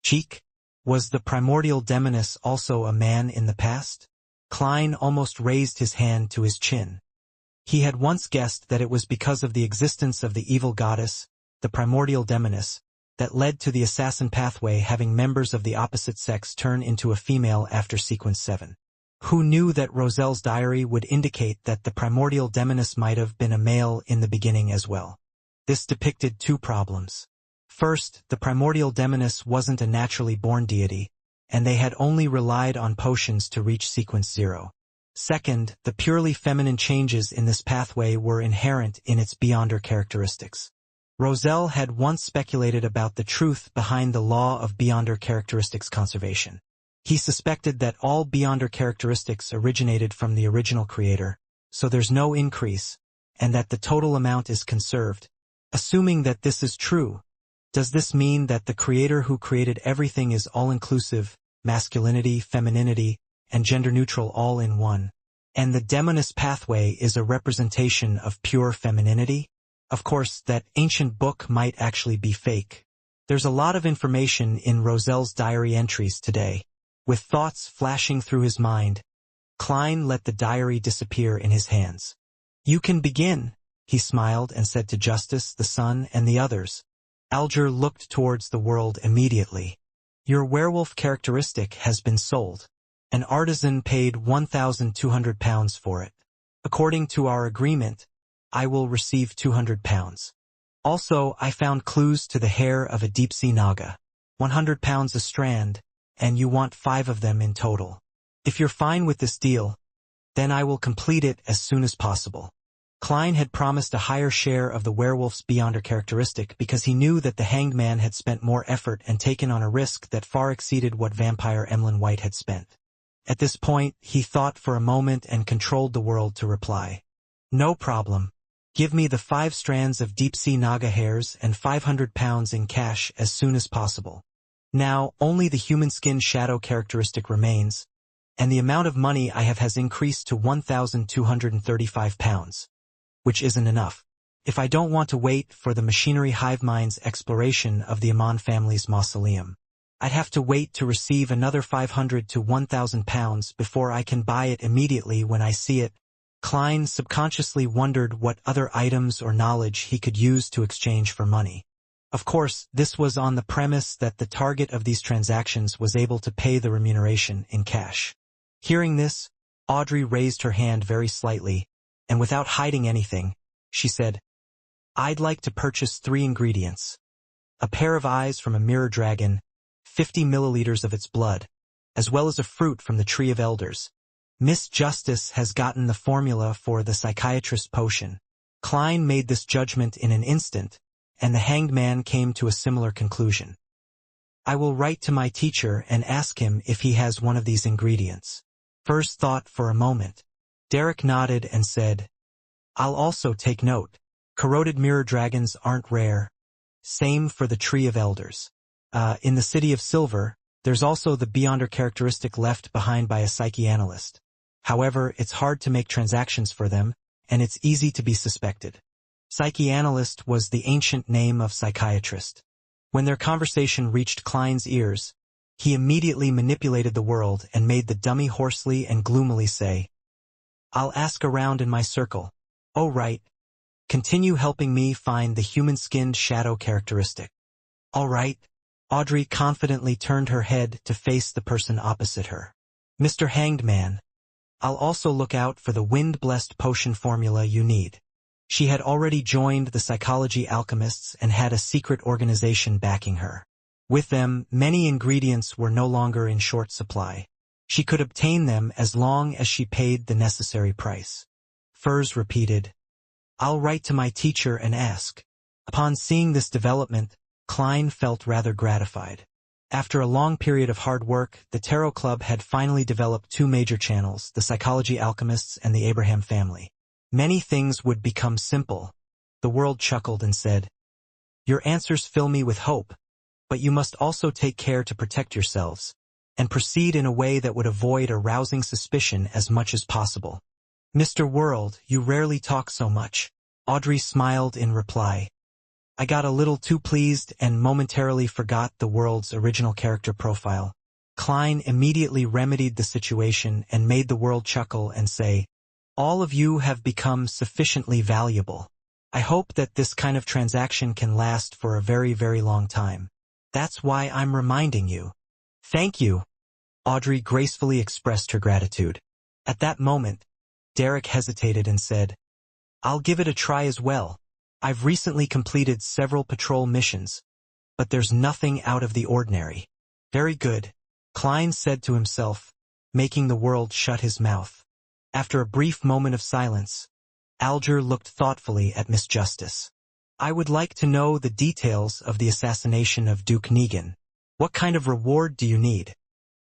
Cheek? Was the primordial demoness also a man in the past? Klein almost raised his hand to his chin. He had once guessed that it was because of the existence of the evil goddess, the primordial demoness, that led to the assassin pathway having members of the opposite sex turn into a female after sequence 7. Who knew that Roselle's diary would indicate that the primordial demoness might have been a male in the beginning as well? This depicted two problems. First, the primordial demoness wasn't a naturally born deity, and they had only relied on potions to reach sequence 0. Second, the purely feminine changes in this pathway were inherent in its Beyonder characteristics. Roselle had once speculated about the truth behind the law of Beyonder characteristics conservation. He suspected that all Beyonder characteristics originated from the original creator, so there's no increase, and that the total amount is conserved. Assuming that this is true, does this mean that the creator who created everything is all-inclusive, masculinity, femininity, and gender-neutral all in one, and the demoness pathway is a representation of pure femininity? Of course, that ancient book might actually be fake. There's a lot of information in Roselle's diary entries today. With thoughts flashing through his mind, Klein let the diary disappear in his hands. "You can begin," he smiled and said to Justice, the Sun, and the others. Alger looked towards the world immediately. "Your werewolf characteristic has been sold. An artisan paid 1,200 pounds for it. According to our agreement, I will receive 200 pounds. Also, I found clues to the hair of a deep-sea naga. 100 pounds a strand, and you want 5 of them in total. If you're fine with this deal, then I will complete it as soon as possible." Klein had promised a higher share of the werewolf's Beyonder characteristic because he knew that the hanged man had spent more effort and taken on a risk that far exceeded what vampire Emlyn White had spent. At this point, he thought for a moment and controlled the world to reply. "No problem. Give me the 5 strands of deep-sea naga hairs and 500 pounds in cash as soon as possible. Now, only the human skin shadow characteristic remains, and the amount of money I have has increased to 1,235 pounds. Which isn't enough. If I don't want to wait for the machinery hive mind's exploration of the Amon family's mausoleum, I'd have to wait to receive another 500 to 1,000 pounds before I can buy it immediately when I see it." Klein subconsciously wondered what other items or knowledge he could use to exchange for money. Of course, this was on the premise that the target of these transactions was able to pay the remuneration in cash. Hearing this, Audrey raised her hand very slightly, and without hiding anything, she said, "I'd like to purchase 3 ingredients. A pair of eyes from a mirror dragon, 50 milliliters of its blood, as well as a fruit from the Tree of Elders. Miss Justice has gotten the formula for the psychiatrist potion." Klein made this judgment in an instant, and the hanged man came to a similar conclusion. "I will write to my teacher and ask him if he has one of these ingredients." Furs thought for a moment. Derek nodded and said, "I'll also take note. Corroded mirror dragons aren't rare. Same for the Tree of Elders. In the City of Silver, there's also the Beyonder characteristic left behind by a psychoanalyst. However, it's hard to make transactions for them, and it's easy to be suspected." Psychoanalyst was the ancient name of psychiatrist. When their conversation reached Klein's ears, he immediately manipulated the world and made the dummy hoarsely and gloomily say, "I'll ask around in my circle. Oh right. Continue helping me find the human-skinned shadow characteristic." "All right." Audrey confidently turned her head to face the person opposite her. "Mr. Hanged Man, I'll also look out for the wind-blessed potion formula you need." She had already joined the psychology alchemists and had a secret organization backing her. With them, many ingredients were no longer in short supply. She could obtain them as long as she paid the necessary price. Furs repeated, "I'll write to my teacher and ask." Upon seeing this development, Klein felt rather gratified. After a long period of hard work, the Tarot Club had finally developed 2 major channels, the Psychology Alchemists and the Abraham family. Many things would become simple. The world chuckled and said, "Your answers fill me with hope, but you must also take care to protect yourselves, and proceed in a way that would avoid arousing suspicion as much as possible." "Mr. World, you rarely talk so much." Audrey smiled in reply. I got a little too pleased and momentarily forgot the world's original character profile. Klein immediately remedied the situation and made the world chuckle and say, "All of you have become sufficiently valuable. I hope that this kind of transaction can last for a very, very long time. That's why I'm reminding you." "Thank you." Audrey gracefully expressed her gratitude. At that moment, Derek hesitated and said, "I'll give it a try as well. I've recently completed several patrol missions, but there's nothing out of the ordinary." "Very good," Klein said to himself, making the world shut his mouth. After a brief moment of silence, Alger looked thoughtfully at Miss Justice. "I would like to know the details of the assassination of Duke Negan. What kind of reward do you need?"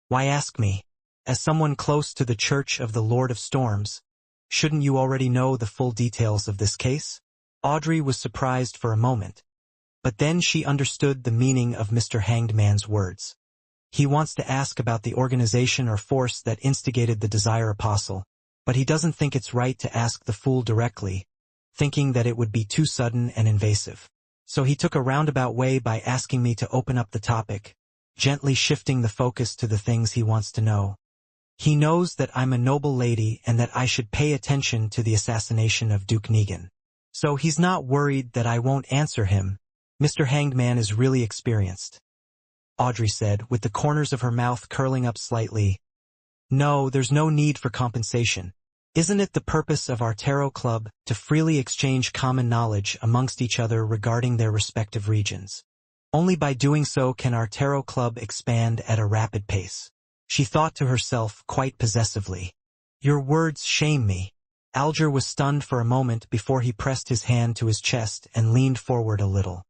"Why ask me? As someone close to the Church of the Lord of Storms, shouldn't you already know the full details of this case?" Audrey was surprised for a moment, but then she understood the meaning of Mr. Hanged Man's words. He wants to ask about the organization or force that instigated the Desire Apostle, but he doesn't think it's right to ask the fool directly, thinking that it would be too sudden and invasive. So he took a roundabout way by asking me to open up the topic, gently shifting the focus to the things he wants to know. He knows that I'm a noble lady and that I should pay attention to the assassination of Duke Negan. So he's not worried that I won't answer him. Mr. Hanged Man is really experienced," Audrey said, with the corners of her mouth curling up slightly. "No, there's no need for compensation. Isn't it the purpose of our tarot club to freely exchange common knowledge amongst each other regarding their respective regions? Only by doing so can our tarot club expand at a rapid pace." She thought to herself quite possessively. "Your words shame me." Alger was stunned for a moment before he pressed his hand to his chest and leaned forward a little.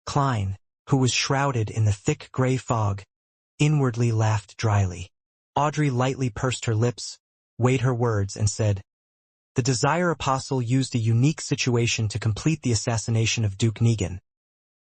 Klein, who was shrouded in the thick gray fog, inwardly laughed dryly. Audrey lightly pursed her lips, weighed her words, and said, "The Desire Apostle used a unique situation to complete the assassination of Duke Negan.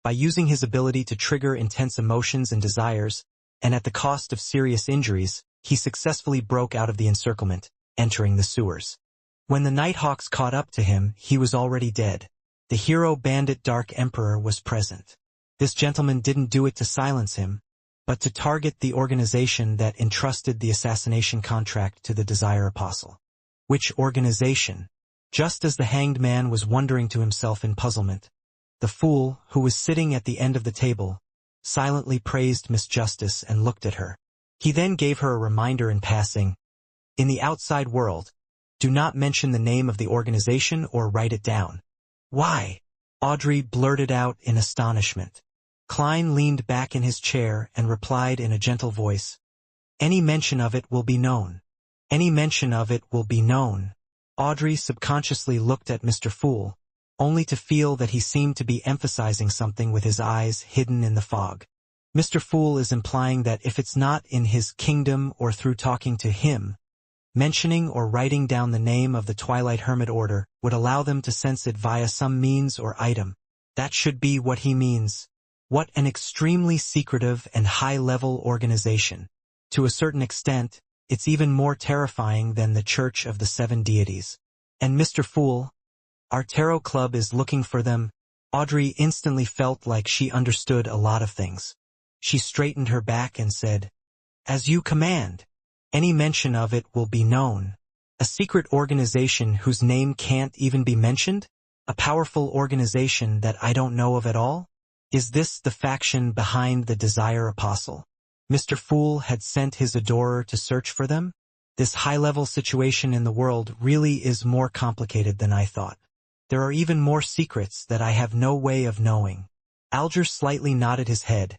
By using his ability to trigger intense emotions and desires, and at the cost of serious injuries, he successfully broke out of the encirclement, entering the sewers. When the Nighthawks caught up to him, he was already dead. The hero bandit Dark Emperor was present. This gentleman didn't do it to silence him, but to target the organization that entrusted the assassination contract to the Desire Apostle." "Which organization?" Just as the Hanged Man was wondering to himself in puzzlement, the fool, who was sitting at the end of the table, silently praised Miss Justice and looked at her. He then gave her a reminder in passing, "In the outside world, do not mention the name of the organization or write it down." "Why?" Audrey blurted out in astonishment. Klein leaned back in his chair and replied in a gentle voice, "Any mention of it will be known. Any mention of it will be known." Audrey subconsciously looked at Mr. Fool, only to feel that he seemed to be emphasizing something with his eyes hidden in the fog. Mr. Fool is implying that if it's not in his kingdom or through talking to him, mentioning or writing down the name of the Twilight Hermit Order would allow them to sense it via some means or item. That should be what he means. What an extremely secretive and high-level organization. To a certain extent, it's even more terrifying than the Church of the Seven Deities. And Mr. Fool, our tarot club is looking for them. Audrey instantly felt like she understood a lot of things. She straightened her back and said, "As you command. Any mention of it will be known." A secret organization whose name can't even be mentioned? A powerful organization that I don't know of at all? Is this the faction behind the Desire Apostle? Mr. Fool had sent his adorer to search for them? This high-level situation in the world really is more complicated than I thought. There are even more secrets that I have no way of knowing. Alger slightly nodded his head,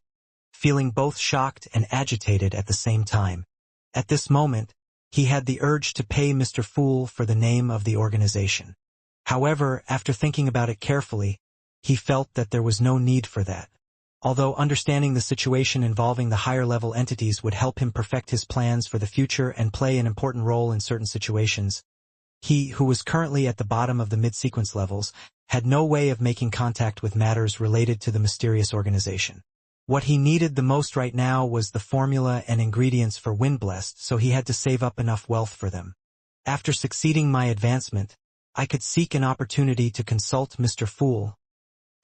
feeling both shocked and agitated at the same time. At this moment, he had the urge to pay Mr. Fool for the name of the organization. However, after thinking about it carefully, he felt that there was no need for that. Although understanding the situation involving the higher-level entities would help him perfect his plans for the future and play an important role in certain situations, he, who was currently at the bottom of the mid-sequence levels, had no way of making contact with matters related to the mysterious organization. What he needed the most right now was the formula and ingredients for Windblessed, so he had to save up enough wealth for them. After succeeding my advancement, I could seek an opportunity to consult Mr. Fool.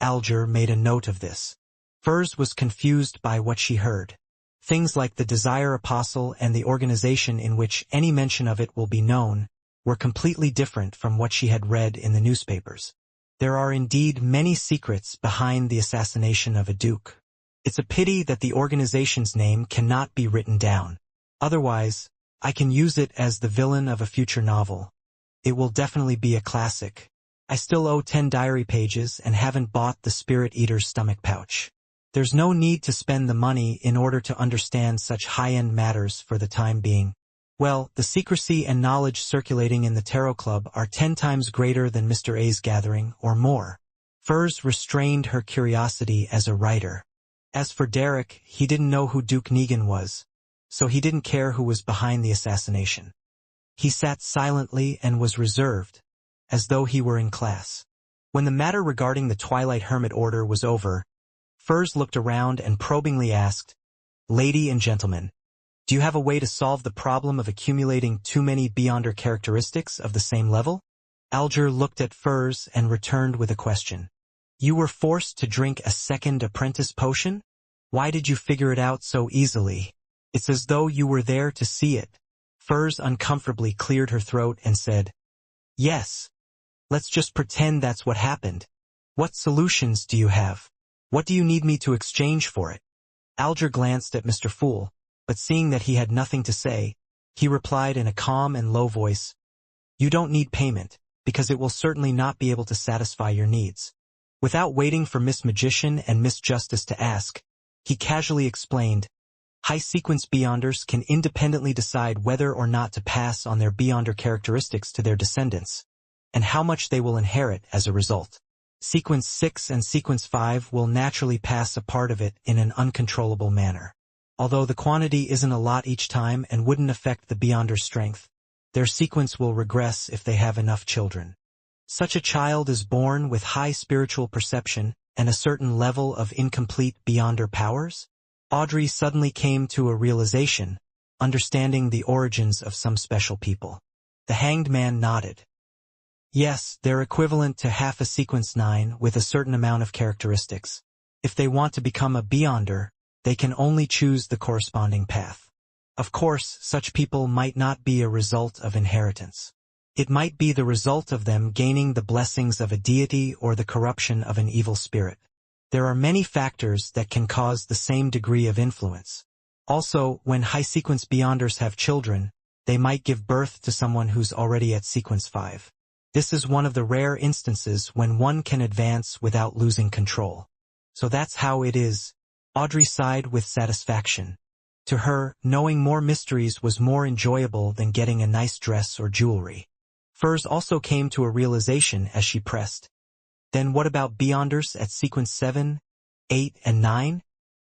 Alger made a note of this. Furs was confused by what she heard. Things like the Desire Apostle and the organization in which any mention of it will be known were completely different from what she had read in the newspapers. There are indeed many secrets behind the assassination of a duke. It's a pity that the organization's name cannot be written down. Otherwise, I can use it as the villain of a future novel. It will definitely be a classic. I still owe 10 diary pages and haven't bought the Spirit Eater's stomach pouch. There's no need to spend the money in order to understand such high-end matters for the time being. Well, the secrecy and knowledge circulating in the Tarot Club are 10 times greater than Mr. A's gathering, or more. Furs restrained her curiosity as a writer. As for Derek, he didn't know who Duke Negan was, so he didn't care who was behind the assassination. He sat silently and was reserved, as though he were in class. When the matter regarding the Twilight Hermit Order was over, Furs looked around and probingly asked, "Lady and gentlemen, do you have a way to solve the problem of accumulating too many Beyonder characteristics of the same level?" Alger looked at Furs and returned with a question. "You were forced to drink a second apprentice potion? Why did you figure it out so easily? It's as though you were there to see it." Furs uncomfortably cleared her throat and said, "Yes. Let's just pretend that's what happened. What solutions do you have? What do you need me to exchange for it?" Alger glanced at Mr. Fool, but seeing that he had nothing to say, he replied in a calm and low voice, "You don't need payment, because it will certainly not be able to satisfy your needs." Without waiting for Miss Magician and Miss Justice to ask, he casually explained, "High-sequence Beyonders can independently decide whether or not to pass on their Beyonder characteristics to their descendants, and how much they will inherit as a result. Sequence 6 and Sequence 5 will naturally pass a part of it in an uncontrollable manner. Although the quantity isn't a lot each time and wouldn't affect the Beyonder's strength, their sequence will regress if they have enough children. Such a child is born with high spiritual perception and a certain level of incomplete Beyonder powers." Audrey suddenly came to a realization, understanding the origins of some special people. The Hanged Man nodded. "Yes, they're equivalent to half a Sequence 9 with a certain amount of characteristics. If they want to become a Beyonder, they can only choose the corresponding path. Of course, such people might not be a result of inheritance. It might be the result of them gaining the blessings of a deity or the corruption of an evil spirit. There are many factors that can cause the same degree of influence. Also, when high-sequence Beyonders have children, they might give birth to someone who's already at Sequence 5. This is one of the rare instances when one can advance without losing control. So that's how it is." Audrey sighed with satisfaction. To her, knowing more mysteries was more enjoyable than getting a nice dress or jewelry. Furs also came to a realization as she pressed. "Then what about Beyonders at Sequence 7, 8, and 9?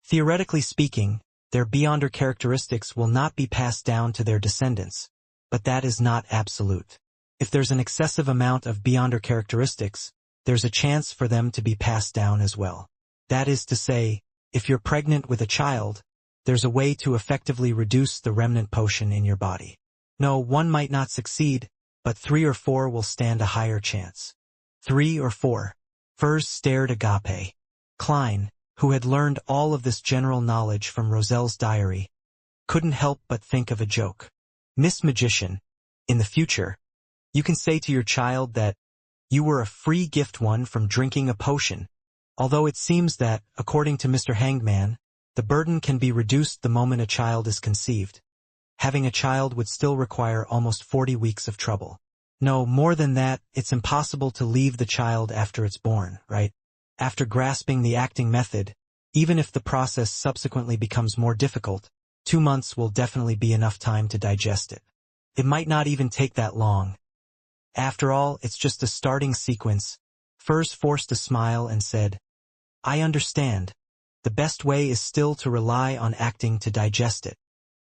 Theoretically speaking, their Beyonder characteristics will not be passed down to their descendants, but that is not absolute. If there's an excessive amount of Beyonder characteristics, there's a chance for them to be passed down as well. That is to say, if you're pregnant with a child, there's a way to effectively reduce the remnant potion in your body. No, one might not succeed, but 3 or 4 will stand a higher chance." 3 or 4. Furs stared agape. Klein, who had learned all of this general knowledge from Roselle's diary, couldn't help but think of a joke. "Miss Magician, in the future, you can say to your child that you were a free gift one from drinking a potion. Although it seems that, according to Mr. Hangman, the burden can be reduced the moment a child is conceived. Having a child would still require almost 40 weeks of trouble. No, more than that, it's impossible to leave the child after it's born, right? After grasping the acting method, even if the process subsequently becomes more difficult, 2 months will definitely be enough time to digest it. It might not even take that long. After all, it's just a starting sequence." Furs forced a smile and said, "I understand. The best way is still to rely on acting to digest it."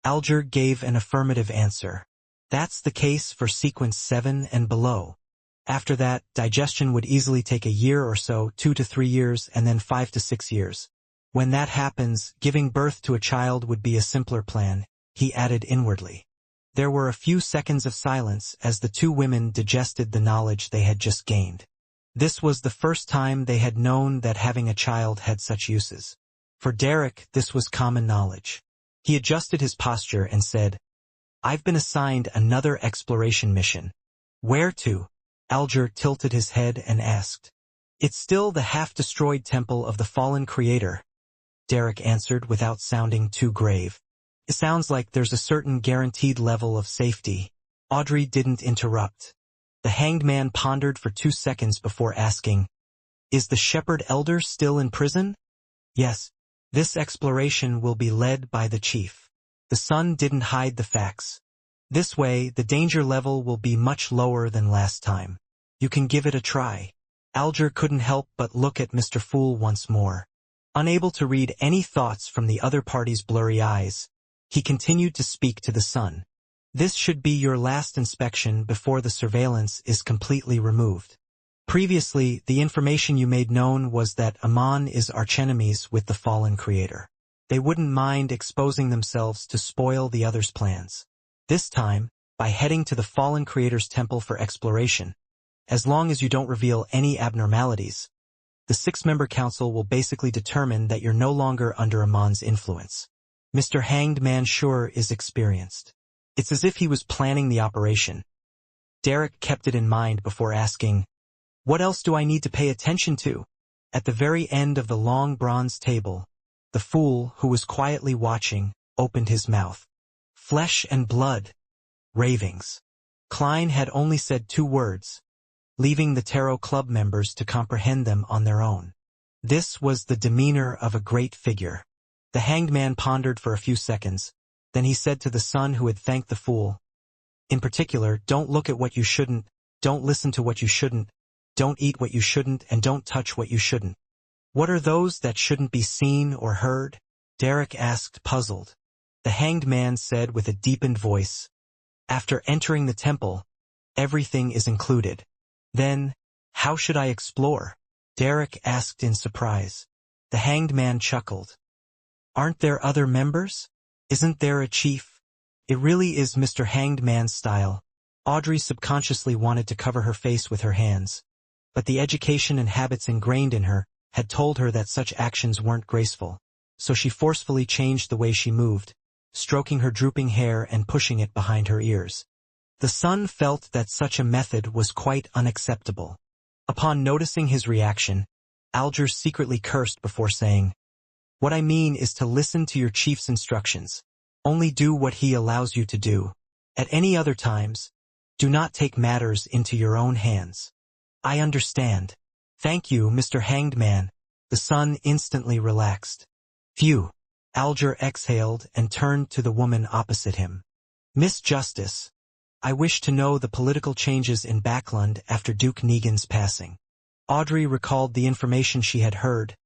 Alger gave an affirmative answer. "That's the case for Sequence 7 and below. After that, digestion would easily take a year or so, 2 to 3 years, and then 5 to 6 years. When that happens, giving birth to a child would be a simpler plan," he added inwardly. There were a few seconds of silence as the two women digested the knowledge they had just gained. This was the first time they had known that having a child had such uses. For Derek, this was common knowledge. He adjusted his posture and said, "I've been assigned another exploration mission." "Where to?" Alger tilted his head and asked. "It's still the half-destroyed temple of the fallen creator," Derek answered without sounding too grave. "It sounds like there's a certain guaranteed level of safety." Audrey didn't interrupt. The hanged man pondered for 2 seconds before asking, "Is the shepherd elder still in prison?" "Yes. This exploration will be led by the chief." The son didn't hide the facts. "This way, the danger level will be much lower than last time. You can give it a try." Alger couldn't help but look at Mr. Fool once more. Unable to read any thoughts from the other party's blurry eyes, he continued to speak to the son. "This should be your last inspection before the surveillance is completely removed. Previously, the information you made known was that Amon is archenemies with the fallen creator. They wouldn't mind exposing themselves to spoil the other's plans. This time, by heading to the fallen creator's temple for exploration, as long as you don't reveal any abnormalities, the 6-member council will basically determine that you're no longer under Amon's influence. Mr. Hanged Man sure is experienced. It's as if he was planning the operation." Derek kept it in mind before asking, "What else do I need to pay attention to?" At the very end of the long bronze table, the fool, who was quietly watching, opened his mouth. "Flesh and blood." Ravings. Klein had only said 2 words, leaving the Tarot Club members to comprehend them on their own. This was the demeanor of a great figure. The hanged man pondered for a few seconds, then he said to the son who had thanked the fool, "In particular, don't look at what you shouldn't, don't listen to what you shouldn't, don't eat what you shouldn't, and don't touch what you shouldn't." "What are those that shouldn't be seen or heard?" Derek asked, puzzled. The hanged man said with a deepened voice, "After entering the temple, everything is included." "Then, how should I explore?" Derek asked in surprise. The hanged man chuckled. "Aren't there other members? Isn't there a chief?" It really is Mr. Hanged Man's style. Audrey subconsciously wanted to cover her face with her hands, but the education and habits ingrained in her had told her that such actions weren't graceful, so she forcefully changed the way she moved, stroking her drooping hair and pushing it behind her ears. The son felt that such a method was quite unacceptable. Upon noticing his reaction, Alger secretly cursed before saying, "What I mean is to listen to your chief's instructions. Only do what he allows you to do. At any other times, do not take matters into your own hands." "I understand. Thank you, Mr. Hanged Man." The son instantly relaxed. "Phew." Alger exhaled and turned to the woman opposite him. "Miss Justice, I wish to know the political changes in Backland after Duke Negan's passing." Audrey recalled the information she had heard,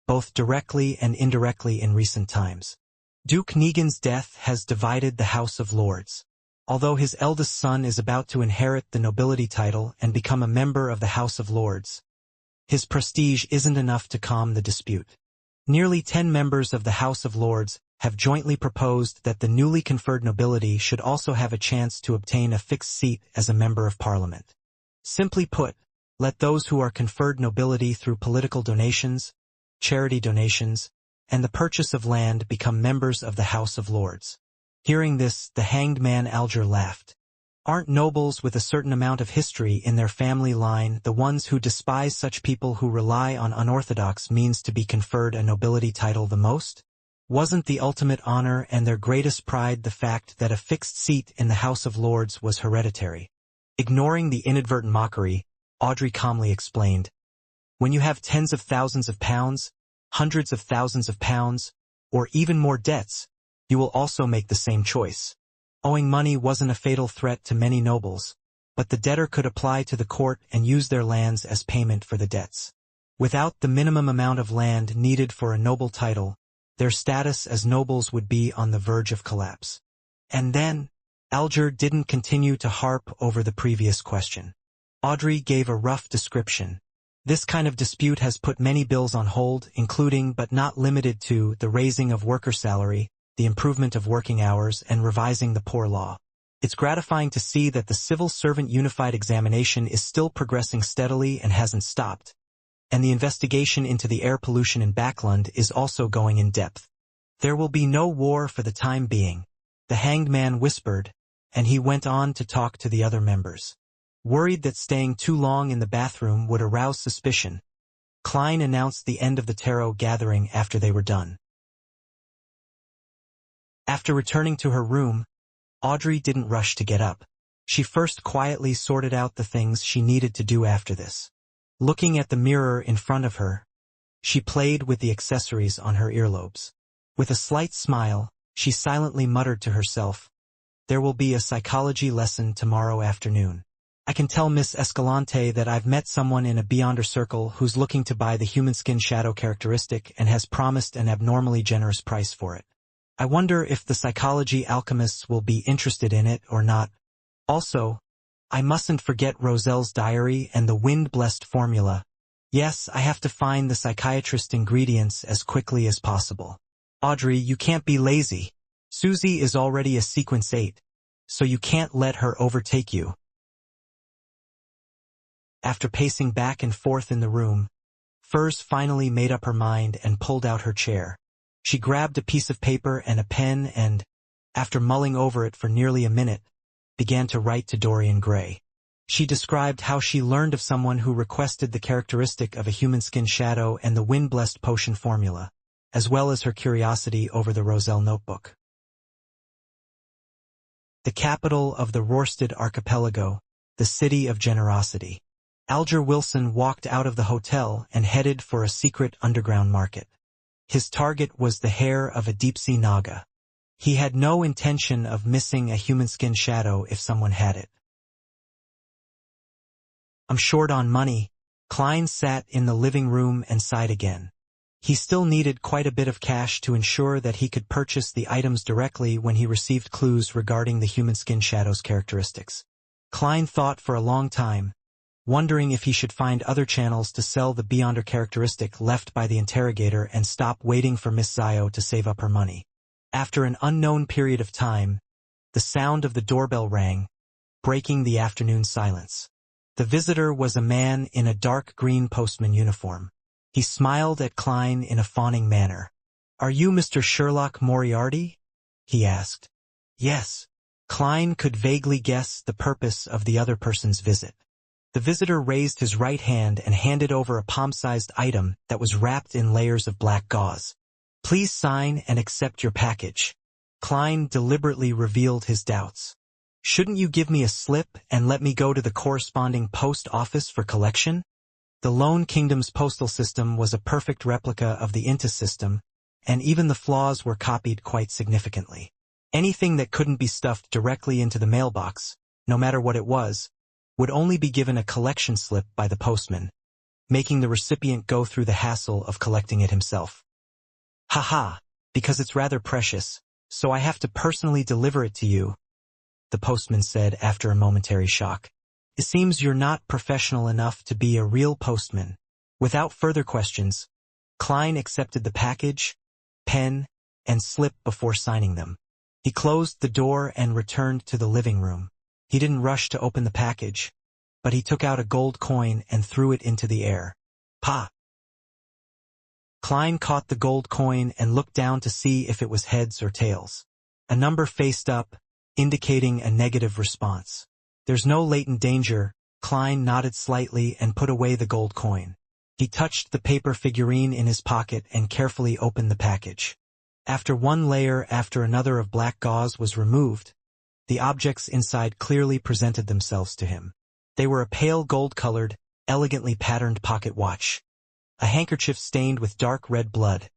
both directly and indirectly in recent times. Duke Negan's death has divided the House of Lords. Although his eldest son is about to inherit the nobility title and become a member of the House of Lords, his prestige isn't enough to calm the dispute. Nearly 10 members of the House of Lords have jointly proposed that the newly conferred nobility should also have a chance to obtain a fixed seat as a member of Parliament. Simply put, let those who are conferred nobility through political donations, charity donations, and the purchase of land become members of the House of Lords. Hearing this, the hanged man Alger laughed. Aren't nobles with a certain amount of history in their family line the ones who despise such people who rely on unorthodox means to be conferred a nobility title the most? Wasn't the ultimate honor and their greatest pride the fact that a fixed seat in the House of Lords was hereditary? Ignoring the inadvertent mockery, Audrey calmly explained, "When you have tens of thousands of pounds, hundreds of thousands of pounds, or even more debts, you will also make the same choice." Owing money wasn't a fatal threat to many nobles, but the debtor could apply to the court and use their lands as payment for the debts. Without the minimum amount of land needed for a noble title, their status as nobles would be on the verge of collapse. And then, Alger didn't continue to harp over the previous question. Audrey gave a rough description. This kind of dispute has put many bills on hold, including but not limited to the raising of worker salary, the improvement of working hours, and revising the poor law. It's gratifying to see that the Civil Servant Unified Examination is still progressing steadily and hasn't stopped, and the investigation into the air pollution in Backlund is also going in depth. There will be no war for the time being, the hanged man whispered, and he went on to talk to the other members. Worried that staying too long in the bathroom would arouse suspicion, Klein announced the end of the tarot gathering after they were done. After returning to her room, Audrey didn't rush to get up. She first quietly sorted out the things she needed to do after this. Looking at the mirror in front of her, she played with the accessories on her earlobes. With a slight smile, she silently muttered to herself, "There will be a psychology lesson tomorrow afternoon. I can tell Miss Escalante that I've met someone in a Beyonder circle who's looking to buy the human skin shadow characteristic and has promised an abnormally generous price for it. I wonder if the psychology alchemists will be interested in it or not. Also, I mustn't forget Roselle's diary and the wind-blessed formula. Yes, I have to find the psychiatrist ingredients as quickly as possible. Audrey, you can't be lazy. Susie is already a sequence 8, so you can't let her overtake you." After pacing back and forth in the room, Furs finally made up her mind and pulled out her chair. She grabbed a piece of paper and a pen and, after mulling over it for nearly a minute, began to write to Dorian Gray. She described how she learned of someone who requested the characteristic of a human skin shadow and the wind-blessed potion formula, as well as her curiosity over the Roselle notebook. The capital of the Rorstad archipelago, the city of generosity. Alger Wilson walked out of the hotel and headed for a secret underground market. His target was the hair of a deep-sea naga. He had no intention of missing a human skin shadow if someone had it. "I'm short on money." Klein sat in the living room and sighed again. He still needed quite a bit of cash to ensure that he could purchase the items directly when he received clues regarding the human skin shadow's characteristics. Klein thought for a long time, wondering if he should find other channels to sell the Beyonder characteristic left by the interrogator and stop waiting for Miss Zio to save up her money. After an unknown period of time, the sound of the doorbell rang, breaking the afternoon silence. The visitor was a man in a dark green postman uniform. He smiled at Klein in a fawning manner. "Are you Mr. Sherlock Moriarty?" he asked. "Yes." Klein could vaguely guess the purpose of the other person's visit. The visitor raised his right hand and handed over a palm-sized item that was wrapped in layers of black gauze. "Please sign and accept your package." Klein deliberately revealed his doubts. "Shouldn't you give me a slip and let me go to the corresponding post office for collection?" The Lone Kingdom's postal system was a perfect replica of the Inta system, and even the flaws were copied quite significantly. Anything that couldn't be stuffed directly into the mailbox, no matter what it was, would only be given a collection slip by the postman, making the recipient go through the hassle of collecting it himself. "Haha, because it's rather precious, so I have to personally deliver it to you," the postman said after a momentary shock. "It seems you're not professional enough to be a real postman." Without further questions, Klein accepted the package, pen, and slip before signing them. He closed the door and returned to the living room. He didn't rush to open the package, but he took out a gold coin and threw it into the air. "Pa!" Klein caught the gold coin and looked down to see if it was heads or tails. A number faced up, indicating a negative response. "There's no latent danger." Klein nodded slightly and put away the gold coin. He touched the paper figurine in his pocket and carefully opened the package. After one layer after another of black gauze was removed, the objects inside clearly presented themselves to him. They were a pale gold-colored, elegantly patterned pocket watch, a handkerchief stained with dark red blood,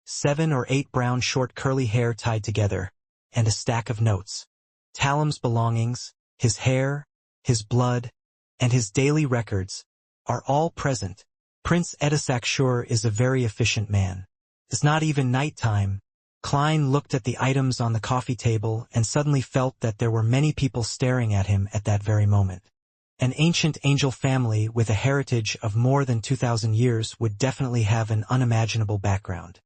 7 or 8 brown short curly hair tied together, and a stack of notes. Talum's belongings, his hair, his blood, and his daily records are all present. Prince Edisakshur is a very efficient man. It's not even nighttime. Klein looked at the items on the coffee table and suddenly felt that there were many people staring at him at that very moment. An ancient angel family with a heritage of more than 2,000 years would definitely have an unimaginable background.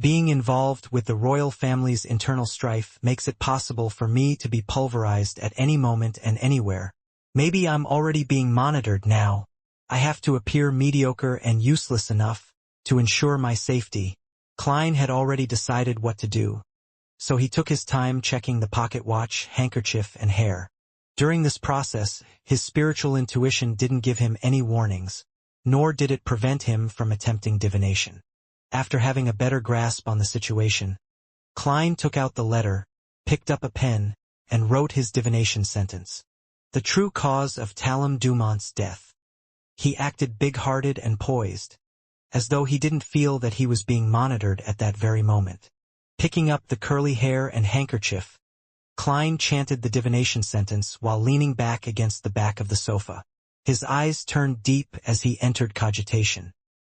Being involved with the royal family's internal strife makes it possible for me to be pulverized at any moment and anywhere. Maybe I'm already being monitored now. I have to appear mediocre and useless enough to ensure my safety. Klein had already decided what to do, so he took his time checking the pocket watch, handkerchief, and hair. During this process, his spiritual intuition didn't give him any warnings, nor did it prevent him from attempting divination. After having a better grasp on the situation, Klein took out the letter, picked up a pen, and wrote his divination sentence. The true cause of Talum Dumont's death. He acted big-hearted and poised, as though he didn't feel that he was being monitored at that very moment. Picking up the curly hair and handkerchief, Klein chanted the divination sentence while leaning back against the back of the sofa. His eyes turned deep as he entered cogitation.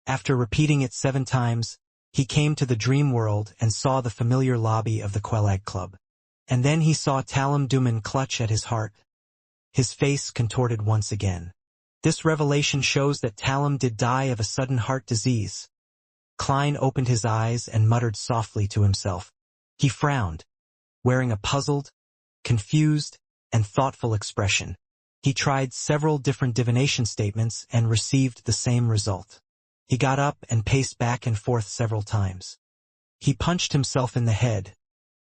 After repeating it 7 times, he came to the dream world and saw the familiar lobby of the Quelag Club. And then he saw Talum Duman clutch at his heart. His face contorted once again. This revelation shows that Talum did die of a sudden heart disease. Klein opened his eyes and muttered softly to himself. He frowned, wearing a puzzled, confused, and thoughtful expression. He tried several different divination statements and received the same result. He got up and paced back and forth several times. He punched himself in the head,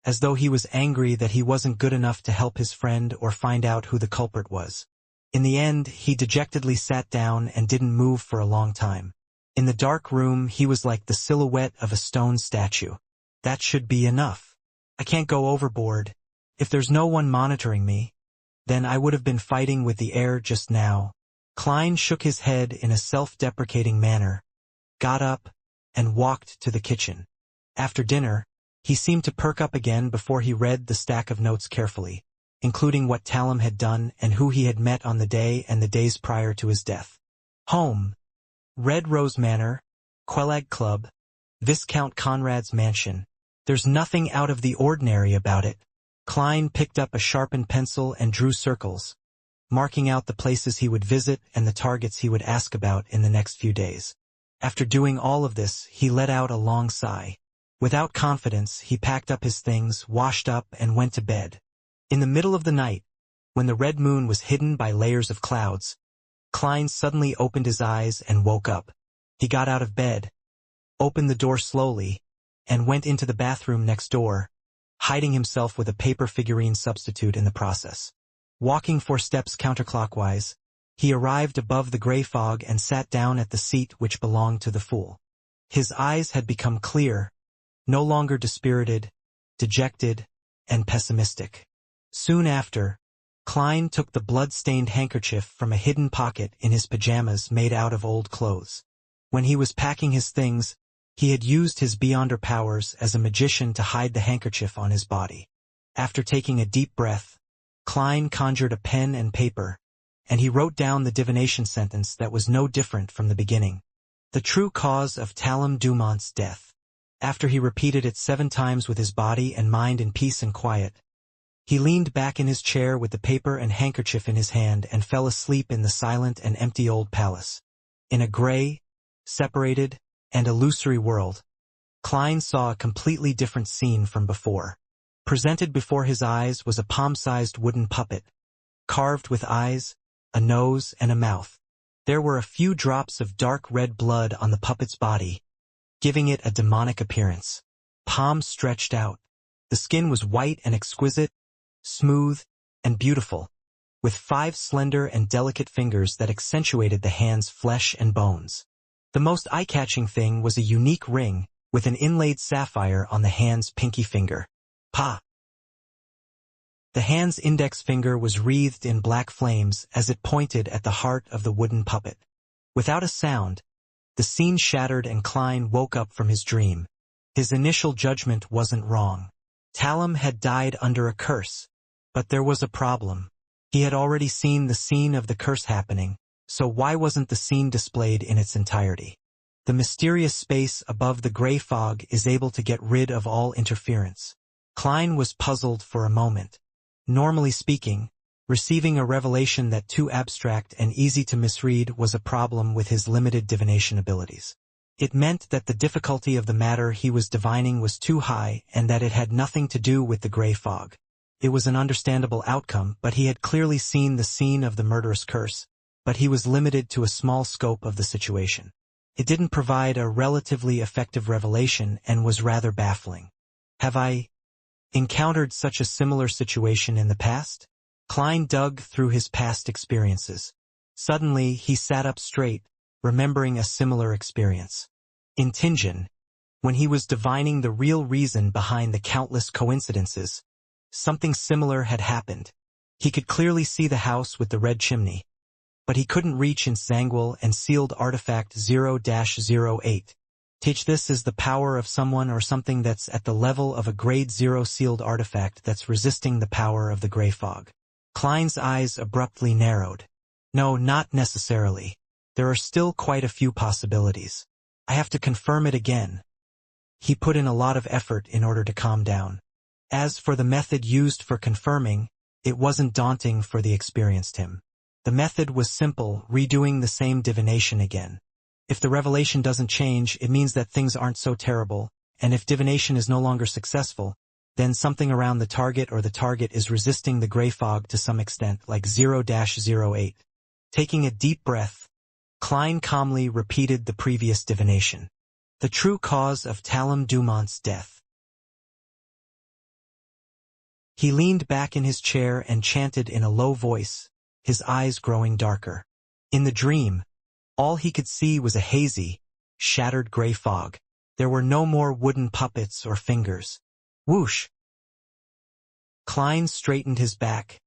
as though he was angry that he wasn't good enough to help his friend or find out who the culprit was. In the end, he dejectedly sat down and didn't move for a long time. In the dark room, he was like the silhouette of a stone statue. That should be enough. I can't go overboard. If there's no one monitoring me, then I would have been fighting with the air just now. Klein shook his head in a self-deprecating manner, got up, and walked to the kitchen. After dinner, he seemed to perk up again before he read the stack of notes carefully, including what Talum had done and who he had met on the day and the days prior to his death. Home. Red Rose Manor, Quelag Club, Viscount Conrad's mansion. There's nothing out of the ordinary about it. Klein picked up a sharpened pencil and drew circles, marking out the places he would visit and the targets he would ask about in the next few days. After doing all of this, he let out a long sigh. Without confidence, he packed up his things, washed up, and went to bed. In the middle of the night, when the red moon was hidden by layers of clouds, Klein suddenly opened his eyes and woke up. He got out of bed, opened the door slowly, and went into the bathroom next door, hiding himself with a paper figurine substitute in the process. Walking 4 steps counterclockwise, he arrived above the gray fog and sat down at the seat which belonged to the fool. His eyes had become clear, no longer dispirited, dejected, and pessimistic. Soon after, Klein took the blood-stained handkerchief from a hidden pocket in his pajamas made out of old clothes. When he was packing his things, he had used his Beyonder powers as a magician to hide the handkerchief on his body. After taking a deep breath, Klein conjured a pen and paper, and he wrote down the divination sentence that was no different from the beginning. The true cause of Talum Dumont's death. After he repeated it 7 times with his body and mind in peace and quiet, he leaned back in his chair with the paper and handkerchief in his hand and fell asleep in the silent and empty old palace. In a gray, separated, and illusory world, Klein saw a completely different scene from before. Presented before his eyes was a palm-sized wooden puppet, carved with eyes, a nose, and a mouth. There were a few drops of dark red blood on the puppet's body, giving it a demonic appearance. Palms stretched out. The skin was white and exquisite, smooth, and beautiful, with 5 slender and delicate fingers that accentuated the hand's flesh and bones. The most eye-catching thing was a unique ring with an inlaid sapphire on the hand's pinky finger. Pa! The hand's index finger was wreathed in black flames as it pointed at the heart of the wooden puppet. Without a sound, the scene shattered and Klein woke up from his dream. His initial judgment wasn't wrong. Talum had died under a curse, but there was a problem. He had already seen the scene of the curse happening, so why wasn't the scene displayed in its entirety? The mysterious space above the gray fog is able to get rid of all interference. Klein was puzzled for a moment. Normally speaking, receiving a revelation that too abstract and easy to misread was a problem with his limited divination abilities. It meant that the difficulty of the matter he was divining was too high and that it had nothing to do with the gray fog. It was an understandable outcome, but he had clearly seen the scene of the murderous curse, but he was limited to a small scope of the situation. It didn't provide a relatively effective revelation and was rather baffling. Have I encountered such a similar situation in the past? Klein dug through his past experiences. Suddenly, he sat up straight, remembering a similar experience. In Tingen, when he was divining the real reason behind the countless coincidences, something similar had happened. He could clearly see the house with the red chimney, but he couldn't reach in Zangwil and sealed artifact 0-08. Teach this is the power of someone or something that's at the level of a grade 0 sealed artifact that's resisting the power of the gray fog. Klein's eyes abruptly narrowed. No, not necessarily. There are still quite a few possibilities. I have to confirm it again. He put in a lot of effort in order to calm down. As for the method used for confirming, it wasn't daunting for the experienced him. The method was simple, redoing the same divination again. If the revelation doesn't change, it means that things aren't so terrible, and if divination is no longer successful, then something around the target or the target is resisting the gray fog to some extent, like 0-08. Taking a deep breath, Klein calmly repeated the previous divination. The true cause of Talum Dumont's death. He leaned back in his chair and chanted in a low voice, his eyes growing darker. In the dream, all he could see was a hazy, shattered gray fog. There were no more wooden puppets or fingers. Whoosh! Klein straightened his back,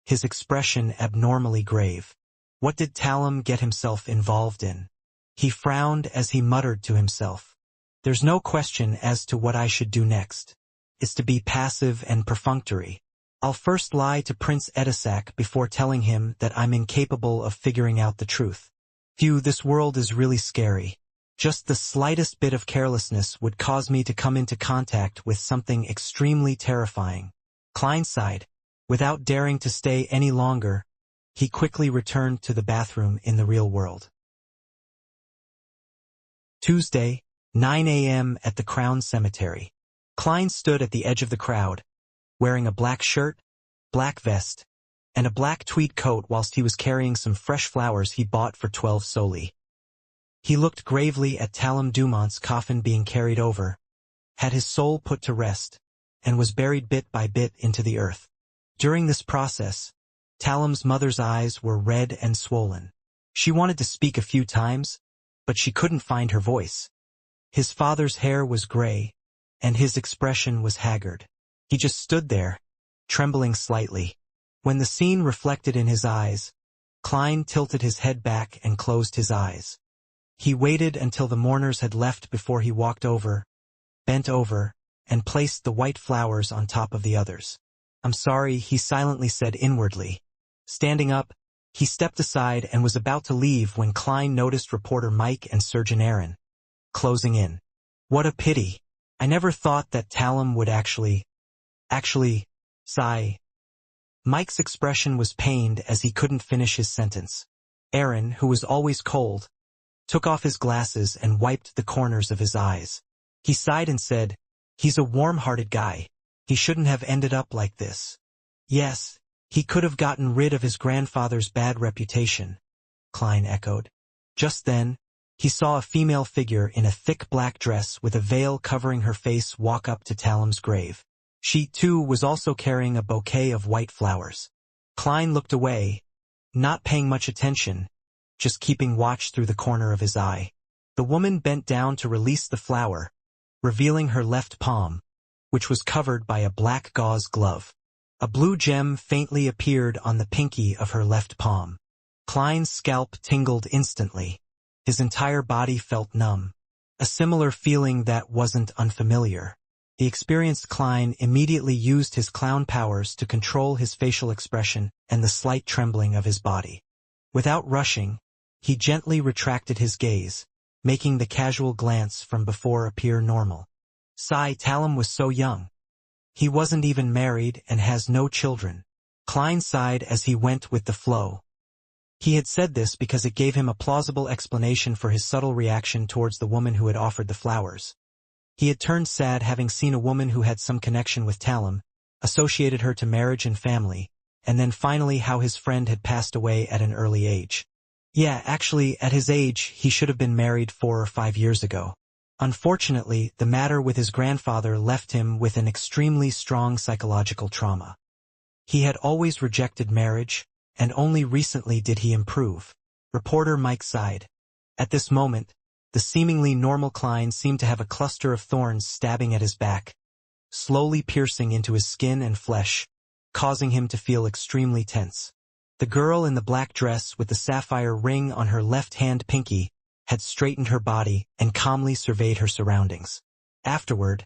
his expression abnormally grave. What did Talum get himself involved in? He frowned as he muttered to himself. There's no question as to what I should do next. It's to be passive and perfunctory. I'll first lie to Prince Edisac before telling him that I'm incapable of figuring out the truth. Phew, this world is really scary. Just the slightest bit of carelessness would cause me to come into contact with something extremely terrifying. Klein sighed. Without daring to stay any longer, he quickly returned to the bathroom in the real world. Tuesday, 9 a.m. at the Crown Cemetery. Klein stood at the edge of the crowd, wearing a black shirt, black vest, and a black tweed coat whilst he was carrying some fresh flowers he bought for 12 soli. He looked gravely at Talum Dumont's coffin being carried over, had his soul put to rest, and was buried bit by bit into the earth. During this process, Talum's mother's eyes were red and swollen. She wanted to speak a few times, but she couldn't find her voice. His father's hair was gray, and his expression was haggard. He just stood there, trembling slightly. When the scene reflected in his eyes, Klein tilted his head back and closed his eyes. He waited until the mourners had left before he walked over, bent over, and placed the white flowers on top of the others. I'm sorry, he silently said inwardly. Standing up, he stepped aside and was about to leave when Klein noticed reporter Mike and Surgeon Aaron closing in. What a pity. I never thought that Talum would actually, sigh. Mike's expression was pained as he couldn't finish his sentence. Aaron, who was always cold, took off his glasses and wiped the corners of his eyes. He sighed and said, he's a warm-hearted guy. He shouldn't have ended up like this. Yes, he could have gotten rid of his grandfather's bad reputation, Klein echoed. Just then, he saw a female figure in a thick black dress with a veil covering her face walk up to Talum's grave. She, too, was also carrying a bouquet of white flowers. Klein looked away, not paying much attention, just keeping watch through the corner of his eye. The woman bent down to release the flower, revealing her left palm, which was covered by a black gauze glove. A blue gem faintly appeared on the pinky of her left palm. Klein's scalp tingled instantly. His entire body felt numb. A similar feeling that wasn't unfamiliar. The experienced Klein immediately used his clown powers to control his facial expression and the slight trembling of his body. Without rushing, he gently retracted his gaze, making the casual glance from before appear normal. Talum was so young. He wasn't even married and has no children. Klein sighed as he went with the flow. He had said this because it gave him a plausible explanation for his subtle reaction towards the woman who had offered the flowers. He had turned sad having seen a woman who had some connection with Talum, associated her to marriage and family, and then finally how his friend had passed away at an early age. Yeah, actually, at his age, he should have been married 4 or 5 years ago. Unfortunately, the matter with his grandfather left him with an extremely strong psychological trauma. He had always rejected marriage, and only recently did he improve. Reporter Mike sighed. At this moment, the seemingly normal Klein seemed to have a cluster of thorns stabbing at his back, slowly piercing into his skin and flesh, causing him to feel extremely tense. The girl in the black dress with the sapphire ring on her left-hand pinky had straightened her body and calmly surveyed her surroundings. Afterward,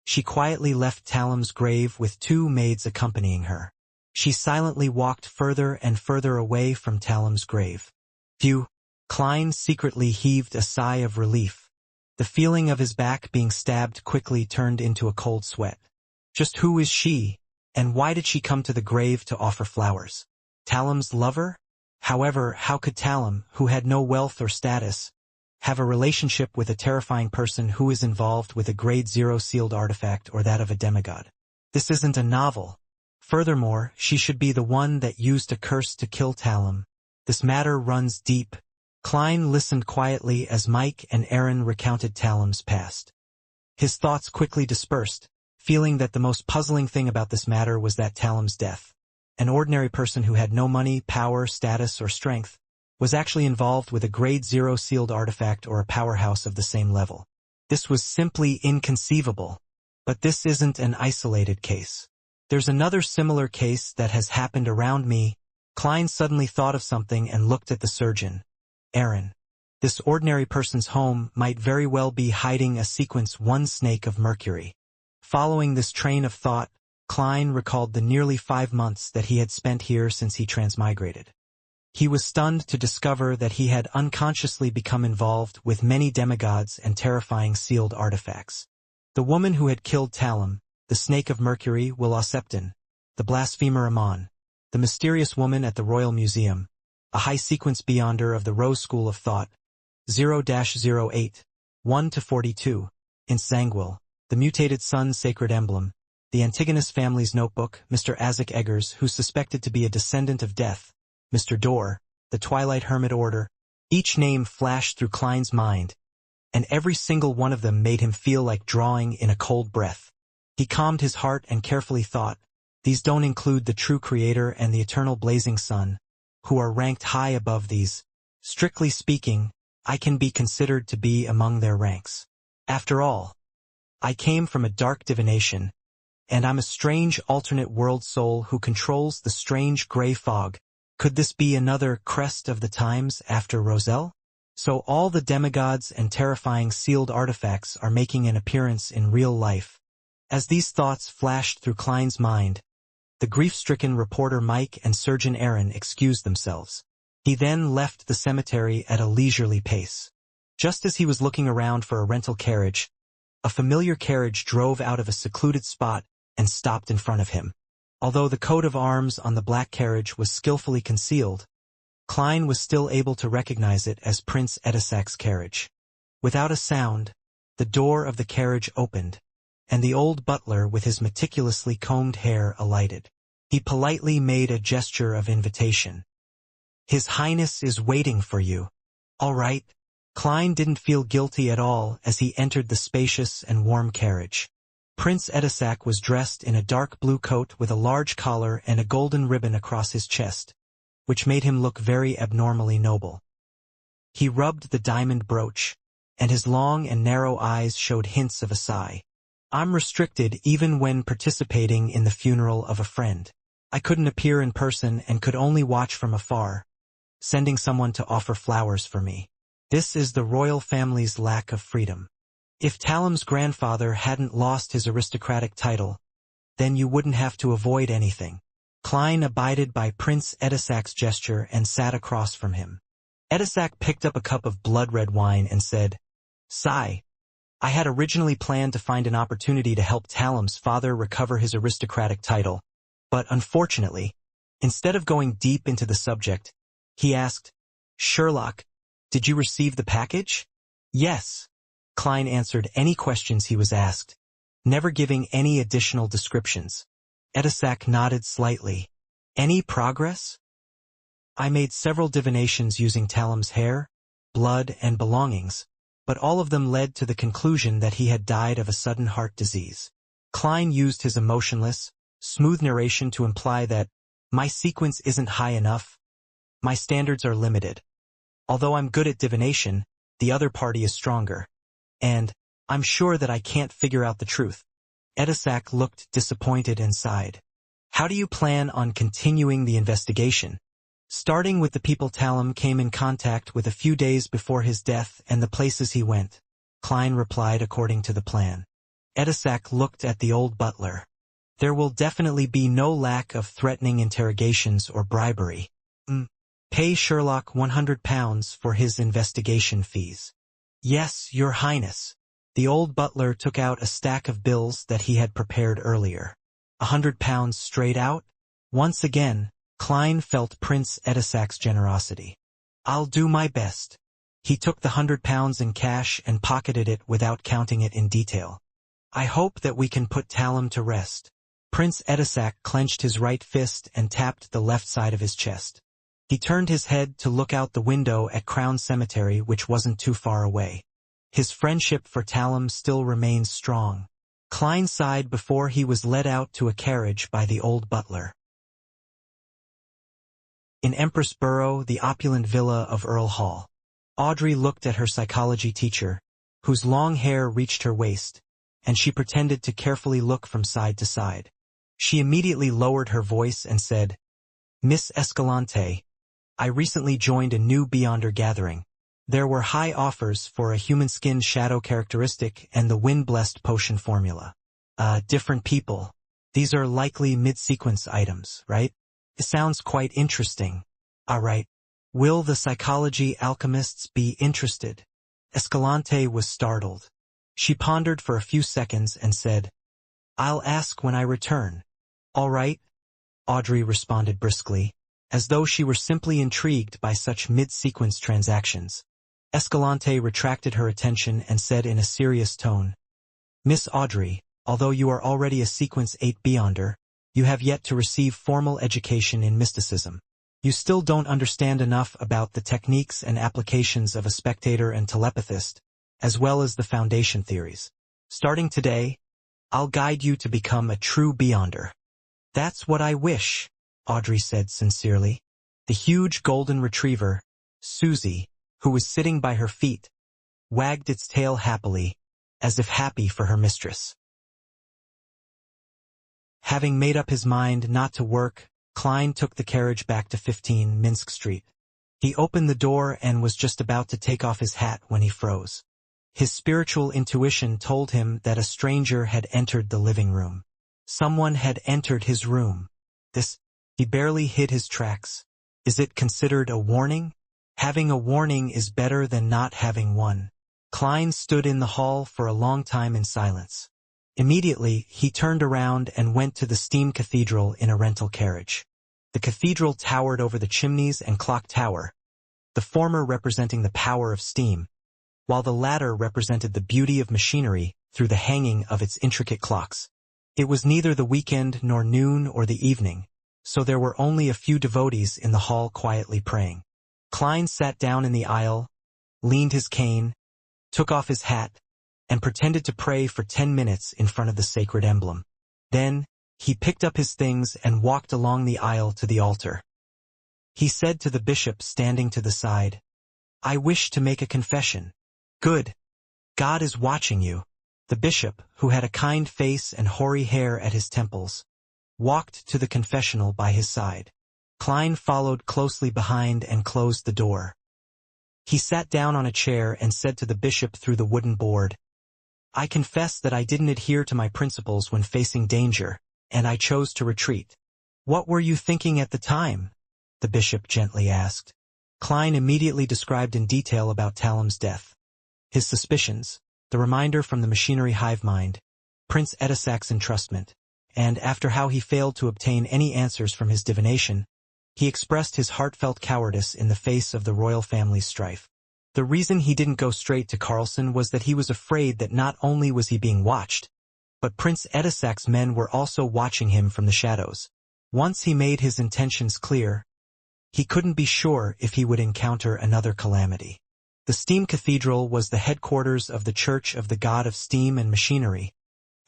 she quietly left Talum's grave with 2 maids accompanying her. She silently walked further and further away from Talum's grave. Phew! Klein secretly heaved a sigh of relief. The feeling of his back being stabbed quickly turned into a cold sweat. Just who is she, and why did she come to the grave to offer flowers? Talum's lover? However, how could Talum, who had no wealth or status, have a relationship with a terrifying person who is involved with a grade 0 sealed artifact or that of a demigod? This isn't a novel. Furthermore, she should be the one that used a curse to kill Talum. This matter runs deep. Klein listened quietly as Mike and Aaron recounted Talum's past. His thoughts quickly dispersed, feeling that the most puzzling thing about this matter was that Talum's death, an ordinary person who had no money, power, status, or strength, was actually involved with a grade 0 sealed artifact or a powerhouse of the same level. This was simply inconceivable. But this isn't an isolated case. There's another similar case that has happened around me. Klein suddenly thought of something and looked at the surgeon. Aaron. This ordinary person's home might very well be hiding a sequence 1 snake of mercury. Following this train of thought, Klein recalled the nearly 5 months that he had spent here since he transmigrated. He was stunned to discover that he had unconsciously become involved with many demigods and terrifying sealed artifacts. The woman who had killed Talum, the Snake of Mercury, Will-Osepton, the blasphemer Amon, the mysterious woman at the Royal Museum, a high-sequence beyonder of the Rose School of Thought, 0-08, 1-42, in Zangwill, the mutated Sun Sacred Emblem, the Antigonus family's notebook, Mr. Azek Eggers, who's suspected to be a descendant of death, Mr. Dorr, the Twilight Hermit Order. Each name flashed through Klein's mind, and every single one of them made him feel like drawing in a cold breath. He calmed his heart and carefully thought, these don't include the true Creator and the eternal blazing sun, who are ranked high above these. Strictly speaking, I can be considered to be among their ranks. After all, I came from a dark divination, and I'm a strange alternate world soul who controls the strange gray fog. Could this be another crest of the times after Roselle? So all the demigods and terrifying sealed artifacts are making an appearance in real life. As these thoughts flashed through Klein's mind, the grief-stricken reporter Mike and surgeon Aaron excused themselves. He then left the cemetery at a leisurely pace. Just as he was looking around for a rental carriage, a familiar carriage drove out of a secluded spot and stopped in front of him. Although the coat of arms on the black carriage was skillfully concealed, Klein was still able to recognize it as Prince Edisac's carriage. Without a sound, the door of the carriage opened, and the old butler with his meticulously combed hair alighted. He politely made a gesture of invitation. His Highness is waiting for you. All right. Klein didn't feel guilty at all as he entered the spacious and warm carriage. Prince Edisac was dressed in a dark blue coat with a large collar and a golden ribbon across his chest, which made him look very abnormally noble. He rubbed the diamond brooch, and his long and narrow eyes showed hints of a sigh. I'm restricted even when participating in the funeral of a friend. I couldn't appear in person and could only watch from afar, sending someone to offer flowers for me. This is the royal family's lack of freedom. If Talum's grandfather hadn't lost his aristocratic title, then you wouldn't have to avoid anything. Klein abided by Prince Edisac's gesture and sat across from him. Edisac picked up a cup of blood-red wine and said, "Sigh. I had originally planned to find an opportunity to help Talum's father recover his aristocratic title, but unfortunately, instead of going deep into the subject, He asked, "Sherlock, did you receive the package?" "Yes." Klein answered any questions he was asked, never giving any additional descriptions. Edisac nodded slightly. "Any progress?" "I made several divinations using Talam's hair, blood, and belongings, but all of them led to the conclusion that he had died of a sudden heart disease." Klein used his emotionless, smooth narration to imply that, "My sequence isn't high enough. My standards are limited. Although I'm good at divination, the other party is stronger. And I'm sure that I can't figure out the truth." Edisac looked disappointed and sighed. "How do you plan on continuing the investigation?" "Starting with the people Talam came in contact with a few days before his death and the places he went," Klein replied according to the plan. Edisac looked at the old butler. "There will definitely be no lack of threatening interrogations or bribery. Pay Sherlock £100 for his investigation fees." "Yes, Your Highness." The old butler took out a stack of bills that he had prepared earlier. £100 straight out? Once again, Klein felt Prince Edisac's generosity. "I'll do my best." He took the £100 in cash and pocketed it without counting it in detail. "I hope that we can put Talam to rest." Prince Edisac clenched his right fist and tapped the left side of his chest. He turned his head to look out the window at Crown Cemetery, which wasn't too far away. His friendship for Talam still remained strong. Klein sighed before he was led out to a carriage by the old butler. In Empress Borough, the opulent villa of Earl Hall, Audrey looked at her psychology teacher, whose long hair reached her waist, and she pretended to carefully look from side to side. She immediately lowered her voice and said, "Miss Escalante, I recently joined a new Beyonder gathering. There were high offers for a human skin shadow characteristic and the wind-blessed potion formula. Different people. These are likely mid-sequence items, right? It sounds quite interesting. All right. Will the psychology alchemists be interested?" Escalante was startled. She pondered for a few seconds and said, "I'll ask when I return." "All right," Audrey responded briskly, as though she were simply intrigued by such mid-sequence transactions. Escalante retracted her attention and said in a serious tone, "Miss Audrey, although you are already a Sequence 8 Beyonder, you have yet to receive formal education in mysticism. You still don't understand enough about the techniques and applications of a spectator and telepathist, as well as the foundation theories. Starting today, I'll guide you to become a true Beyonder." "That's what I wish," Audrey said sincerely. The huge golden retriever, Susie, who was sitting by her feet, wagged its tail happily, as if happy for her mistress. Having made up his mind not to work, Klein took the carriage back to 15 Minsk Street. He opened the door and was just about to take off his hat when he froze. His spiritual intuition told him that a stranger had entered the living room. Someone had entered his room. He barely hid his tracks. Is it considered a warning? Having a warning is better than not having one. Klein stood in the hall for a long time in silence. Immediately, he turned around and went to the steam cathedral in a rental carriage. The cathedral towered over the chimneys and clock tower, the former representing the power of steam, while the latter represented the beauty of machinery through the hanging of its intricate clocks. It was neither the weekend nor noon or the evening, so there were only a few devotees in the hall quietly praying. Klein sat down in the aisle, leaned his cane, took off his hat, and pretended to pray for 10 minutes in front of the sacred emblem. Then, he picked up his things and walked along the aisle to the altar. He said to the bishop standing to the side, "I wish to make a confession." "Good. God is watching you." The bishop, who had a kind face and hoary hair at his temples, walked to the confessional by his side. Klein followed closely behind and closed the door. He sat down on a chair and said to the bishop through the wooden board, "I confess that I didn't adhere to my principles when facing danger, and I chose to retreat." "What were you thinking at the time?" the bishop gently asked. Klein immediately described in detail about Talam's death, his suspicions, the reminder from the machinery hive mind, Prince Edisac's entrustment, and after how he failed to obtain any answers from his divination, He expressed his heartfelt cowardice in the face of the royal family's strife. The reason he didn't go straight to Carlson was that he was afraid that not only was he being watched, but Prince Edisac's men were also watching him from the shadows. Once he made his intentions clear, he couldn't be sure if he would encounter another calamity. The Steam Cathedral was the headquarters of the Church of the God of Steam and Machinery,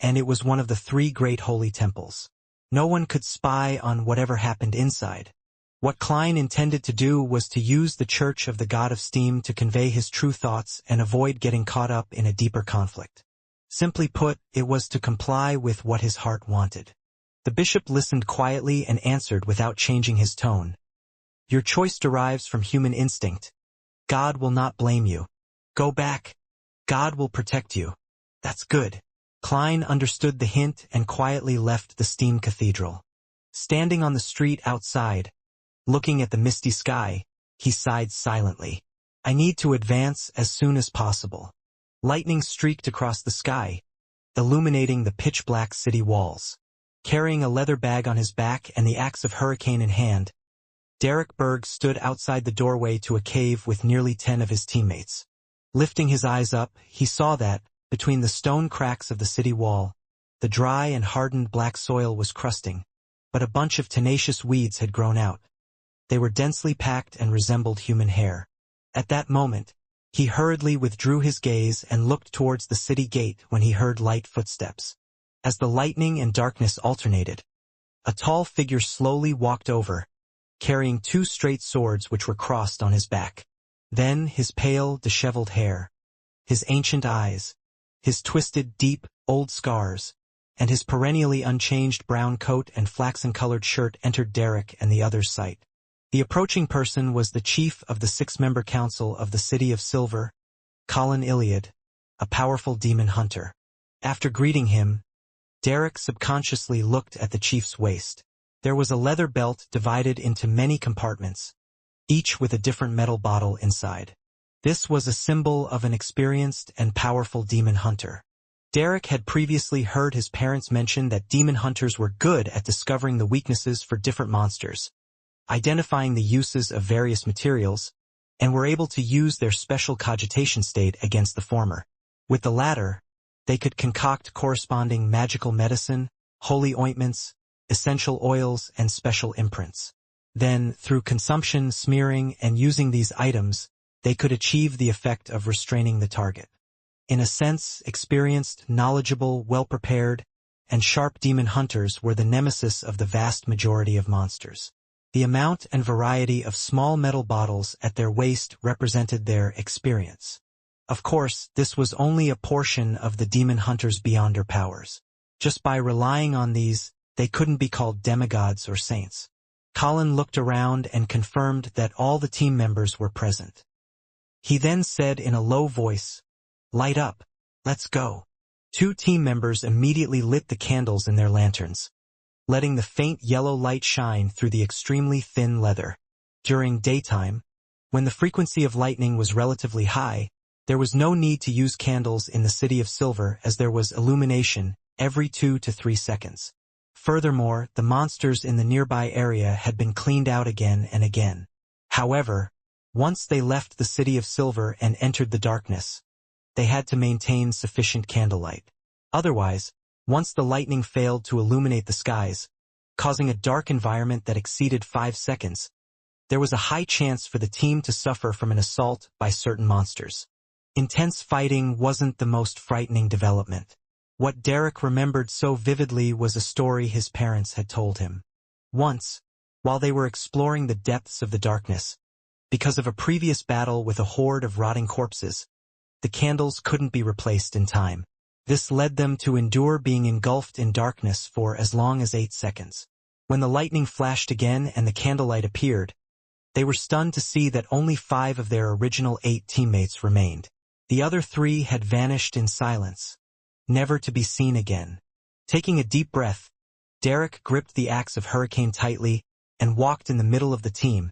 and it was one of the 3 great holy temples. No one could spy on whatever happened inside. What Klein intended to do was to use the Church of the God of Steam to convey his true thoughts and avoid getting caught up in a deeper conflict. Simply put, it was to comply with what his heart wanted. The bishop listened quietly and answered without changing his tone. Your choice derives from human instinct. God will not blame you. Go back. God will protect you. That's good. Klein understood the hint and quietly left the Steam Cathedral. Standing on the street outside, looking at the misty sky, he sighed silently. I need to advance as soon as possible. Lightning streaked across the sky, illuminating the pitch-black city walls. Carrying a leather bag on his back and the axe of hurricane in hand, Derek Berg stood outside the doorway to a cave with nearly 10 of his teammates. Lifting his eyes up, he saw that, between the stone cracks of the city wall, the dry and hardened black soil was crusting, but a bunch of tenacious weeds had grown out. They were densely packed and resembled human hair. At that moment, he hurriedly withdrew his gaze and looked towards the city gate when he heard light footsteps. As the lightning and darkness alternated, a tall figure slowly walked over, carrying 2 straight swords which were crossed on his back. Then his pale, disheveled hair, his ancient eyes, his twisted, deep, old scars, and his perennially unchanged brown coat and flaxen-colored shirt entered Derek and the others' sight. The approaching person was the chief of the 6-member council of the City of Silver, Colin Iliad, a powerful demon hunter. After greeting him, Derek subconsciously looked at the chief's waist. There was a leather belt divided into many compartments, each with a different metal bottle inside. This was a symbol of an experienced and powerful demon hunter. Derek had previously heard his parents mention that demon hunters were good at discovering the weaknesses for different monsters, identifying the uses of various materials, and were able to use their special cogitation state against the former. With the latter, they could concoct corresponding magical medicine, holy ointments, essential oils, and special imprints. Then, through consumption, smearing, and using these items, they could achieve the effect of restraining the target. In a sense, experienced, knowledgeable, well-prepared, and sharp demon hunters were the nemesis of the vast majority of monsters. The amount and variety of small metal bottles at their waist represented their experience. Of course, this was only a portion of the demon hunters' beyonder powers. Just by relying on these, they couldn't be called demigods or saints. Colin looked around and confirmed that all the team members were present. He then said in a low voice, "Light up. Let's go." 2 team members immediately lit the candles in their lanterns, letting the faint yellow light shine through the extremely thin leather. During daytime, when the frequency of lightning was relatively high, there was no need to use candles in the City of Silver as there was illumination every 2 to 3 seconds. Furthermore, the monsters in the nearby area had been cleaned out again and again. However, once they left the City of Silver and entered the darkness, they had to maintain sufficient candlelight. Otherwise, once the lightning failed to illuminate the skies, causing a dark environment that exceeded 5 seconds, there was a high chance for the team to suffer from an assault by certain monsters. Intense fighting wasn't the most frightening development. What Derek remembered so vividly was a story his parents had told him. Once, while they were exploring the depths of the darkness, because of a previous battle with a horde of rotting corpses, the candles couldn't be replaced in time. This led them to endure being engulfed in darkness for as long as 8 seconds. When the lightning flashed again and the candlelight appeared, they were stunned to see that only 5 of their original 8 teammates remained. The other 3 had vanished in silence, never to be seen again. Taking a deep breath, Derek gripped the axe of hurricane tightly and walked in the middle of the team,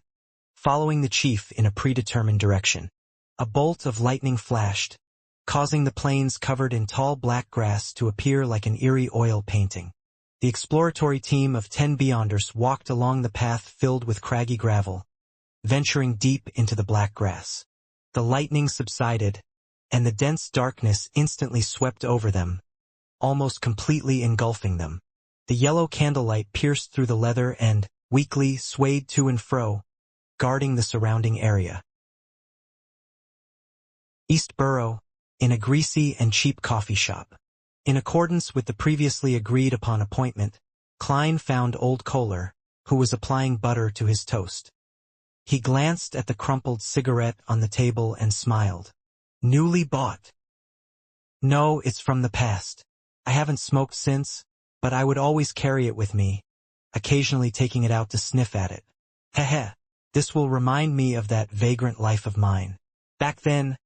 following the chief in a predetermined direction. A bolt of lightning flashed, causing the plains covered in tall black grass to appear like an eerie oil painting. The exploratory team of 10 Beyonders walked along the path filled with craggy gravel, venturing deep into the black grass. The lightning subsided, and the dense darkness instantly swept over them, almost completely engulfing them. The yellow candlelight pierced through the leather and, weakly, swayed to and fro, guarding the surrounding area. Eastborough, in a greasy and cheap coffee shop. In accordance with the previously agreed-upon appointment, Klein found old Kohler, who was applying butter to his toast. He glanced at the crumpled cigarette on the table and smiled. Newly bought. No, it's from the past. I haven't smoked since, but I would always carry it with me, occasionally taking it out to sniff at it. Heh. This will remind me of that vagrant life of mine. Back then,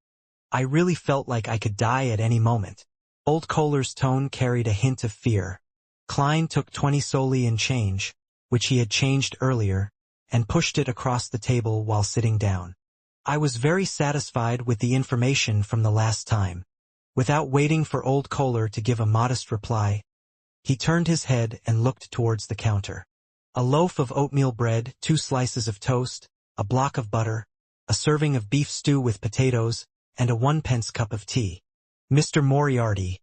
I really felt like I could die at any moment. Old Kohler's tone carried a hint of fear. Klein took 20 solely in change, which he had changed earlier, and pushed it across the table while sitting down. I was very satisfied with the information from the last time. Without waiting for old Kohler to give a modest reply, he turned his head and looked towards the counter. A loaf of oatmeal bread, 2 slices of toast, a block of butter, a serving of beef stew with potatoes, and a 1-pence cup of tea. Mr. Moriarty,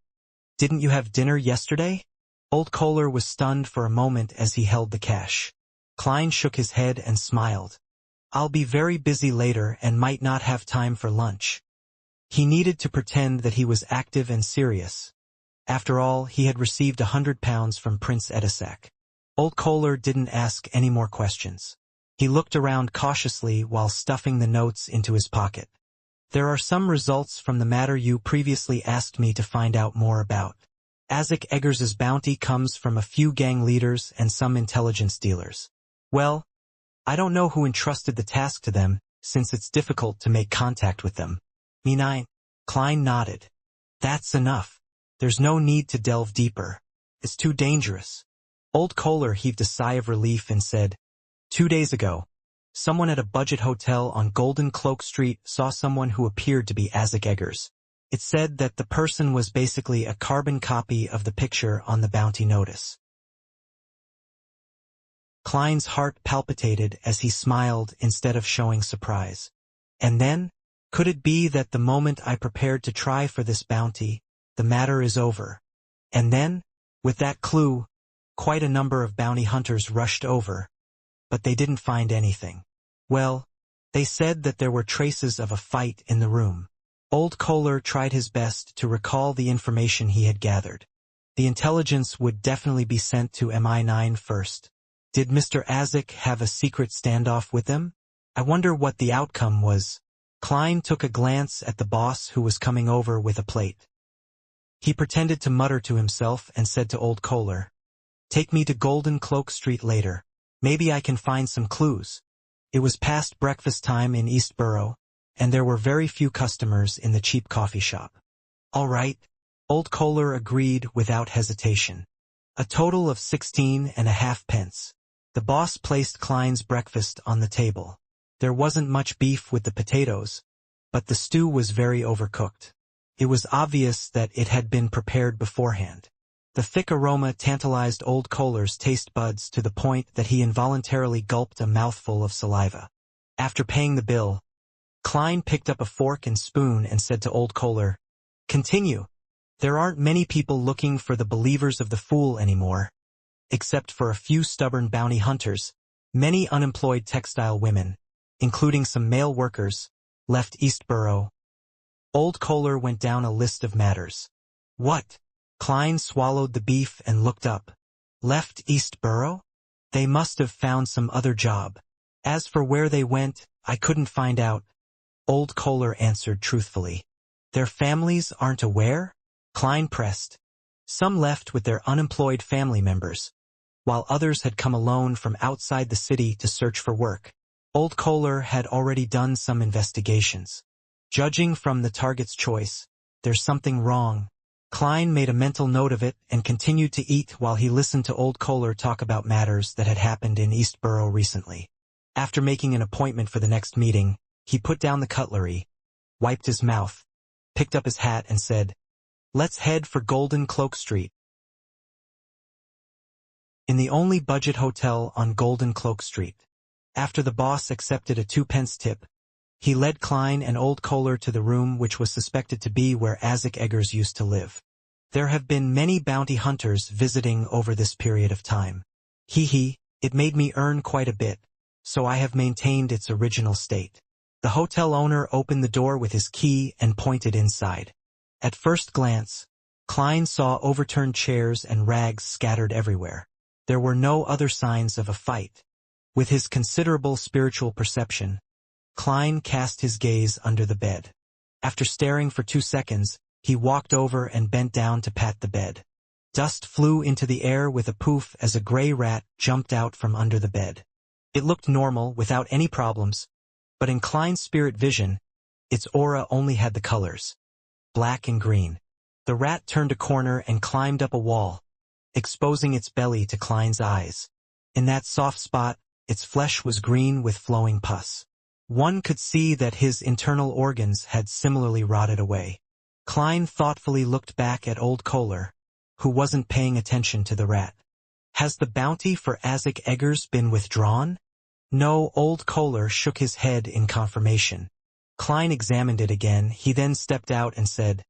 didn't you have dinner yesterday? Old Kohler was stunned for a moment as he held the cash. Klein shook his head and smiled. I'll be very busy later and might not have time for lunch. He needed to pretend that he was active and serious. After all, he had received £100 from Prince Edisac. Old Kohler didn't ask any more questions. He looked around cautiously while stuffing the notes into his pocket. There are some results from the matter you previously asked me to find out more about. Isaac Eggers's bounty comes from a few gang leaders and some intelligence dealers. Well, I don't know who entrusted the task to them, since it's difficult to make contact with them. Klein nodded. That's enough. There's no need to delve deeper. It's too dangerous. Old Kohler heaved a sigh of relief and said, 2 days ago, someone at a budget hotel on Golden Cloak Street saw someone who appeared to be Isaac Eggers. It said that the person was basically a carbon copy of the picture on the bounty notice. Klein's heart palpitated as he smiled instead of showing surprise. And then, could it be that the moment I prepared to try for this bounty, the matter is over? And then, with that clue, quite a number of bounty hunters rushed over, but they didn't find anything. Well, they said that there were traces of a fight in the room. Old Kohler tried his best to recall the information he had gathered. The intelligence would definitely be sent to MI9 first. Did Mr. Isaac have a secret standoff with them? I wonder what the outcome was. Klein took a glance at the boss who was coming over with a plate. He pretended to mutter to himself and said to old Kohler, Take me to Golden Cloak Street later. Maybe I can find some clues. It was past breakfast time in Eastborough, and there were very few customers in the cheap coffee shop. All right, old Kohler agreed without hesitation. A total of 16.5 pence. The boss placed Klein's breakfast on the table. There wasn't much beef with the potatoes, but the stew was very overcooked. It was obvious that it had been prepared beforehand. The thick aroma tantalized old Kohler's taste buds to the point that he involuntarily gulped a mouthful of saliva. After paying the bill, Klein picked up a fork and spoon and said to old Kohler, Continue. There aren't many people looking for the believers of the fool anymore. Except for a few stubborn bounty hunters, many unemployed textile women, including some male workers, left Eastborough. Old Kohler went down a list of matters. What? Klein swallowed the beef and looked up. Left Eastborough? They must have found some other job. As for where they went, I couldn't find out. Old Kohler answered truthfully. Their families aren't aware? Klein pressed. Some left with their unemployed family members, while others had come alone from outside the city to search for work. Old Kohler had already done some investigations. Judging from the target's choice, there's something wrong. Klein made a mental note of it and continued to eat while he listened to old Kohler talk about matters that had happened in Eastborough recently. After making an appointment for the next meeting, he put down the cutlery, wiped his mouth, picked up his hat and said, Let's head for Golden Cloak Street. in the only budget hotel on Golden Cloak Street. After the boss accepted a 2-pence tip, he led Klein and Old Kohler to the room which was suspected to be where Isaac Eggers used to live. There have been many bounty hunters visiting over this period of time. It made me earn quite a bit, so I have maintained its original state. The hotel owner opened the door with his key and pointed inside. At first glance, Klein saw overturned chairs and rags scattered everywhere. There were no other signs of a fight. With his considerable spiritual perception, Klein cast his gaze under the bed. After staring for 2 seconds, he walked over and bent down to pat the bed. Dust flew into the air with a poof as a gray rat jumped out from under the bed. It looked normal, without any problems, but in Klein's spirit vision, its aura only had the colors black and green. The rat turned a corner and climbed up a wall, exposing its belly to Klein's eyes. In that soft spot, its flesh was green with flowing pus. One could see that his internal organs had similarly rotted away. Klein thoughtfully looked back at Old Kohler, who wasn't paying attention to the rat. Has the bounty for Isaac Eggers been withdrawn? No. Old Kohler shook his head in confirmation. Klein examined it again. He then stepped out and said,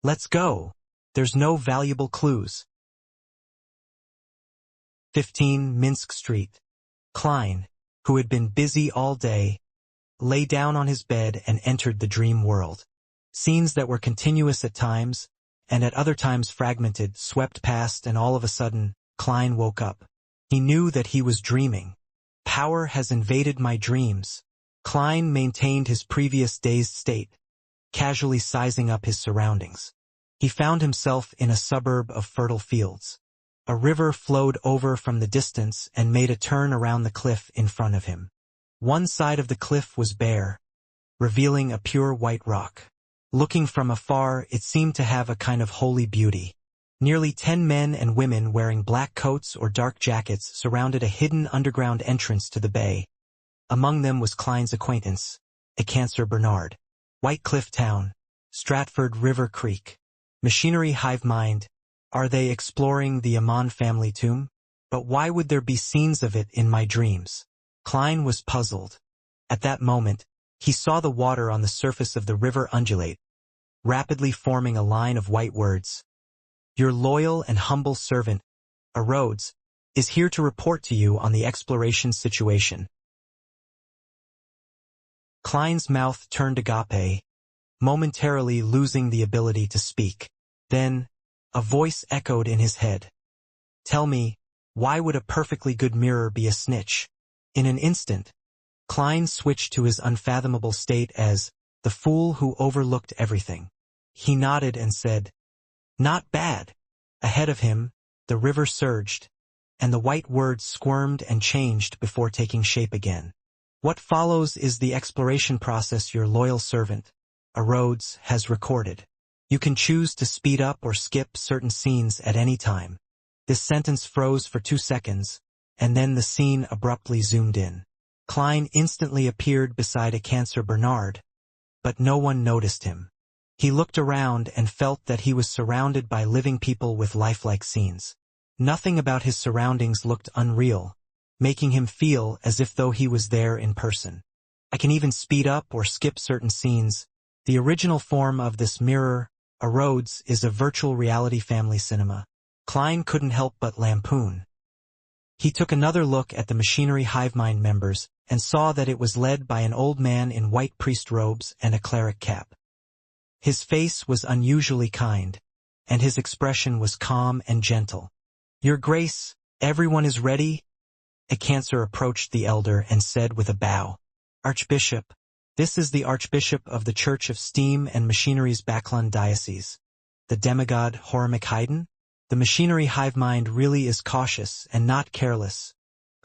"Let's go. There's no valuable clues." 15 Minsk Street. Klein, who had been busy all day, lay down on his bed and entered the dream world. Scenes that were continuous at times, and at other times fragmented, swept past, and all of a sudden, Klein woke up. He knew that he was dreaming. Power has invaded my dreams. Klein maintained his previous dazed state, casually sizing up his surroundings. He found himself in a suburb of fertile fields. A river flowed over from the distance and made a turn around the cliff in front of him. One side of the cliff was bare, revealing a pure white rock. Looking from afar, it seemed to have a kind of holy beauty. Nearly 10 men and women wearing black coats or dark jackets surrounded a hidden underground entrance to the bay. Among them was Klein's acquaintance, a Cancer Bernard. White Cliff Town, Stratford River Creek. Machinery hive mind. Are they exploring the Amon family tomb? But why would there be scenes of it in my dreams? Klein was puzzled. At that moment, he saw the water on the surface of the river undulate, rapidly forming a line of white words. Your loyal and humble servant, a Rhodes, is here to report to you on the exploration situation. Klein's mouth turned agape, momentarily losing the ability to speak. Then, a voice echoed in his head. Tell me, why would a perfectly good mirror be a snitch? In an instant, Klein switched to his unfathomable state as the fool who overlooked everything. He nodded and said, "Not bad." Ahead of him, the river surged, and the white words squirmed and changed before taking shape again. What follows is the exploration process your loyal servant, a Rhodes, has recorded. You can choose to speed up or skip certain scenes at any time. This sentence froze for 2 seconds, and then the scene abruptly zoomed in. Klein instantly appeared beside a Cancer Bernard, but no one noticed him. He looked around and felt that he was surrounded by living people with lifelike scenes. Nothing about his surroundings looked unreal, making him feel as if though he was there in person. I can even speed up or skip certain scenes. The original form of this mirror, a Rhodes, is a virtual reality family cinema. Klein couldn't help but lampoon. He took another look at the Machinery Hivemind members and saw that it was led by an old man in white priest robes and a cleric cap. His face was unusually kind, and his expression was calm and gentle. Your Grace, everyone is ready? A Cancer approached the elder and said with a bow, Archbishop, this is the Archbishop of the Church of Steam and Machinery's Backlund Diocese. The demigod Horamic Haydn? The Machinery Hivemind really is cautious and not careless.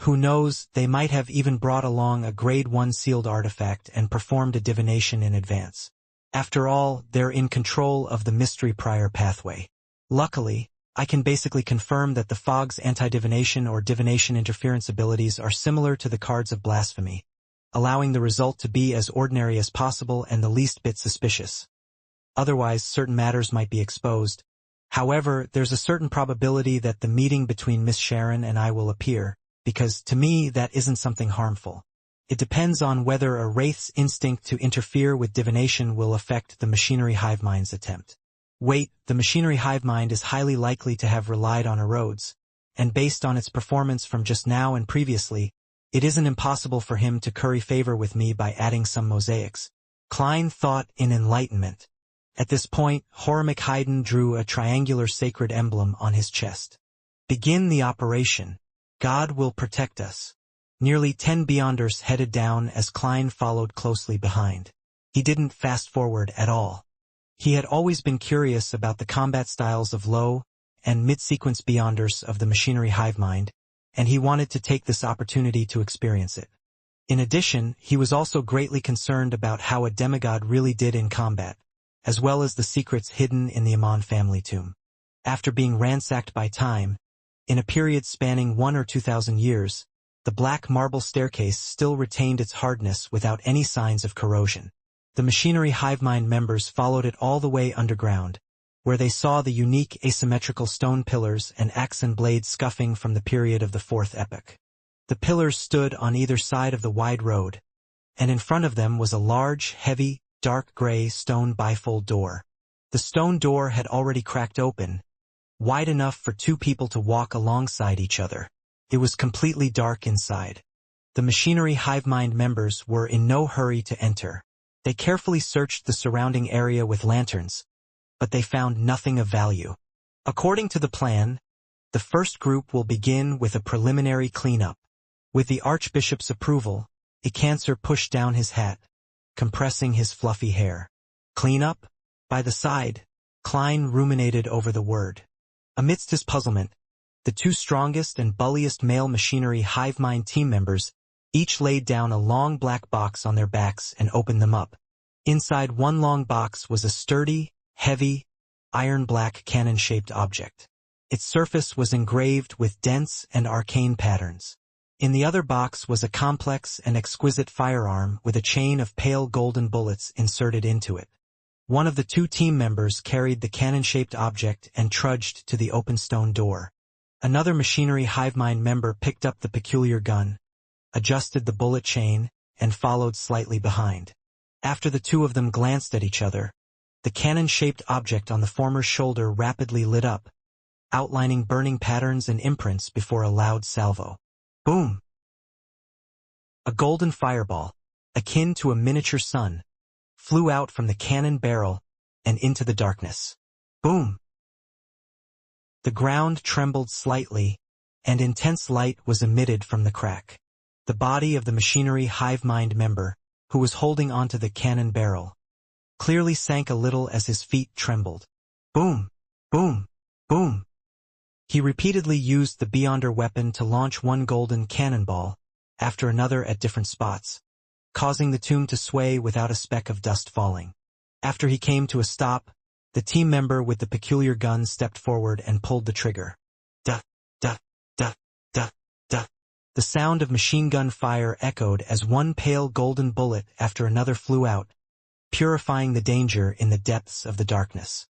Who knows, they might have even brought along a Grade 1 sealed artifact and performed a divination in advance. After all, they're in control of the mystery prior pathway. Luckily, I can basically confirm that the Fog's anti-divination or divination interference abilities are similar to the cards of blasphemy, allowing the result to be as ordinary as possible and the least bit suspicious. Otherwise, certain matters might be exposed. However, there's a certain probability that the meeting between Miss Sharon and I will appear, because, to me, that isn't something harmful. It depends on whether a wraith's instinct to interfere with divination will affect the machinery hive mind's attempt. Wait, the machinery hive mind is highly likely to have relied on erodes, and based on its performance from just now and previously, it isn't impossible for him to curry favor with me by adding some mosaics. Klein thought in enlightenment. At this point, Horamic Haydn drew a triangular sacred emblem on his chest. Begin the operation. God will protect us. Nearly 10 Beyonders headed down as Klein followed closely behind. He didn't fast forward at all. He had always been curious about the combat styles of low and mid-sequence Beyonders of the machinery hive mind, and he wanted to take this opportunity to experience it. In addition, he was also greatly concerned about how a demigod really did in combat, as well as the secrets hidden in the Amon family tomb. After being ransacked by time, in a period spanning 1,000 or 2,000 years, the black marble staircase still retained its hardness without any signs of corrosion. The machinery hive mind members followed it all the way underground, where they saw the unique asymmetrical stone pillars and axe and blade scuffing from the period of the Fourth Epoch. The pillars stood on either side of the wide road, and in front of them was a large, heavy, dark gray stone bifold door. The stone door had already cracked open, wide enough for two people to walk alongside each other. It was completely dark inside. The machinery hive mind members were in no hurry to enter. They carefully searched the surrounding area with lanterns, but they found nothing of value. According to the plan, the first group will begin with a preliminary cleanup. With the Archbishop's approval, Icancer pushed down his hat, compressing his fluffy hair. Cleanup? By the side, Klein ruminated over the word. Amidst his puzzlement, the two strongest and bulliest male machinery hive mind team members each laid down a long black box on their backs and opened them up. Inside one long box was a sturdy, heavy, iron-black cannon-shaped object. Its surface was engraved with dense and arcane patterns. In the other box was a complex and exquisite firearm with a chain of pale golden bullets inserted into it. One of the two team members carried the cannon-shaped object and trudged to the open stone door. Another machinery hive mind member picked up the peculiar gun, adjusted the bullet chain, and followed slightly behind. After the two of them glanced at each other, the cannon-shaped object on the former's shoulder rapidly lit up, outlining burning patterns and imprints before a loud salvo. Boom! A golden fireball, akin to a miniature sun, flew out from the cannon barrel and into the darkness. Boom! The ground trembled slightly, and intense light was emitted from the crack. The body of the machinery hive mind member, who was holding onto the cannon barrel, clearly sank a little as his feet trembled. Boom! Boom! Boom! He repeatedly used the Beyonder weapon to launch one golden cannonball after another at different spots, causing the tomb to sway without a speck of dust falling. After he came to a stop, the team member with the peculiar gun stepped forward and pulled the trigger. Duh, duh, duh, duh, duh. The sound of machine gun fire echoed as one pale golden bullet after another flew out, purifying the danger in the depths of the darkness.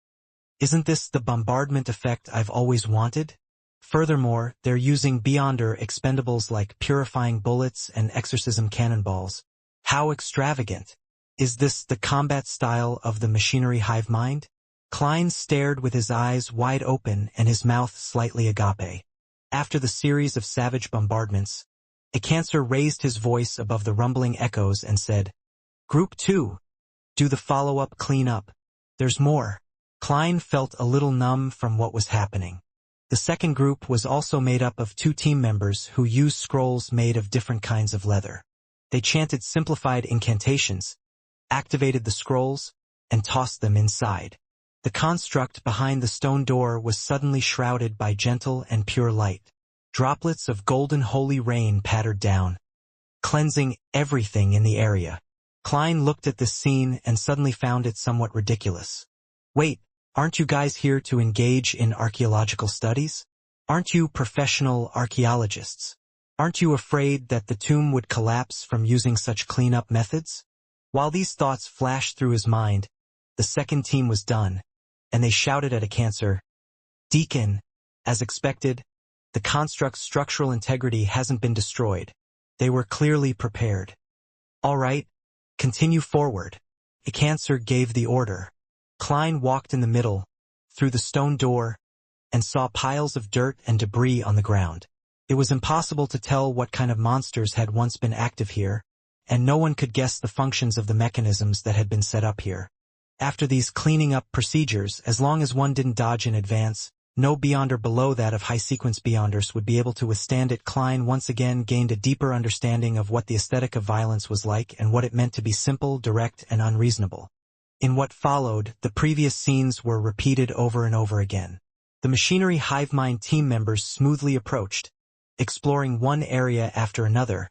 Isn't this the bombardment effect I've always wanted? Furthermore, they're using Beyonder expendables like purifying bullets and exorcism cannonballs. How extravagant! Is this the combat style of the machinery hive mind? Klein stared with his eyes wide open and his mouth slightly agape. After the series of savage bombardments, Icancer raised his voice above the rumbling echoes and said, Group 2, do the follow-up clean-up. There's more. Klein felt a little numb from what was happening. The second group was also made up of two team members who used scrolls made of different kinds of leather. They chanted simplified incantations, activated the scrolls, and tossed them inside. The construct behind the stone door was suddenly shrouded by gentle and pure light. Droplets of golden holy rain pattered down, cleansing everything in the area. Klein looked at this scene and suddenly found it somewhat ridiculous. Wait, aren't you guys here to engage in archaeological studies? Aren't you professional archaeologists? Aren't you afraid that the tomb would collapse from using such cleanup methods? While these thoughts flashed through his mind, the second team was done, and they shouted at Icancer, Deacon, as expected, the construct's structural integrity hasn't been destroyed. They were clearly prepared. All right, continue forward. Icancer gave the order. Klein walked in the middle, through the stone door, and saw piles of dirt and debris on the ground. It was impossible to tell what kind of monsters had once been active here, and no one could guess the functions of the mechanisms that had been set up here. After these cleaning up procedures, as long as one didn't dodge in advance, no beyonder below that of high-sequence beyonders would be able to withstand it. Klein once again gained a deeper understanding of what the aesthetic of violence was like and what it meant to be simple, direct, and unreasonable. In what followed, the previous scenes were repeated over and over again. The machinery hive mind team members smoothly approached, exploring one area after another,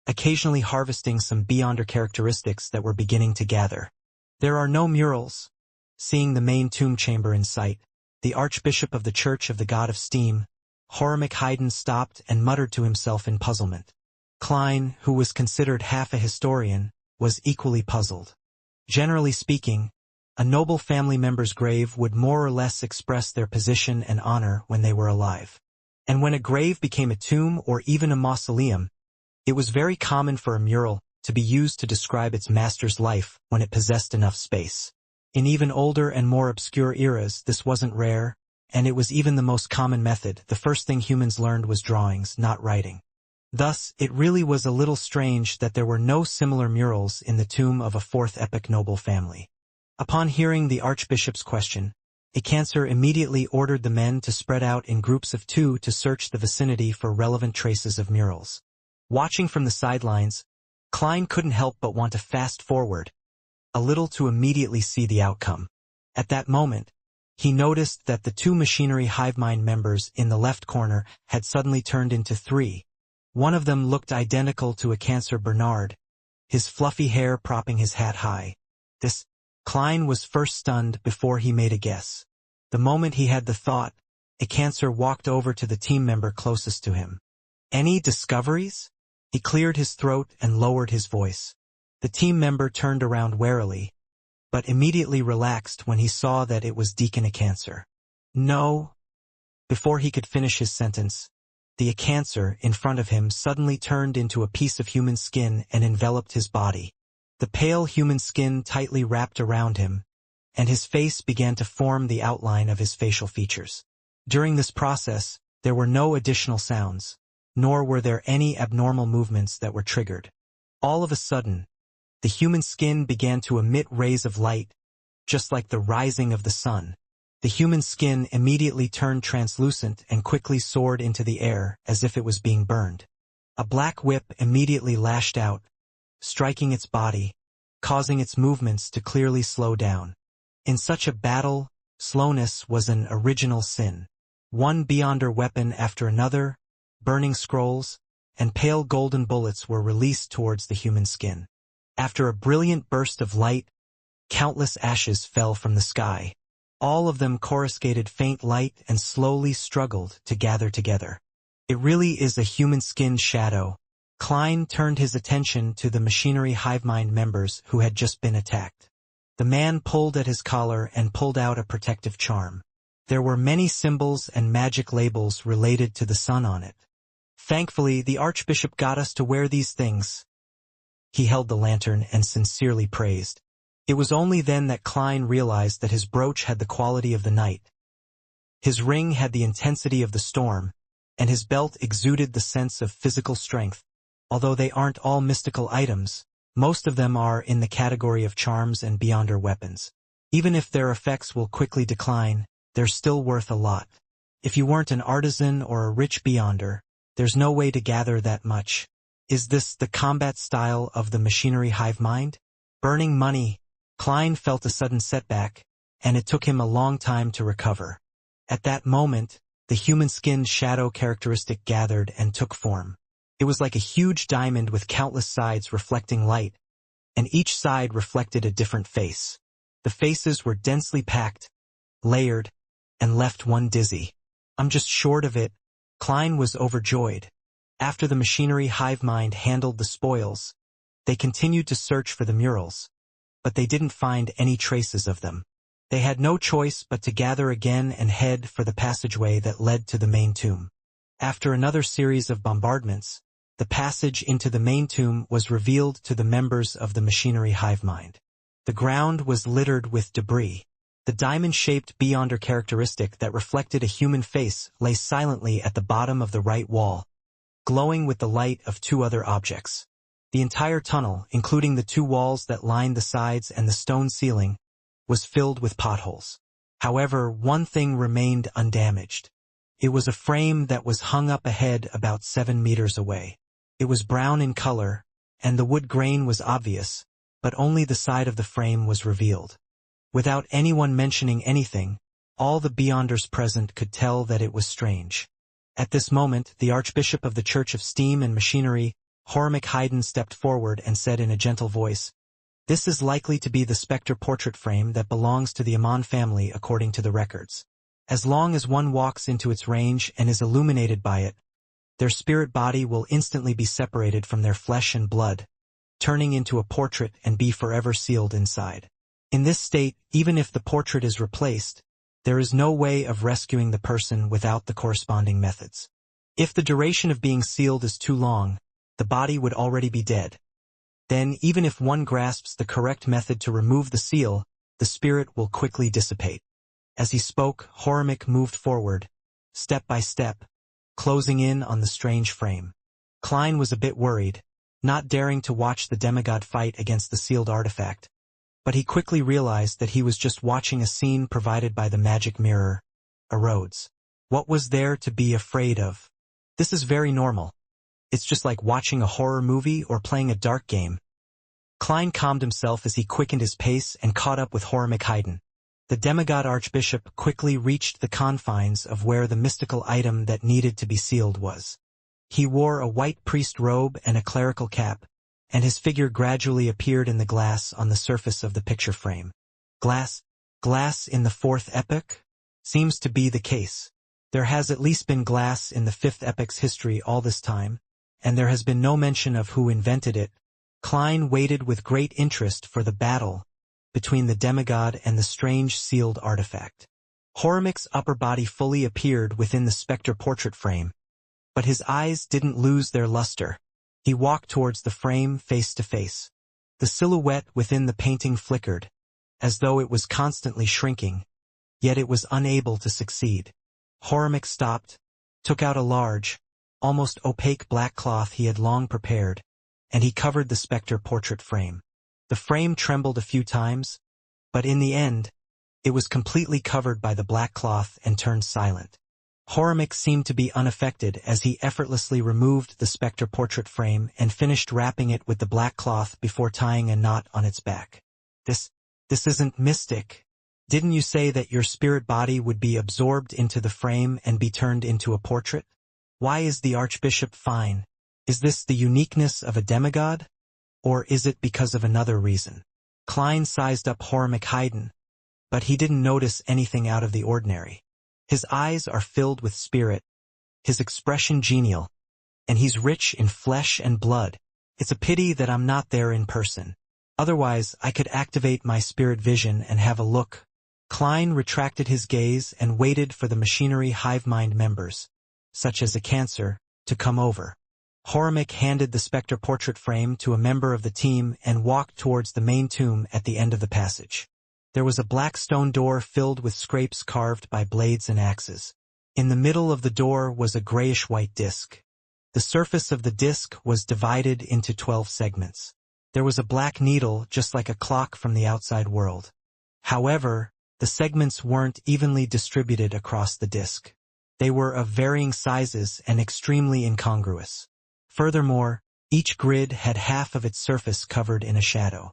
occasionally harvesting some beyonder characteristics that were beginning to gather. There are no murals. Seeing the main tomb chamber in sight, the Archbishop of the Church of the God of Steam, Horamic Haydn, stopped and muttered to himself in puzzlement. Klein, who was considered half a historian, was equally puzzled. Generally speaking, a noble family member's grave would more or less express their position and honor when they were alive. And when a grave became a tomb or even a mausoleum, it was very common for a mural to be used to describe its master's life when it possessed enough space. In even older and more obscure eras, this wasn't rare, and it was even the most common method. The first thing humans learned was drawings, not writing. Thus, it really was a little strange that there were no similar murals in the tomb of a fourth epoch noble family. Upon hearing the Archbishop's question, Icancer immediately ordered the men to spread out in groups of 2 to search the vicinity for relevant traces of murals. Watching from the sidelines, Klein couldn't help but want to fast forward a little to immediately see the outcome. At that moment, he noticed that the 2 machinery hive mind members in the left corner had suddenly turned into 3. One of them looked identical to Icancer Bernard, his fluffy hair propping his hat high. Klein was first stunned before he made a guess. The moment he had the thought, Icancer walked over to the team member closest to him. Any discoveries? He cleared his throat and lowered his voice. The team member turned around warily, but immediately relaxed when he saw that it was Deacon Icancer. No. Before he could finish his sentence, the Icancer in front of him suddenly turned into a piece of human skin and enveloped his body. The pale human skin tightly wrapped around him, and his face began to form the outline of his facial features. During this process, there were no additional sounds, nor were there any abnormal movements that were triggered. All of a sudden, the human skin began to emit rays of light, just like the rising of the sun. The human skin immediately turned translucent and quickly soared into the air as if it was being burned. A black whip immediately lashed out, striking its body, causing its movements to clearly slow down. In such a battle, slowness was an original sin. One beyonder weapon after another, burning scrolls, and pale golden bullets were released towards the human skin. After a brilliant burst of light, countless ashes fell from the sky. All of them coruscated faint light and slowly struggled to gather together. It really is a human skin shadow. Klein turned his attention to the machinery hive mind members who had just been attacked. The man pulled at his collar and pulled out a protective charm. There were many symbols and magic labels related to the sun on it. Thankfully, the Archbishop got us to wear these things. He held the lantern and sincerely praised. It was only then that Klein realized that his brooch had the quality of the night. His ring had the intensity of the storm, and his belt exuded the sense of physical strength. Although they aren't all mystical items, most of them are in the category of charms and beyonder weapons. Even if their effects will quickly decline, they're still worth a lot. If you weren't an artisan or a rich beyonder, there's no way to gather that much. Is this the combat style of the machinery hive mind? Burning money. Klein felt a sudden setback, and it took him a long time to recover. At that moment, the human skin shadow characteristic gathered and took form. It was like a huge diamond with countless sides reflecting light, and each side reflected a different face. The faces were densely packed, layered, and left one dizzy. I'm just short of it. Klein was overjoyed. After the machinery hive mind handled the spoils, they continued to search for the murals, but they didn't find any traces of them. They had no choice but to gather again and head for the passageway that led to the main tomb. After another series of bombardments, the passage into the main tomb was revealed to the members of the machinery hive mind. The ground was littered with debris. The diamond-shaped beyonder characteristic that reflected a human face lay silently at the bottom of the right wall, glowing with the light of two other objects. The entire tunnel, including the two walls that lined the sides and the stone ceiling, was filled with potholes. However, one thing remained undamaged. It was a frame that was hung up ahead about 7 meters away. It was brown in color, and the wood grain was obvious, but only the side of the frame was revealed. Without anyone mentioning anything, all the beyonders present could tell that it was strange. At this moment, the Archbishop of the Church of Steam and Machinery, Hormick Hayden, stepped forward and said in a gentle voice, "This is likely to be the spectre portrait frame that belongs to the Amon family according to the records. As long as one walks into its range and is illuminated by it, their spirit body will instantly be separated from their flesh and blood, turning into a portrait and be forever sealed inside. In this state, even if the portrait is replaced, there is no way of rescuing the person without the corresponding methods. If the duration of being sealed is too long, the body would already be dead. Then, even if one grasps the correct method to remove the seal, the spirit will quickly dissipate." As he spoke, Hormick moved forward, step by step, closing in on the strange frame. Klein was a bit worried, not daring to watch the demigod fight against the sealed artifact. But he quickly realized that he was just watching a scene provided by the magic mirror, a Rhodes. What was there to be afraid of? This is very normal. It's just like watching a horror movie or playing a dark game. Klein calmed himself as he quickened his pace and caught up with Hormick Hayden. The demigod archbishop quickly reached the confines of where the mystical item that needed to be sealed was. He wore a white priest robe and a clerical cap, and his figure gradually appeared in the glass on the surface of the picture frame. Glass in the fourth epoch? Seems to be the case. There has at least been glass in the fifth epoch's history all this time, and there has been no mention of who invented it. Klein waited with great interest for the battle between the demigod and the strange sealed artifact. Hormick's upper body fully appeared within the spectre portrait frame, but his eyes didn't lose their luster. He walked towards the frame face to face. The silhouette within the painting flickered, as though it was constantly shrinking, yet it was unable to succeed. Hormick stopped, took out a large, almost opaque black cloth he had long prepared, and he covered the spectre portrait frame. The frame trembled a few times, but in the end, it was completely covered by the black cloth and turned silent. Hormick seemed to be unaffected as he effortlessly removed the spectre portrait frame and finished wrapping it with the black cloth before tying a knot on its back. This isn't mystic. Didn't you say that your spirit body would be absorbed into the frame and be turned into a portrait? Why is the archbishop fine? Is this the uniqueness of a demigod? Or is it because of another reason? Klein sized up Hormick Hayden, but he didn't notice anything out of the ordinary. His eyes are filled with spirit, his expression genial, and he's rich in flesh and blood. It's a pity that I'm not there in person. Otherwise, I could activate my spirit vision and have a look. Klein retracted his gaze and waited for the machinery hive mind members, such as a cancer, to come over. Hormick handed the spectre portrait frame to a member of the team and walked towards the main tomb at the end of the passage. There was a black stone door filled with scrapes carved by blades and axes. In the middle of the door was a grayish-white disc. The surface of the disc was divided into 12 segments. There was a black needle just like a clock from the outside world. However, the segments weren't evenly distributed across the disc. They were of varying sizes and extremely incongruous. Furthermore, each grid had half of its surface covered in a shadow.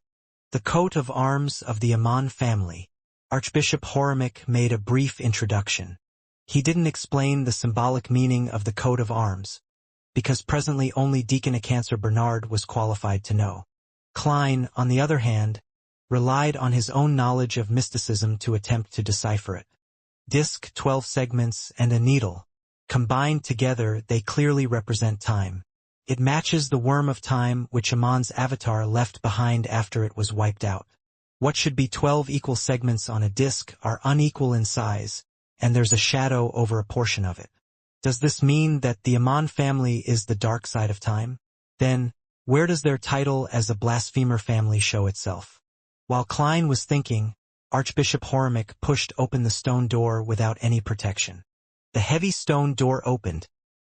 The coat of arms of the Amon family. Archbishop Hormick made a brief introduction. He didn't explain the symbolic meaning of the coat of arms, because presently only Deacon Cancer Bernard was qualified to know. Klein, on the other hand, relied on his own knowledge of mysticism to attempt to decipher it. Disc, 12 segments, and a needle. Combined together, they clearly represent time. It matches the worm of time which Amon's avatar left behind after it was wiped out. What should be 12 equal segments on a disk are unequal in size, and there's a shadow over a portion of it. Does this mean that the Amon family is the dark side of time? Then, where does their title as a blasphemer family show itself? While Klein was thinking, Archbishop Horimic pushed open the stone door without any protection. The heavy stone door opened,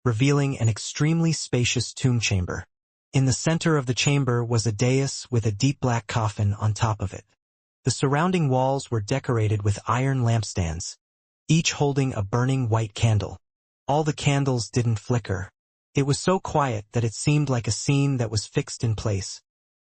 revealing an extremely spacious tomb chamber. In the center of the chamber was a dais with a deep black coffin on top of it. The surrounding walls were decorated with iron lampstands, each holding a burning white candle. All the candles didn't flicker. It was so quiet that it seemed like a scene that was fixed in place,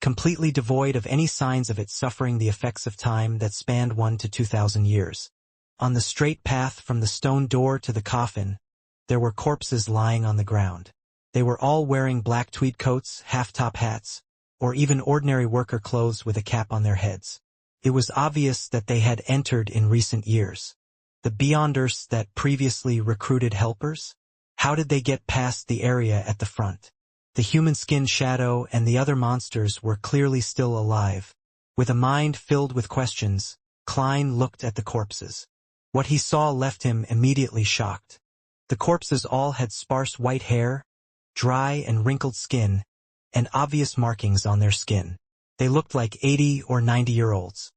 completely devoid of any signs of it suffering the effects of time that spanned 1 to 2,000 years. On the straight path from the stone door to the coffin, there were corpses lying on the ground. They were all wearing black tweed coats, half-top hats, or even ordinary worker clothes with a cap on their heads. It was obvious that they had entered in recent years. The Beyonders that previously recruited helpers? How did they get past the area at the front? The human skin shadow and the other monsters were clearly still alive. With a mind filled with questions, Klein looked at the corpses. What he saw left him immediately shocked. The corpses all had sparse white hair, dry and wrinkled skin, and obvious markings on their skin. They looked like 80 or 90-year-olds.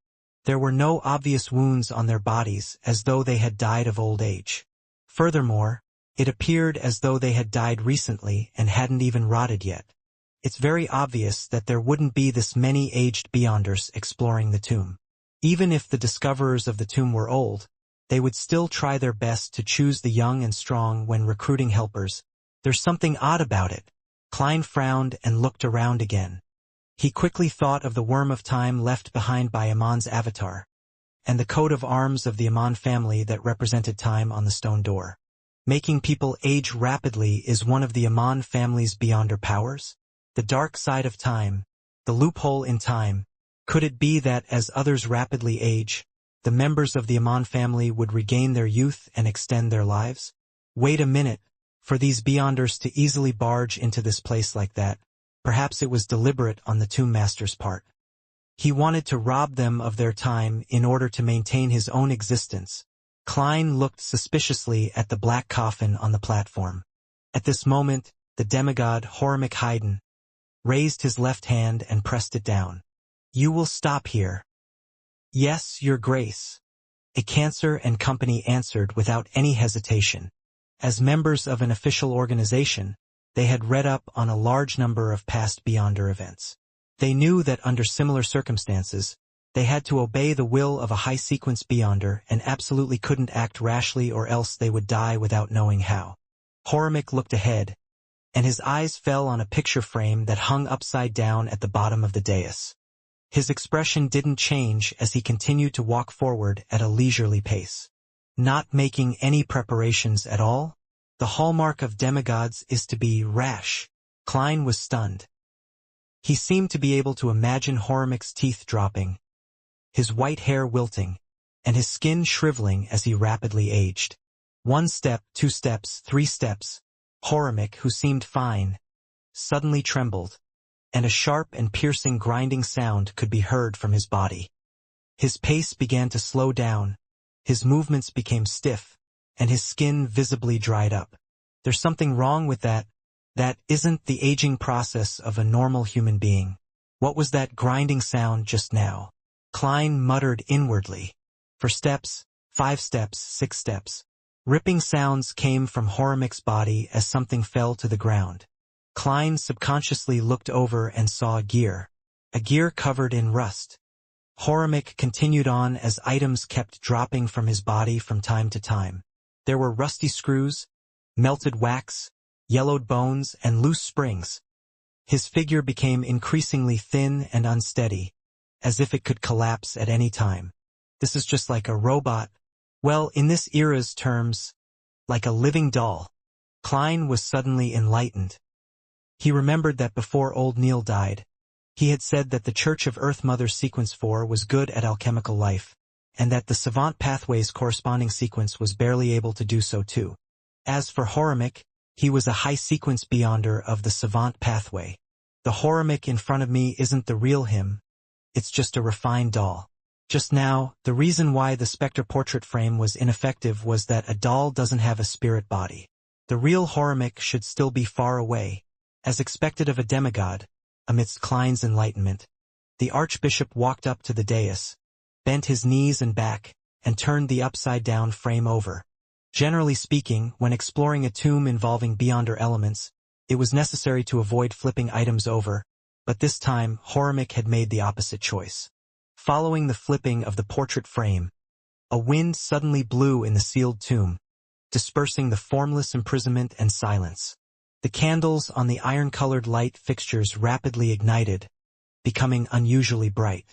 There were no obvious wounds on their bodies, as though they had died of old age. Furthermore, it appeared as though they had died recently and hadn't even rotted yet. It's very obvious that there wouldn't be this many aged Beyonders exploring the tomb. Even if the discoverers of the tomb were old, they would still try their best to choose the young and strong when recruiting helpers. There's something odd about it. Klein frowned and looked around again. He quickly thought of the worm of time left behind by Amon's avatar, and the coat of arms of the Amon family that represented time on the stone door. Making people age rapidly is one of the Amon family's Beyonder powers? The dark side of time, the loophole in time. Could it be that as others rapidly age, the members of the Amon family would regain their youth and extend their lives? Wait a minute, for these Beyonders to easily barge into this place like that, perhaps it was deliberate on the Tomb Master's part. He wanted to rob them of their time in order to maintain his own existence. Klein looked suspiciously at the black coffin on the platform. At this moment, the demigod Horimic Haydn raised his left hand and pressed it down. "You will stop here." "Yes, Your Grace." A Cancer and Company answered without any hesitation. As members of an official organization, they had read up on a large number of past Beyonder events. They knew that under similar circumstances, they had to obey the will of a high-sequence Beyonder and absolutely couldn't act rashly or else they would die without knowing how. Horimic looked ahead, and his eyes fell on a picture frame that hung upside down at the bottom of the dais. His expression didn't change as he continued to walk forward at a leisurely pace. Not making any preparations at all? The hallmark of demigods is to be rash. Klein was stunned. He seemed to be able to imagine Horimic's teeth dropping, his white hair wilting, and his skin shriveling as he rapidly aged. 1 step, 2 steps, 3 steps. Horimic, who seemed fine, suddenly trembled, and a sharp and piercing grinding sound could be heard from his body. His pace began to slow down, his movements became stiff, and his skin visibly dried up. There's something wrong with that. That isn't the aging process of a normal human being. What was that grinding sound just now? Klein muttered inwardly. 4 steps, 5 steps, 6 steps. Ripping sounds came from Horimic's body as something fell to the ground. Klein subconsciously looked over and saw a gear covered in rust. Horimic continued on as items kept dropping from his body from time to time. There were rusty screws, melted wax, yellowed bones, and loose springs. His figure became increasingly thin and unsteady, as if it could collapse at any time. This is just like a robot. Well, in this era's terms, like a living doll. Klein was suddenly enlightened. He remembered that before old Neil died, he had said that the Church of Earth Mother Sequence 4 was good at alchemical life, and that the Savant Pathway's corresponding sequence was barely able to do so too. As for Horimic, he was a high-sequence Beyonder of the Savant Pathway. The Horimic in front of me isn't the real him, it's just a refined doll. Just now, the reason why the Spectre portrait frame was ineffective was that a doll doesn't have a spirit body. The real Horimic should still be far away, as expected of a demigod. Amidst Klein's enlightenment, the Archbishop walked up to the dais, bent his knees and back, and turned the upside-down frame over. Generally speaking, when exploring a tomb involving beyonder elements, it was necessary to avoid flipping items over, but this time Horimic had made the opposite choice. Following the flipping of the portrait frame, a wind suddenly blew in the sealed tomb, dispersing the formless imprisonment and silence. The candles on the iron-colored light fixtures rapidly ignited, becoming unusually bright.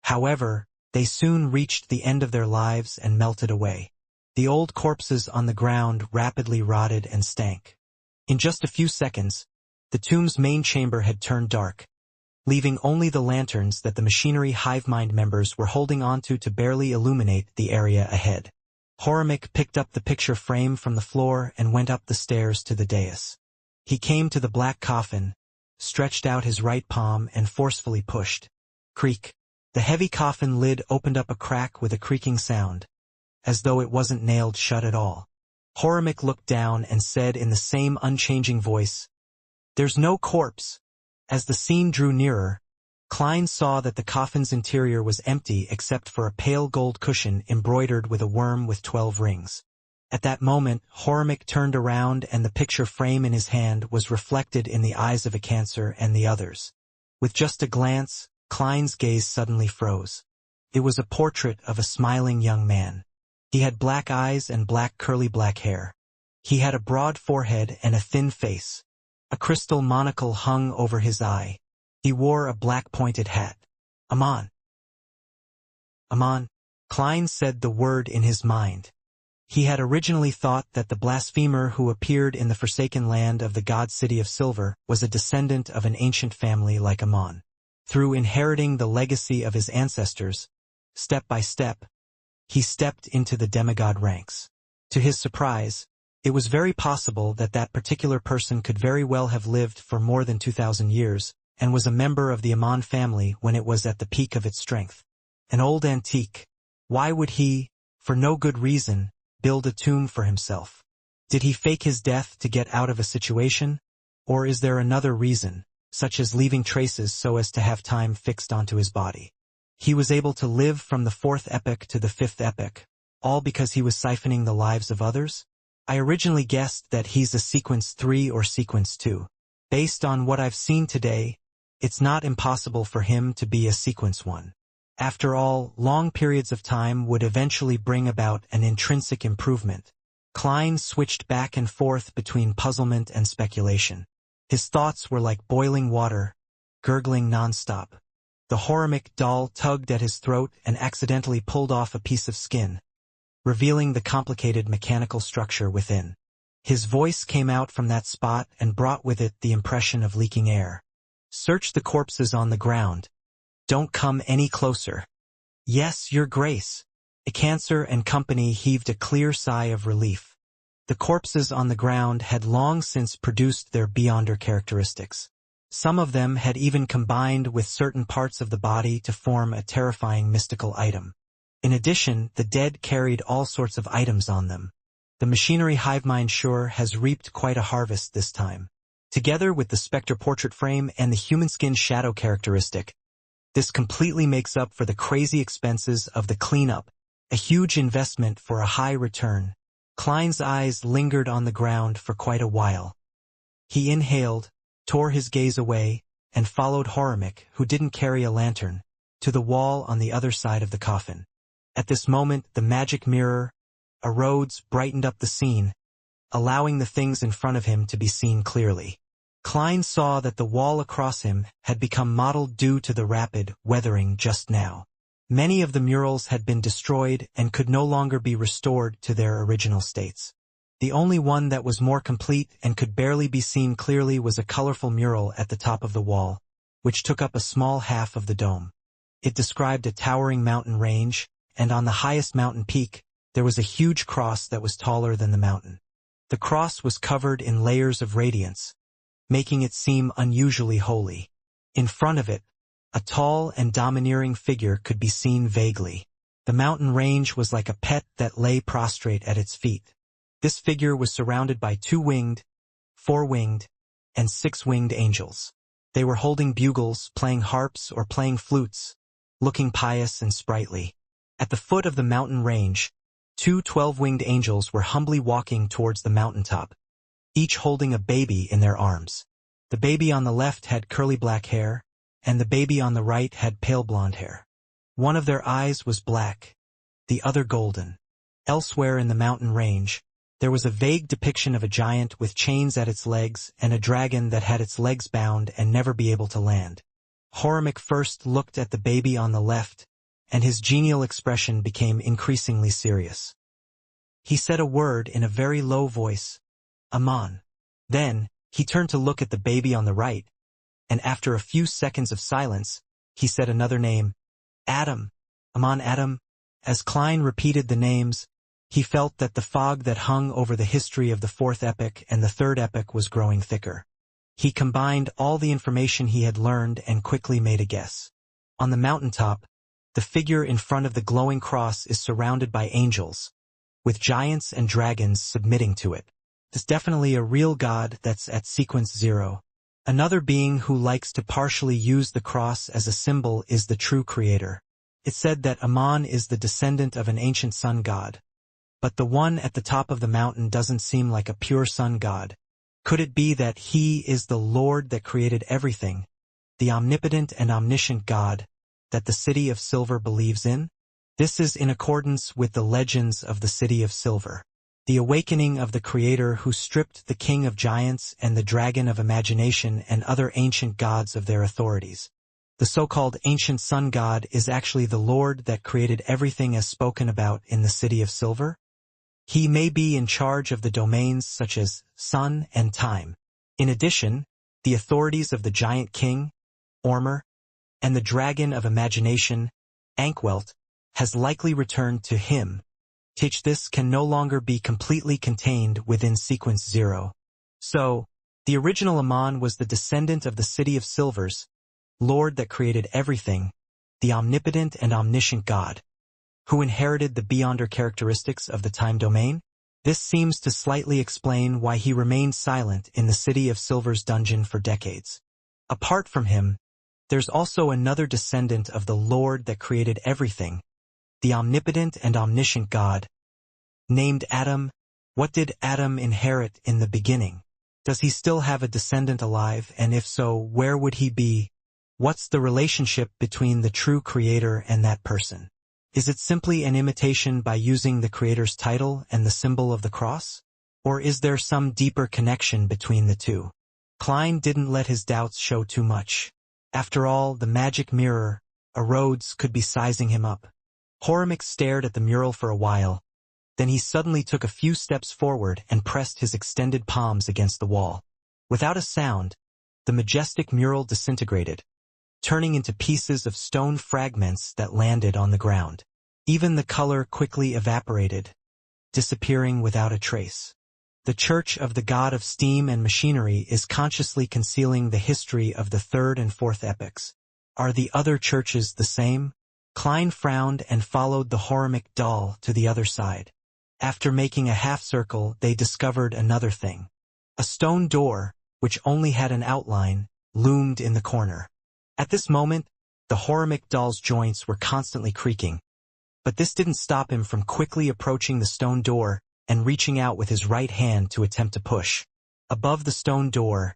However, they soon reached the end of their lives and melted away. The old corpses on the ground rapidly rotted and stank. In just a few seconds, the tomb's main chamber had turned dark, leaving only the lanterns that the machinery hivemind members were holding onto to barely illuminate the area ahead. Horimic picked up the picture frame from the floor and went up the stairs to the dais. He came to the black coffin, stretched out his right palm and forcefully pushed. Creak. The heavy coffin lid opened up a crack with a creaking sound, as though it wasn't nailed shut at all. Horimic looked down and said in the same unchanging voice, "There's no corpse." As the scene drew nearer, Klein saw that the coffin's interior was empty except for a pale gold cushion embroidered with a worm with 12 rings. At that moment, Horimic turned around and the picture frame in his hand was reflected in the eyes of a Cancer and the others. With just a glance, Klein's gaze suddenly froze. It was a portrait of a smiling young man. He had black eyes and black curly black hair. He had a broad forehead and a thin face. A crystal monocle hung over his eye. He wore a black pointed hat. Amon. Amon. Klein said the word in his mind. He had originally thought that the blasphemer who appeared in the forsaken land of the god city of silver was a descendant of an ancient family like Amon. Through inheriting the legacy of his ancestors, step by step, he stepped into the demigod ranks. To his surprise, it was very possible that that particular person could very well have lived for more than 2,000 years, and was a member of the Amon family when it was at the peak of its strength. An old antique. Why would he, for no good reason, build a tomb for himself? Did he fake his death to get out of a situation? Or is there another reason, such as leaving traces so as to have time fixed onto his body? He was able to live from the 4th epoch to the 5th epoch, all because he was siphoning the lives of others? I originally guessed that he's a sequence 3 or sequence 2. Based on what I've seen today, it's not impossible for him to be a sequence 1. After all, long periods of time would eventually bring about an intrinsic improvement. Klein switched back and forth between puzzlement and speculation. His thoughts were like boiling water, gurgling non-stop. The Horimic doll tugged at his throat and accidentally pulled off a piece of skin, revealing the complicated mechanical structure within. His voice came out from that spot and brought with it the impression of leaking air. "Search the corpses on the ground. Don't come any closer." "Yes, Your Grace." A Cancer and company heaved a clear sigh of relief. The corpses on the ground had long since produced their beyonder characteristics. Some of them had even combined with certain parts of the body to form a terrifying mystical item. In addition, the dead carried all sorts of items on them. The machinery hivemind sure has reaped quite a harvest this time. Together with the Spectre portrait frame and the human skin shadow characteristic, this completely makes up for the crazy expenses of the cleanup, a huge investment for a high return. Klein's eyes lingered on the ground for quite a while. He inhaled, tore his gaze away, and followed Horimic, who didn't carry a lantern, to the wall on the other side of the coffin. At this moment, the magic mirror, a Rhodes, brightened up the scene, allowing the things in front of him to be seen clearly. Klein saw that the wall across him had become mottled due to the rapid weathering just now. Many of the murals had been destroyed and could no longer be restored to their original states. The only one that was more complete and could barely be seen clearly was a colorful mural at the top of the wall, which took up a small half of the dome. It described a towering mountain range, and on the highest mountain peak, there was a huge cross that was taller than the mountain. The cross was covered in layers of radiance, making it seem unusually holy. In front of it, A tall and domineering figure could be seen vaguely. The mountain range was like a pet that lay prostrate at its feet. This figure was surrounded by 2-winged, 4-winged, and 6-winged angels. They were holding bugles, playing harps, or playing flutes, looking pious and sprightly. At the foot of the mountain range, 2 12-winged angels were humbly walking towards the mountaintop, each holding a baby in their arms. The baby on the left had curly black hair, and the baby on the right had pale blonde hair. One of their eyes was black, the other golden. Elsewhere in the mountain range, there was a vague depiction of a giant with chains at its legs and a dragon that had its legs bound and never be able to land. Horamek first looked at the baby on the left, and his genial expression became increasingly serious. He said a word in a very low voice, "Aman." Then, he turned to look at the baby on the right, and after a few seconds of silence, he said another name, "Adam, Aman Adam." As Klein repeated the names, he felt that the fog that hung over the history of the fourth epoch and the third epoch was growing thicker. He combined all the information he had learned and quickly made a guess. On the mountaintop, the figure in front of the glowing cross is surrounded by angels, with giants and dragons submitting to it. It's definitely a real god that's at sequence 0. Another being who likes to partially use the cross as a symbol is the true creator. It's said that Aman is the descendant of an ancient sun god. But the one at the top of the mountain doesn't seem like a pure sun god. Could it be that he is the Lord that created everything, the omnipotent and omniscient God that the City of Silver believes in? This is in accordance with the legends of the City of Silver, the awakening of the Creator who stripped the King of Giants and the Dragon of Imagination and other ancient gods of their authorities. The so-called ancient sun god is actually the Lord that created everything as spoken about in the City of Silver. He may be in charge of the domains such as sun and time. In addition, the authorities of the giant king, Ormer, and the dragon of imagination, Ankwelt, has likely returned to him. This can no longer be completely contained within sequence 0. So, the original Aman was the descendant of the City of Silvers, Lord that created everything, the omnipotent and omniscient God, who inherited the beyonder characteristics of the time domain. This seems to slightly explain why he remained silent in the City of Silver's dungeon for decades. Apart from him, there's also another descendant of the Lord that created everything, the omnipotent and omniscient God, named Adam. What did Adam inherit in the beginning? Does he still have a descendant alive, and if so, where would he be? What's the relationship between the true creator and that person? Is it simply an imitation by using the creator's title and the symbol of the cross? Or is there some deeper connection between the two? Klein didn't let his doubts show too much. After all, the magic mirror, a Rhodes, could be sizing him up. Horamek stared at the mural for a while. Then he suddenly took a few steps forward and pressed his extended palms against the wall. Without a sound, the majestic mural disintegrated, turning into pieces of stone fragments that landed on the ground. Even the color quickly evaporated, disappearing without a trace. The Church of the God of Steam and Machinery is consciously concealing the history of the third and fourth epochs. Are the other churches the same? Klein frowned and followed the Horamek doll to the other side. After making a half-circle, they discovered another thing. A stone door, which only had an outline, loomed in the corner. At this moment, the Horamek doll's joints were constantly creaking. But this didn't stop him from quickly approaching the stone door and reaching out with his right hand to attempt to push. Above the stone door,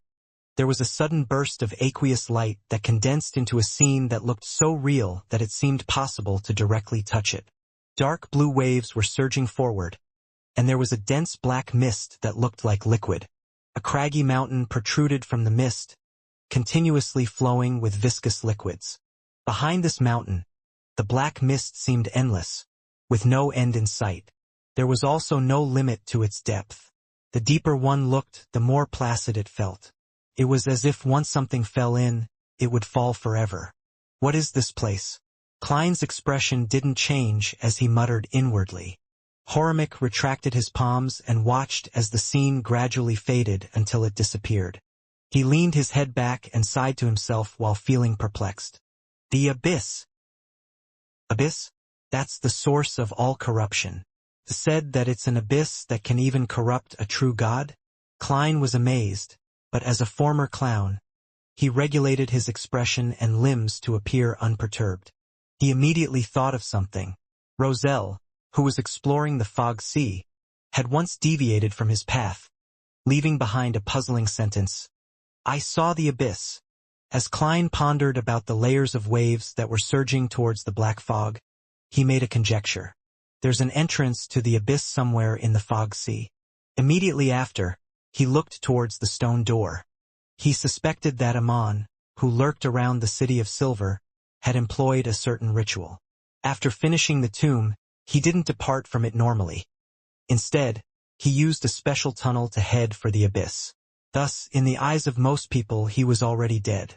there was a sudden burst of aqueous light that condensed into a scene that looked so real that it seemed possible to directly touch it. Dark blue waves were surging forward, and there was a dense black mist that looked like liquid. A craggy mountain protruded from the mist, continuously flowing with viscous liquids. Behind this mountain, the black mist seemed endless, with no end in sight. There was also no limit to its depth. The deeper one looked, the more placid it felt. It was as if once something fell in, it would fall forever. What is this place? Klein's expression didn't change as he muttered inwardly. Horamek retracted his palms and watched as the scene gradually faded until it disappeared. He leaned his head back and sighed to himself while feeling perplexed. The abyss. Abyss? That's the source of all corruption. Said that it's an abyss that can even corrupt a true god? Klein was amazed, but as a former clown, he regulated his expression and limbs to appear unperturbed. He immediately thought of something. Roselle, who was exploring the fog sea, had once deviated from his path, leaving behind a puzzling sentence. I saw the abyss. As Klein pondered about the layers of waves that were surging towards the black fog, he made a conjecture. There's an entrance to the abyss somewhere in the fog sea. Immediately after, he looked towards the stone door. He suspected that Amon, who lurked around the city of silver, had employed a certain ritual. After finishing the tomb, he didn't depart from it normally. Instead, he used a special tunnel to head for the abyss. Thus, in the eyes of most people, he was already dead.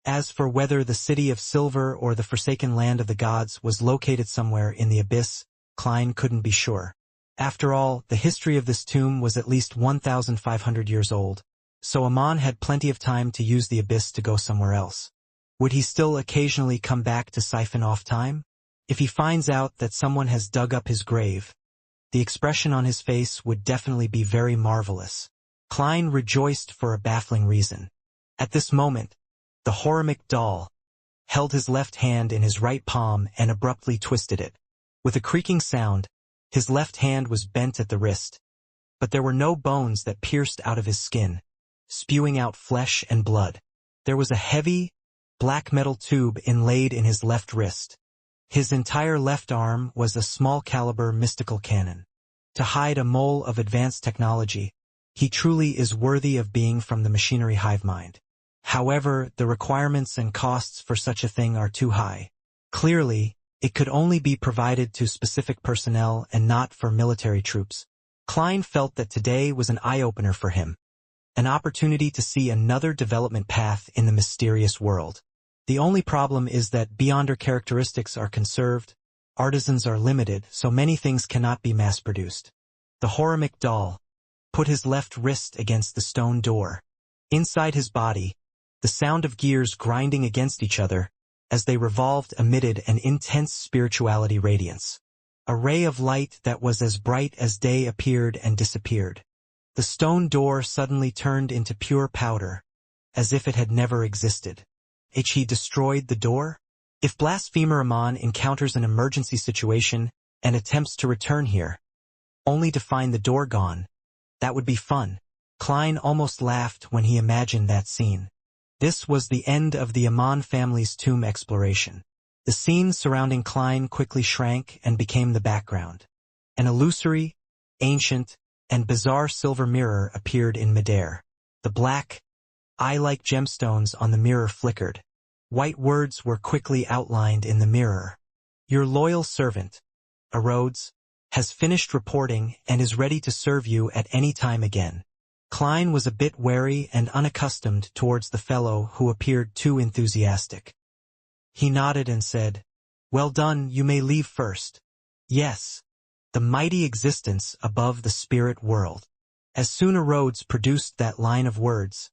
As for whether the city of silver or the forsaken land of the gods was located somewhere in the abyss, Klein couldn't be sure. After all, the history of this tomb was at least 1,500 years old, so Amon had plenty of time to use the abyss to go somewhere else. Would he still occasionally come back to siphon off time? If he finds out that someone has dug up his grave, the expression on his face would definitely be very marvelous. Klein rejoiced for a baffling reason. At this moment, the Horamic doll held his left hand in his right palm and abruptly twisted it. With a creaking sound, his left hand was bent at the wrist, but there were no bones that pierced out of his skin, spewing out flesh and blood. There was a heavy, black metal tube inlaid in his left wrist. His entire left arm was a small-caliber mystical cannon. To hide a mole of advanced technology, he truly is worthy of being from the machinery hive mind. However, the requirements and costs for such a thing are too high. Clearly, it could only be provided to specific personnel and not for military troops. Klein felt that today was an eye-opener for him, an opportunity to see another development path in the mysterious world. The only problem is that beyonder characteristics are conserved, artisans are limited, so many things cannot be mass-produced. The Horamic doll put his left wrist against the stone door. Inside his body, the sound of gears grinding against each other as they revolved emitted an intense spirituality radiance. A ray of light that was as bright as day appeared and disappeared. The stone door suddenly turned into pure powder, as if it had never existed. He destroyed the door? If Blasphemer Amon encounters an emergency situation and attempts to return here, only to find the door gone, that would be fun. Klein almost laughed when he imagined that scene. This was the end of the Amon family's tomb exploration. The scene surrounding Klein quickly shrank and became the background. An illusory, ancient, and bizarre silver mirror appeared in midair. The black, eye-like gemstones on the mirror flickered. White words were quickly outlined in the mirror. Your loyal servant, Rhodes, has finished reporting and is ready to serve you at any time again. Klein was a bit wary and unaccustomed towards the fellow who appeared too enthusiastic. He nodded and said, "Well done, you may leave first." Yes, the mighty existence above the spirit world. As soon as Rhodes produced that line of words,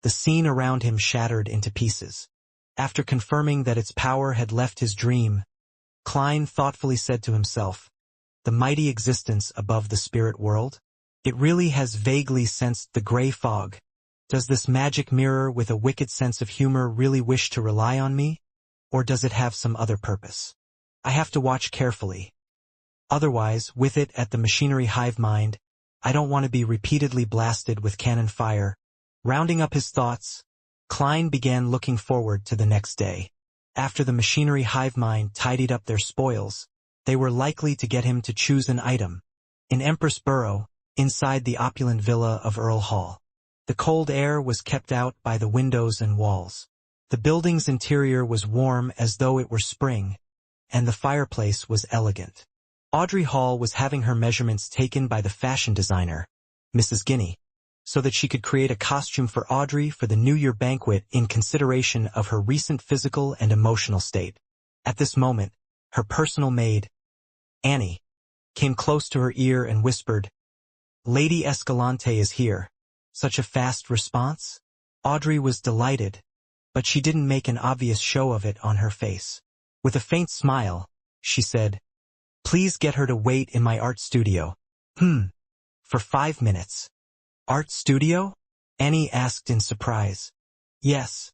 the scene around him shattered into pieces. After confirming that its power had left his dream, Klein thoughtfully said to himself, "The mighty existence above the spirit world? It really has vaguely sensed the gray fog. Does this magic mirror with a wicked sense of humor really wish to rely on me? Or does it have some other purpose? I have to watch carefully. Otherwise, with it at the machinery hive mind, I don't want to be repeatedly blasted with cannon fire." Rounding up his thoughts, Klein began looking forward to the next day. After the machinery hive mind tidied up their spoils, they were likely to get him to choose an item. In Empress Borough, inside the opulent villa of Earl Hall. The cold air was kept out by the windows and walls. The building's interior was warm as though it were spring, and the fireplace was elegant. Audrey Hall was having her measurements taken by the fashion designer, Mrs. Guinea, so that she could create a costume for Audrey for the New Year banquet in consideration of her recent physical and emotional state. At this moment, her personal maid, Annie, came close to her ear and whispered, "Lady Escalante is here." Such a fast response? Audrey was delighted, but she didn't make an obvious show of it on her face. With a faint smile, she said, "Please get her to wait in my art studio." For 5 minutes. Art studio? Annie asked in surprise. Yes.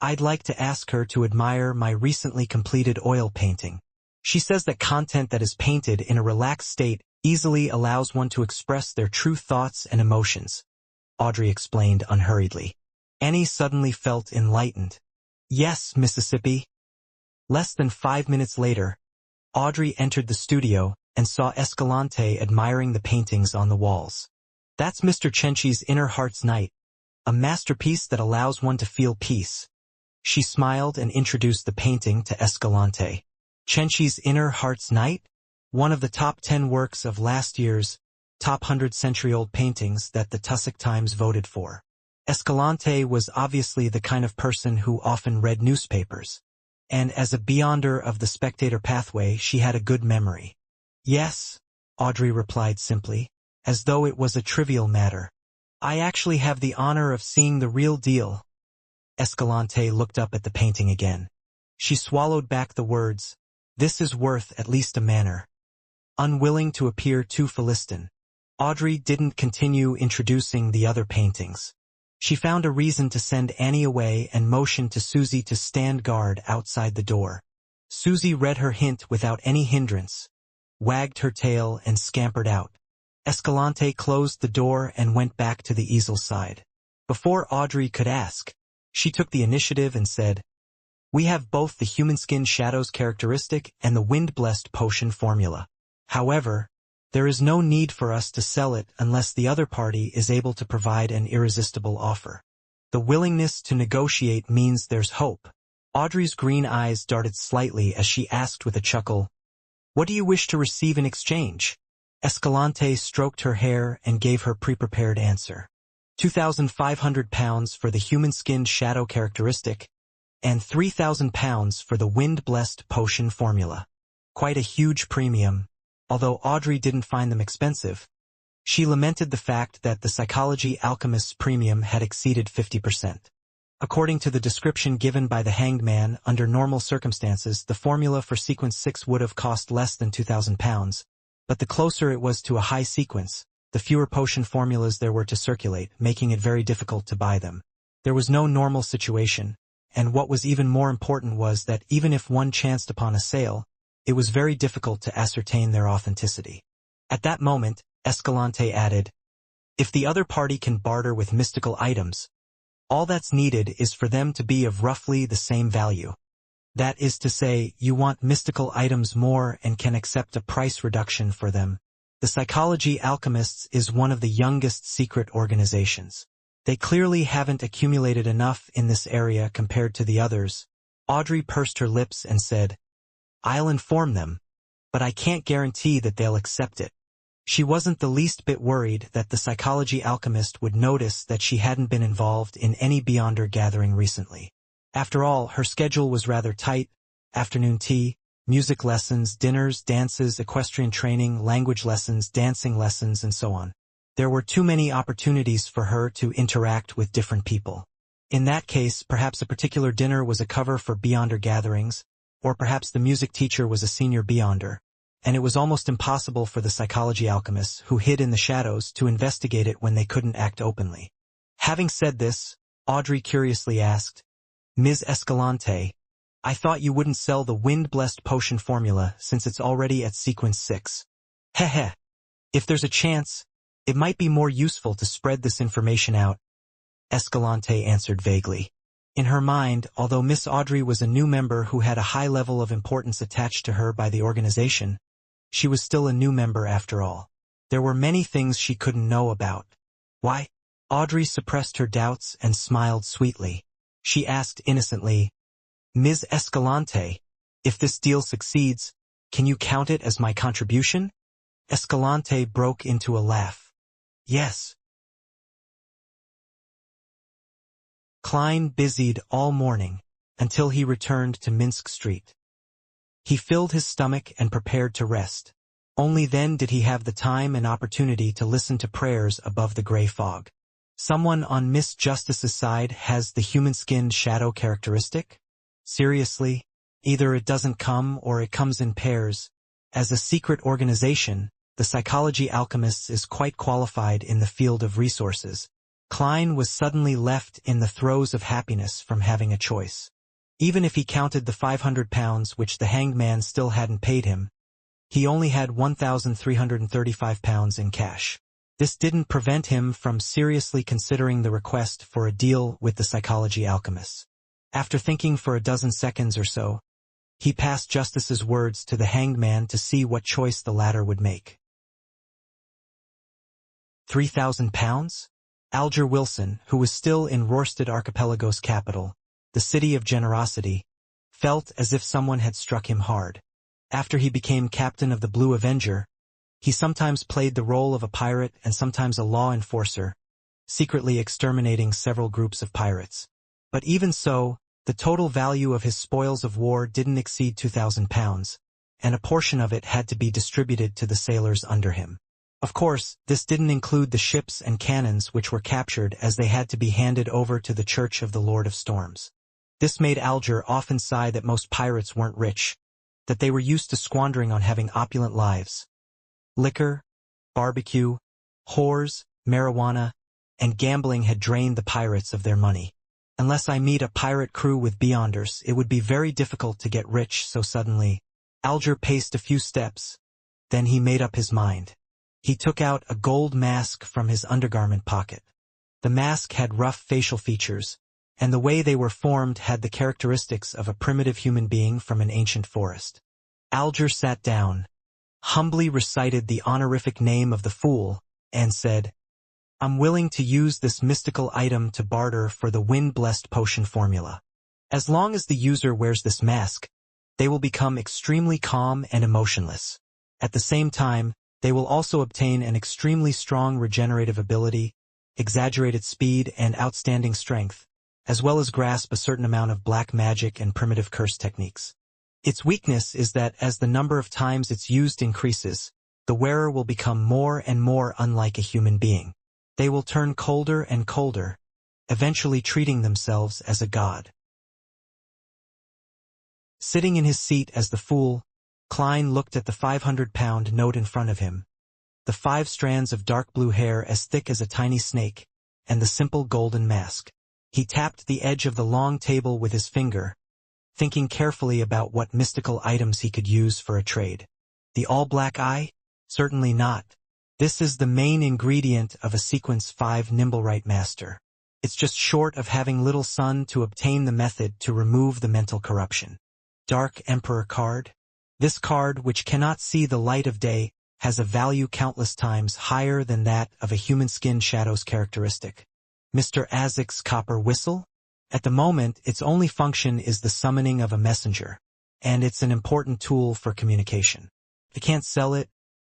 I'd like to ask her to admire my recently completed oil painting. She says that content that is painted in a relaxed state easily allows one to express their true thoughts and emotions, Audrey explained unhurriedly. Annie suddenly felt enlightened. Yes, Mississippi. Less than 5 minutes later, Audrey entered the studio and saw Escalante admiring the paintings on the walls. That's Mr. Cenchi's Inner Heart's Night, a masterpiece that allows one to feel peace. She smiled and introduced the painting to Escalante. Cenchi's Inner Heart's Night? One of the top 10 works of last year's top 100-century-old paintings that the Tussock Times voted for. Escalante was obviously the kind of person who often read newspapers, and as a beyonder of the spectator pathway, she had a good memory. Yes, Audrey replied simply, as though it was a trivial matter. I actually have the honor of seeing the real deal. Escalante looked up at the painting again. She swallowed back the words, "This is worth at least a manor." Unwilling to appear too Philistine, Audrey didn't continue introducing the other paintings. She found a reason to send Annie away and motioned to Susie to stand guard outside the door. Susie read her hint without any hindrance, wagged her tail and scampered out. Escalante closed the door and went back to the easel side. Before Audrey could ask, she took the initiative and said, "We have both the human skin shadows characteristic and the wind-blessed potion formula. However, there is no need for us to sell it unless the other party is able to provide an irresistible offer. The willingness to negotiate means there's hope." Audrey's green eyes darted slightly as she asked with a chuckle, "What do you wish to receive in exchange?" Escalante stroked her hair and gave her pre-prepared answer. £2,500 for the human-skinned shadow characteristic, and £3,000 for the wind-blessed potion formula. Quite a huge premium, although Audrey didn't find them expensive. She lamented the fact that the Psychology Alchemist's premium had exceeded 50%. According to the description given by the Hanged Man, under normal circumstances, the formula for sequence 6 would have cost less than £2,000, but the closer it was to a high sequence, the fewer potion formulas there were to circulate, making it very difficult to buy them. There was no normal situation, and what was even more important was that even if one chanced upon a sale, it was very difficult to ascertain their authenticity. At that moment, Escalante added, "If the other party can barter with mystical items, all that's needed is for them to be of roughly the same value. That is to say, you want mystical items more and can accept a price reduction for them. The Psychology Alchemists is one of the youngest secret organizations. They clearly haven't accumulated enough in this area compared to the others." Audrey pursed her lips and said, "I'll inform them, but I can't guarantee that they'll accept it." She wasn't the least bit worried that the Psychology Alchemist would notice that she hadn't been involved in any Beyonder gathering recently. After all, her schedule was rather tight: afternoon tea, music lessons, dinners, dances, equestrian training, language lessons, dancing lessons, and so on. There were too many opportunities for her to interact with different people. In that case, perhaps a particular dinner was a cover for Beyonder gatherings, or perhaps the music teacher was a senior Beyonder, and it was almost impossible for the Psychology Alchemists, who hid in the shadows, to investigate it when they couldn't act openly. Having said this, Audrey curiously asked, "Ms. Escalante, I thought you wouldn't sell the wind-blessed potion formula since it's already at sequence 6. Heh. If there's a chance, it might be more useful to spread this information out," Escalante answered vaguely. In her mind, although Miss Audrey was a new member who had a high level of importance attached to her by the organization, she was still a new member after all. There were many things she couldn't know about. Why? Audrey suppressed her doubts and smiled sweetly. She asked innocently, "Ms. Escalante, if this deal succeeds, can you count it as my contribution?" Escalante broke into a laugh. "Yes." Klein busied all morning, until he returned to Minsk Street. He filled his stomach and prepared to rest. Only then did he have the time and opportunity to listen to prayers above the gray fog. Someone on Miss Justice's side has the human-skinned shadow characteristic? Seriously? Either it doesn't come or it comes in pairs. As a secret organization, the Psychology Alchemists is quite qualified in the field of resources. Klein was suddenly left in the throes of happiness from having a choice. Even if he counted the £500 which the hanged man still hadn't paid him, he only had £1,335 in cash. This didn't prevent him from seriously considering the request for a deal with the Psychology Alchemists. After thinking for a dozen seconds or so, he passed Justice's words to the hanged man to see what choice the latter would make. £3,000? Alger Wilson, who was still in Rorstad Archipelago's capital, the city of generosity, felt as if someone had struck him hard. After he became captain of the Blue Avenger, he sometimes played the role of a pirate and sometimes a law enforcer, secretly exterminating several groups of pirates. But even so, the total value of his spoils of war didn't exceed £2,000, and a portion of it had to be distributed to the sailors under him. Of course, this didn't include the ships and cannons which were captured, as they had to be handed over to the Church of the Lord of Storms. This made Alger often sigh that most pirates weren't rich, that they were used to squandering on having opulent lives. Liquor, barbecue, whores, marijuana, and gambling had drained the pirates of their money. Unless I meet a pirate crew with beyonders, it would be very difficult to get rich so suddenly. Alger paced a few steps. Then he made up his mind. He took out a gold mask from his undergarment pocket. The mask had rough facial features, and the way they were formed had the characteristics of a primitive human being from an ancient forest. Alger sat down, humbly recited the honorific name of the fool, and said, "I'm willing to use this mystical item to barter for the wind-blessed potion formula. As long as the user wears this mask, they will become extremely calm and emotionless. At the same time, they will also obtain an extremely strong regenerative ability, exaggerated speed, and outstanding strength, as well as grasp a certain amount of black magic and primitive curse techniques. Its weakness is that as the number of times it's used increases, the wearer will become more and more unlike a human being. They will turn colder and colder, eventually treating themselves as a god." Sitting in his seat as the fool, Klein looked at the £500 note in front of him, the 5 strands of dark blue hair as thick as a tiny snake, and the simple golden mask. He tapped the edge of the long table with his finger, thinking carefully about what mystical items he could use for a trade. The all-black eye? Certainly not. This is the main ingredient of a Sequence 5 Nimblewright Master. It's just short of having Little Sun to obtain the method to remove the mental corruption. Dark Emperor card? This card, which cannot see the light of day, has a value countless times higher than that of a human skin shadow's characteristic. Mr. Azek's copper whistle? At the moment, its only function is the summoning of a messenger, and it's an important tool for communication. If you can't sell it,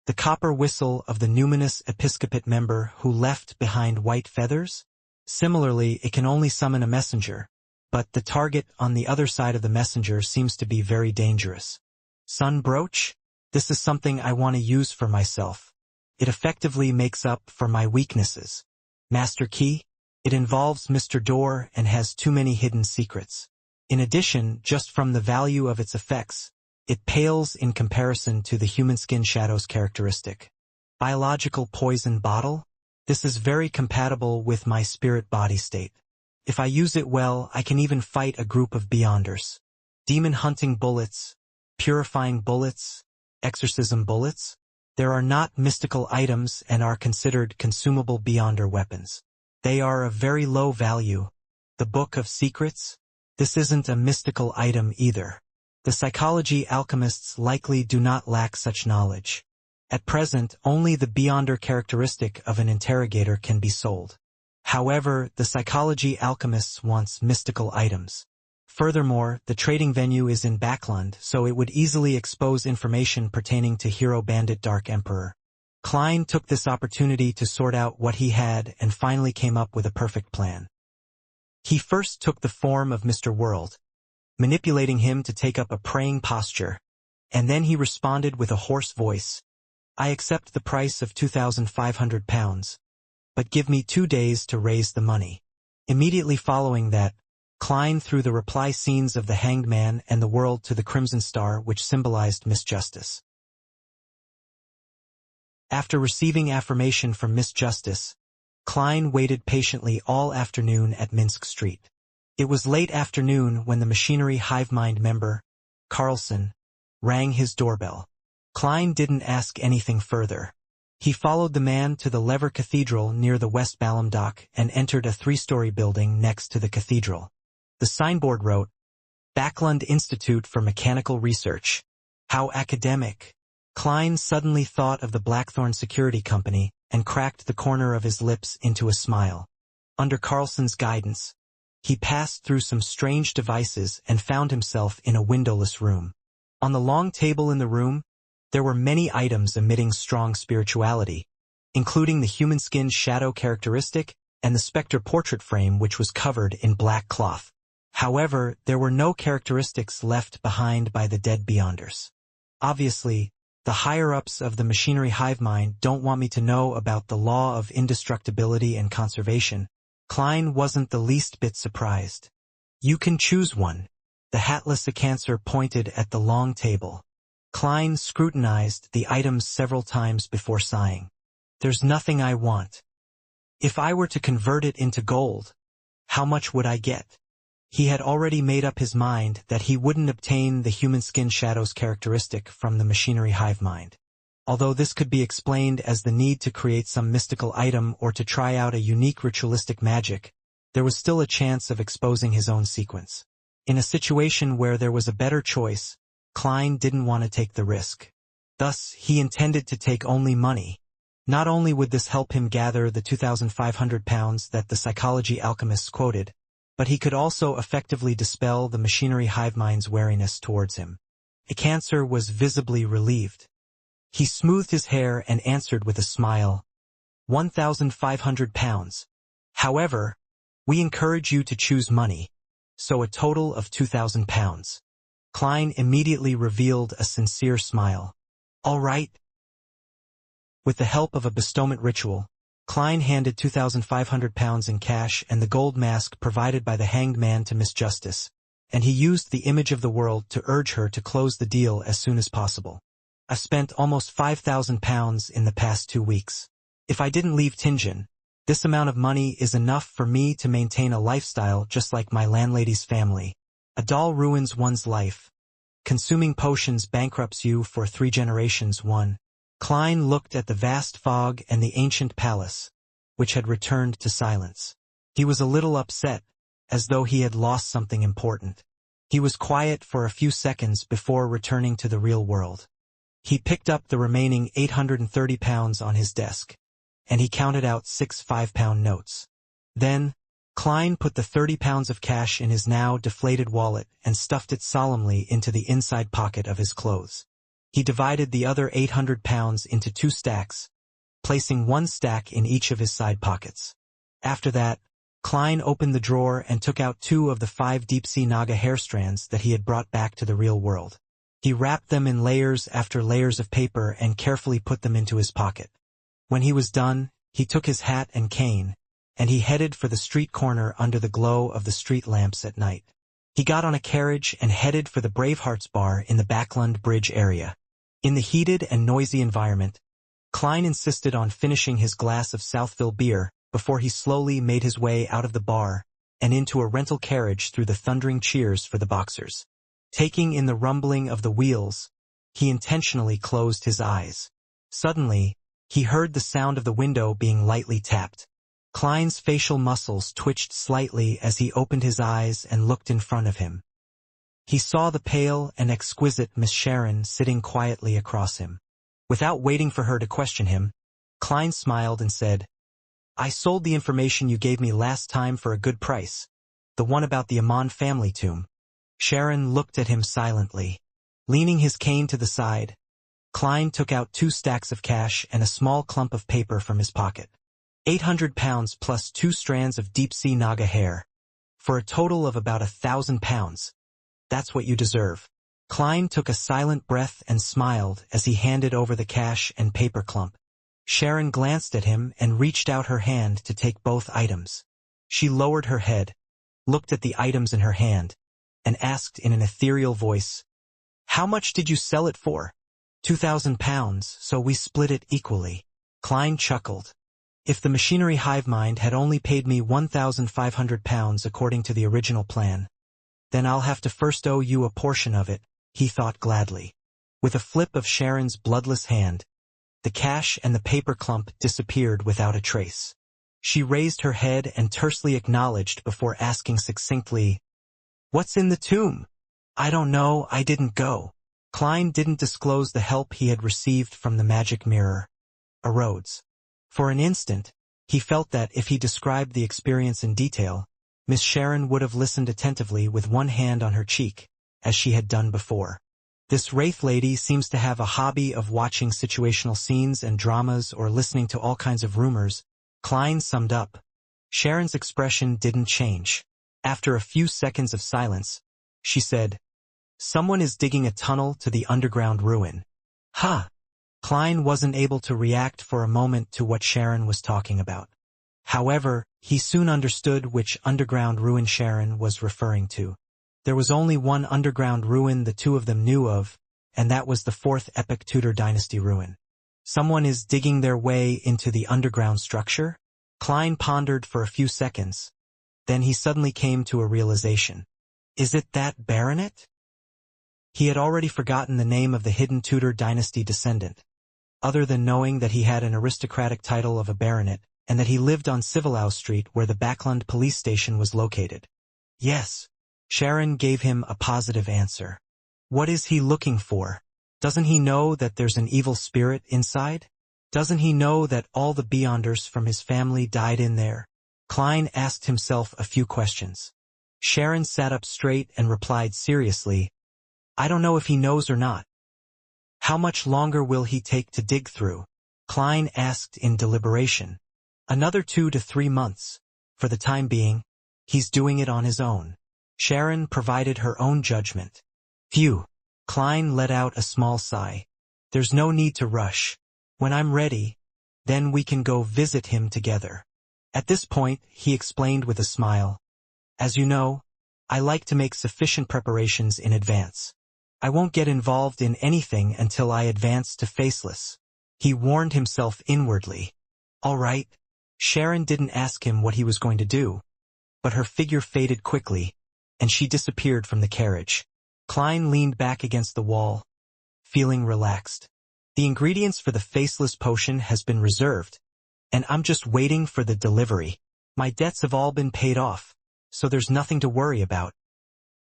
the copper whistle of the numinous episcopate member who left behind white feathers? Similarly, it can only summon a messenger, but the target on the other side of the messenger seems to be very dangerous. Sun brooch? This is something I want to use for myself. It effectively makes up for my weaknesses. Master key? It involves Mr. Door and has too many hidden secrets. In addition, just from the value of its effects, it pales in comparison to the human skin shadow's characteristic. Biological poison bottle? This is very compatible with my spirit body state. If I use it well, I can even fight a group of beyonders. Demon hunting bullets, purifying bullets, exorcism bullets? There are not mystical items and are considered consumable beyonder weapons. They are of very low value. The Book of Secrets? This isn't a mystical item either. The Psychology Alchemists likely do not lack such knowledge. At present, only the beyonder characteristic of an interrogator can be sold. However, the Psychology Alchemists wants mystical items. Furthermore, the trading venue is in Backland, so it would easily expose information pertaining to Hero Bandit Dark Emperor. Klein took this opportunity to sort out what he had and finally came up with a perfect plan. He first took the form of Mr. World, manipulating him to take up a praying posture, and then he responded with a hoarse voice, "I accept the price of £2,500. but give me 2 days to raise the money. Immediately following that, Klein threw the reply scenes of the Hanged Man and the world to the Crimson Star, which symbolized misjustice. After receiving affirmation from Miss Justice, Klein waited patiently all afternoon at Minsk Street. It was late afternoon when the machinery hivemind member, Carlson, rang his doorbell. Klein didn't ask anything further. He followed the man to the Lever Cathedral near the West Balham Dock and entered a 3-story building next to the cathedral. The signboard wrote, Backlund Institute for Mechanical Research. How academic. Klein suddenly thought of the Blackthorn Security Company and cracked the corner of his lips into a smile. Under Carlson's guidance, he passed through some strange devices and found himself in a windowless room. On the long table in the room, there were many items emitting strong spirituality, including the human skin shadow characteristic and the specter portrait frame, which was covered in black cloth. However, there were no characteristics left behind by the dead beyonders. Obviously, the higher-ups of the machinery hivemind don't want me to know about the law of indestructibility and conservation. Klein wasn't the least bit surprised. You can choose one. The hatless Acancer pointed at the long table. Klein scrutinized the items several times before sighing. There's nothing I want. If I were to convert it into gold, how much would I get? He had already made up his mind that he wouldn't obtain the human skin shadows characteristic from the machinery hivemind. Although this could be explained as the need to create some mystical item or to try out a unique ritualistic magic, there was still a chance of exposing his own sequence. In a situation where there was a better choice, Klein didn't want to take the risk. Thus, he intended to take only money. Not only would this help him gather the £2,500 that the psychology alchemists quoted, but he could also effectively dispel the machinery hivemind's wariness towards him. Acancer was visibly relieved. He smoothed his hair and answered with a smile, £1,500. However, we encourage you to choose money, so a total of £2,000. Klein immediately revealed a sincere smile. All right. With the help of a bestowment ritual, Klein handed £2,500 in cash and the gold mask provided by the Hanged Man to Miss Justice, and he used the image of the world to urge her to close the deal as soon as possible. I've spent almost £5,000 in the past 2 weeks. If I didn't leave Tingen, this amount of money is enough for me to maintain a lifestyle just like my landlady's family. A doll ruins one's life. Consuming potions bankrupts you for 3 generations. 1. Klein looked at the vast fog and the ancient palace, which had returned to silence. He was a little upset, as though he had lost something important. He was quiet for a few seconds before returning to the real world. He picked up the remaining £830 on his desk, and he counted out 6 £5 notes. Then, Klein put the £30 of cash in his now deflated wallet and stuffed it solemnly into the inside pocket of his clothes. He divided the other £800 into 2 stacks, placing 1 stack in each of his side pockets. After that, Klein opened the drawer and took out 2 of the 5 deep-sea Naga hair strands that he had brought back to the real world. He wrapped them in layers after layers of paper and carefully put them into his pocket. When he was done, he took his hat and cane, and he headed for the street corner under the glow of the street lamps at night. He got on a carriage and headed for the Bravehearts bar in the Backlund Bridge area. In the heated and noisy environment, Klein insisted on finishing his glass of Southville beer before he slowly made his way out of the bar and into a rental carriage through the thundering cheers for the boxers. Taking in the rumbling of the wheels, he intentionally closed his eyes. Suddenly, he heard the sound of the window being lightly tapped. Klein's facial muscles twitched slightly as he opened his eyes and looked in front of him. He saw the pale and exquisite Miss Sharon sitting quietly across him. Without waiting for her to question him, Klein smiled and said, "I sold the information you gave me last time for a good price, the one about the Amon family tomb." Sharon looked at him silently. Leaning his cane to the side, Klein took out 2 stacks of cash and a small clump of paper from his pocket. £800 plus 2 strands of deep-sea Naga hair, for a total of about £1,000. That's what you deserve. Klein took a silent breath and smiled as he handed over the cash and paper clump. Sharon glanced at him and reached out her hand to take both items. She lowered her head, looked at the items in her hand, and asked in an ethereal voice, "How much did you sell it for?" £2,000, so we split it equally. Klein chuckled. If the machinery hive mind had only paid me £1,500 according to the original plan, then I'll have to first owe you a portion of it, he thought gladly. With a flip of Sharon's bloodless hand, the cash and the paper clump disappeared without a trace. She raised her head and tersely acknowledged before asking succinctly, "What's in the tomb?" "I don't know, I didn't go." Klein didn't disclose the help he had received from the magic mirror. Arose. For an instant, he felt that if he described the experience in detail, Miss Sharon would have listened attentively with one hand on her cheek, as she had done before. This wraith lady seems to have a hobby of watching situational scenes and dramas or listening to all kinds of rumors, Klein summed up. Sharon's expression didn't change. After a few seconds of silence, she said, "Someone is digging a tunnel to the underground ruin." "Huh!" Klein wasn't able to react for a moment to what Sharon was talking about. However, he soon understood which underground ruin Sharon was referring to. There was only one underground ruin the two of them knew of, and that was the fourth epic Tudor dynasty ruin. Someone is digging their way into the underground structure? Klein pondered for a few seconds. Then he suddenly came to a realization. Is it that baronet? He had already forgotten the name of the hidden Tudor dynasty descendant, other than knowing that he had an aristocratic title of a baronet, and that he lived on Civilau Street where the Backland police station was located. Yes. Sharon gave him a positive answer. What is he looking for? Doesn't he know that there's an evil spirit inside? Doesn't he know that all the Beyonders from his family died in there? Klein asked himself a few questions. Sharon sat up straight and replied seriously, "I don't know if he knows or not." "How much longer will he take to dig through?" Klein asked in deliberation. "Another 2 to 3 months. For the time being, he's doing it on his own." Sharon provided her own judgment. Phew. Klein let out a small sigh. "There's no need to rush. When I'm ready, then we can go visit him together." At this point, he explained with a smile, "As you know, I like to make sufficient preparations in advance. I won't get involved in anything until I advance to faceless." He warned himself inwardly. All right. Sharon didn't ask him what he was going to do, but her figure faded quickly, and she disappeared from the carriage. Klein leaned back against the wall, feeling relaxed. The ingredients for the faceless potion has been reserved, and I'm just waiting for the delivery. My debts have all been paid off, so there's nothing to worry about.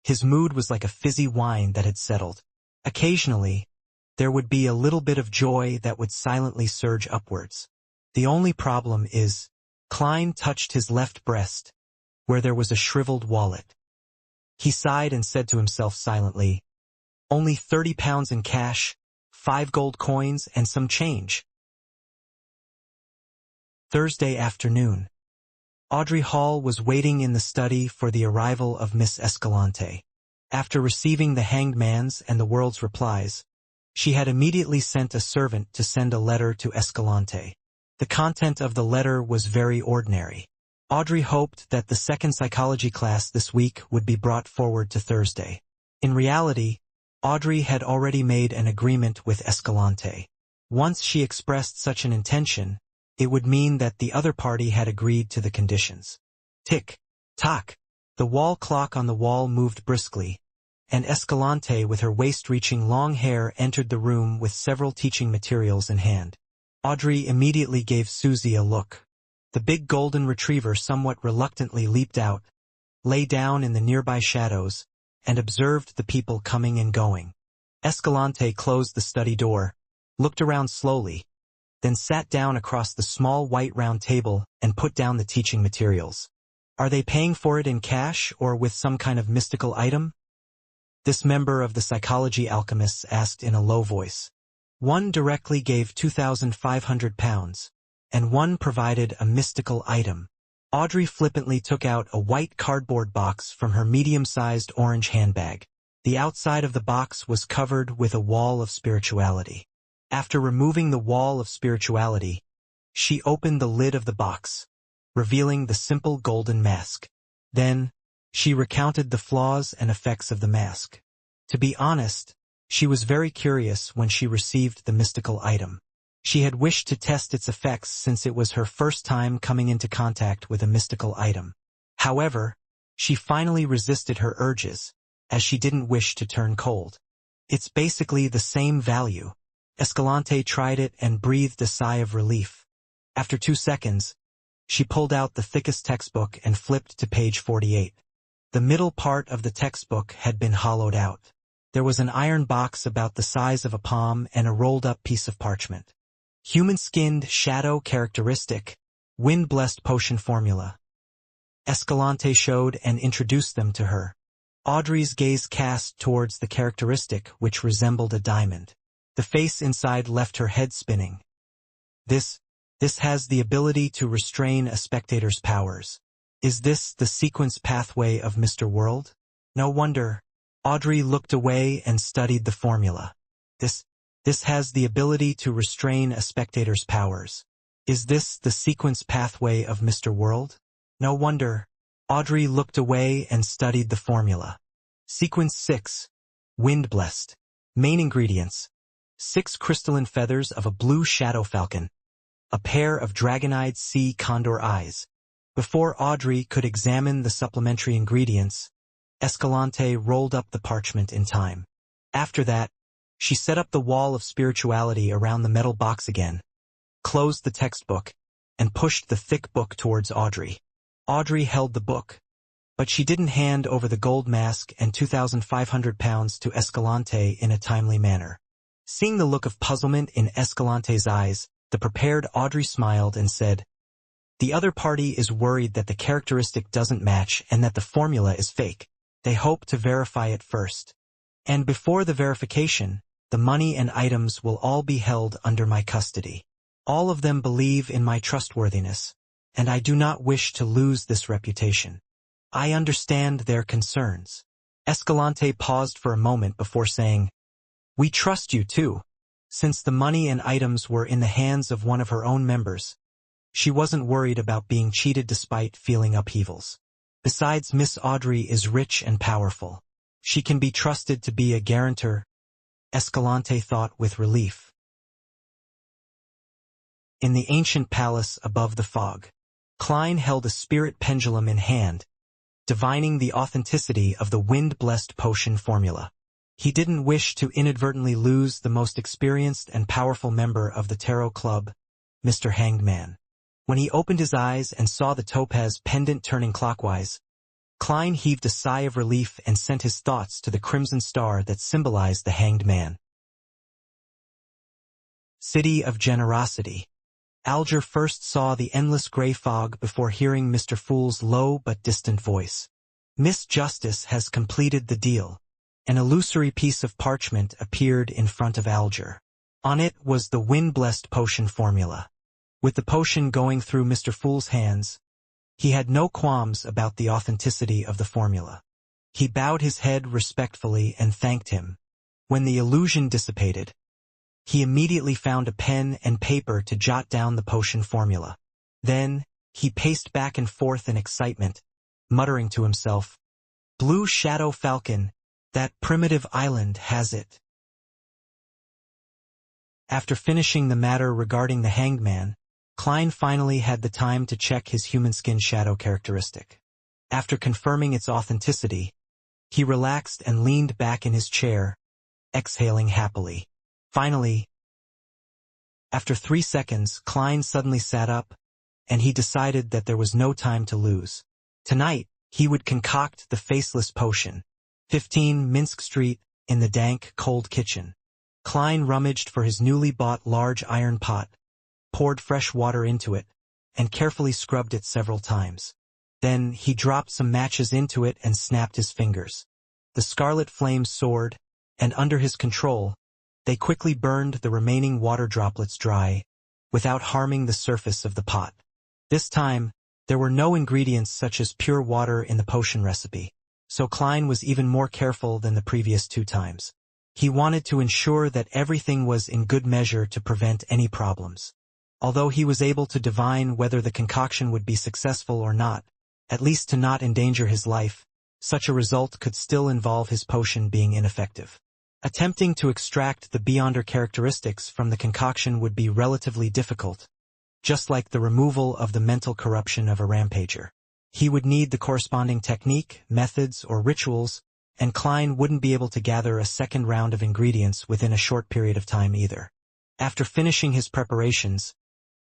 His mood was like a fizzy wine that had settled. Occasionally, there would be a little bit of joy that would silently surge upwards. The only problem is, Klein touched his left breast, where there was a shriveled wallet. He sighed and said to himself silently, "Only £30 in cash, 5 gold coins, and some change." Thursday afternoon. Audrey Hall was waiting in the study for the arrival of Miss Escalante. After receiving the Hanged Man's and the World's replies, she had immediately sent a servant to send a letter to Escalante. The content of the letter was very ordinary. Audrey hoped that the second psychology class this week would be brought forward to Thursday. In reality, Audrey had already made an agreement with Escalante. Once she expressed such an intention, it would mean that the other party had agreed to the conditions. Tick, tock. The wall clock on the wall moved briskly, and Escalante with her waist-reaching long hair entered the room with several teaching materials in hand. Audrey immediately gave Susie a look. The big golden retriever somewhat reluctantly leaped out, lay down in the nearby shadows, and observed the people coming and going. Escalante closed the study door, looked around slowly, then sat down across the small white round table and put down the teaching materials. "Are they paying for it in cash or with some kind of mystical item?" This member of the psychology alchemists asked in a low voice. One directly gave £2,500, and one provided a mystical item. Audrey flippantly took out a white cardboard box from her medium-sized orange handbag. The outside of the box was covered with a wall of spirituality. After removing the wall of spirituality, She opened the lid of the box, revealing the simple golden mask. Then, she recounted the flaws and effects of the mask. To be honest, she was very curious when she received the mystical item. She had wished to test its effects since it was her first time coming into contact with a mystical item. However, she finally resisted her urges, as she didn't wish to turn cold. It's basically the same value. Escalante tried it and breathed a sigh of relief. After 2 seconds, she pulled out the thickest textbook and flipped to page 48. The middle part of the textbook had been hollowed out. There was an iron box about the size of a palm and a rolled-up piece of parchment. Human-skinned shadow characteristic, wind-blessed potion formula. Escalante showed and introduced them to her. Audrey's gaze cast towards the characteristic, which resembled a diamond. The face inside left her head spinning. This has the ability to restrain a spectator's powers. Is this the sequence pathway of Mr. World? No wonder. Audrey looked away and studied the formula. This has the ability to restrain a spectator's powers. Is this the sequence pathway of Mr. World? No wonder. Audrey looked away and studied the formula. Sequence 6. Wind-blessed. Main ingredients. 6 crystalline feathers of a blue shadow falcon. A pair of dragon-eyed sea condor eyes. Before Audrey could examine the supplementary ingredients, Escalante rolled up the parchment in time. After that, she set up the wall of spirituality around the metal box again, closed the textbook, and pushed the thick book towards Audrey. Audrey held the book, but she didn't hand over the gold mask and 2,500 pounds to Escalante in a timely manner. Seeing the look of puzzlement in Escalante's eyes, the prepared Audrey smiled and said, "The other party is worried that the characteristic doesn't match and that the formula is fake. They hope to verify it first. And before the verification, the money and items will all be held under my custody. All of them believe in my trustworthiness, and I do not wish to lose this reputation. I understand their concerns." Escalante paused for a moment before saying, "We trust you too." Since the money and items were in the hands of one of her own members, she wasn't worried about being cheated despite feeling upheavals. Besides, Miss Audrey is rich and powerful. She can be trusted to be a guarantor, Escalante thought with relief. In the ancient palace above the fog, Klein held a spirit pendulum in hand, divining the authenticity of the wind-blessed potion formula. He didn't wish to inadvertently lose the most experienced and powerful member of the Tarot Club, Mr. Hanged Man. When he opened his eyes and saw the topaz pendant turning clockwise, Klein heaved a sigh of relief and sent his thoughts to the crimson star that symbolized the Hanged Man. City of Generosity. Alger first saw the endless gray fog before hearing Mr. Fool's low but distant voice. Miss Justice has completed the deal. An illusory piece of parchment appeared in front of Alger. On it was the wind-blessed potion formula. With the potion going through Mr. Fool's hands, he had no qualms about the authenticity of the formula. He bowed his head respectfully and thanked him. When the illusion dissipated, he immediately found a pen and paper to jot down the potion formula. Then, he paced back and forth in excitement, muttering to himself, "Blue Shadow Falcon, that primitive island has it." After finishing the matter regarding the Hanged Man, Klein finally had the time to check his human skin shadow characteristic. After confirming its authenticity, he relaxed and leaned back in his chair, exhaling happily. Finally, after 3 seconds, Klein suddenly sat up, and he decided that there was no time to lose. Tonight, he would concoct the faceless potion. 15 Minsk Street, in the dank, cold kitchen. Klein rummaged for his newly bought large iron pot, poured fresh water into it, and carefully scrubbed it several times. Then he dropped some matches into it and snapped his fingers. The scarlet flames soared, and under his control, they quickly burned the remaining water droplets dry, without harming the surface of the pot. This time, there were no ingredients such as pure water in the potion recipe, so Klein was even more careful than the previous 2 times. He wanted to ensure that everything was in good measure to prevent any problems. Although he was able to divine whether the concoction would be successful or not, at least to not endanger his life, such a result could still involve his potion being ineffective. Attempting to extract the Beyonder characteristics from the concoction would be relatively difficult, just like the removal of the mental corruption of a rampager. He would need the corresponding technique, methods, or rituals, and Klein wouldn't be able to gather a second round of ingredients within a short period of time either. After finishing his preparations,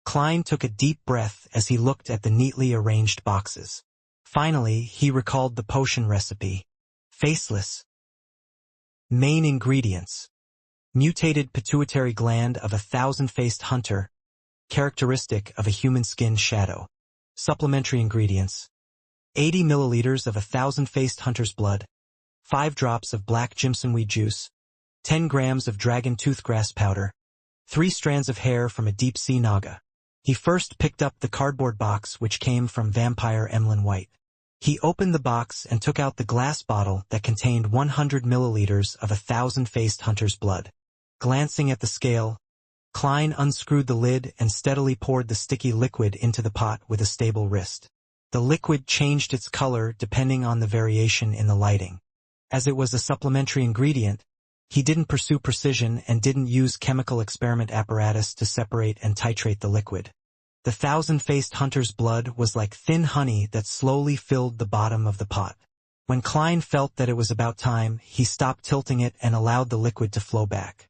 Klein took a deep breath as he looked at the neatly arranged boxes. Finally, he recalled the potion recipe. Faceless. Main ingredients. Mutated pituitary gland of a thousand-faced hunter, characteristic of a human skin shadow. Supplementary ingredients. 80 milliliters of a thousand-faced hunter's blood, 5 drops of black jimsonweed juice, 10 grams of dragon toothgrass powder, 3 strands of hair from a deep-sea naga. He first picked up the cardboard box which came from Vampire Emlyn White. He opened the box and took out the glass bottle that contained 100 milliliters of a thousand-faced hunter's blood. Glancing at the scale, Klein unscrewed the lid and steadily poured the sticky liquid into the pot with a stable wrist. The liquid changed its color depending on the variation in the lighting. As it was a supplementary ingredient, he didn't pursue precision and didn't use chemical experiment apparatus to separate and titrate the liquid. The thousand-faced hunter's blood was like thin honey that slowly filled the bottom of the pot. When Klein felt that it was about time, he stopped tilting it and allowed the liquid to flow back.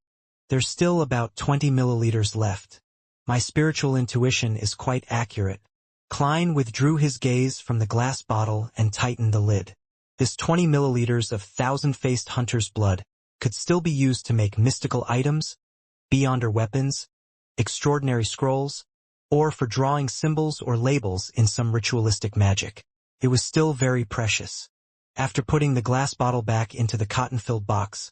There's still about 20 milliliters left. My spiritual intuition is quite accurate. Klein withdrew his gaze from the glass bottle and tightened the lid. This 20 milliliters of thousand-faced hunter's blood could still be used to make mystical items, Beyonder weapons, extraordinary scrolls, or for drawing symbols or labels in some ritualistic magic. It was still very precious. After putting the glass bottle back into the cotton-filled box,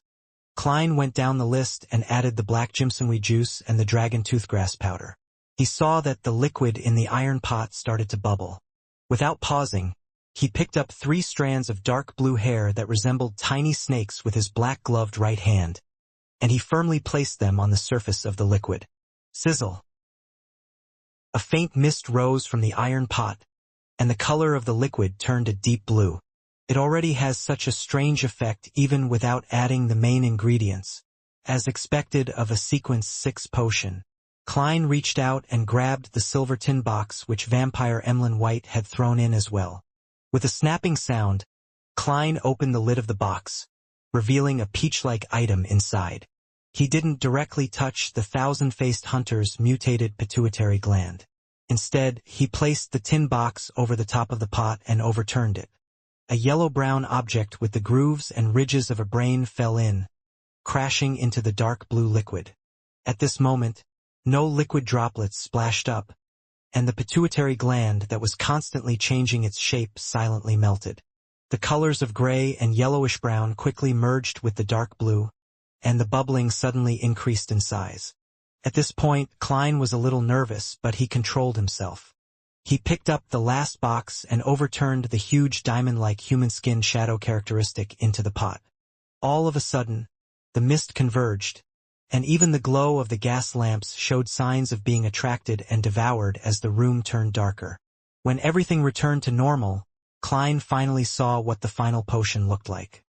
Klein went down the list and added the black jimsonweed juice and the dragon toothgrass powder. He saw that the liquid in the iron pot started to bubble. Without pausing, he picked up 3 strands of dark blue hair that resembled tiny snakes with his black-gloved right hand, and he firmly placed them on the surface of the liquid. Sizzle. A faint mist rose from the iron pot, and the color of the liquid turned a deep blue. It already has such a strange effect even without adding the main ingredients. As expected of a Sequence 6 potion, Klein reached out and grabbed the silver tin box which Vampire Emlyn White had thrown in as well. With a snapping sound, Klein opened the lid of the box, revealing a peach-like item inside. He didn't directly touch the thousand-faced hunter's mutated pituitary gland. Instead, he placed the tin box over the top of the pot and overturned it. A yellow-brown object with the grooves and ridges of a brain fell in, crashing into the dark blue liquid. At this moment, no liquid droplets splashed up, and the pituitary gland that was constantly changing its shape silently melted. The colors of gray and yellowish-brown quickly merged with the dark blue, and the bubbling suddenly increased in size. At this point, Klein was a little nervous, but he controlled himself. He picked up the last box and overturned the huge diamond-like human skin shadow characteristic into the pot. All of a sudden, the mist converged, and even the glow of the gas lamps showed signs of being attracted and devoured as the room turned darker. When everything returned to normal, Klein finally saw what the final potion looked like.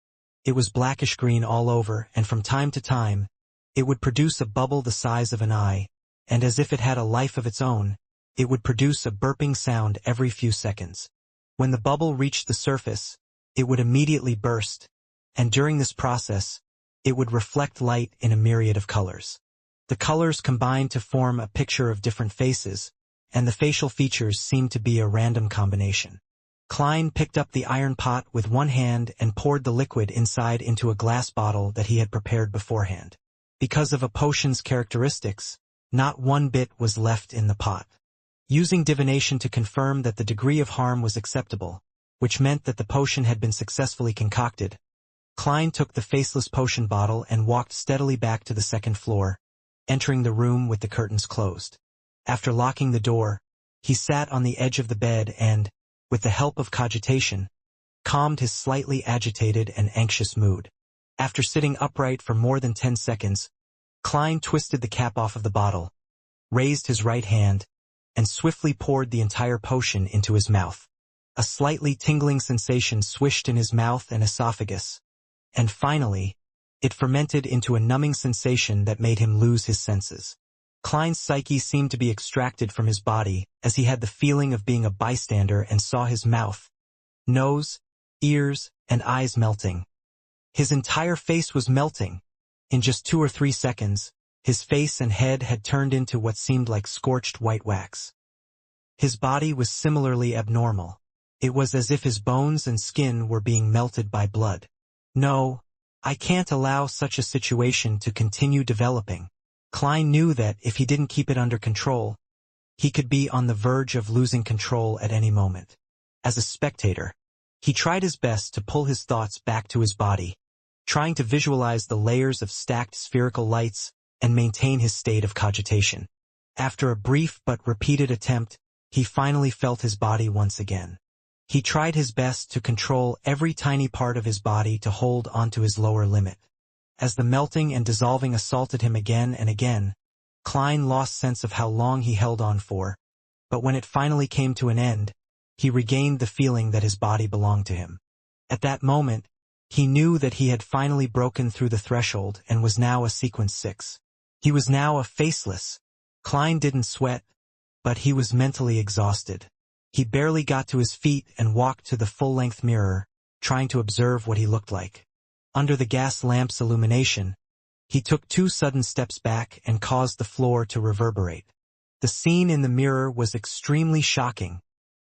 It was blackish-green all over, and from time to time, it would produce a bubble the size of an eye, and as if it had a life of its own, it would produce a burping sound every few seconds. When the bubble reached the surface, it would immediately burst, and during this process, it would reflect light in a myriad of colors. The colors combined to form a picture of different faces, and the facial features seemed to be a random combination. Klein picked up the iron pot with one hand and poured the liquid inside into a glass bottle that he had prepared beforehand. Because of a potion's characteristics, not one bit was left in the pot. Using divination to confirm that the degree of harm was acceptable, which meant that the potion had been successfully concocted, Klein took the faceless potion bottle and walked steadily back to the second floor, entering the room with the curtains closed. After locking the door, he sat on the edge of the bed and, with the help of cogitation, calmed his slightly agitated and anxious mood. After sitting upright for more than 10 seconds, Klein twisted the cap off of the bottle, raised his right hand, and swiftly poured the entire potion into his mouth. A slightly tingling sensation swished in his mouth and esophagus, and finally, it fermented into a numbing sensation that made him lose his senses. Klein's psyche seemed to be extracted from his body as he had the feeling of being a bystander and saw his mouth, nose, ears, and eyes melting. His entire face was melting. In just 2 or 3 seconds, his face and head had turned into what seemed like scorched white wax. His body was similarly abnormal. It was as if his bones and skin were being melted by blood. No, I can't allow such a situation to continue developing. Klein knew that if he didn't keep it under control, he could be on the verge of losing control at any moment. As a spectator, he tried his best to pull his thoughts back to his body, trying to visualize the layers of stacked spherical lights and maintain his state of cogitation. After a brief but repeated attempt, he finally felt his body once again. He tried his best to control every tiny part of his body to hold onto his lower limit. As the melting and dissolving assaulted him again and again, Klein lost sense of how long he held on for, but when it finally came to an end, he regained the feeling that his body belonged to him. At that moment, he knew that he had finally broken through the threshold and was now a sequence 6. He was now a faceless. Klein didn't sweat, but he was mentally exhausted. He barely got to his feet and walked to the full-length mirror, trying to observe what he looked like. Under the gas lamp's illumination, he took 2 sudden steps back and caused the floor to reverberate. The scene in the mirror was extremely shocking.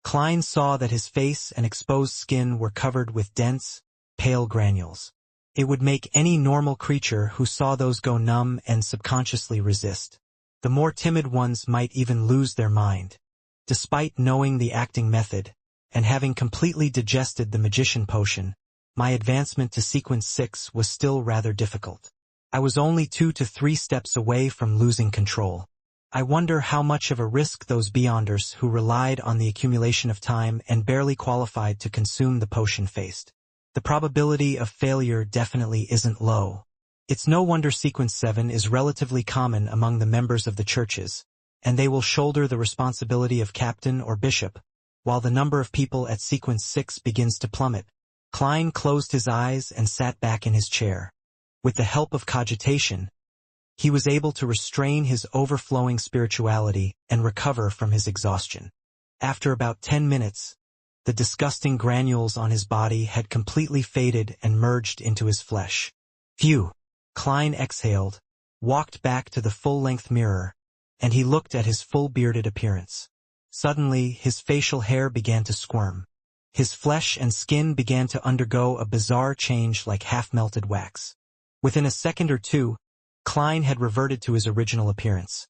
Klein saw that his face and exposed skin were covered with dense, pale granules. It would make any normal creature who saw those go numb and subconsciously resist. The more timid ones might even lose their mind. Despite knowing the acting method, and having completely digested the magician potion, my advancement to sequence 6 was still rather difficult. I was only 2 to 3 steps away from losing control. I wonder how much of a risk those beyonders who relied on the accumulation of time and barely qualified to consume the potion faced. The probability of failure definitely isn't low. It's no wonder sequence 7 is relatively common among the members of the churches, and they will shoulder the responsibility of captain or bishop, while the number of people at sequence 6 begins to plummet. Klein closed his eyes and sat back in his chair. With the help of cogitation, he was able to restrain his overflowing spirituality and recover from his exhaustion. After about 10 minutes, the disgusting granules on his body had completely faded and merged into his flesh. Phew! Klein exhaled, walked back to the full-length mirror, and he looked at his full-bearded appearance. Suddenly, his facial hair began to squirm. His flesh and skin began to undergo a bizarre change like half-melted wax. Within a second or two, Klein had reverted to his original appearance.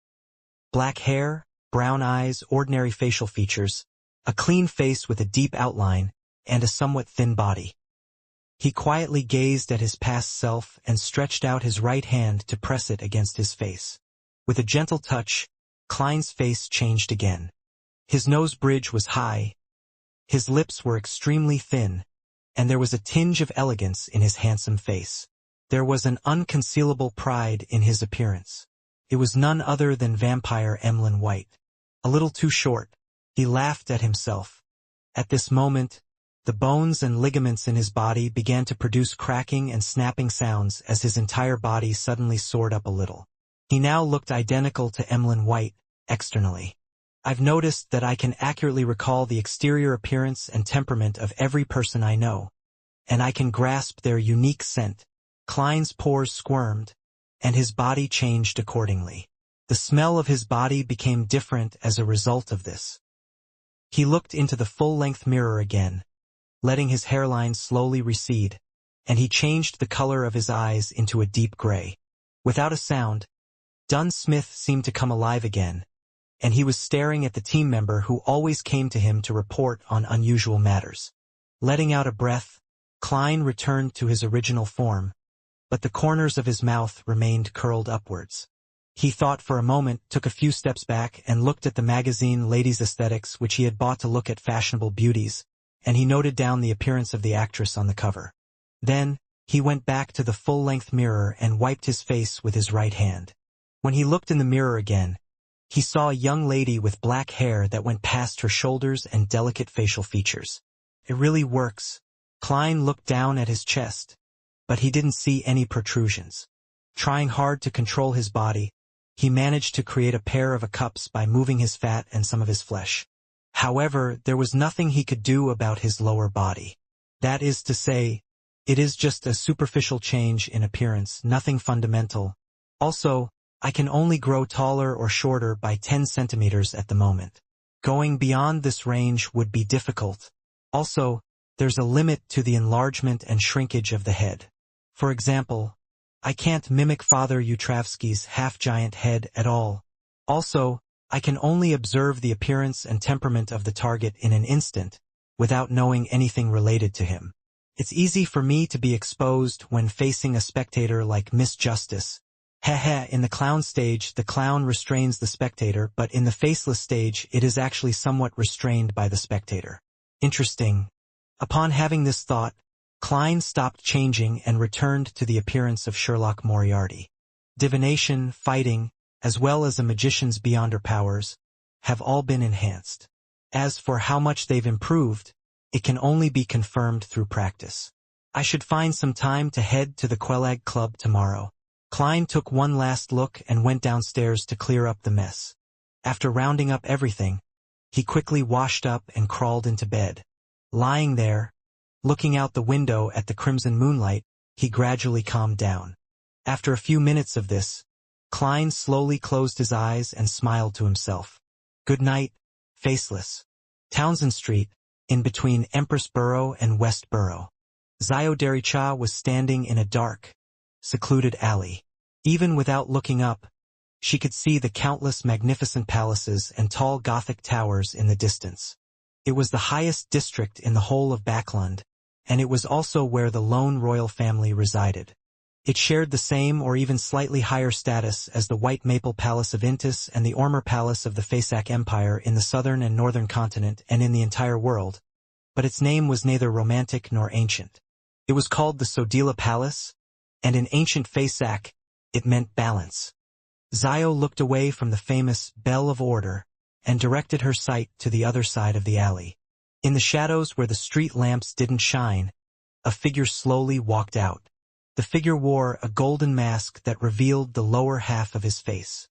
Black hair, brown eyes, ordinary facial features, a clean face with a deep outline, and a somewhat thin body. He quietly gazed at his past self and stretched out his right hand to press it against his face. With a gentle touch, Klein's face changed again. His nose bridge was high, his lips were extremely thin, and there was a tinge of elegance in his handsome face. There was an unconcealable pride in his appearance. It was none other than vampire Emlyn White. A little too short, he laughed at himself. At this moment, the bones and ligaments in his body began to produce cracking and snapping sounds as his entire body suddenly soared up a little. He now looked identical to Emlyn White, externally. I've noticed that I can accurately recall the exterior appearance and temperament of every person I know, and I can grasp their unique scent. Klein's pores squirmed, and his body changed accordingly. The smell of his body became different as a result of this. He looked into the full-length mirror again, letting his hairline slowly recede, and he changed the color of his eyes into a deep gray. Without a sound, Dunn Smith seemed to come alive again, and he was staring at the team member who always came to him to report on unusual matters. Letting out a breath, Klein returned to his original form, but the corners of his mouth remained curled upwards. He thought for a moment, took a few steps back, and looked at the magazine Ladies' Aesthetics which he had bought to look at fashionable beauties, and he noted down the appearance of the actress on the cover. Then, he went back to the full-length mirror and wiped his face with his right hand. When he looked in the mirror again, He saw a young lady with black hair that went past her shoulders and delicate facial features. It really works. Klein looked down at his chest, but he didn't see any protrusions. Trying hard to control his body, he managed to create a pair of cups by moving his fat and some of his flesh. However, there was nothing he could do about his lower body. That is to say, it is just a superficial change in appearance, nothing fundamental. Also, I can only grow taller or shorter by 10 centimeters at the moment. Going beyond this range would be difficult. Also, there's a limit to the enlargement and shrinkage of the head. For example, I can't mimic Father Yutravsky's half-giant head at all. Also, I can only observe the appearance and temperament of the target in an instant, without knowing anything related to him. It's easy for me to be exposed when facing a spectator like Miss Justice. In the clown stage, the clown restrains the spectator, but in the faceless stage, it is actually somewhat restrained by the spectator. Interesting. Upon having this thought, Klein stopped changing and returned to the appearance of Sherlock Moriarty. Divination, fighting, as well as a magician's beyonder powers, have all been enhanced. As for how much they've improved, it can only be confirmed through practice. I should find some time to head to the Quelag Club tomorrow. Klein took one last look and went downstairs to clear up the mess. After rounding up everything, he quickly washed up and crawled into bed. Lying there, looking out the window at the crimson moonlight, he gradually calmed down. After a few minutes of this, Klein slowly closed his eyes and smiled to himself. Good night, faceless. Townsend Street, in between Empress Borough and West Borough. Zio Dericha was standing in a dark, secluded alley. Even without looking up, she could see the countless magnificent palaces and tall Gothic towers in the distance. It was the highest district in the whole of Backland, and it was also where the lone royal family resided. It shared the same or even slightly higher status as the White Maple Palace of Intis and the Ormer Palace of the Fasak Empire in the southern and northern continent and in the entire world, but its name was neither romantic nor ancient. It was called the Sodila Palace, and in ancient Fasak, it meant balance. Zio looked away from the famous Bell of Order and directed her sight to the other side of the alley. In the shadows where the street lamps didn't shine, a figure slowly walked out. The figure wore a golden mask that revealed the lower half of his face.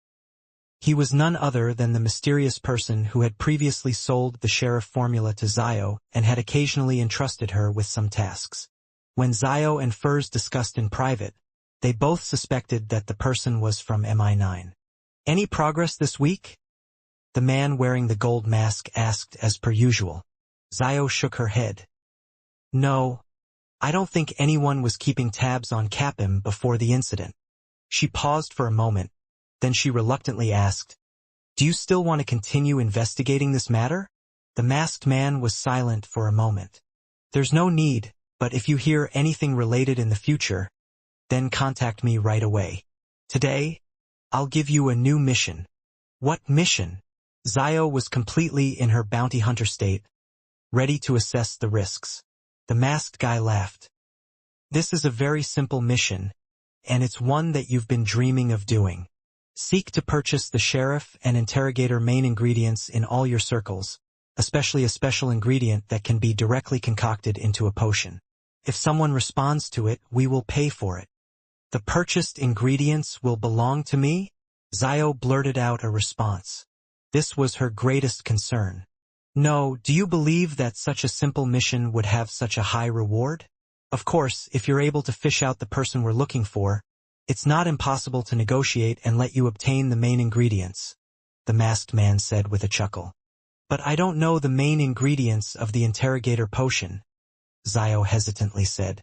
He was none other than the mysterious person who had previously sold the sheriff formula to Zio and had occasionally entrusted her with some tasks. When Zio and Furs discussed in private, they both suspected that the person was from MI9. Any progress this week? The man wearing the gold mask asked as per usual. Zio shook her head. No, I don't think anyone was keeping tabs on Capim before the incident. She paused for a moment, then she reluctantly asked, Do you still want to continue investigating this matter? The masked man was silent for a moment. There's no need, but if you hear anything related in the future, then contact me right away. Today, I'll give you a new mission. What mission? Zio was completely in her bounty hunter state, ready to assess the risks. The masked guy laughed. This is a very simple mission, and it's one that you've been dreaming of doing. Seek to purchase the sheriff and interrogator main ingredients in all your circles, especially a special ingredient that can be directly concocted into a potion. If someone responds to it, we will pay for it. The purchased ingredients will belong to me? Zio blurted out a response. This was her greatest concern. No, do you believe that such a simple mission would have such a high reward? Of course, if you're able to fish out the person we're looking for, it's not impossible to negotiate and let you obtain the main ingredients, the masked man said with a chuckle. But I don't know the main ingredients of the interrogator potion, Zio hesitantly said.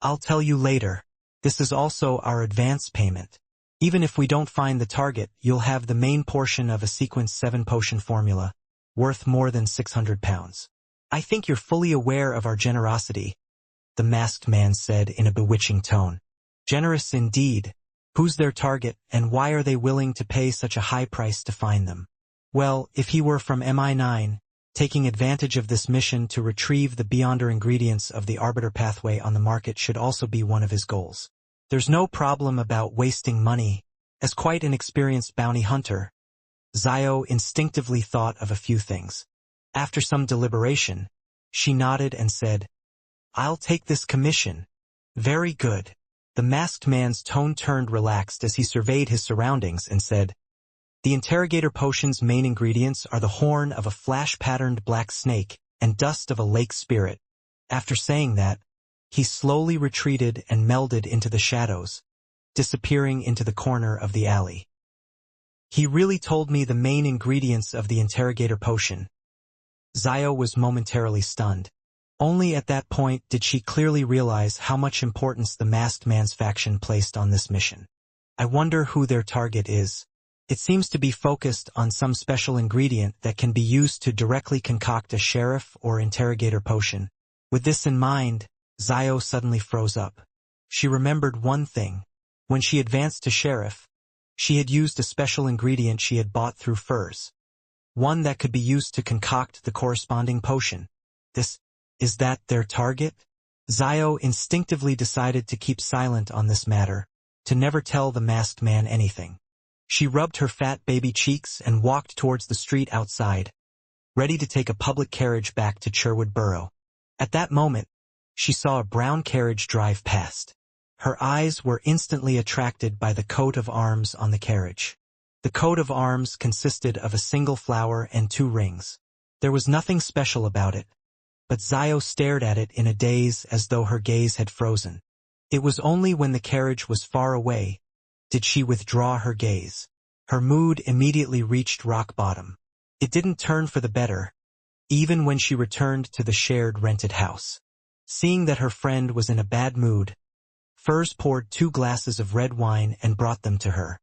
I'll tell you later. This is also our advance payment. Even if we don't find the target, you'll have the main portion of a Sequence 7 potion formula, worth more than 600 pounds. I think you're fully aware of our generosity, the masked man said in a bewitching tone. Generous indeed. Who's their target, and why are they willing to pay such a high price to find them? Well, if he were from MI9, taking advantage of this mission to retrieve the beyonder ingredients of the Arbiter pathway on the market should also be one of his goals. There's no problem about wasting money. As quite an experienced bounty hunter, Zio instinctively thought of a few things. After some deliberation, she nodded and said, "I'll take this commission." "Very good." The masked man's tone turned relaxed as he surveyed his surroundings and said, "The interrogator potion's main ingredients are the horn of a flash-patterned black snake and dust of a lake spirit." After saying that, he slowly retreated and melded into the shadows, disappearing into the corner of the alley. He really told me the main ingredients of the interrogator potion. Zio was momentarily stunned. Only at that point did she clearly realize how much importance the masked man's faction placed on this mission. "I wonder who their target is. It seems to be focused on some special ingredient that can be used to directly concoct a sheriff or interrogator potion." With this in mind, Zio suddenly froze up. She remembered one thing. When she advanced to sheriff, she had used a special ingredient she had bought through furs. One that could be used to concoct the corresponding potion. Is that their target? Zio instinctively decided to keep silent on this matter, to never tell the masked man anything. She rubbed her fat baby cheeks and walked towards the street outside, ready to take a public carriage back to Sherwood Borough. At that moment, she saw a brown carriage drive past. Her eyes were instantly attracted by the coat of arms on the carriage. The coat of arms consisted of a single flower and 2 rings. There was nothing special about it, but Zio stared at it in a daze as though her gaze had frozen. It was only when the carriage was far away did she withdraw her gaze. Her mood immediately reached rock bottom. It didn't turn for the better, even when she returned to the shared rented house. Seeing that her friend was in a bad mood, Furs poured 2 glasses of red wine and brought them to her.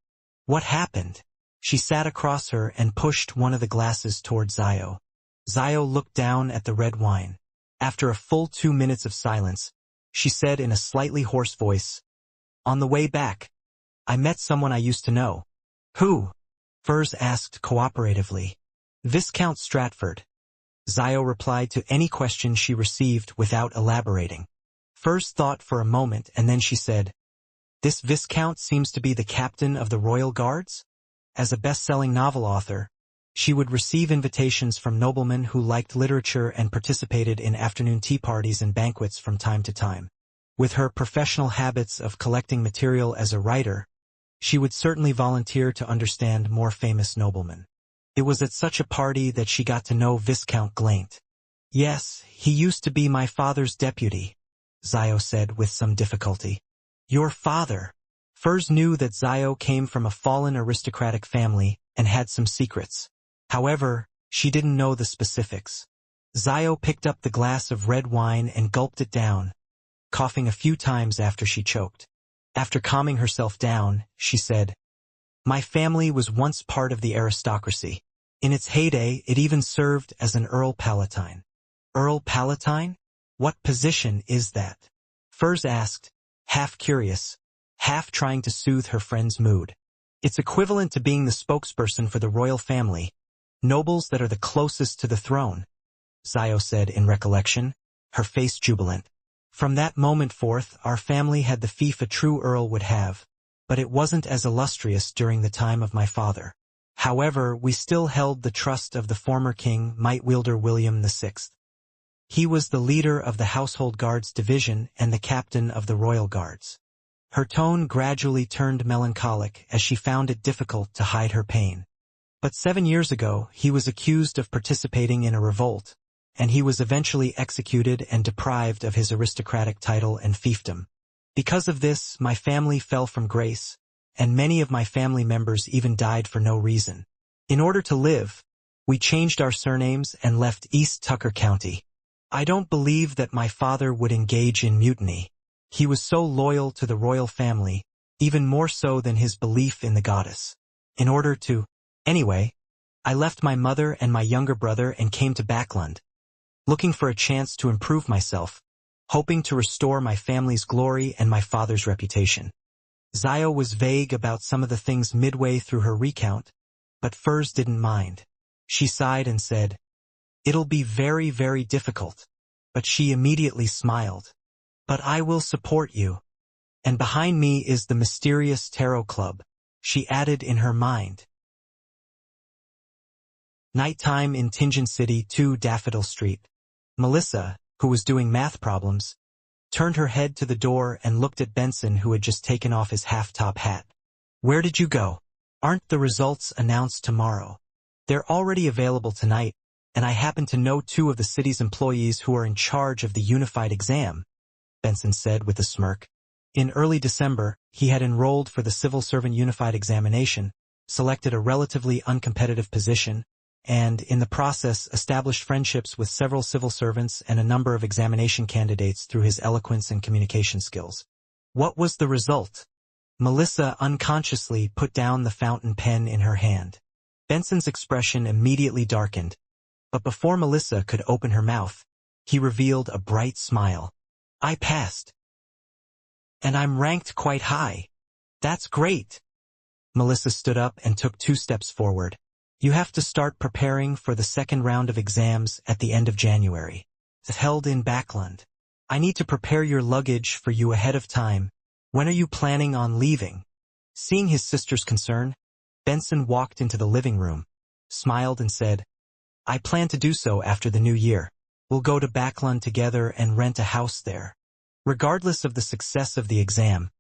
"What happened?" She sat across her and pushed one of the glasses toward Zio. Zio looked down at the red wine. After a full 2 minutes of silence, she said in a slightly hoarse voice, "On the way back, I met someone I used to know." "Who?" Furs asked cooperatively. "Viscount Stratford." Zio replied to any question she received without elaborating. Furs thought for a moment and then she said, "This Viscount seems to be the captain of the Royal Guards?" As a best-selling novel author, she would receive invitations from noblemen who liked literature and participated in afternoon tea parties and banquets from time to time. With her professional habits of collecting material as a writer, she would certainly volunteer to understand more famous noblemen. It was at such a party that she got to know Viscount Glaint. "Yes, he used to be my father's deputy," Zio said with some difficulty. "Your father?" Furs knew that Zio came from a fallen aristocratic family and had some secrets. However, she didn't know the specifics. Zio picked up the glass of red wine and gulped it down, coughing a few times after she choked. After calming herself down, she said, "My family was once part of the aristocracy. In its heyday, it even served as an Earl Palatine." "Earl Palatine? What position is that?" Furs asked, half curious, half trying to soothe her friend's mood. "It's equivalent to being the spokesperson for the royal family, nobles that are the closest to the throne," Zio said in recollection, her face jubilant. "From that moment forth, our family had the fief a true earl would have, but it wasn't as illustrious during the time of my father. However, we still held the trust of the former king, Might-Wielder William VI. He was the leader of the Household Guards Division and the captain of the Royal Guards." Her tone gradually turned melancholic as she found it difficult to hide her pain. "But 7 years ago, he was accused of participating in a revolt, and he was eventually executed and deprived of his aristocratic title and fiefdom. Because of this, my family fell from grace, and many of my family members even died for no reason. In order to live, we changed our surnames and left East Tucker County. I don't believe that my father would engage in mutiny. He was so loyal to the royal family, even more so than his belief in the goddess. Anyway, I left my mother and my younger brother and came to Backland, looking for a chance to improve myself, hoping to restore my family's glory and my father's reputation." Zio was vague about some of the things midway through her recount, but Furs didn't mind. She sighed and said, "It'll be very, very difficult," but she immediately smiled. "But I will support you. And behind me is the mysterious Tarot Club," she added in her mind. Nighttime in Tingen City, 2 Daffodil Street. Melissa, who was doing math problems, turned her head to the door and looked at Benson, who had just taken off his half-top hat. "Where did you go? Aren't the results announced tomorrow? They're already available tonight, and I happen to know 2 of the city's employees who are in charge of the unified exam," Benson said with a smirk. In early December, he had enrolled for the Civil Servant Unified Examination, selected a relatively uncompetitive position, and, in the process, established friendships with several civil servants and a number of examination candidates through his eloquence and communication skills. What was the result? Melissa unconsciously put down the fountain pen in her hand. Benson's expression immediately darkened, but before Melissa could open her mouth, he revealed a bright smile. "I passed. And I'm ranked quite high. That's great." Melissa stood up and took 2 steps forward. "You have to start preparing for the second round of exams at the end of January. It's held in Backland. I need to prepare your luggage for you ahead of time. When are you planning on leaving?" Seeing his sister's concern, Benson walked into the living room, smiled and said, "I plan to do so after the new year. We'll go to Backland together and rent a house there. Regardless of the success of the exam,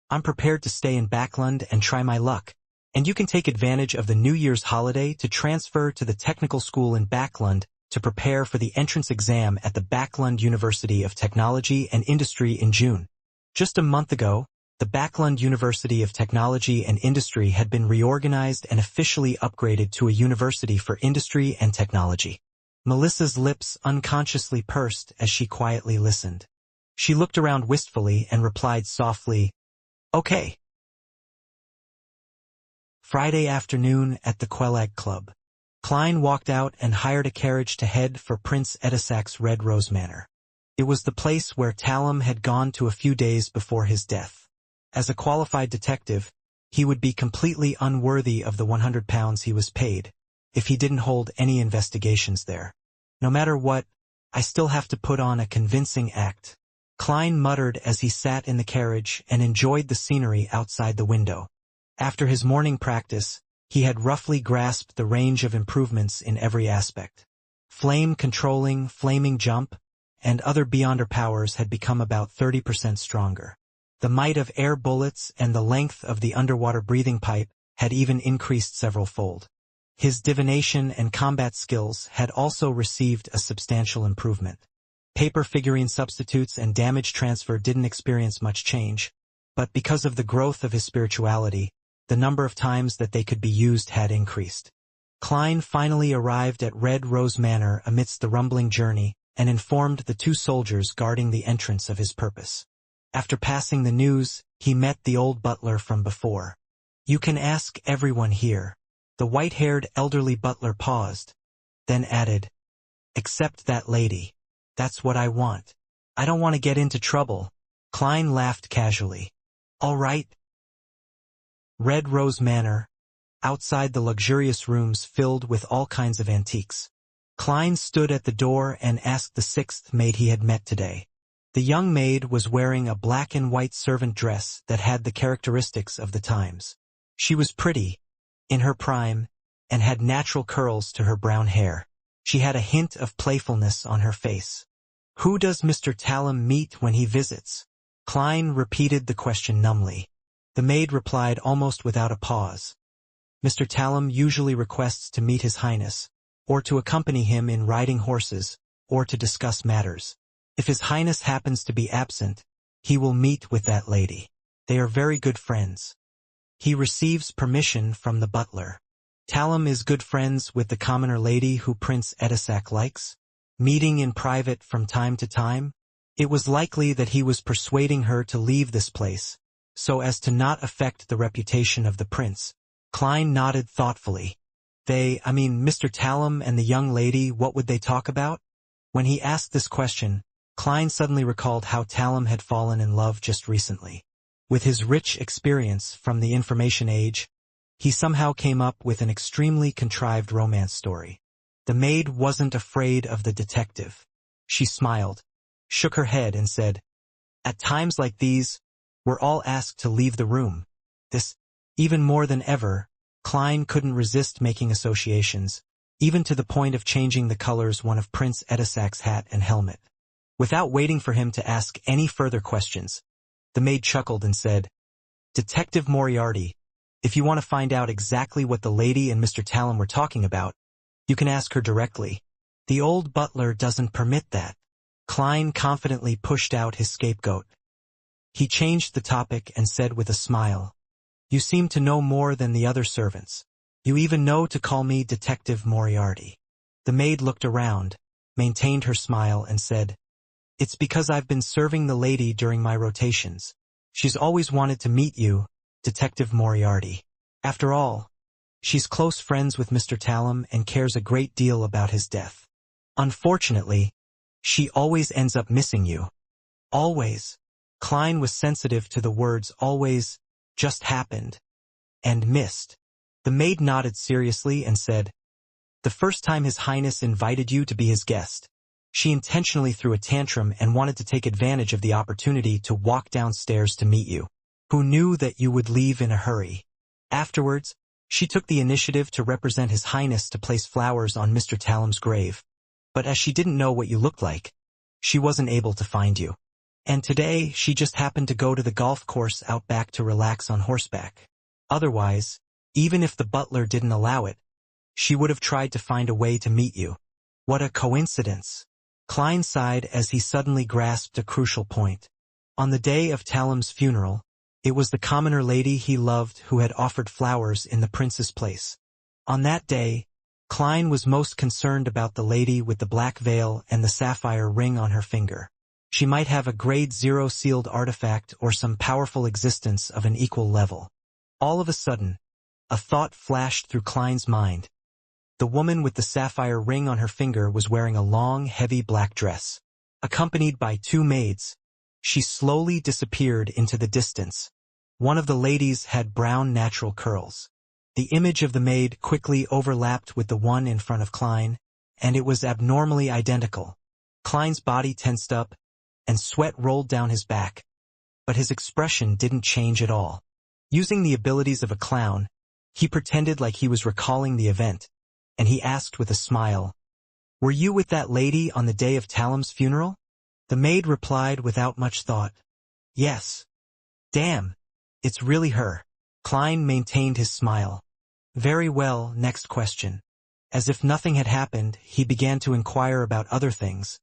I'm prepared to stay in Backland and try my luck. And you can take advantage of the New Year's holiday to transfer to the technical school in Backland to prepare for the entrance exam at the Backland University of Technology and Industry in June." Just a month ago, the Backland University of Technology and Industry had been reorganized and officially upgraded to a university for industry and technology. Melissa's lips unconsciously pursed as she quietly listened. She looked around wistfully and replied softly, "Okay." Friday afternoon at the Quelag Club. Klein walked out and hired a carriage to head for Prince Edisac's Red Rose Manor. It was the place where Talum had gone to a few days before his death. As a qualified detective, he would be completely unworthy of the £100 he was paid if he didn't hold any investigations there. "No matter what, I still have to put on a convincing act," Klein muttered as he sat in the carriage and enjoyed the scenery outside the window. After his morning practice, he had roughly grasped the range of improvements in every aspect. Flame controlling, flaming jump, and other beyonder powers had become about 30% stronger. The might of air bullets and the length of the underwater breathing pipe had even increased several-fold. His divination and combat skills had also received a substantial improvement. Paper figurine substitutes and damage transfer didn't experience much change, but because of the growth of his spirituality, the number of times that they could be used had increased. Klein finally arrived at Red Rose Manor amidst the rumbling journey and informed the 2 soldiers guarding the entrance of his purpose. After passing the news, he met the old butler from before. "You can ask everyone here." The white-haired elderly butler paused, then added, "Except that lady. That's what I want. I don't want to get into trouble." Klein laughed casually. "All right." Red Rose Manor, outside the luxurious rooms filled with all kinds of antiques. Klein stood at the door and asked the 6th maid he had met today. The young maid was wearing a black and white servant dress that had the characteristics of the times. She was pretty, in her prime, and had natural curls to her brown hair. She had a hint of playfulness on her face. "Who does Mr. Talum meet when he visits?" Klein repeated the question numbly. The maid replied almost without a pause. "Mr. Talum usually requests to meet His Highness, or to accompany him in riding horses, or to discuss matters. If His Highness happens to be absent, he will meet with that lady. They are very good friends." He receives permission from the butler. Talum is good friends with the commoner lady who Prince Edisac likes, meeting in private from time to time. It was likely that he was persuading her to leave this place, so as to not affect the reputation of the prince. Klein nodded thoughtfully. Mr. Talum and the young lady, what would they talk about? When he asked this question, Klein suddenly recalled how Talum had fallen in love just recently. With his rich experience from the information age, he somehow came up with an extremely contrived romance story. The maid wasn't afraid of the detective. She smiled, shook her head and said, "At times like these, we're all asked to leave the room." Even more than ever, Klein couldn't resist making associations, even to the point of changing the colors one of Prince Edisac's hat and helmet. Without waiting for him to ask any further questions, the maid chuckled and said, "Detective Moriarty, if you want to find out exactly what the lady and Mr. Talon were talking about, you can ask her directly. The old butler doesn't permit that." Klein confidently pushed out his scapegoat. He changed the topic and said with a smile, "You seem to know more than the other servants. You even know to call me Detective Moriarty." The maid looked around, maintained her smile, and said, "It's because I've been serving the lady during my rotations. She's always wanted to meet you, Detective Moriarty. After all, she's close friends with Mr. Talon and cares a great deal about his death. Unfortunately, she always ends up missing you." Always. Klein was sensitive to the words always, just happened, and missed. The maid nodded seriously and said, "The first time His Highness invited you to be his guest, she intentionally threw a tantrum and wanted to take advantage of the opportunity to walk downstairs to meet you. Who knew that you would leave in a hurry? Afterwards, she took the initiative to represent His Highness to place flowers on Mr. Talon's grave. But as she didn't know what you looked like, she wasn't able to find you. And today, she just happened to go to the golf course out back to relax on horseback. Otherwise, even if the butler didn't allow it, she would have tried to find a way to meet you. What a coincidence." Klein sighed as he suddenly grasped a crucial point. On the day of Talon's funeral, it was the commoner lady he loved who had offered flowers in the prince's place. On that day, Klein was most concerned about the lady with the black veil and the sapphire ring on her finger. She might have a grade 0 sealed artifact or some powerful existence of an equal level. All of a sudden, a thought flashed through Klein's mind. The woman with the sapphire ring on her finger was wearing a long, heavy black dress. Accompanied by 2 maids, she slowly disappeared into the distance. One of the ladies had brown natural curls. The image of the maid quickly overlapped with the one in front of Klein, and it was abnormally identical. Klein's body tensed up, and sweat rolled down his back. But his expression didn't change at all. Using the abilities of a clown, he pretended like he was recalling the event, and he asked with a smile, "Were you with that lady on the day of Talon's funeral?" The maid replied without much thought, "Yes." "Damn, it's really her." Klein maintained his smile. "Very well, next question." As if nothing had happened, he began to inquire about other things.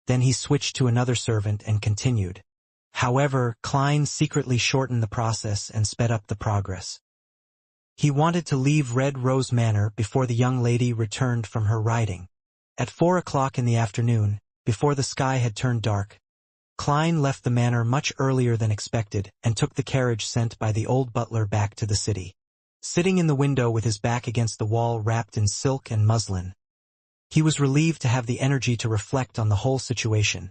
Then he switched to another servant and continued. However, Klein secretly shortened the process and sped up the progress. He wanted to leave Red Rose Manor before the young lady returned from her riding. At 4 o'clock in the afternoon, before the sky had turned dark, Klein left the manor much earlier than expected and took the carriage sent by the old butler back to the city. Sitting in the window with his back against the wall wrapped in silk and muslin, he was relieved to have the energy to reflect on the whole situation.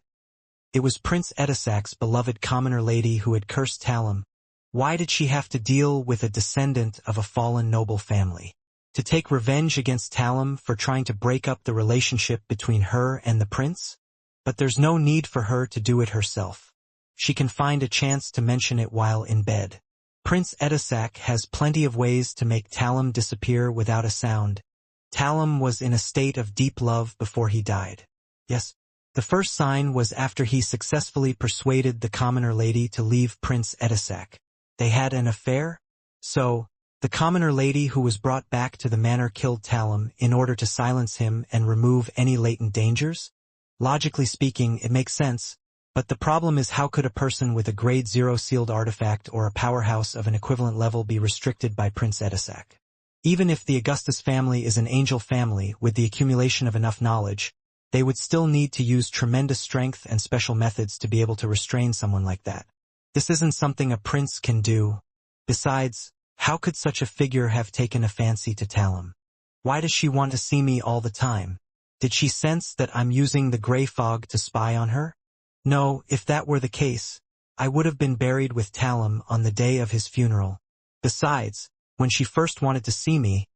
It was Prince Edisac's beloved commoner lady who had cursed Talon. Why did she have to deal with a descendant of a fallen noble family? To take revenge against Talon for trying to break up the relationship between her and the prince? But there's no need for her to do it herself. She can find a chance to mention it while in bed. Prince Edisac has plenty of ways to make Talon disappear without a sound. Talon was in a state of deep love before he died. Yes, the first sign was after he successfully persuaded the commoner lady to leave Prince Edisac. They had an affair? So, the commoner lady who was brought back to the manor killed Talon in order to silence him and remove any latent dangers? Logically speaking, it makes sense, but the problem is how could a person with a grade 0 sealed artifact or a powerhouse of an equivalent level be restricted by Prince Edisac? Even if the Augustus family is an angel family with the accumulation of enough knowledge, they would still need to use tremendous strength and special methods to be able to restrain someone like that. This isn't something a prince can do. Besides, how could such a figure have taken a fancy to Talon? Why does she want to see me all the time? Did she sense that I'm using the gray fog to spy on her? No, if that were the case, I would have been buried with Talon on the day of his funeral. Besides, when she first wanted to see me,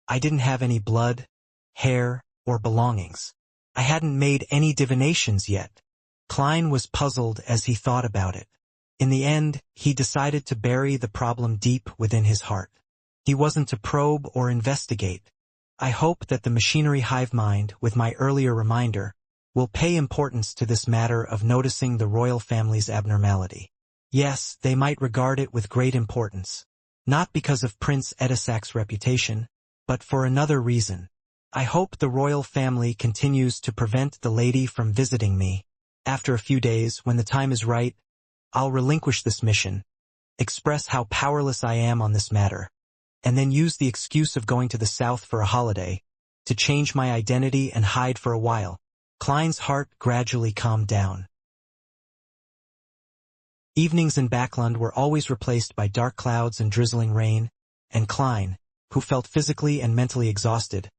I didn't have any blood, hair, or belongings. I hadn't made any divinations yet. Klein was puzzled as he thought about it. In the end, he decided to bury the problem deep within his heart. He wasn't to probe or investigate. I hope that the machinery hive mind, with my earlier reminder, will pay importance to this matter of noticing the royal family's abnormality. Yes, they might regard it with great importance. Not because of Prince Edisac's reputation, but for another reason. I hope the royal family continues to prevent the lady from visiting me. After a few days, when the time is right, I'll relinquish this mission, express how powerless I am on this matter, and then use the excuse of going to the south for a holiday to change my identity and hide for a while. Klein's heart gradually calmed down. Evenings in Backlund were always replaced by dark clouds and drizzling rain, and Klein, who felt physically and mentally exhausted,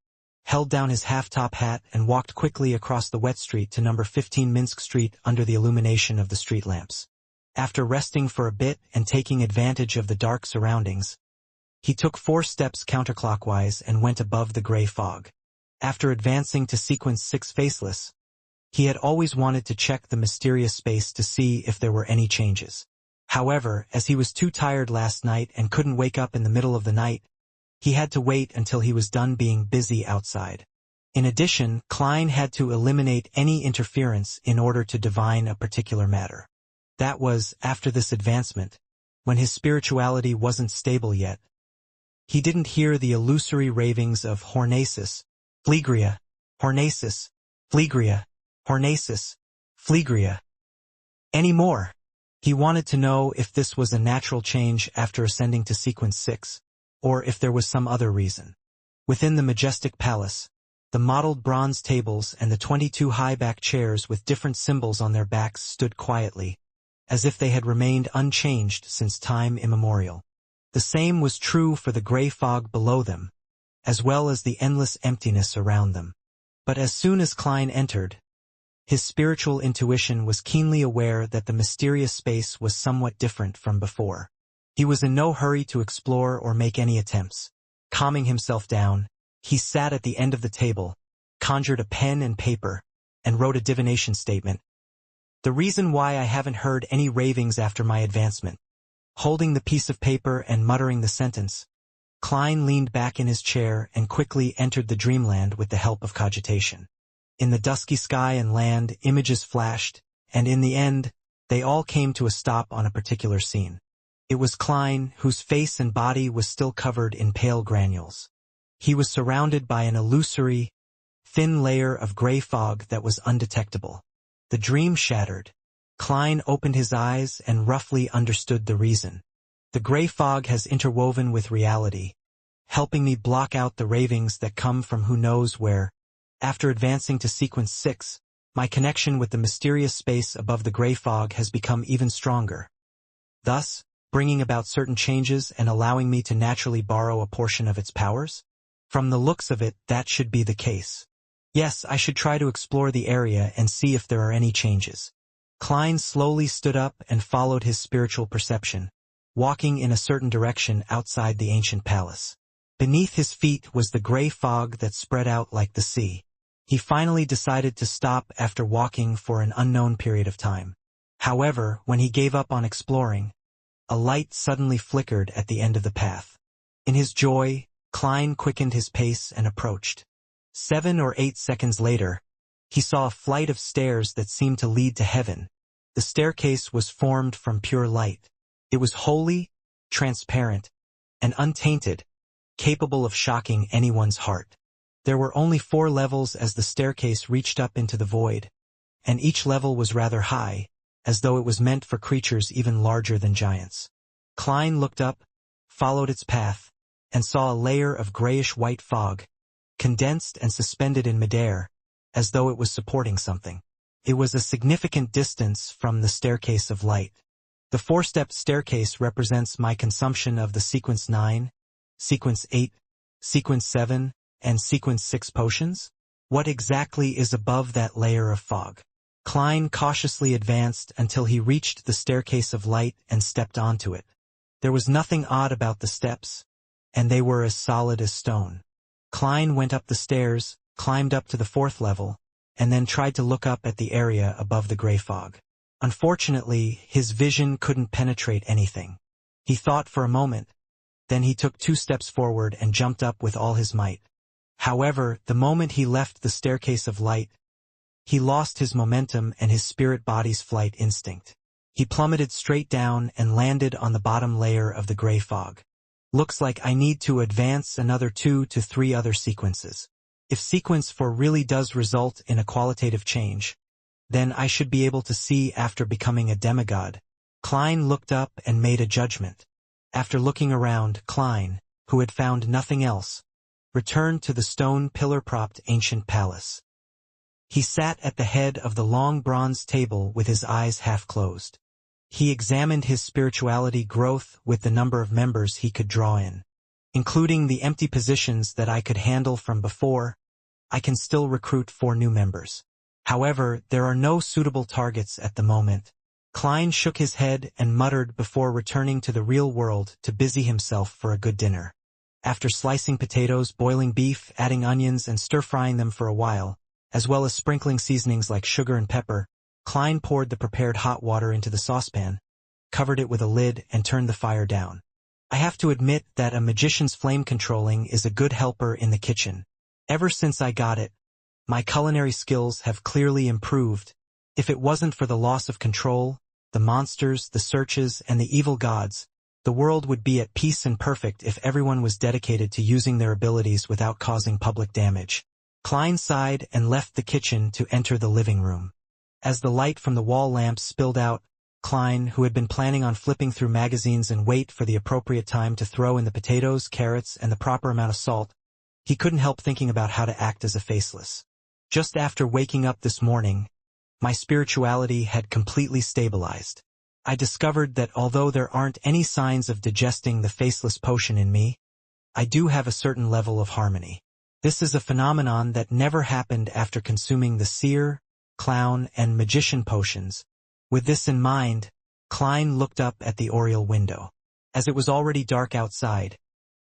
held down his half-top hat and walked quickly across the wet street to number 15 Minsk Street under the illumination of the street lamps. After resting for a bit and taking advantage of the dark surroundings, he took 4 steps counterclockwise and went above the gray fog. After advancing to sequence 6 Faceless, he had always wanted to check the mysterious space to see if there were any changes. However, as he was too tired last night and couldn't wake up in the middle of the night, he had to wait until he was done being busy outside. In addition, Klein had to eliminate any interference in order to divine a particular matter. That was, after this advancement, when his spirituality wasn't stable yet. He didn't hear the illusory ravings of Hornacis, Phlegria, Hornacis, Phlegria, Hornacis, Phlegria anymore. He wanted to know if this was a natural change after ascending to sequence 6, or if there was some other reason. Within the majestic palace, the mottled bronze tables and the 22 high-back chairs with different symbols on their backs stood quietly, as if they had remained unchanged since time immemorial. The same was true for the gray fog below them, as well as the endless emptiness around them. But as soon as Klein entered, his spiritual intuition was keenly aware that the mysterious space was somewhat different from before. He was in no hurry to explore or make any attempts. Calming himself down, he sat at the end of the table, conjured a pen and paper, and wrote a divination statement. The reason why I haven't heard any ravings after my advancement. Holding the piece of paper and muttering the sentence, Klein leaned back in his chair and quickly entered the dreamland with the help of cogitation. In the dusky sky and land, images flashed, and in the end, they all came to a stop on a particular scene. It was Klein, whose face and body was still covered in pale granules. He was surrounded by an illusory, thin layer of gray fog that was undetectable. The dream shattered. Klein opened his eyes and roughly understood the reason. The gray fog has interwoven with reality, helping me block out the ravings that come from who knows where. After advancing to sequence 6, my connection with the mysterious space above the gray fog has become even stronger, thus bringing about certain changes and allowing me to naturally borrow a portion of its powers? From the looks of it, that should be the case. Yes, I should try to explore the area and see if there are any changes. Klein slowly stood up and followed his spiritual perception, walking in a certain direction outside the ancient palace. Beneath his feet was the gray fog that spread out like the sea. He finally decided to stop after walking for an unknown period of time. However, when he gave up on exploring, a light suddenly flickered at the end of the path. In his joy, Klein quickened his pace and approached. 7 or 8 seconds later, he saw a flight of stairs that seemed to lead to heaven. The staircase was formed from pure light. It was holy, transparent, and untainted, capable of shocking anyone's heart. There were only 4 levels as the staircase reached up into the void, and each level was rather high, as though it was meant for creatures even larger than giants. Klein looked up, followed its path, and saw a layer of grayish-white fog, condensed and suspended in midair, as though it was supporting something. It was a significant distance from the staircase of light. The 4-step staircase represents my consumption of the sequence 9, sequence 8, sequence 7, and sequence 6 potions? What exactly is above that layer of fog? Klein cautiously advanced until he reached the staircase of light and stepped onto it. There was nothing odd about the steps, and they were as solid as stone. Klein went up the stairs, climbed up to the 4th level, and then tried to look up at the area above the gray fog. Unfortunately, his vision couldn't penetrate anything. He thought for a moment, then he took 2 steps forward and jumped up with all his might. However, the moment he left the staircase of light, he lost his momentum and his spirit body's flight instinct. He plummeted straight down and landed on the bottom layer of the gray fog. Looks like I need to advance another 2 to 3 other sequences. If sequence 4 really does result in a qualitative change, then I should be able to see after becoming a demigod. Klein looked up and made a judgment. After looking around, Klein, who had found nothing else, returned to the stone pillar-propped ancient palace. He sat at the head of the long bronze table with his eyes half closed. He examined his spirituality growth with the number of members he could draw in. Including the empty positions that I could handle from before, I can still recruit 4 new members. However, there are no suitable targets at the moment. Klein shook his head and muttered before returning to the real world to busy himself for a good dinner. After slicing potatoes, boiling beef, adding onions and stir-frying them for a while, as well as sprinkling seasonings like sugar and pepper, Klein poured the prepared hot water into the saucepan, covered it with a lid and turned the fire down. I have to admit that a magician's flame controlling is a good helper in the kitchen. Ever since I got it, my culinary skills have clearly improved. If it wasn't for the loss of control, the monsters, the searches, and the evil gods, the world would be at peace and perfect if everyone was dedicated to using their abilities without causing public damage. Klein sighed and left the kitchen to enter the living room. As the light from the wall lamps spilled out, Klein, who had been planning on flipping through magazines and wait for the appropriate time to throw in the potatoes, carrots, and the proper amount of salt, he couldn't help thinking about how to act as a faceless. Just after waking up this morning, my spirituality had completely stabilized. I discovered that although there aren't any signs of digesting the faceless potion in me, I do have a certain level of harmony. This is a phenomenon that never happened after consuming the seer, clown, and magician potions. With this in mind, Klein looked up at the oriel window. As it was already dark outside,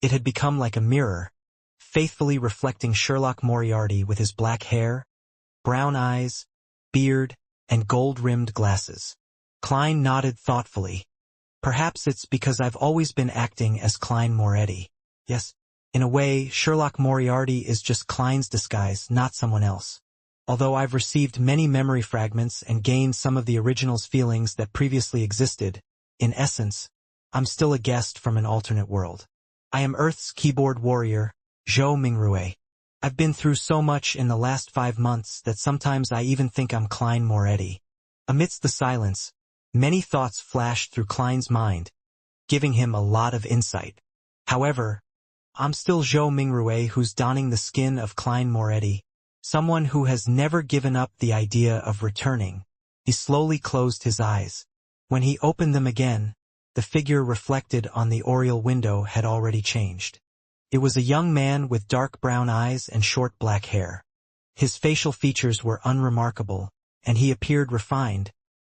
it had become like a mirror, faithfully reflecting Sherlock Moriarty with his black hair, brown eyes, beard, and gold-rimmed glasses. Klein nodded thoughtfully. Perhaps it's because I've always been acting as Klein Moretti. Yes, in a way, Sherlock Moriarty is just Klein's disguise, not someone else. Although I've received many memory fragments and gained some of the original's feelings that previously existed, in essence, I'm still a guest from an alternate world. I am Earth's keyboard warrior, Zhou Mingrue. I've been through so much in the last 5 months that sometimes I even think I'm Klein Moretti. Amidst the silence, many thoughts flashed through Klein's mind, giving him a lot of insight. However, I'm still Zhou Mingrue, who's donning the skin of Klein Moretti, someone who has never given up the idea of returning. He slowly closed his eyes. When he opened them again, the figure reflected on the oriel window had already changed. It was a young man with dark brown eyes and short black hair. His facial features were unremarkable, and he appeared refined,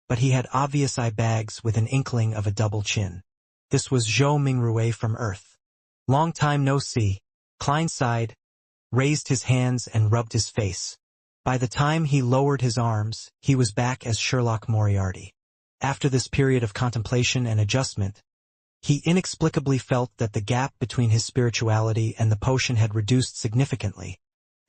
but he had obvious eye bags with an inkling of a double chin. This was Zhou Mingrue from Earth. Long time no see. Klein sighed, raised his hands and rubbed his face. By the time he lowered his arms, he was back as Sherlock Moriarty. After this period of contemplation and adjustment, he inexplicably felt that the gap between his spirituality and the potion had reduced significantly,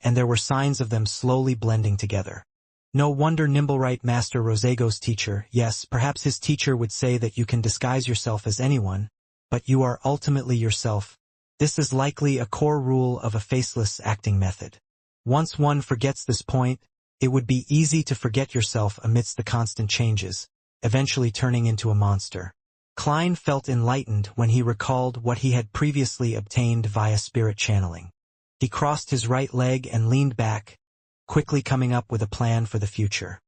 and there were signs of them slowly blending together. No wonder Nimblewright Master Rosego's teacher, yes, perhaps his teacher would say that you can disguise yourself as anyone, but you are ultimately yourself. This is likely a core rule of a faceless acting method. Once one forgets this point, it would be easy to forget yourself amidst the constant changes, eventually turning into a monster. Klein felt enlightened when he recalled what he had previously obtained via spirit channeling. He crossed his right leg and leaned back, quickly coming up with a plan for the future.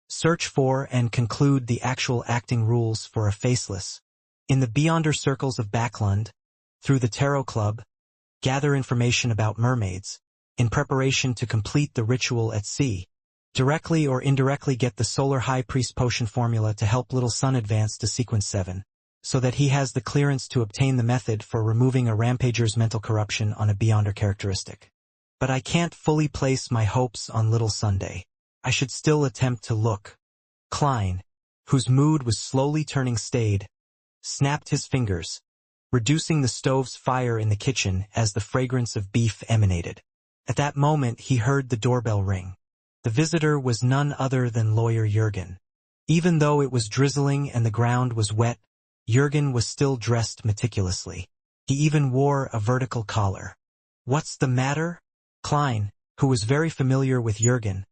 Search for and conclude the actual acting rules for a faceless. In the Beyonder circles of Backlund, through the Tarot Club, gather information about mermaids, in preparation to complete the ritual at sea. Directly or indirectly get the Solar High Priest potion formula to help Little Sun advance to sequence 7, so that he has the clearance to obtain the method for removing a rampager's mental corruption on a Beyonder characteristic. But I can't fully place my hopes on Little Sunday. I should still attempt to look. Klein, whose mood was slowly turning staid, snapped his fingers, reducing the stove's fire in the kitchen as the fragrance of beef emanated. At that moment he heard the doorbell ring. The visitor was none other than lawyer Jurgen. Even though it was drizzling and the ground was wet, Jurgen was still dressed meticulously. He even wore a vertical collar. "What's the matter?" Klein, who was very familiar with Jurgen,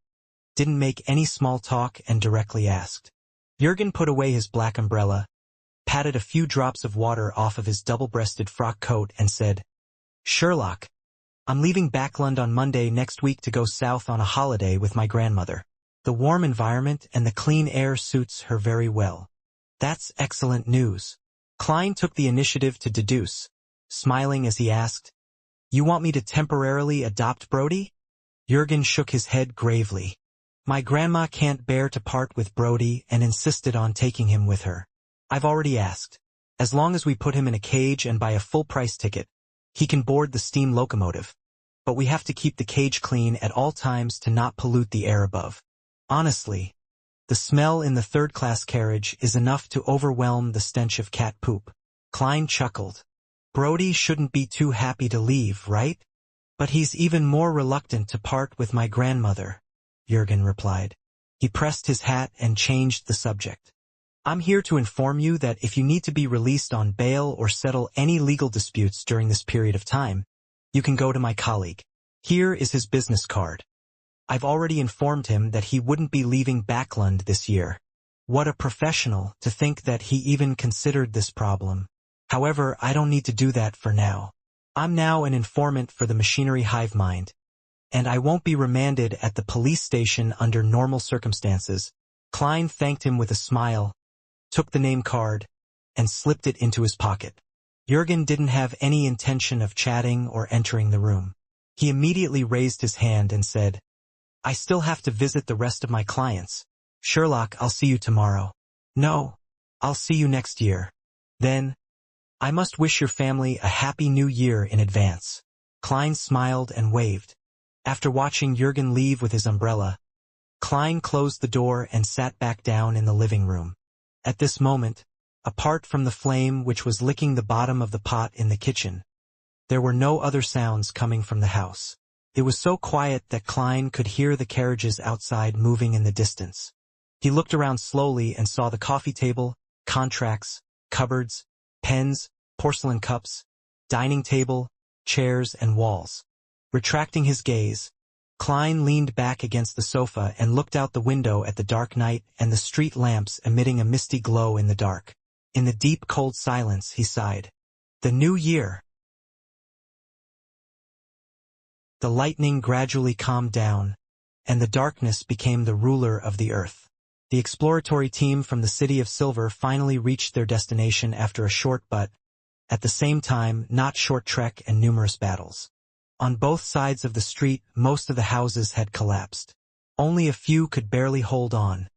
didn't make any small talk and directly asked. Jurgen put away his black umbrella, patted a few drops of water off of his double-breasted frock coat and said, "Sherlock, I'm leaving Backlund on Monday next week to go south on a holiday with my grandmother. The warm environment and the clean air suits her very well." "That's excellent news." Klein took the initiative to deduce, smiling as he asked, "You want me to temporarily adopt Brody?" Jurgen shook his head gravely. "My grandma can't bear to part with Brody and insisted on taking him with her. I've already asked. As long as we put him in a cage and buy a full-price ticket, he can board the steam locomotive. But we have to keep the cage clean at all times to not pollute the air above. Honestly, the smell in the third-class carriage is enough to overwhelm the stench of cat poop." Klein chuckled. "Brody shouldn't be too happy to leave, right?" "But he's even more reluctant to part with my grandmother," Jurgen replied. He pressed his hat and changed the subject. "I'm here to inform you that if you need to be released on bail or settle any legal disputes during this period of time, you can go to my colleague. Here is his business card. I've already informed him that he wouldn't be leaving Backlund this year." What a professional, to think that he even considered this problem. "However, I don't need to do that for now. I'm now an informant for the machinery hive mind, and I won't be remanded at the police station under normal circumstances." Klein thanked him with a smile, took the name card, and slipped it into his pocket. Jurgen didn't have any intention of chatting or entering the room. He immediately raised his hand and said, "I still have to visit the rest of my clients. Sherlock, I'll see you tomorrow." "No, I'll see you next year." "Then, I must wish your family a happy new year in advance." Klein smiled and waved. After watching Jurgen leave with his umbrella, Klein closed the door and sat back down in the living room. At this moment, apart from the flame which was licking the bottom of the pot in the kitchen, there were no other sounds coming from the house. It was so quiet that Klein could hear the carriages outside moving in the distance. He looked around slowly and saw the coffee table, contracts, cupboards, pens, porcelain cups, dining table, chairs, and walls. Retracting his gaze, Klein leaned back against the sofa and looked out the window at the dark night and the street lamps emitting a misty glow in the dark. In the deep, cold silence, he sighed. The new year. The lightning gradually calmed down, and the darkness became the ruler of the earth. The exploratory team from the City of Silver finally reached their destination after a short but, at the same time, not short trek and numerous battles. On both sides of the street, most of the houses had collapsed. Only a few could barely hold on,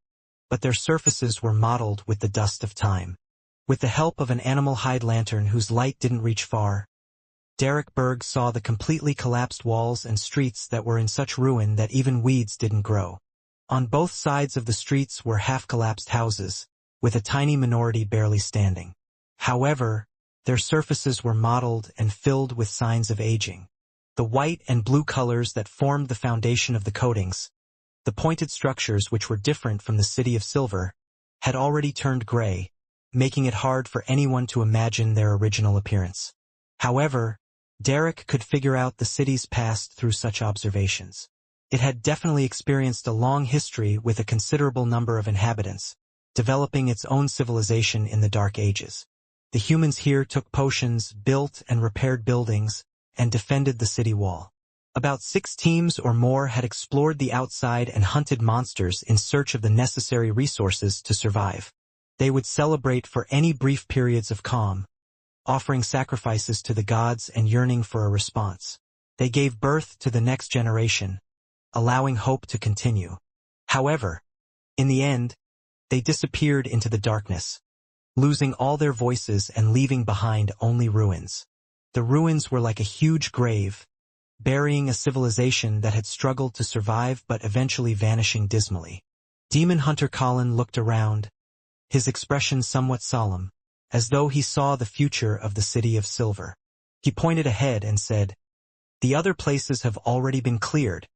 but their surfaces were mottled with the dust of time. With the help of an animal hide lantern whose light didn't reach far, Derek Berg saw the completely collapsed walls and streets that were in such ruin that even weeds didn't grow. On both sides of the streets were half-collapsed houses, with a tiny minority barely standing. However, their surfaces were mottled and filled with signs of aging. The white and blue colors that formed the foundation of the coatings, the pointed structures which were different from the City of Silver, had already turned gray, making it hard for anyone to imagine their original appearance. However, Derek could figure out the city's past through such observations. It had definitely experienced a long history with a considerable number of inhabitants, developing its own civilization in the Dark Ages. The humans here took potions, built and repaired buildings, and defended the city wall. About 6 teams or more had explored the outside and hunted monsters in search of the necessary resources to survive. They would celebrate for any brief periods of calm, offering sacrifices to the gods and yearning for a response. They gave birth to the next generation, allowing hope to continue. However, in the end, they disappeared into the darkness, losing all their voices and leaving behind only ruins. The ruins were like a huge grave, burying a civilization that had struggled to survive but eventually vanishing dismally. Demon Hunter Colin looked around, his expression somewhat solemn, as though he saw the future of the City of Silver. He pointed ahead and said, The other places have already been cleared.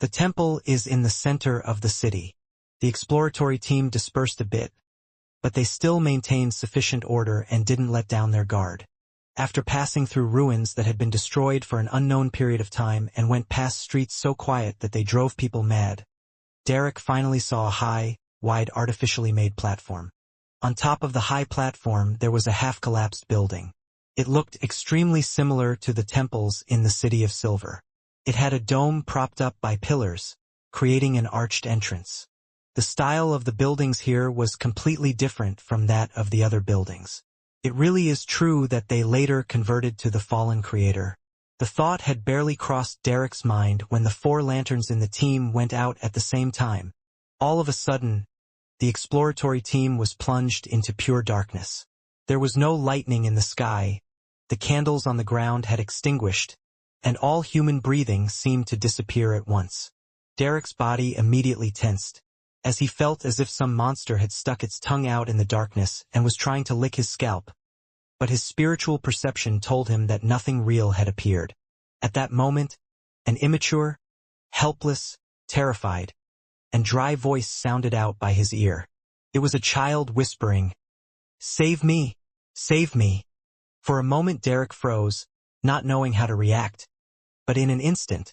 The temple is in the center of the city. The exploratory team dispersed a bit, but they still maintained sufficient order and didn't let down their guard. After passing through ruins that had been destroyed for an unknown period of time and went past streets so quiet that they drove people mad, Derek finally saw a high, wide artificially made platform. On top of the high platform there was a half-collapsed building. It looked extremely similar to the temples in the City of Silver. It had a dome propped up by pillars, creating an arched entrance. The style of the buildings here was completely different from that of the other buildings. It really is true that they later converted to the fallen creator. The thought had barely crossed Derek's mind when the 4 lanterns in the team went out at the same time. All of a sudden, the exploratory team was plunged into pure darkness. There was no lightning in the sky, the candles on the ground had extinguished, and all human breathing seemed to disappear at once. Derek's body immediately tensed, as he felt as if some monster had stuck its tongue out in the darkness and was trying to lick his scalp. But his spiritual perception told him that nothing real had appeared. At that moment, an immature, helpless, terrified, and dry voice sounded out by his ear. It was a child whispering, "Save me! Save me!" For a moment Derek froze, not knowing how to react. But in an instant,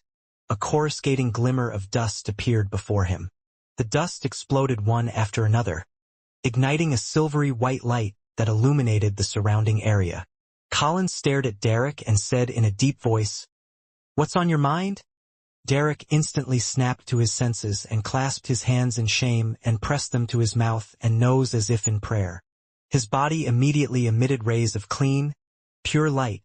a coruscating glimmer of dust appeared before him. The dust exploded one after another, igniting a silvery white light that illuminated the surrounding area. Colin stared at Derek and said in a deep voice, "What's on your mind?" Derek instantly snapped to his senses and clasped his hands in shame and pressed them to his mouth and nose as if in prayer. His body immediately emitted rays of clean, pure light,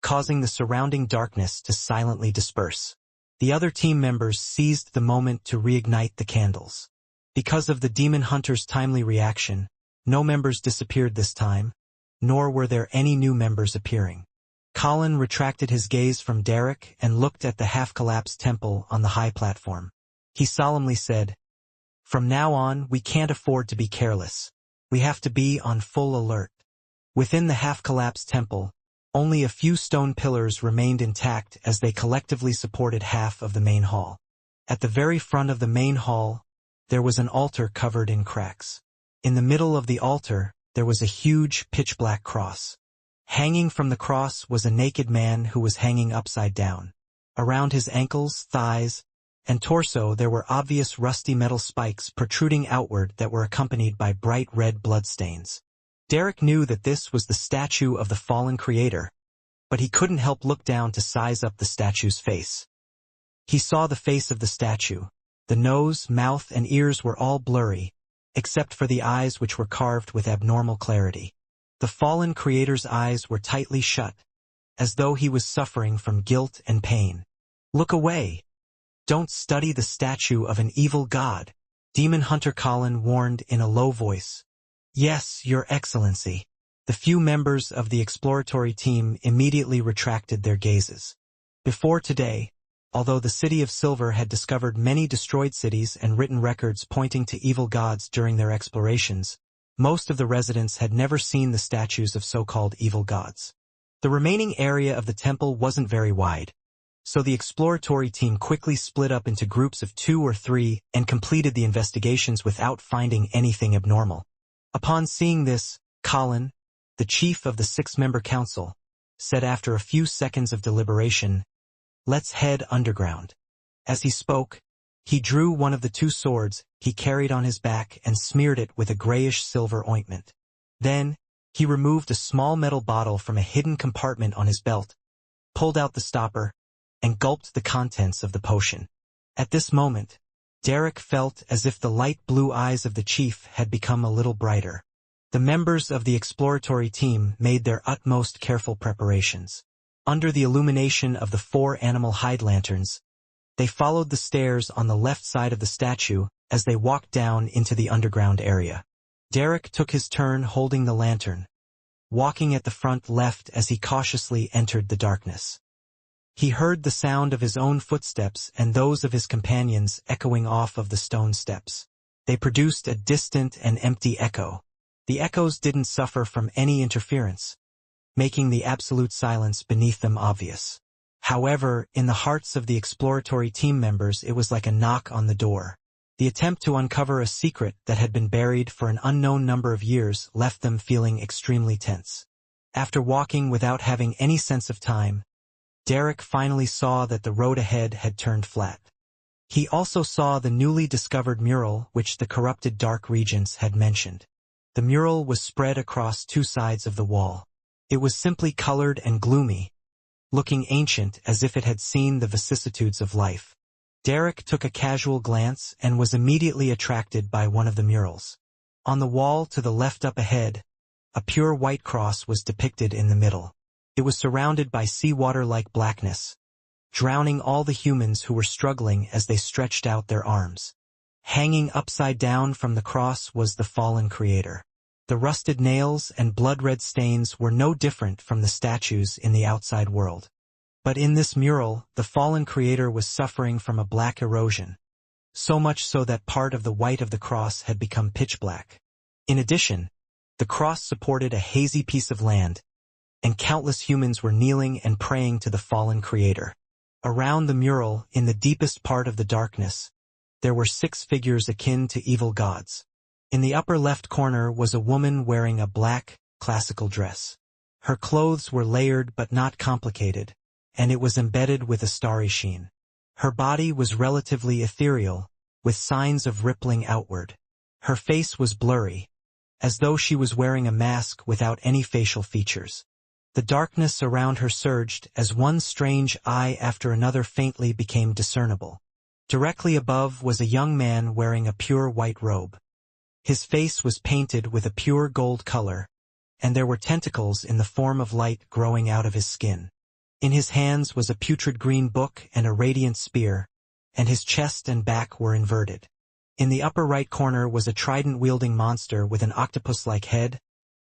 causing the surrounding darkness to silently disperse. The other team members seized the moment to reignite the candles. Because of the demon hunter's timely reaction, no members disappeared this time, nor were there any new members appearing. Colin retracted his gaze from Derek and looked at the half-collapsed temple on the high platform. He solemnly said, "From now on, we can't afford to be careless. We have to be on full alert." Within the half-collapsed temple, only a few stone pillars remained intact as they collectively supported half of the main hall. At the very front of the main hall, there was an altar covered in cracks. In the middle of the altar, there was a huge pitch-black cross. Hanging from the cross was a naked man who was hanging upside down. Around his ankles, thighs, and torso there were obvious rusty metal spikes protruding outward that were accompanied by bright red bloodstains. Derek knew that this was the statue of the fallen creator, but he couldn't help look down to size up the statue's face. He saw the face of the statue. The nose, mouth, and ears were all blurry, except for the eyes which were carved with abnormal clarity. The fallen creator's eyes were tightly shut, as though he was suffering from guilt and pain. "Look away! Don't study the statue of an evil god," Demon Hunter Colin warned in a low voice. "Yes, Your Excellency." The few members of the exploratory team immediately retracted their gazes. Before today, although the City of Silver had discovered many destroyed cities and written records pointing to evil gods during their explorations, most of the residents had never seen the statues of so-called evil gods. The remaining area of the temple wasn't very wide, so the exploratory team quickly split up into groups of 2 or 3 and completed the investigations without finding anything abnormal. Upon seeing this, Colin, the chief of the 6-member council, said after a few seconds of deliberation, "Let's head underground." As he spoke, he drew one of the 2 swords he carried on his back and smeared it with a grayish-silver ointment. Then, he removed a small metal bottle from a hidden compartment on his belt, pulled out the stopper, and gulped the contents of the potion. At this moment, Derek felt as if the light blue eyes of the chief had become a little brighter. The members of the exploratory team made their utmost careful preparations. Under the illumination of the 4 animal hide lanterns, they followed the stairs on the left side of the statue as they walked down into the underground area. Derek took his turn holding the lantern, walking at the front left as he cautiously entered the darkness. He heard the sound of his own footsteps and those of his companions echoing off of the stone steps. They produced a distant and empty echo. The echoes didn't suffer from any interference, making the absolute silence beneath them obvious. However, in the hearts of the exploratory team members it was like a knock on the door. The attempt to uncover a secret that had been buried for an unknown number of years left them feeling extremely tense. After walking without having any sense of time, Derek finally saw that the road ahead had turned flat. He also saw the newly discovered mural which the corrupted Dark Regents had mentioned. The mural was spread across two sides of the wall. It was simply colored and gloomy, looking ancient as if it had seen the vicissitudes of life. Derek took a casual glance and was immediately attracted by one of the murals. On the wall to the left up ahead, a pure white cross was depicted in the middle. It was surrounded by seawater-like blackness, drowning all the humans who were struggling as they stretched out their arms. Hanging upside down from the cross was the fallen creator. The rusted nails and blood-red stains were no different from the statues in the outside world. But in this mural, the fallen creator was suffering from a black erosion, so much so that part of the white of the cross had become pitch black. In addition, the cross supported a hazy piece of land, and countless humans were kneeling and praying to the fallen creator. Around the mural, in the deepest part of the darkness, there were 6 figures akin to evil gods. In the upper left corner was a woman wearing a black, classical dress. Her clothes were layered but not complicated, and it was embedded with a starry sheen. Her body was relatively ethereal, with signs of rippling outward. Her face was blurry, as though she was wearing a mask without any facial features. The darkness around her surged as one strange eye after another faintly became discernible. Directly above was a young man wearing a pure white robe. His face was painted with a pure gold color, and there were tentacles in the form of light growing out of his skin. In his hands was a putrid green book and a radiant spear, and his chest and back were inverted. In the upper right corner was a trident-wielding monster with an octopus-like head,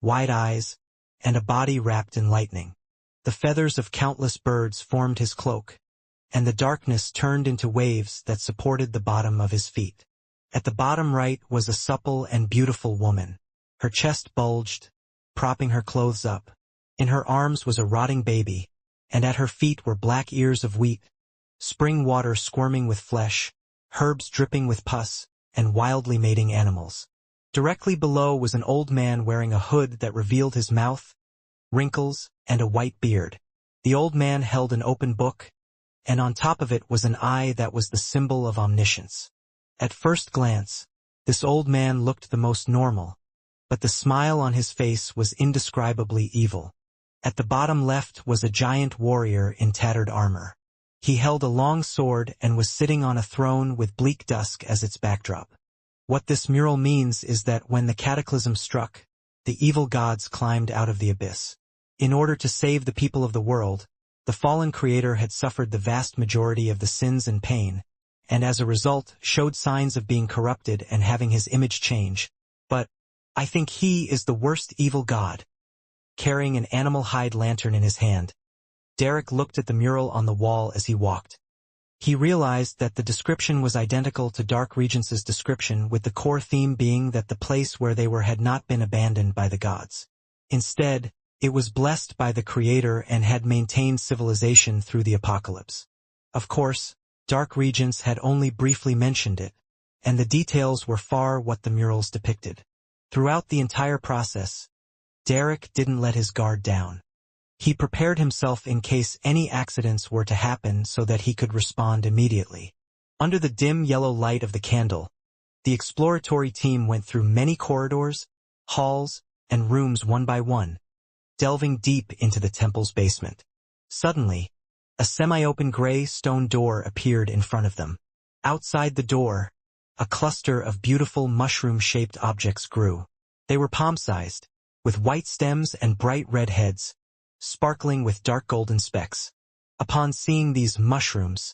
wide eyes, and a body wrapped in lightning. The feathers of countless birds formed his cloak, and the darkness turned into waves that supported the bottom of his feet. At the bottom right was a supple and beautiful woman. Her chest bulged, propping her clothes up. In her arms was a rotting baby, and at her feet were black ears of wheat, spring water squirming with flesh, herbs dripping with pus, and wildly mating animals. Directly below was an old man wearing a hood that revealed his mouth, wrinkles, and a white beard. The old man held an open book, and on top of it was an eye that was the symbol of omniscience. At first glance, this old man looked the most normal, but the smile on his face was indescribably evil. At the bottom left was a giant warrior in tattered armor. He held a long sword and was sitting on a throne with bleak dusk as its backdrop. What this mural means is that when the cataclysm struck, the evil gods climbed out of the abyss. In order to save the people of the world, the fallen creator had suffered the vast majority of the sins and pain, and as a result showed signs of being corrupted and having his image change. But I think he is the worst evil god. Carrying an animal hide lantern in his hand, Derek looked at the mural on the wall as he walked. He realized that the description was identical to Dark Regence's description, with the core theme being that the place where they were had not been abandoned by the gods. Instead, it was blessed by the Creator and had maintained civilization through the apocalypse. Of course, Dark Regents had only briefly mentioned it, and the details were far what the murals depicted. Throughout the entire process, Derek didn't let his guard down. He prepared himself in case any accidents were to happen so that he could respond immediately. Under the dim yellow light of the candle, the exploratory team went through many corridors, halls, and rooms one by one, delving deep into the temple's basement. Suddenly, a semi-open gray stone door appeared in front of them. Outside the door, a cluster of beautiful mushroom-shaped objects grew. They were palm-sized, with white stems and bright red heads, sparkling with dark golden specks. Upon seeing these mushrooms,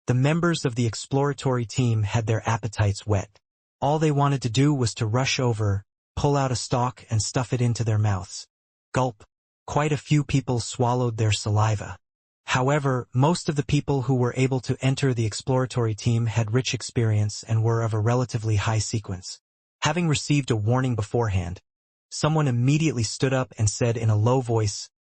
the members of the exploratory team had their appetites whet. All they wanted to do was to rush over, pull out a stalk and stuff it into their mouths. Gulp. Quite a few people swallowed their saliva. However, most of the people who were able to enter the exploratory team had rich experience and were of a relatively high sequence. Having received a warning beforehand, someone immediately stood up and said in a low voice,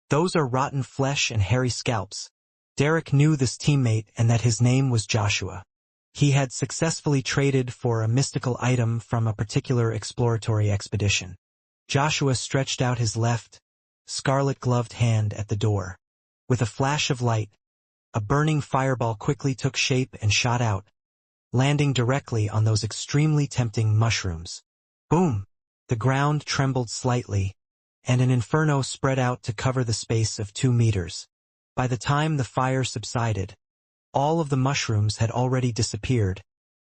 "Those are rotten flesh and hairy scalps. Derek knew this teammate and that his name was Joshua. He had successfully traded for a mystical item from a particular exploratory expedition. Joshua stretched out his left, scarlet-gloved hand at the door. With a flash of light, a burning fireball quickly took shape and shot out, landing directly on those extremely tempting mushrooms. Boom! The ground trembled slightly, and an inferno spread out to cover the space of 2 meters. By the time the fire subsided, all of the mushrooms had already disappeared,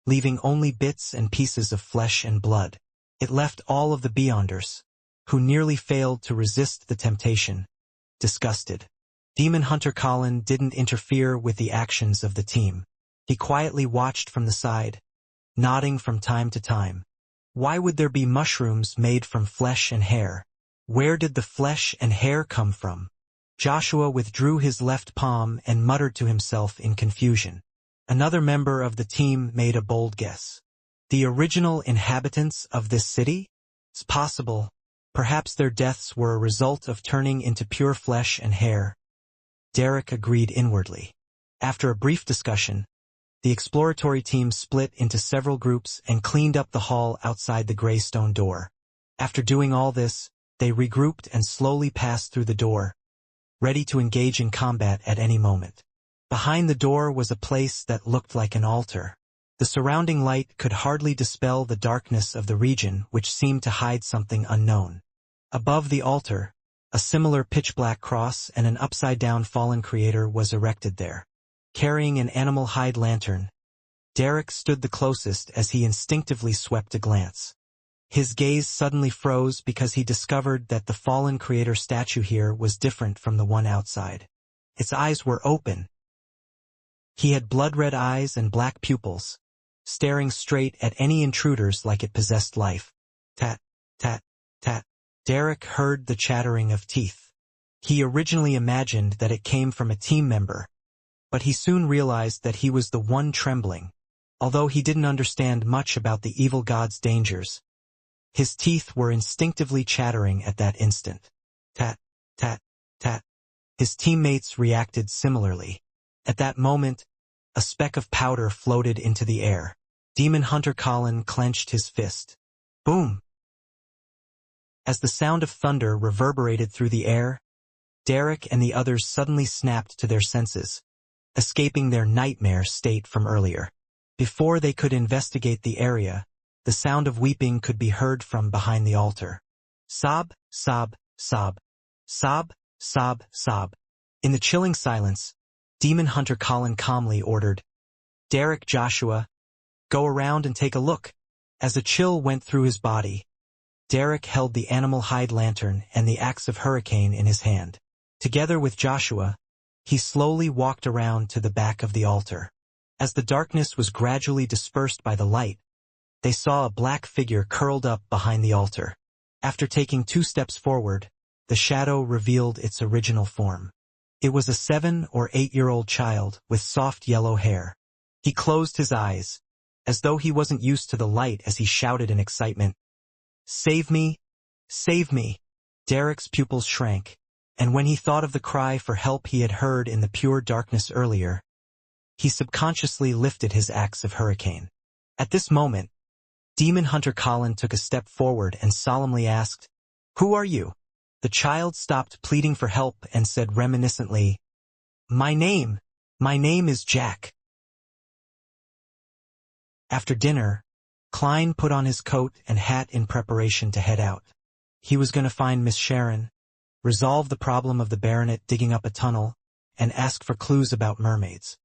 leaving only bits and pieces of flesh and blood. It left all of the Beyonders, who nearly failed to resist the temptation, disgusted. Demon Hunter Colin didn't interfere with the actions of the team. He quietly watched from the side, nodding from time to time. Why would there be mushrooms made from flesh and hair? Where did the flesh and hair come from? Joshua withdrew his left palm and muttered to himself in confusion. Another member of the team made a bold guess. The original inhabitants of this city? It's possible. Perhaps their deaths were a result of turning into pure flesh and hair. Derek agreed inwardly. After a brief discussion, the exploratory team split into several groups and cleaned up the hall outside the gray stone door. After doing all this, they regrouped and slowly passed through the door, ready to engage in combat at any moment. Behind the door was a place that looked like an altar. The surrounding light could hardly dispel the darkness of the region, which seemed to hide something unknown. Above the altar, a similar pitch-black cross and an upside-down fallen creator was erected there. Carrying an animal hide lantern, Derek stood the closest as he instinctively swept a glance. His gaze suddenly froze because he discovered that the fallen creator statue here was different from the one outside. Its eyes were open. He had blood-red eyes and black pupils, staring straight at any intruders like it possessed life. Tat, tat, tat. Derek heard the chattering of teeth. He originally imagined that it came from a team member, but he soon realized that he was the one trembling. Although he didn't understand much about the evil god's dangers, his teeth were instinctively chattering at that instant. Tat, tat, tat. His teammates reacted similarly. At that moment, a speck of powder floated into the air. Demon Hunter Colin clenched his fist. Boom! As the sound of thunder reverberated through the air, Derek and the others suddenly snapped to their senses, escaping their nightmare state from earlier. Before they could investigate the area, the sound of weeping could be heard from behind the altar. Sob, sob, sob. Sob, sob, sob. In the chilling silence, Demon Hunter Colin calmly ordered, Derek, Joshua, go around and take a look. As a chill went through his body, Derek held the animal hide lantern and the axe of hurricane in his hand. Together with Joshua, he slowly walked around to the back of the altar. As the darkness was gradually dispersed by the light, they saw a black figure curled up behind the altar. After taking 2 steps forward, the shadow revealed its original form. It was a 7- or 8-year-old child with soft yellow hair. He closed his eyes, as though he wasn't used to the light as he shouted in excitement, Save me! Save me! Derek's pupils shrank, and when he thought of the cry for help he had heard in the pure darkness earlier, he subconsciously lifted his axe of hurricane. At this moment, Demon Hunter Colin took a step forward and solemnly asked, Who are you? The child stopped pleading for help and said reminiscently, My name is Jack. After dinner, Klein put on his coat and hat in preparation to head out. He was going to find Miss Sharon, resolve the problem of the baronet digging up a tunnel, and ask for clues about mermaids.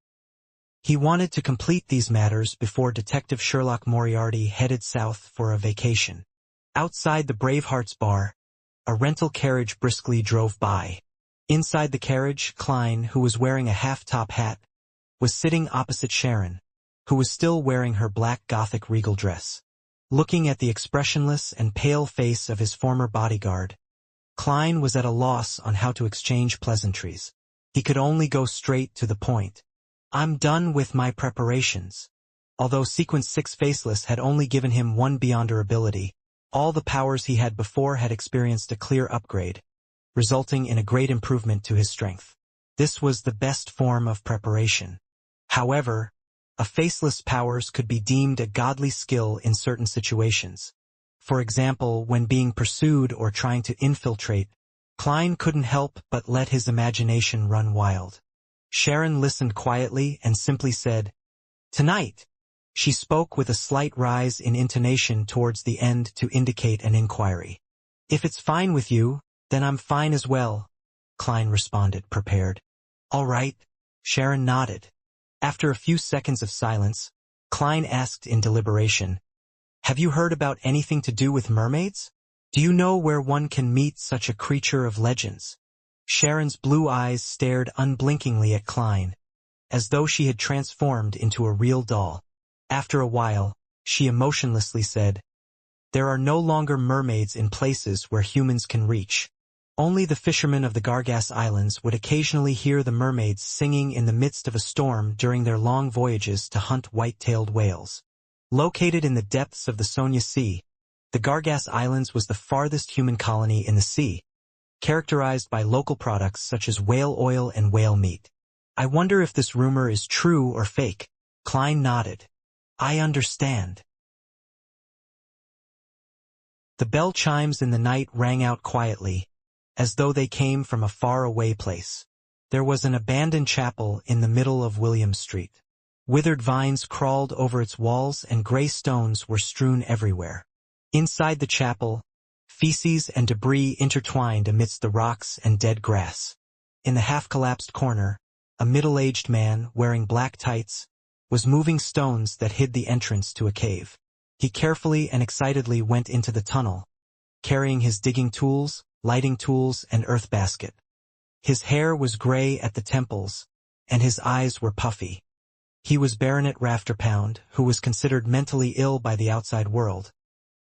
He wanted to complete these matters before Detective Sherlock Moriarty headed south for a vacation. Outside the Bravehearts bar, a rental carriage briskly drove by. Inside the carriage, Klein, who was wearing a half-top hat, was sitting opposite Sharon, who was still wearing her black Gothic regal dress. Looking at the expressionless and pale face of his former bodyguard, Klein was at a loss on how to exchange pleasantries. He could only go straight to the point. I'm done with my preparations. Although Sequence 6 Faceless had only given him 1 Beyonder ability, all the powers he had before had experienced a clear upgrade, resulting in a great improvement to his strength. This was the best form of preparation. However, a faceless powers could be deemed a godly skill in certain situations. For example, when being pursued or trying to infiltrate, Klein couldn't help but let his imagination run wild. Sharon listened quietly and simply said, "Tonight." She spoke with a slight rise in intonation towards the end to indicate an inquiry. "If it's fine with you, then I'm fine as well," Klein responded, prepared. "All right," Sharon nodded. After a few seconds of silence, Klein asked in deliberation, "Have you heard about anything to do with mermaids? Do you know where one can meet such a creature of legends?" Sharon's blue eyes stared unblinkingly at Klein, as though she had transformed into a real doll. After a while, she emotionlessly said, "There are no longer mermaids in places where humans can reach. Only the fishermen of the Gargas Islands would occasionally hear the mermaids singing in the midst of a storm during their long voyages to hunt white-tailed whales. Located in the depths of the Sonia Sea, the Gargas Islands was the farthest human colony in the sea, characterized by local products such as whale oil and whale meat. I wonder if this rumor is true or fake." Klein nodded. "I understand." The bell chimes in the night rang out quietly, as though they came from a far-away place. There was an abandoned chapel in the middle of William Street. Withered vines crawled over its walls and gray stones were strewn everywhere. Inside the chapel, feces and debris intertwined amidst the rocks and dead grass. In the half-collapsed corner, a middle-aged man, wearing black tights, was moving stones that hid the entrance to a cave. He carefully and excitedly went into the tunnel, carrying his digging tools, lighting tools, and earth basket. His hair was gray at the temples, and his eyes were puffy. He was Baronet Rafterpound, who was considered mentally ill by the outside world,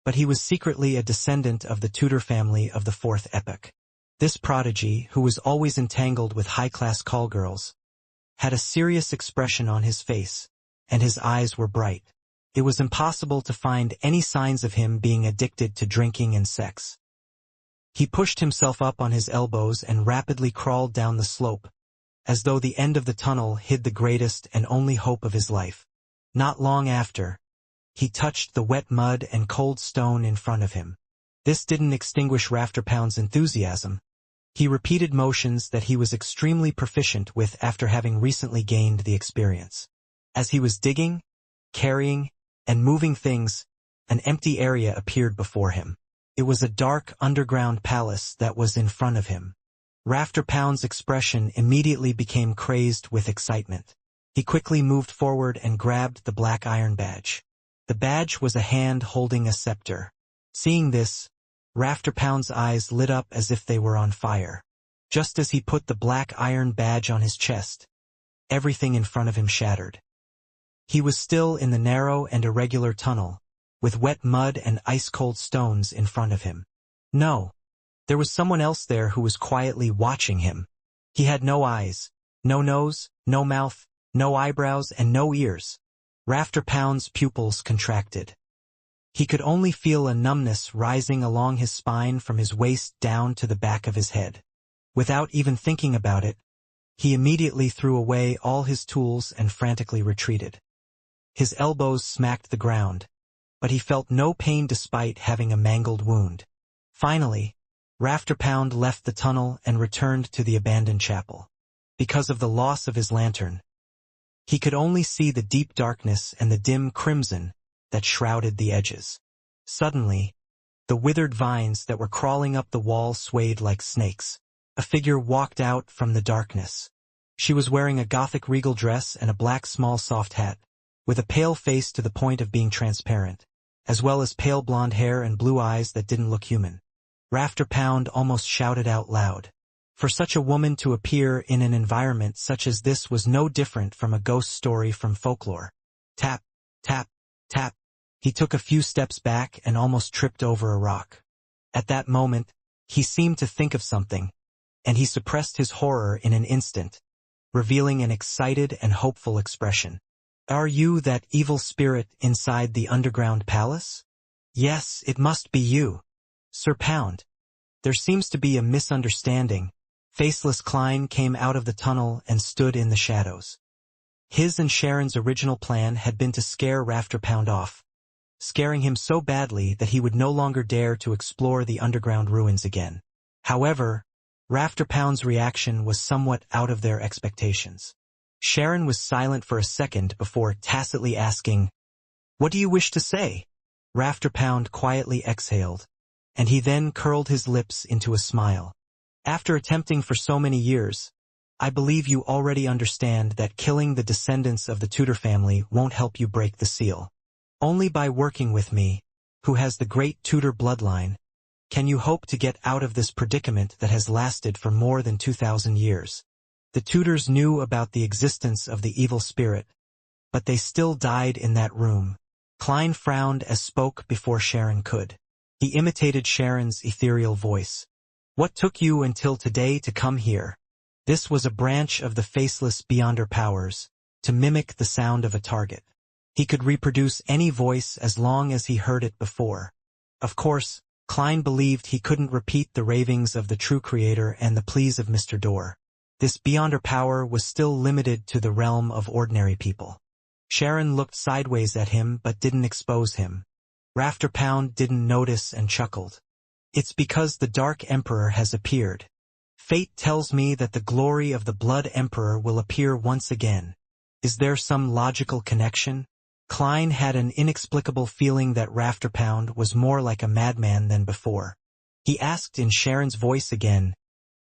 but he was secretly a descendant of the Tudor family of the Fourth Epoch. This prodigy, who was always entangled with high-class callgirls, had a serious expression on his face, and his eyes were bright. It was impossible to find any signs of him being addicted to drinking and sex. He pushed himself up on his elbows and rapidly crawled down the slope, as though the end of the tunnel hid the greatest and only hope of his life. Not long after, he touched the wet mud and cold stone in front of him. This didn't extinguish Rafterpound's enthusiasm. He repeated motions that he was extremely proficient with after having recently gained the experience. As he was digging, carrying, and moving things, an empty area appeared before him. It was a dark underground palace that was in front of him. Rafterpound's expression immediately became crazed with excitement. He quickly moved forward and grabbed the black iron badge. The badge was a hand holding a scepter. Seeing this, Rafterpound's eyes lit up as if they were on fire. Just as he put the black iron badge on his chest, everything in front of him shattered. He was still in the narrow and irregular tunnel, with wet mud and ice-cold stones in front of him. No, there was someone else there who was quietly watching him. He had no eyes, no nose, no mouth, no eyebrows, and no ears. Rafterpound's pupils contracted. He could only feel a numbness rising along his spine from his waist down to the back of his head. Without even thinking about it, he immediately threw away all his tools and frantically retreated. His elbows smacked the ground, but he felt no pain despite having a mangled wound. Finally, Rafterpound left the tunnel and returned to the abandoned chapel. Because of the loss of his lantern, he could only see the deep darkness and the dim crimson that shrouded the edges. Suddenly, the withered vines that were crawling up the wall swayed like snakes. A figure walked out from the darkness. She was wearing a Gothic regal dress and a black small soft hat, with a pale face to the point of being transparent, as well as pale blonde hair and blue eyes that didn't look human. Rafterpound almost shouted out loud. For such a woman to appear in an environment such as this was no different from a ghost story from folklore. Tap, tap, tap. He took a few steps back and almost tripped over a rock. At that moment, he seemed to think of something, and he suppressed his horror in an instant, revealing an excited and hopeful expression. "Are you that evil spirit inside the underground palace?" "Yes, it must be you. Sir Pound. There seems to be a misunderstanding. Faceless Klein came out of the tunnel and stood in the shadows. His and Sharon's original plan had been to scare Rafterpound off, scaring him so badly that he would no longer dare to explore the underground ruins again. However, Rafterpound's reaction was somewhat out of their expectations. Sharon was silent for a second before tacitly asking, "What do you wish to say?" Rafterpound quietly exhaled, and he then curled his lips into a smile. "After attempting for so many years, I believe you already understand that killing the descendants of the Tudor family won't help you break the seal. Only by working with me, who has the great Tudor bloodline, can you hope to get out of this predicament that has lasted for more than 2,000 years. The Tudors knew about the existence of the evil spirit, but they still died in that room." Klein frowned as spoke before Sharon could. He imitated Sharon's ethereal voice. "What took you until today to come here?" This was a branch of the Faceless Beyonder powers, to mimic the sound of a target. He could reproduce any voice as long as he heard it before. Of course, Klein believed he couldn't repeat the ravings of the true creator and the pleas of Mr. Dorr. This Beyonder power was still limited to the realm of ordinary people. Sharon looked sideways at him but didn't expose him. Rafterpound didn't notice and chuckled. "It's because the Dark Emperor has appeared. Fate tells me that the glory of the Blood Emperor will appear once again. Is there some logical connection?" Klein had an inexplicable feeling that Rafterpound was more like a madman than before. He asked in Sharon's voice again,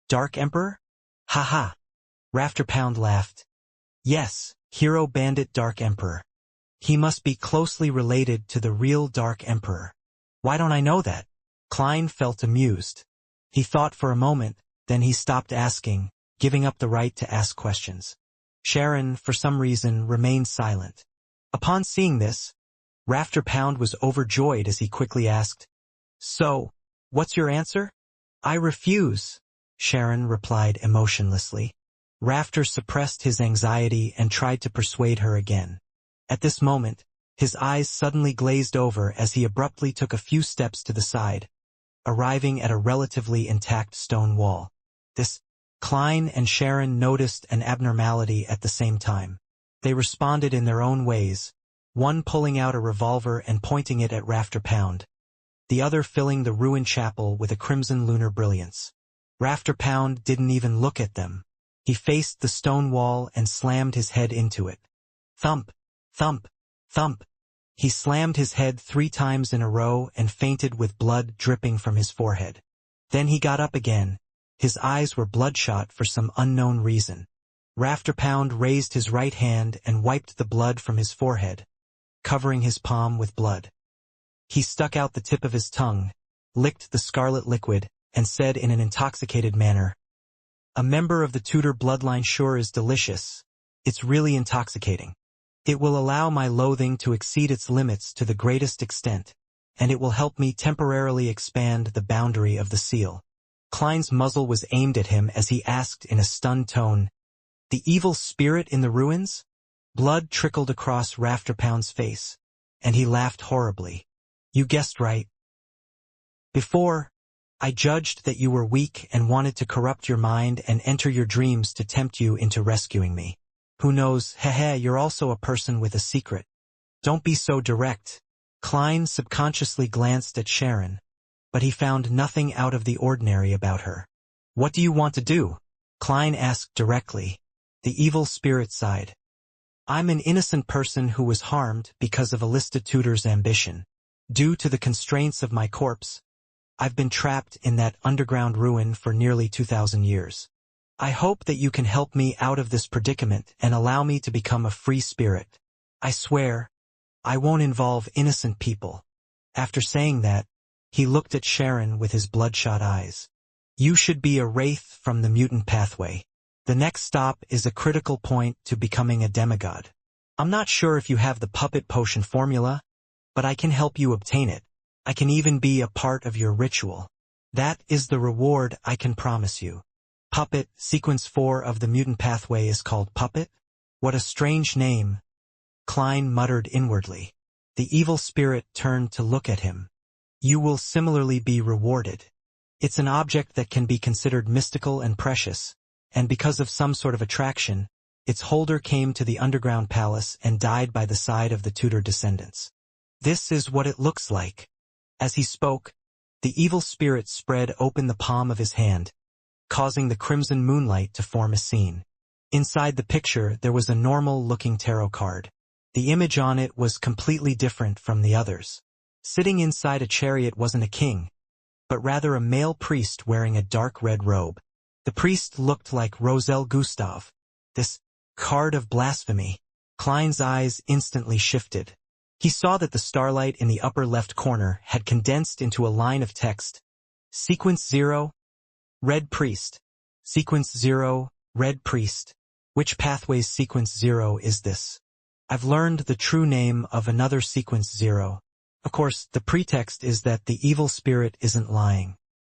"Dark Emperor?" "Ha ha." Rafterpound laughed. "Yes, Hero Bandit Dark Emperor. He must be closely related to the real Dark Emperor." "Why don't I know that?" Klein felt amused. He thought for a moment, then he stopped asking, giving up the right to ask questions. Sharon, for some reason, remained silent. Upon seeing this, Rafterpound was overjoyed as he quickly asked, "So, what's your answer?" "I refuse," Sharon replied emotionlessly. Rafter suppressed his anxiety and tried to persuade her again. At this moment, his eyes suddenly glazed over as he abruptly took a few steps to the side, arriving at a relatively intact stone wall. Klein and Sharon noticed an abnormality at the same time. They responded in their own ways, one pulling out a revolver and pointing it at Rafterpound, the other filling the ruined chapel with a crimson lunar brilliance. Rafterpound didn't even look at them. He faced the stone wall and slammed his head into it. Thump, thump, thump. He slammed his head 3 times in a row and fainted with blood dripping from his forehead. Then he got up again. His eyes were bloodshot for some unknown reason. Rafterpound raised his right hand and wiped the blood from his forehead, covering his palm with blood. He stuck out the tip of his tongue, licked the scarlet liquid, and said in an intoxicated manner, "A member of the Tudor bloodline sure is delicious. It's really intoxicating. It will allow my loathing to exceed its limits to the greatest extent, and it will help me temporarily expand the boundary of the seal." Klein's muzzle was aimed at him as he asked in a stunned tone, "The evil spirit in the ruins?" Blood trickled across Rafterpound's face, and he laughed horribly. "You guessed right. Before, I judged that you were weak and wanted to corrupt your mind and enter your dreams to tempt you into rescuing me. Who knows, you're also a person with a secret. Don't be so direct." Klein subconsciously glanced at Sharon, but he found nothing out of the ordinary about her. "What do you want to do?" Klein asked directly. The evil spirit sighed. "I'm an innocent person who was harmed because of Alista Tudor's ambition. Due to the constraints of my corpse, I've been trapped in that underground ruin for nearly 2,000 years. I hope that you can help me out of this predicament and allow me to become a free spirit. I swear, I won't involve innocent people." After saying that, he looked at Sharon with his bloodshot eyes. "You should be a wraith from the mutant pathway. The next stop is a critical point to becoming a demigod. I'm not sure if you have the puppet potion formula, but I can help you obtain it. I can even be a part of your ritual. That is the reward I can promise you." Puppet, Sequence 4 of the mutant pathway is called Puppet? What a strange name, Klein muttered inwardly. The evil spirit turned to look at him. "You will similarly be rewarded. It's an object that can be considered mystical and precious, and because of some sort of attraction, its holder came to the underground palace and died by the side of the Tudor descendants. This is what it looks like. As he spoke, the evil spirit spread open the palm of his hand, causing the crimson moonlight to form a scene. Inside the picture there was a normal-looking tarot card. The image on it was completely different from the others. Sitting inside a chariot wasn't a king, but rather a male priest wearing a dark red robe. The priest looked like Roselle Gustave. This card of blasphemy. Klein's eyes instantly shifted. He saw that the starlight in the upper left corner had condensed into a line of text. Sequence 0, Red Priest. Sequence 0, Red Priest. Which pathway's sequence 0 is this? I've learned the true name of another sequence 0. Of course, the pretext is that the evil spirit isn't lying.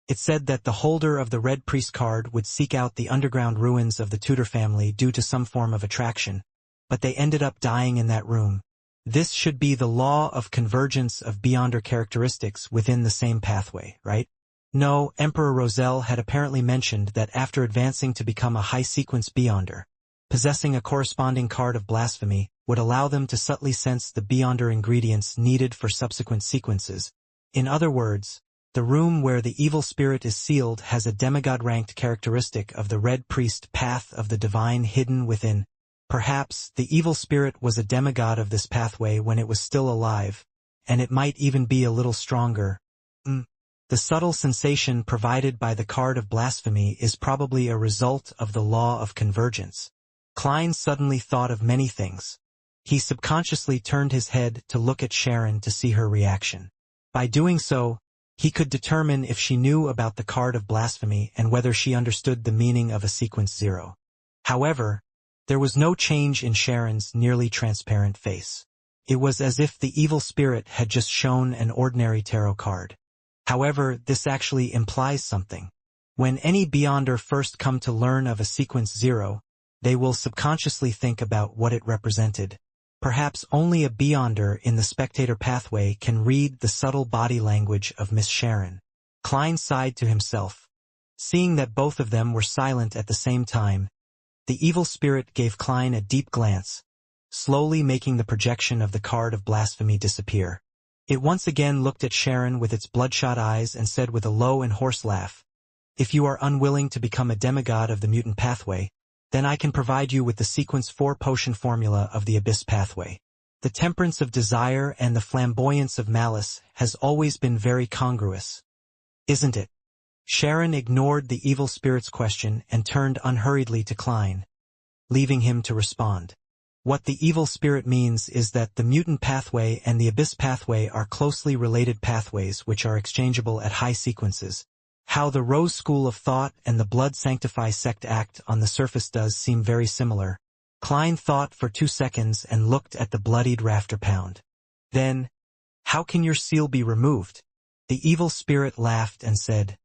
It said that the holder of the Red Priest card would seek out the underground ruins of the Tudor family due to some form of attraction, but they ended up dying in that room. This should be the law of convergence of beyonder characteristics within the same pathway, right? No, Emperor Roselle had apparently mentioned that after advancing to become a high-sequence beyonder, possessing a corresponding card of blasphemy would allow them to subtly sense the beyonder ingredients needed for subsequent sequences. In other words, the room where the evil spirit is sealed has a demigod-ranked characteristic of the Red Priest path of the divine hidden within. Perhaps the evil spirit was a demigod of this pathway when it was still alive, and it might even be a little stronger. The subtle sensation provided by the card of blasphemy is probably a result of the law of convergence. Klein suddenly thought of many things. He subconsciously turned his head to look at Sharon to see her reaction. By doing so, he could determine if she knew about the card of blasphemy and whether she understood the meaning of a sequence 0. However, there was no change in Sharon's nearly transparent face. It was as if the evil spirit had just shown an ordinary tarot card. However, this actually implies something. When any beyonder first come to learn of a sequence 0, they will subconsciously think about what it represented. Perhaps only a beyonder in the spectator pathway can read the subtle body language of Miss Sharon. Klein sighed to himself. Seeing that both of them were silent at the same time, the evil spirit gave Klein a deep glance, slowly making the projection of the card of blasphemy disappear. It once again looked at Sharon with its bloodshot eyes and said with a low and hoarse laugh, "If you are unwilling to become a demigod of the mutant pathway, then I can provide you with the sequence 4 potion formula of the abyss pathway. The temperance of desire and the flamboyance of malice has always been very congruous, isn't it?" Sharon ignored the evil spirit's question and turned unhurriedly to Klein, leaving him to respond. What the evil spirit means is that the mutant pathway and the abyss pathway are closely related pathways which are exchangeable at high sequences. How the Rose School of Thought and the Blood Sanctify sect act on the surface does seem very similar. Klein thought for 2 seconds and looked at the bloodied rafter pound. Then, "How can your seal be removed?" The evil spirit laughed and said,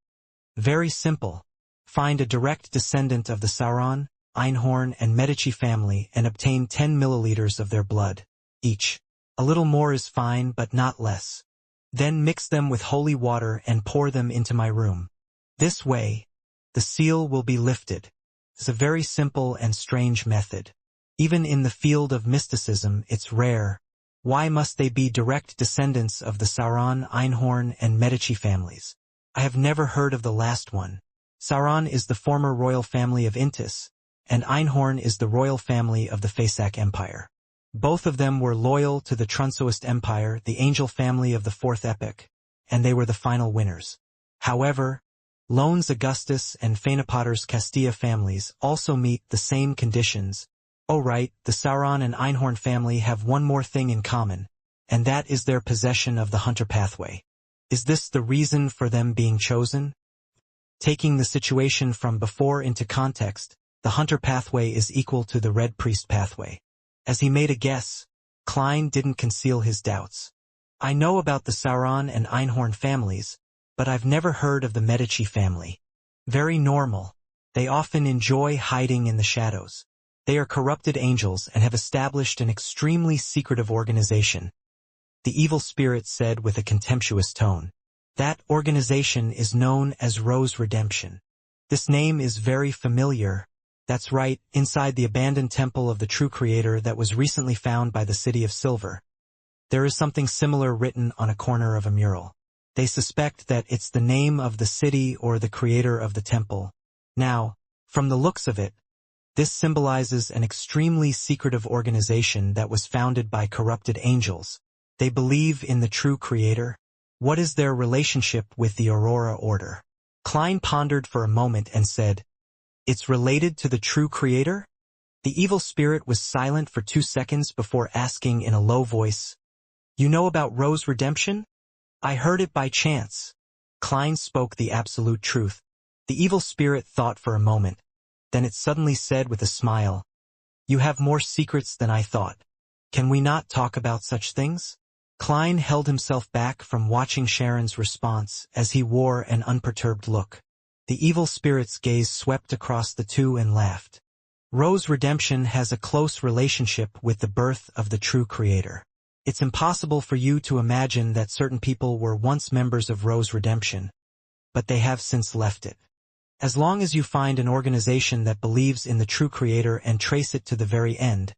"Very simple. Find a direct descendant of the Sauron, Einhorn, and Medici family and obtain 10 milliliters of their blood, each. A little more is fine but not less. Then mix them with holy water and pour them into my room. This way, the seal will be lifted." It's a very simple and strange method. Even in the field of mysticism, it's rare. Why must they be direct descendants of the Sauron, Einhorn, and Medici families? I have never heard of the last one. Sauron is the former royal family of Intis, and Einhorn is the royal family of the Faesak Empire. Both of them were loyal to the Trunsoist Empire, the angel family of the Fourth Epoch, and they were the final winners. However, Loans Augustus and Phaenopater's Castilla families also meet the same conditions. Oh right, the Sauron and Einhorn family have one more thing in common, and that is their possession of the Hunter pathway. Is this the reason for them being chosen? Taking the situation from before into context, the Hunter pathway is equal to the Red Priest pathway. As he made a guess, Klein didn't conceal his doubts. I know about the Sauron and Einhorn families, but I've never heard of the Medici family. Very normal. They often enjoy hiding in the shadows. They are corrupted angels and have established an extremely secretive organization. The evil spirit said with a contemptuous tone. That organization is known as Rose Redemption. This name is very familiar. That's right, inside the abandoned temple of the true creator that was recently found by the City of Silver. There is something similar written on a corner of a mural. They suspect that it's the name of the city or the creator of the temple. Now, from the looks of it, this symbolizes an extremely secretive organization that was founded by corrupted angels. They believe in the true creator. What is their relationship with the Aurora Order? Klein pondered for a moment and said, "It's related to the true creator?" The evil spirit was silent for 2 seconds before asking in a low voice, "You know about Rose Redemption?" "I heard it by chance." Klein spoke the absolute truth. The evil spirit thought for a moment. Then it suddenly said with a smile, "You have more secrets than I thought. Can we not talk about such things?" Klein held himself back from watching Sharon's response as he wore an unperturbed look. The evil spirit's gaze swept across the two and laughed. Rose Redemption has a close relationship with the birth of the true creator. It's impossible for you to imagine that certain people were once members of Rose Redemption, but they have since left it. As long as you find an organization that believes in the true creator and trace it to the very end,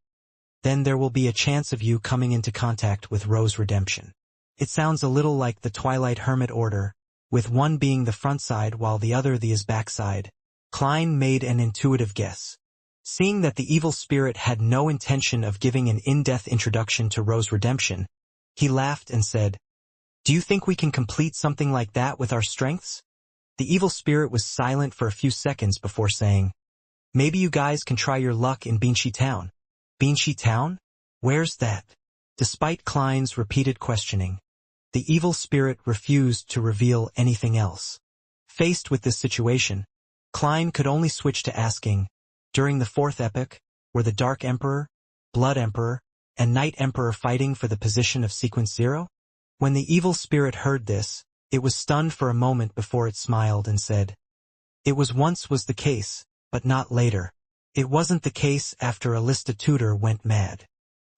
then there will be a chance of you coming into contact with Rose Redemption. It sounds a little like the Twilight Hermit Order, with one being the front side while the other the backside. Klein made an intuitive guess. Seeing that the evil spirit had no intention of giving an in-depth introduction to Rose Redemption, he laughed and said, "Do you think we can complete something like that with our strengths?" The evil spirit was silent for a few seconds before saying, "Maybe you guys can try your luck in Beanchy Town." Beanchy Town? Where's that? Despite Klein's repeated questioning, the evil spirit refused to reveal anything else. Faced with this situation, Klein could only switch to asking, during the fourth epoch, were the Dark Emperor, Blood Emperor, and Night Emperor fighting for the position of Sequence 0? When the evil spirit heard this, it was stunned for a moment before it smiled and said, "It was the case, but not later. It wasn't the case after Alista Tudor went mad."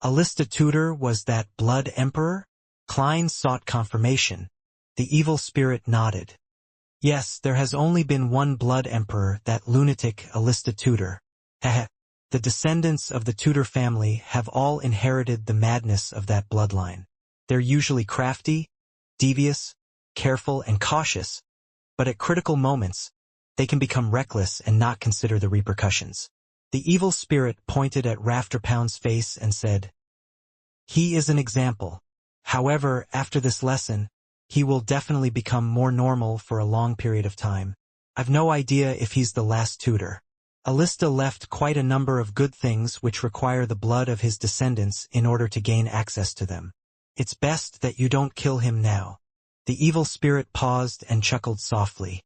Alista Tudor was that Blood Emperor? Klein sought confirmation. The evil spirit nodded. "Yes, there has only been one Blood Emperor, that lunatic Alista Tudor. Heh. The descendants of the Tudor family have all inherited the madness of that bloodline. They're usually crafty, devious, careful, and cautious, but at critical moments, they can become reckless and not consider the repercussions." The evil spirit pointed at Rafterpound's face and said, "He is an example. However, after this lesson, he will definitely become more normal for a long period of time. I've no idea if he's the last Tudor. Alista left quite a number of good things which require the blood of his descendants in order to gain access to them. It's best that you don't kill him now." The evil spirit paused and chuckled softly.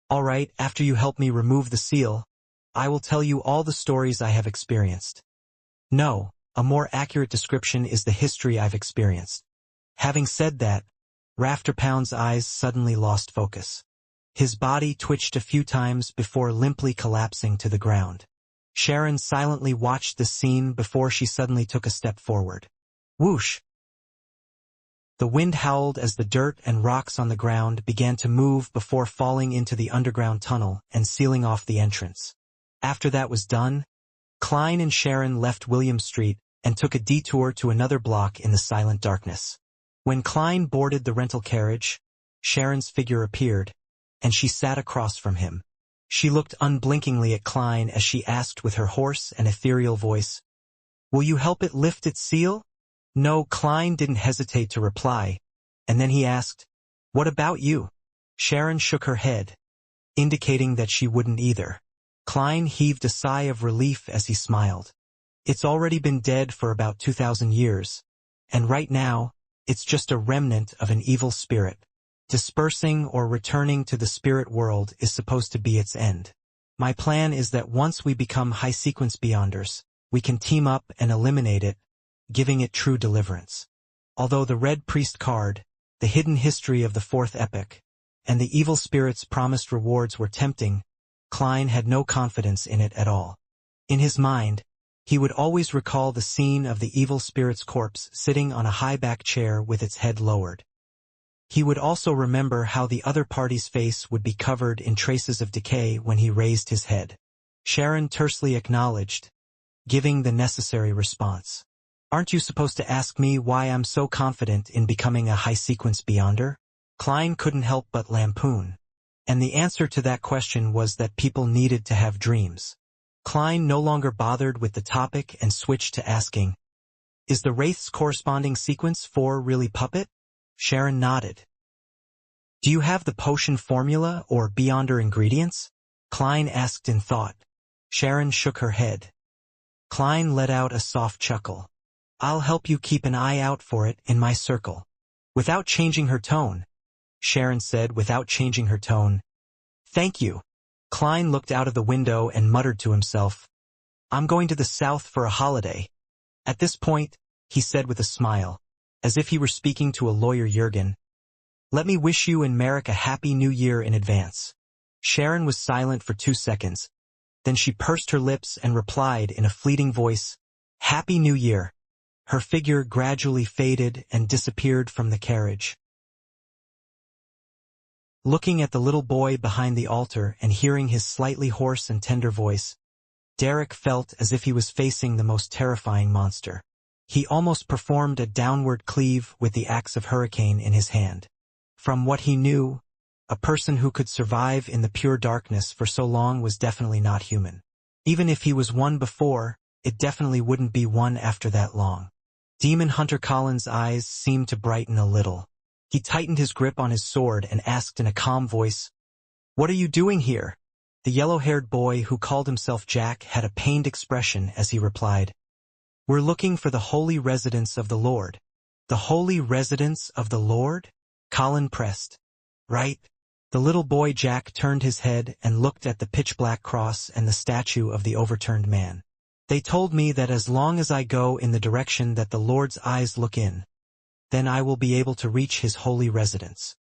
"All right, after you help me remove the seal, I will tell you all the stories I have experienced. No, a more accurate description is the history I've experienced." Having said that, Rafterpound's eyes suddenly lost focus. His body twitched a few times before limply collapsing to the ground. Sharon silently watched the scene before she suddenly took a step forward. Whoosh! The wind howled as the dirt and rocks on the ground began to move before falling into the underground tunnel and sealing off the entrance. After that was done, Klein and Sharon left William Street and took a detour to another block in the silent darkness. When Klein boarded the rental carriage, Sharon's figure appeared, and she sat across from him. She looked unblinkingly at Klein as she asked with her hoarse and ethereal voice, "Will you help it lift its seal?" No, Klein didn't hesitate to reply, and then he asked, "What about you?" Sharon shook her head, indicating that she wouldn't either. Klein heaved a sigh of relief as he smiled. "It's already been dead for about 2,000 years, and right now, it's just a remnant of an evil spirit. Dispersing or returning to the spirit world is supposed to be its end. My plan is that once we become high-sequence beyonders, we can team up and eliminate it, giving it true deliverance." Although the Red Priest card, the hidden history of the fourth epoch, and the evil spirit's promised rewards were tempting, Klein had no confidence in it at all. In his mind, he would always recall the scene of the evil spirit's corpse sitting on a high-back chair with its head lowered. He would also remember how the other party's face would be covered in traces of decay when he raised his head. Sharon tersely acknowledged, giving the necessary response. "Aren't you supposed to ask me why I'm so confident in becoming a high-sequence beyonder?" Klein couldn't help but lampoon. And the answer to that question was that people needed to have dreams. Klein no longer bothered with the topic and switched to asking, "Is the Wraith's corresponding sequence 4 really puppet?" Sharon nodded. "Do you have the potion formula or beyonder ingredients?" Klein asked in thought. Sharon shook her head. Klein let out a soft chuckle. "I'll help you keep an eye out for it in my circle." Without changing her tone, Sharon said without changing her tone, "Thank you." Klein looked out of the window and muttered to himself, "I'm going to the south for a holiday." At this point, he said with a smile, as if he were speaking to a lawyer Jurgen, "Let me wish you and Merrick a happy new year in advance." Sharon was silent for 2 seconds. Then she pursed her lips and replied in a fleeting voice, "Happy New Year." Her figure gradually faded and disappeared from the carriage. Looking at the little boy behind the altar and hearing his slightly hoarse and tender voice, Derek felt as if he was facing the most terrifying monster. He almost performed a downward cleave with the axe of hurricane in his hand. From what he knew, a person who could survive in the pure darkness for so long was definitely not human. Even if he was one before, it definitely wouldn't be one after that long. Demon Hunter Collins' eyes seemed to brighten a little. He tightened his grip on his sword and asked in a calm voice, "What are you doing here?" The yellow-haired boy who called himself Jack had a pained expression as he replied, "We're looking for the holy residence of the Lord." "The holy residence of the Lord?" Colin pressed. "Right." The little boy Jack turned his head and looked at the pitch-black cross and the statue of the overturned man. "They told me that as long as I go in the direction that the Lord's eyes look in, then I will be able to reach his holy residence."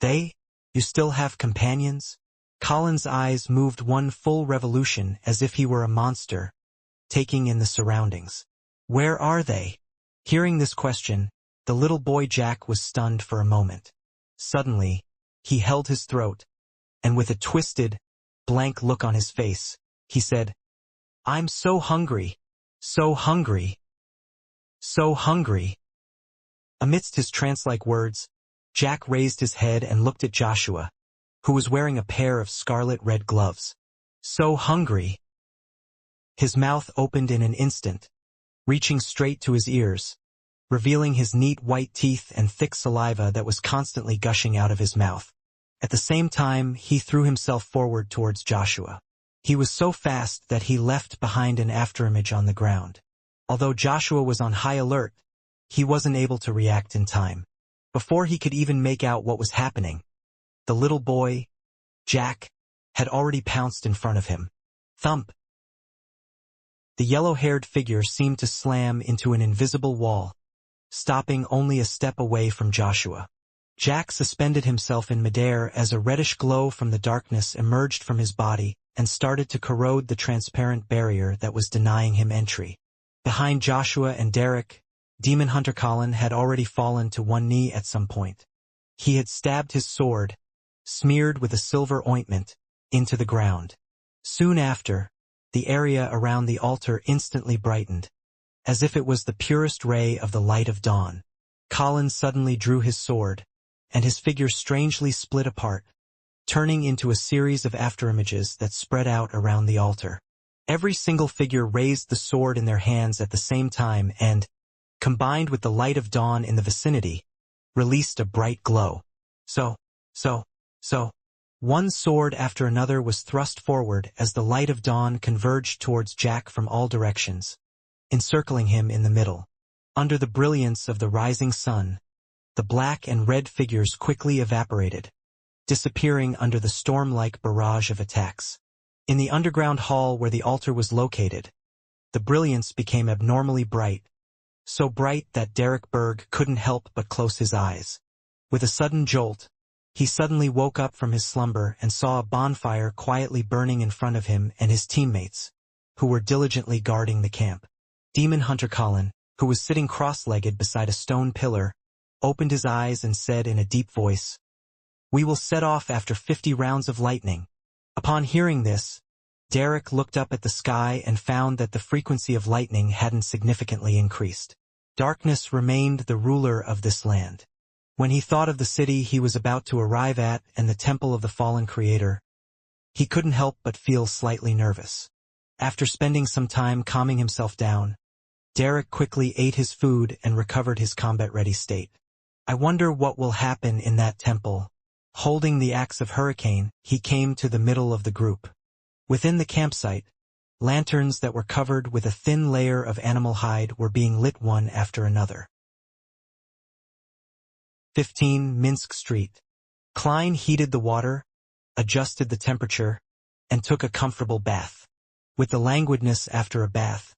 "They? You still have companions?" Colin's eyes moved one full revolution as if he were a monster, taking in the surroundings. "Where are they?" Hearing this question, the little boy Jack was stunned for a moment. Suddenly, he held his throat, and with a twisted, blank look on his face, he said, "I'm so hungry, so hungry, so hungry." Amidst his trance-like words, Jack raised his head and looked at Joshua, who was wearing a pair of scarlet-red gloves. "So hungry." His mouth opened in an instant, reaching straight to his ears, revealing his neat white teeth and thick saliva that was constantly gushing out of his mouth. At the same time, he threw himself forward towards Joshua. He was so fast that he left behind an afterimage on the ground. Although Joshua was on high alert, he wasn't able to react in time. Before he could even make out what was happening, the little boy, Jack, had already pounced in front of him. Thump! The yellow-haired figure seemed to slam into an invisible wall, stopping only a step away from Joshua. Jack suspended himself in midair as a reddish glow from the darkness emerged from his body and started to corrode the transparent barrier that was denying him entry. Behind Joshua and Derek, Demon Hunter Colin had already fallen to one knee at some point. He had stabbed his sword, smeared with a silver ointment, into the ground. Soon after, the area around the altar instantly brightened, as if it was the purest ray of the light of dawn. Colin suddenly drew his sword, and his figure strangely split apart, turning into a series of afterimages that spread out around the altar. Every single figure raised the sword in their hands at the same time and, combined with the light of dawn in the vicinity, released a bright glow. So. One sword after another was thrust forward as the light of dawn converged towards Jack from all directions, encircling him in the middle. Under the brilliance of the rising sun, the black and red figures quickly evaporated, disappearing under the storm-like barrage of attacks. In the underground hall where the altar was located, the brilliance became abnormally bright, so bright that Derek Berg couldn't help but close his eyes. With a sudden jolt, he suddenly woke up from his slumber and saw a bonfire quietly burning in front of him and his teammates, who were diligently guarding the camp. Demon Hunter Colin, who was sitting cross-legged beside a stone pillar, opened his eyes and said in a deep voice, "We will set off after 50 rounds of lightning." Upon hearing this, Derek looked up at the sky and found that the frequency of lightning hadn't significantly increased. Darkness remained the ruler of this land. When he thought of the city he was about to arrive at and the temple of the fallen creator, he couldn't help but feel slightly nervous. After spending some time calming himself down, Derek quickly ate his food and recovered his combat-ready state. "I wonder what will happen in that temple." Holding the axe of Hurricane, he came to the middle of the group. Within the campsite, lanterns that were covered with a thin layer of animal hide were being lit one after another. 15 Minsk Street. Klein heated the water, adjusted the temperature, and took a comfortable bath. With the languidness after a bath,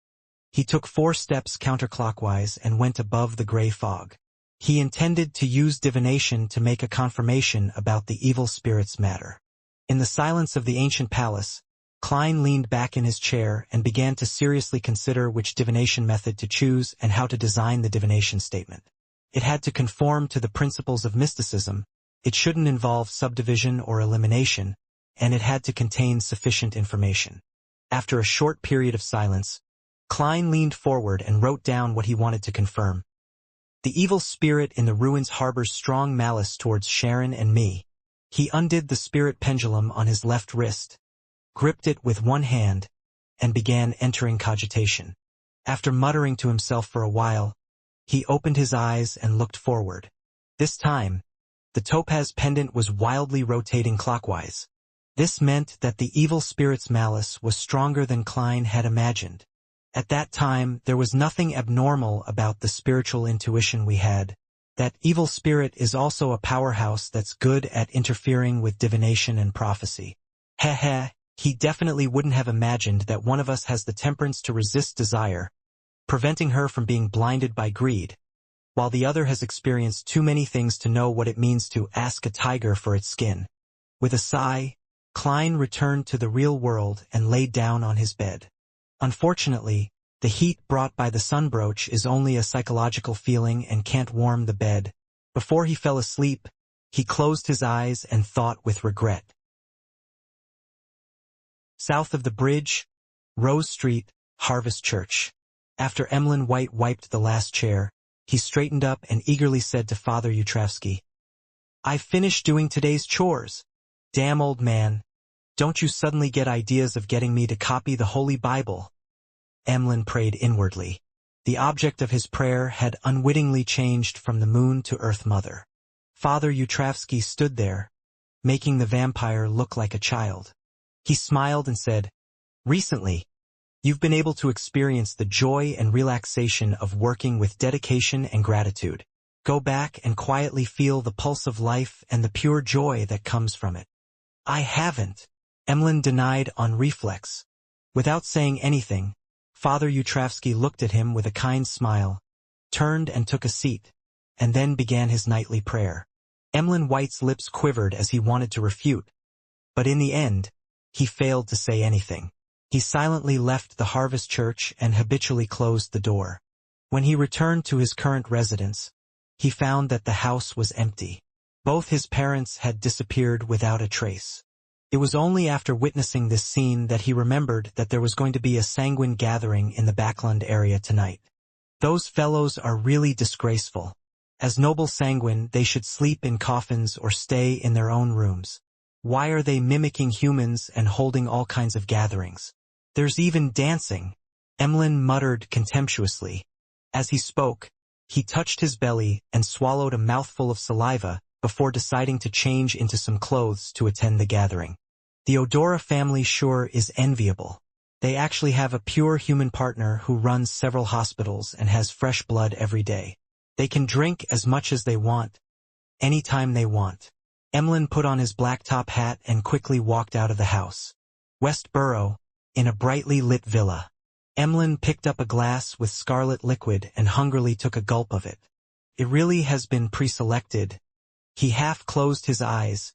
he took 4 steps counterclockwise and went above the gray fog. He intended to use divination to make a confirmation about the evil spirit's matter. In the silence of the ancient palace, Klein leaned back in his chair and began to seriously consider which divination method to choose and how to design the divination statement. It had to conform to the principles of mysticism, it shouldn't involve subdivision or elimination, and it had to contain sufficient information. After a short period of silence, Klein leaned forward and wrote down what he wanted to confirm. "The evil spirit in the ruins harbors strong malice towards Sharon and me." He undid the spirit pendulum on his left wrist, gripped it with one hand, and began entering cogitation. After muttering to himself for a while, he opened his eyes and looked forward. This time, the topaz pendant was wildly rotating clockwise. This meant that the evil spirit's malice was stronger than Klein had imagined. At that time, there was nothing abnormal about the spiritual intuition we had. That evil spirit is also a powerhouse that's good at interfering with divination and prophecy. Heh, he definitely wouldn't have imagined that one of us has the temperance to resist desire, preventing her from being blinded by greed, while the other has experienced too many things to know what it means to ask a tiger for its skin. With a sigh, Klein returned to the real world and laid down on his bed. Unfortunately, the heat brought by the sunbroach is only a psychological feeling and can't warm the bed. Before he fell asleep, he closed his eyes and thought with regret. South of the bridge, Rose Street, Harvest Church. After Emlyn White wiped the last chair, he straightened up and eagerly said to Father Yutravsky, "I've finished doing today's chores. Damn old man, don't you suddenly get ideas of getting me to copy the Holy Bible?" Emlyn prayed inwardly. The object of his prayer had unwittingly changed from the moon to Earth Mother. Father Yutravsky stood there, making the vampire look like a child. He smiled and said, "Recently, you've been able to experience the joy and relaxation of working with dedication and gratitude. Go back and quietly feel the pulse of life and the pure joy that comes from it." "I haven't," Emlyn denied on reflex. Without saying anything, Father Yutravsky looked at him with a kind smile, turned and took a seat, and then began his nightly prayer. Emlyn White's lips quivered as he wanted to refute, but in the end, he failed to say anything. He silently left the Harvest Church and habitually closed the door. When he returned to his current residence, he found that the house was empty. Both his parents had disappeared without a trace. It was only after witnessing this scene that he remembered that there was going to be a sanguine gathering in the Backland area tonight. Those fellows are really disgraceful. As noble sanguine, they should sleep in coffins or stay in their own rooms. Why are they mimicking humans and holding all kinds of gatherings? There's even dancing, Emlyn muttered contemptuously. As he spoke, he touched his belly and swallowed a mouthful of saliva before deciding to change into some clothes to attend the gathering. The Odora family sure is enviable. They actually have a pure human partner who runs several hospitals and has fresh blood every day. They can drink as much as they want, anytime they want. Emlyn put on his black top hat and quickly walked out of the house. Westboro, in a brightly lit villa. Emlyn picked up a glass with scarlet liquid and hungrily took a gulp of it. It really has been pre-selected. He half closed his eyes,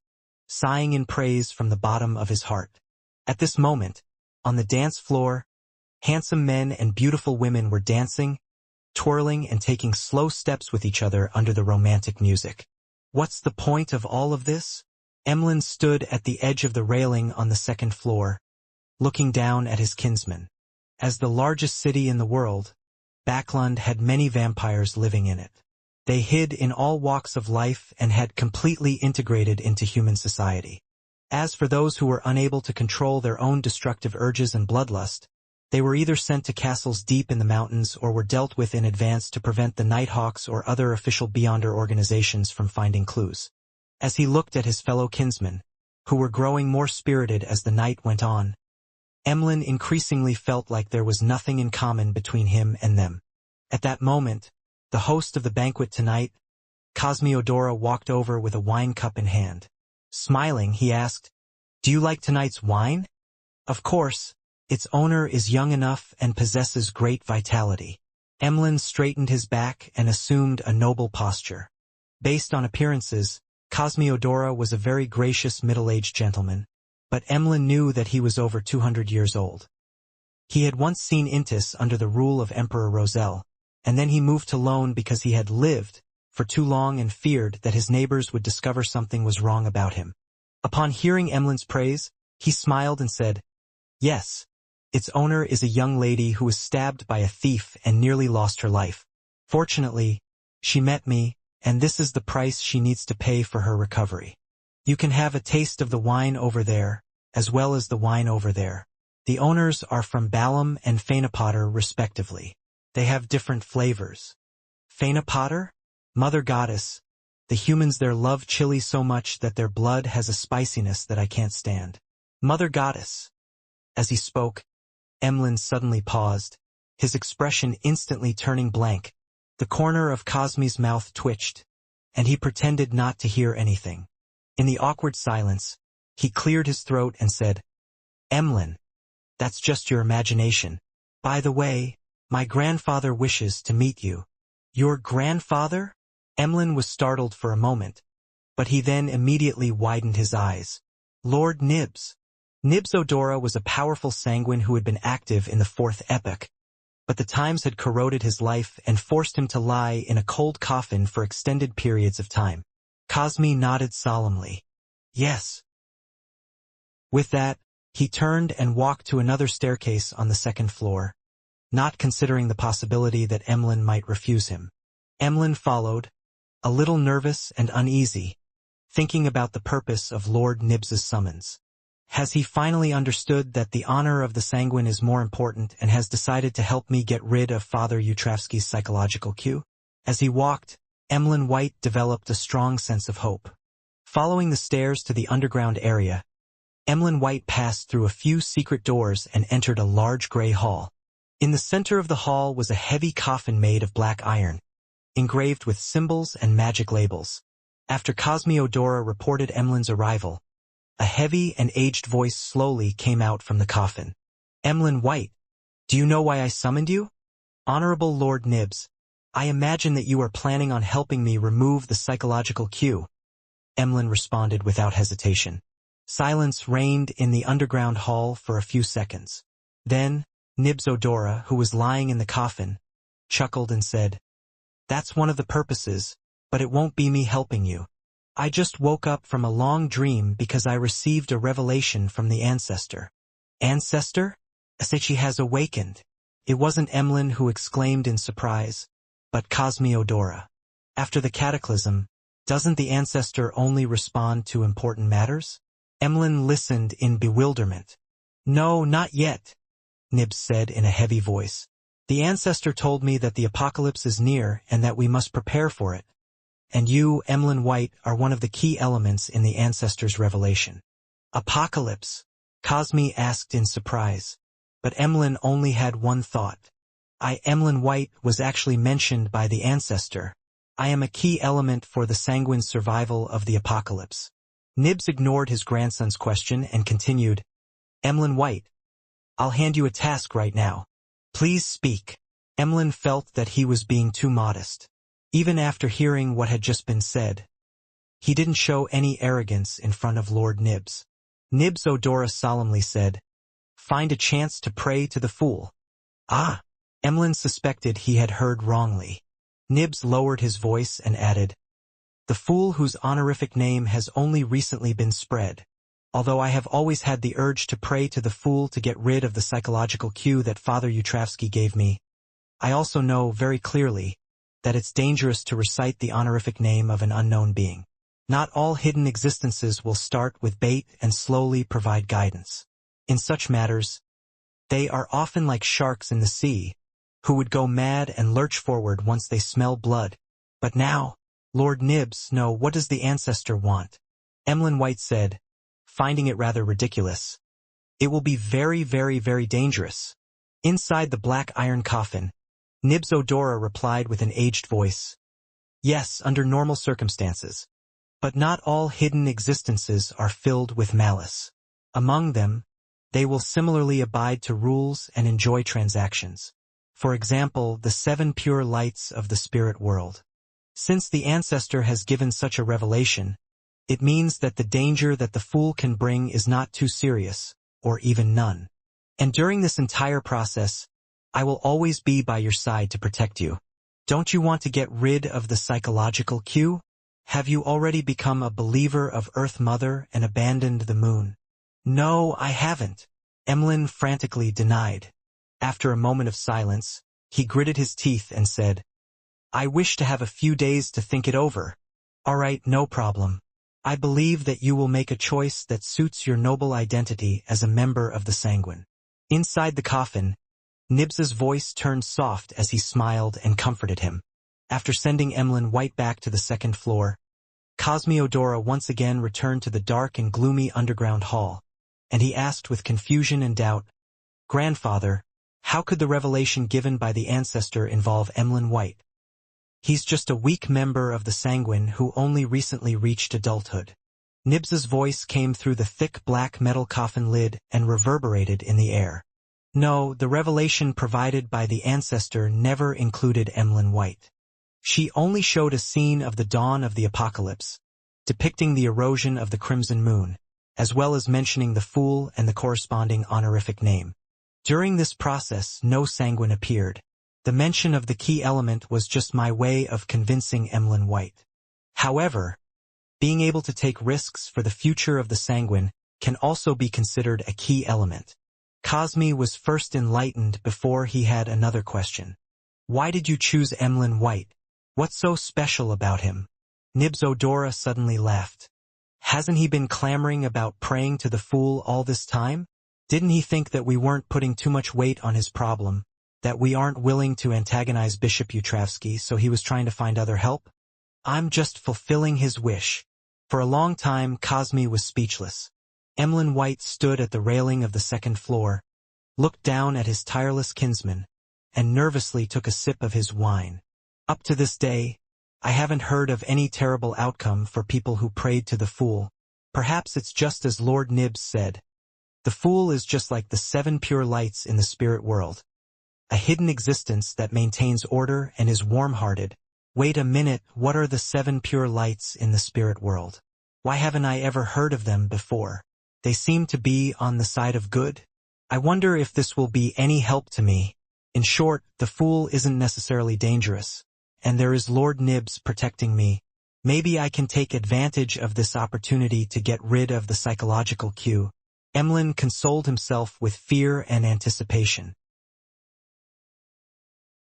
sighing in praise from the bottom of his heart. At this moment, on the dance floor, handsome men and beautiful women were dancing, twirling and taking slow steps with each other under the romantic music. What's the point of all of this? Emlyn stood at the edge of the railing on the second floor, looking down at his kinsman. As the largest city in the world, Backlund had many vampires living in it. They hid in all walks of life and had completely integrated into human society. As for those who were unable to control their own destructive urges and bloodlust, they were either sent to castles deep in the mountains or were dealt with in advance to prevent the Nighthawks or other official Beyonder organizations from finding clues. As he looked at his fellow kinsmen, who were growing more spirited as the night went on, Emlyn increasingly felt like there was nothing in common between him and them. At that moment, the host of the banquet tonight, Cosmiodora, walked over with a wine cup in hand. Smiling, he asked, "Do you like tonight's wine?" "Of course. Its owner is young enough and possesses great vitality." Emlyn straightened his back and assumed a noble posture. Based on appearances, Cosmiodora was a very gracious middle-aged gentleman, but Emlyn knew that he was over 200 years old. He had once seen Intis under the rule of Emperor Roselle, and then he moved to Lone because he had lived for too long and feared that his neighbors would discover something was wrong about him. Upon hearing Emlyn's praise, he smiled and said, "Yes, its owner is a young lady who was stabbed by a thief and nearly lost her life. Fortunately, she met me, and this is the price she needs to pay for her recovery. You can have a taste of the wine over there, as well as the wine over there. The owners are from Balam and Phaenopotter, respectively. They have different flavors." "Phaenopotter? Mother Goddess, the humans there love chili so much that their blood has a spiciness that I can't stand. Mother Goddess." As he spoke, Emlyn suddenly paused, his expression instantly turning blank. The corner of Cosmi's mouth twitched, and he pretended not to hear anything. In the awkward silence, he cleared his throat and said, "Emlyn, that's just your imagination. By the way, my grandfather wishes to meet you." "Your grandfather?" Emlyn was startled for a moment, but he then immediately widened his eyes. "Lord Nibs." Nibs Odora was a powerful sanguine who had been active in the Fourth Epoch, but the times had corroded his life and forced him to lie in a cold coffin for extended periods of time. Cosmi nodded solemnly. "Yes." With that, he turned and walked to another staircase on the second floor, not considering the possibility that Emlyn might refuse him. Emlyn followed, a little nervous and uneasy, thinking about the purpose of Lord Nibs's summons. Has he finally understood that the honor of the sanguine is more important and has decided to help me get rid of Father Utravsky's psychological cue? As he walked, Emlyn White developed a strong sense of hope. Following the stairs to the underground area, Emlyn White passed through a few secret doors and entered a large gray hall. In the center of the hall was a heavy coffin made of black iron, engraved with symbols and magic labels. After Cosmiodora reported Emlyn's arrival, a heavy and aged voice slowly came out from the coffin. "Emlyn White, do you know why I summoned you?" "Honorable Lord Nibs, I imagine that you are planning on helping me remove the psychological cue," Emlyn responded without hesitation. Silence reigned in the underground hall for a few seconds. Then, Nibs Odora, who was lying in the coffin, chuckled and said, "That's one of the purposes, but it won't be me helping you. I just woke up from a long dream because I received a revelation from the ancestor." "Ancestor?" "Asechi has awakened." It wasn't Emlyn who exclaimed in surprise, but Cosmiodora. "After the cataclysm, doesn't the ancestor only respond to important matters?" Emlyn listened in bewilderment. "No, not yet," Nibs said in a heavy voice. "The ancestor told me that the apocalypse is near and that we must prepare for it. And you, Emlyn White, are one of the key elements in the ancestor's revelation." "Apocalypse?" Cosmi asked in surprise. But Emlyn only had one thought. Emlyn White, was actually mentioned by the ancestor. I am a key element for the sanguine survival of the apocalypse." Nibs ignored his grandson's question and continued, "Emlyn White, I'll hand you a task right now. Please speak." Emlyn felt that he was being too modest. Even after hearing what had just been said, he didn't show any arrogance in front of Lord Nibs. Nibs Odora solemnly said, "Find a chance to pray to the fool." "Ah, Emlyn suspected he had heard wrongly. Nibs lowered his voice and added, "The fool whose honorific name has only recently been spread. Although I have always had the urge to pray to the fool to get rid of the psychological cue that Father Yutravsky gave me, I also know very clearly that it's dangerous to recite the honorific name of an unknown being. Not all hidden existences will start with bait and slowly provide guidance. In such matters, they are often like sharks in the sea, who would go mad and lurch forward once they smell blood. But now, Lord Nibs, no, what does the ancestor want?" Emlyn White said, finding it rather ridiculous. "It will be very, very, very dangerous." Inside the black iron coffin, Nibs Odora replied with an aged voice, "Yes, under normal circumstances. But not all hidden existences are filled with malice. Among them, they will similarly abide to rules and enjoy transactions. For example, the 7 pure lights of the spirit world. Since the ancestor has given such a revelation, it means that the danger that the fool can bring is not too serious, or even none. And during this entire process, I will always be by your side to protect you. Don't you want to get rid of the psychological cue? Have you already become a believer of Earth Mother and abandoned the moon?" "No, I haven't," Emlyn frantically denied. After a moment of silence, he gritted his teeth and said, "I wish to have a few days to think it over." "All right, no problem. I believe that you will make a choice that suits your noble identity as a member of the Sanguine." Inside the coffin, Nibs's voice turned soft as he smiled and comforted him. After sending Emlyn White back to the second floor, Cosmiodora once again returned to the dark and gloomy underground hall, and he asked with confusion and doubt, "Grandfather, how could the revelation given by the ancestor involve Emlyn White? He's just a weak member of the Sanguine who only recently reached adulthood." Nibs's voice came through the thick black metal coffin lid and reverberated in the air. "No, the revelation provided by the ancestor never included Emlyn White. She only showed a scene of the dawn of the apocalypse, depicting the erosion of the crimson moon, as well as mentioning the fool and the corresponding honorific name. During this process, no Sanguine appeared. The mention of the key element was just my way of convincing Emlyn White. However, being able to take risks for the future of the Sanguine can also be considered a key element." Cosmi was first enlightened before he had another question. "Why did you choose Emlyn White? What's so special about him?" Nibs Odora suddenly laughed. "Hasn't he been clamoring about praying to the fool all this time? Didn't he think that we weren't putting too much weight on his problem, that we aren't willing to antagonize Bishop Yutravsky, so he was trying to find other help? I'm just fulfilling his wish." For a long time, Cosmi was speechless. Emlyn White stood at the railing of the second floor, looked down at his tireless kinsman, and nervously took a sip of his wine. "Up to this day, I haven't heard of any terrible outcome for people who prayed to the fool. Perhaps it's just as Lord Nibs said. The fool is just like the 7 pure lights in the spirit world. A hidden existence that maintains order and is warm-hearted. Wait a minute, what are the 7 pure lights in the spirit world? Why haven't I ever heard of them before? They seem to be on the side of good. I wonder if this will be any help to me. In short, the fool isn't necessarily dangerous, and there is Lord Nibs protecting me. Maybe I can take advantage of this opportunity to get rid of the psychological cue." Emlyn consoled himself with fear and anticipation.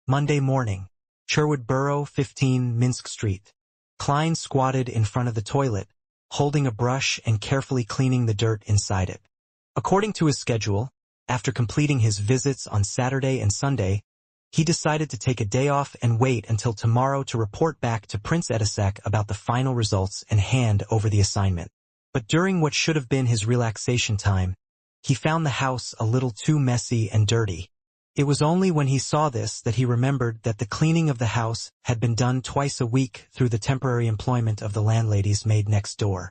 Monday morning, Sherwood Borough, 15 Minsk Street. Klein squatted in front of the toilet, holding a brush and carefully cleaning the dirt inside it. According to his schedule, after completing his visits on Saturday and Sunday, he decided to take a day off and wait until tomorrow to report back to Prince Edisek about the final results and hand over the assignment. But during what should have been his relaxation time, he found the house a little too messy and dirty. It was only when he saw this that he remembered that the cleaning of the house had been done twice a week through the temporary employment of the landlady's maid next door.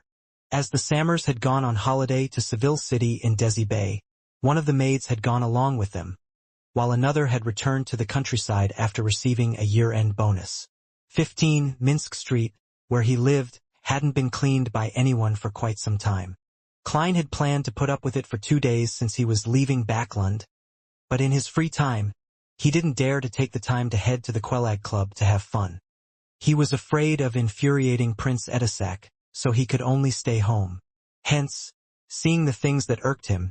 As the Sammers had gone on holiday to Seville City in Desi Bay, one of the maids had gone along with them, while another had returned to the countryside after receiving a year-end bonus. 15 Minsk Street, where he lived, hadn't been cleaned by anyone for quite some time. Klein had planned to put up with it for 2 days since he was leaving Backlund, but in his free time, He didn't dare to take the time to head to the Quelag Club to have fun. He was afraid of infuriating Prince Edisac, so he could only stay home. Hence, seeing the things that irked him,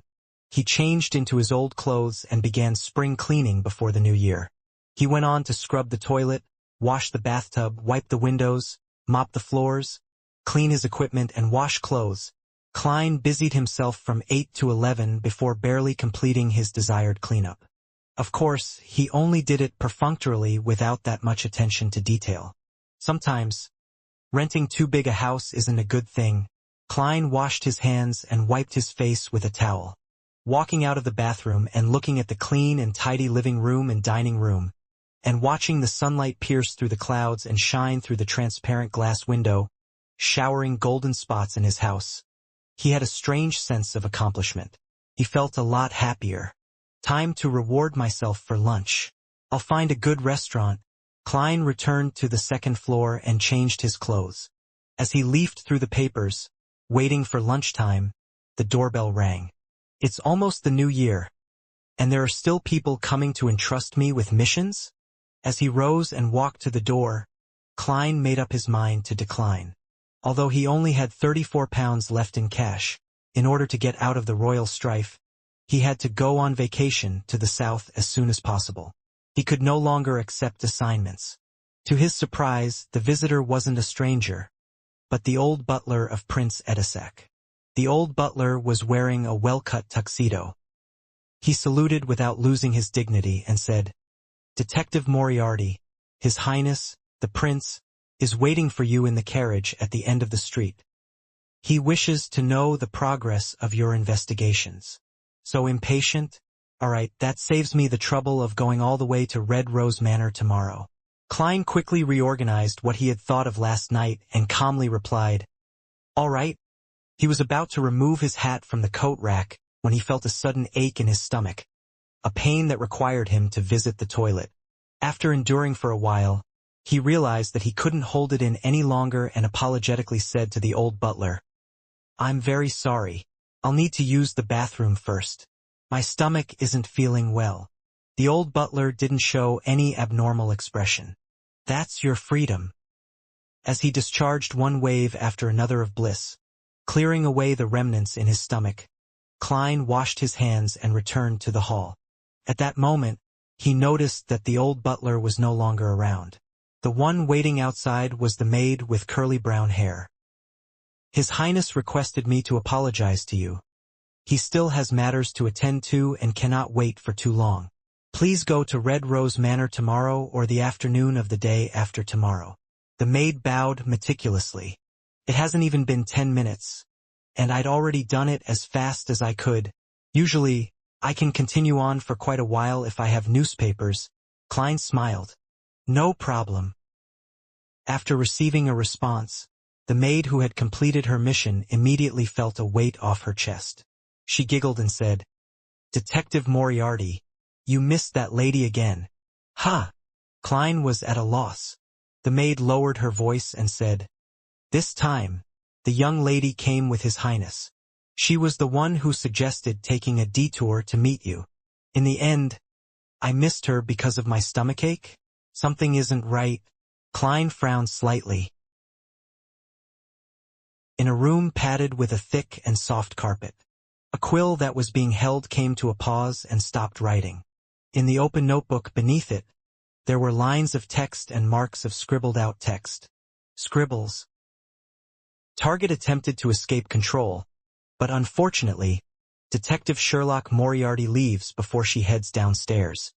he changed into his old clothes and began spring cleaning before the new year. He went on to scrub the toilet, wash the bathtub, wipe the windows, mop the floors, clean his equipment, and wash clothes. Klein busied himself from 8 to 11 before barely completing his desired cleanup. Of course, he only did it perfunctorily without that much attention to detail. Sometimes, renting too big a house isn't a good thing. Klein washed his hands and wiped his face with a towel. Walking out of the bathroom and looking at the clean and tidy living room and dining room, and watching the sunlight pierce through the clouds and shine through the transparent glass window, showering golden spots in his house, he had a strange sense of accomplishment. He felt a lot happier. Time to reward myself for lunch. I'll find a good restaurant. Klein returned to the second floor and changed his clothes. As he leafed through the papers, waiting for lunchtime, the doorbell rang. It's almost the new year, and there are still people coming to entrust me with missions? As he rose and walked to the door, Klein made up his mind to decline. Although he only had £34 left in cash, in order to get out of the royal strife, he had to go on vacation to the south as soon as possible. He could no longer accept assignments. To his surprise, the visitor wasn't a stranger, but the old butler of Prince Edisac. The old butler was wearing a well-cut tuxedo. He saluted without losing his dignity and said, "Detective Moriarty, His Highness, the Prince, is waiting for you in the carriage at the end of the street. He wishes to know the progress of your investigations." So impatient? All right, that saves me the trouble of going all the way to Red Rose Manor tomorrow. Klein quickly reorganized what he had thought of last night and calmly replied, "All right." He was about to remove his hat from the coat rack when he felt a sudden ache in his stomach, a pain that required him to visit the toilet. After enduring for a while, he realized that he couldn't hold it in any longer and apologetically said to the old butler, "I'm very sorry. I'll need to use the bathroom first. My stomach isn't feeling well." The old butler didn't show any abnormal expression. "That's your freedom." As he discharged one wave after another of bliss, clearing away the remnants in his stomach, Klein washed his hands and returned to the hall. At that moment, he noticed that the old butler was no longer around. The one waiting outside was the maid with curly brown hair. "His Highness requested me to apologize to you. He still has matters to attend to and cannot wait for too long. Please go to Red Rose Manor tomorrow or the afternoon of the day after tomorrow." The maid bowed meticulously. "It hasn't even been 10 minutes, and I'd already done it as fast as I could. Usually, I can continue on for quite a while if I have newspapers." Klein smiled. "No problem." After receiving a response, the maid who had completed her mission immediately felt a weight off her chest. She giggled and said, "Detective Moriarty, you missed that lady again." "Ha!" Klein was at a loss. The maid lowered her voice and said, "This time, the young lady came with His Highness. She was the one who suggested taking a detour to meet you. In the end, I missed her because of my stomachache? Something isn't right." Klein frowned slightly. In a room padded with a thick and soft carpet, a quill that was being held came to a pause and stopped writing. In the open notebook beneath it, there were lines of text and marks of scribbled-out text. Scribbles. Target attempted to escape control, but unfortunately, Detective Sherlock Moriarty leaves before she heads downstairs.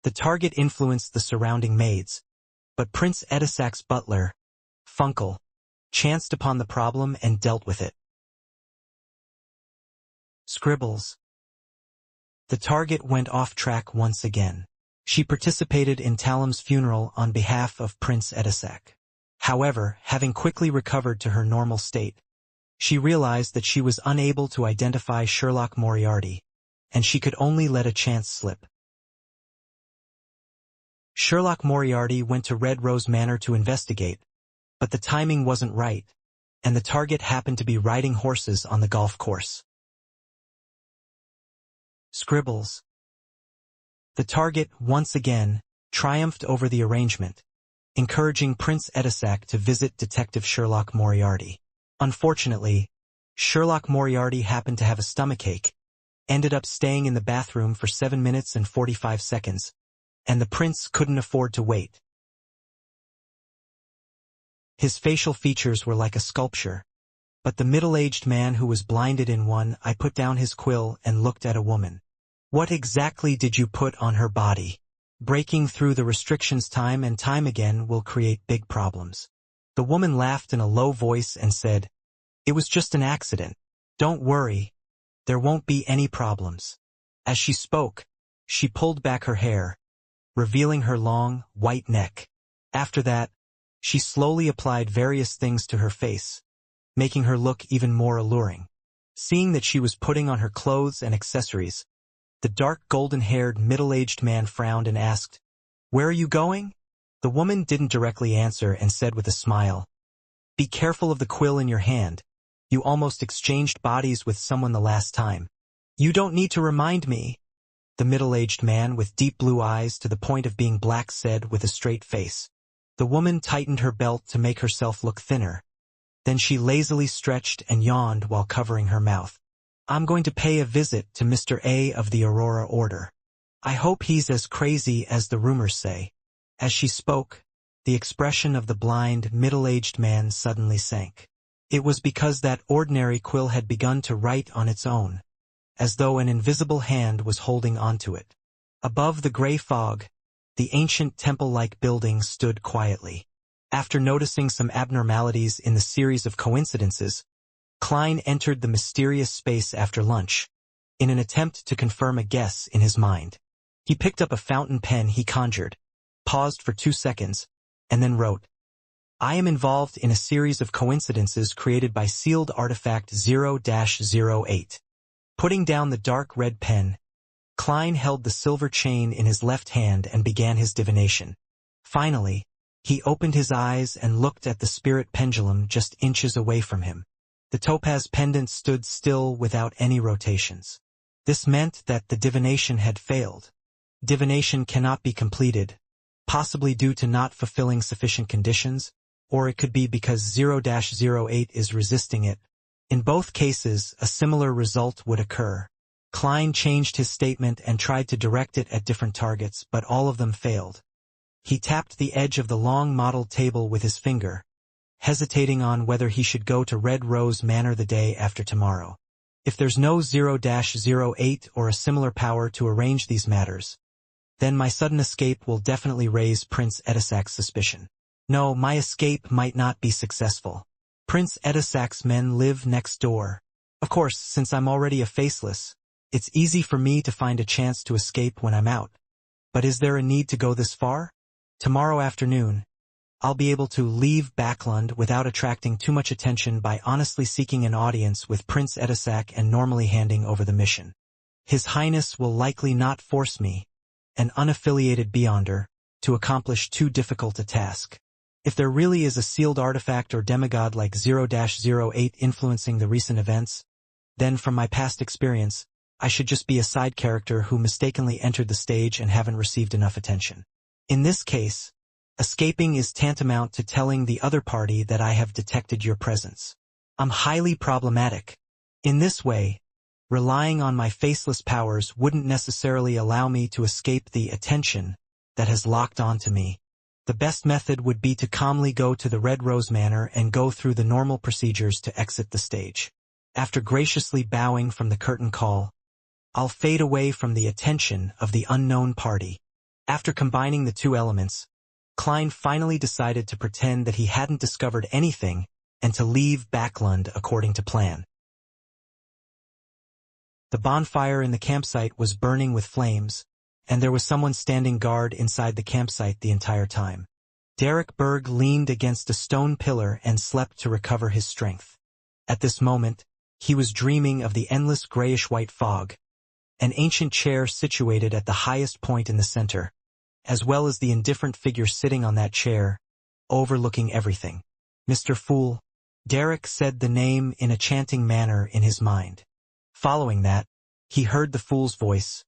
The target influenced the surrounding maids, but Prince Edisac's butler, Funkel, chanced upon the problem and dealt with it. Scribbles. The target went off track once again. She participated in Talam's funeral on behalf of Prince Edisac. However, having quickly recovered to her normal state, she realized that she was unable to identify Sherlock Moriarty, and she could only let a chance slip. Sherlock Moriarty went to Red Rose Manor to investigate, but the timing wasn't right, and the target happened to be riding horses on the golf course. Scribbles. The target, once again, triumphed over the arrangement, encouraging Prince Edisac to visit Detective Sherlock Moriarty. Unfortunately, Sherlock Moriarty happened to have a stomachache, ended up staying in the bathroom for 7 minutes and 45 seconds, and the prince couldn't afford to wait. His facial features were like a sculpture, but the middle-aged man who was blinded in one eye put down his quill and looked at a woman. What exactly did you put on her body? Breaking through the restrictions time and time again will create big problems. The woman laughed in a low voice and said, "It was just an accident. Don't worry. There won't be any problems." As she spoke, she pulled back her hair, revealing her long, white neck. After that, she slowly applied various things to her face, making her look even more alluring. Seeing that she was putting on her clothes and accessories, the dark golden-haired middle-aged man frowned and asked, "Where are you going?" The woman didn't directly answer and said with a smile, "Be careful of the quill in your hand. You almost exchanged bodies with someone the last time." "You don't need to remind me," the middle-aged man with deep blue eyes to the point of being black said with a straight face. The woman tightened her belt to make herself look thinner. Then she lazily stretched and yawned while covering her mouth. "I'm going to pay a visit to Mr. A of the Aurora Order. I hope he's as crazy as the rumors say." As she spoke, the expression of the blind, middle-aged man suddenly sank. It was because that ordinary quill had begun to write on its own, as though an invisible hand was holding onto it. Above the gray fog, the ancient temple-like building stood quietly. After noticing some abnormalities in the series of coincidences, Klein entered the mysterious space after lunch, in an attempt to confirm a guess in his mind. He picked up a fountain pen he conjured, paused for 2 seconds, and then wrote, "I am involved in a series of coincidences created by sealed artifact 0-08. Putting down the dark red pen, Klein held the silver chain in his left hand and began his divination. Finally, he opened his eyes and looked at the spirit pendulum just inches away from him. The topaz pendant stood still without any rotations. This meant that the divination had failed. Divination cannot be completed, possibly due to not fulfilling sufficient conditions, or it could be because 0-08 is resisting it. In both cases, a similar result would occur. Klein changed his statement and tried to direct it at different targets, but all of them failed. He tapped the edge of the long modeled table with his finger, hesitating on whether he should go to Red Rose Manor the day after tomorrow. If there's no 0-08 or a similar power to arrange these matters, then my sudden escape will definitely raise Prince Edisac's suspicion. No, my escape might not be successful. Prince Edisac's men live next door. Of course, since I'm already a faceless, it's easy for me to find a chance to escape when I'm out. But is there a need to go this far? Tomorrow afternoon, I'll be able to leave Backlund without attracting too much attention by honestly seeking an audience with Prince Edisac and normally handing over the mission. His Highness will likely not force me, an unaffiliated Beyonder, to accomplish too difficult a task. If there really is a sealed artifact or demigod like 0-08 influencing the recent events, then from my past experience, I should just be a side character who mistakenly entered the stage and haven't received enough attention. In this case, escaping is tantamount to telling the other party that I have detected your presence. I'm highly problematic. In this way, relying on my faceless powers wouldn't necessarily allow me to escape the attention that has locked onto me. The best method would be to calmly go to the Red Rose Manor and go through the normal procedures to exit the stage. After graciously bowing from the curtain call, I'll fade away from the attention of the unknown party. After combining the two elements, Klein finally decided to pretend that he hadn't discovered anything and to leave Backlund according to plan. The bonfire in the campsite was burning with flames, and there was someone standing guard inside the campsite the entire time. Derek Berg leaned against a stone pillar and slept to recover his strength. At this moment, he was dreaming of the endless grayish-white fog, an ancient chair situated at the highest point in the center, as well as the indifferent figure sitting on that chair, overlooking everything. "Mr. Fool," Derek said the name in a chanting manner in his mind. Following that, he heard the fool's voice.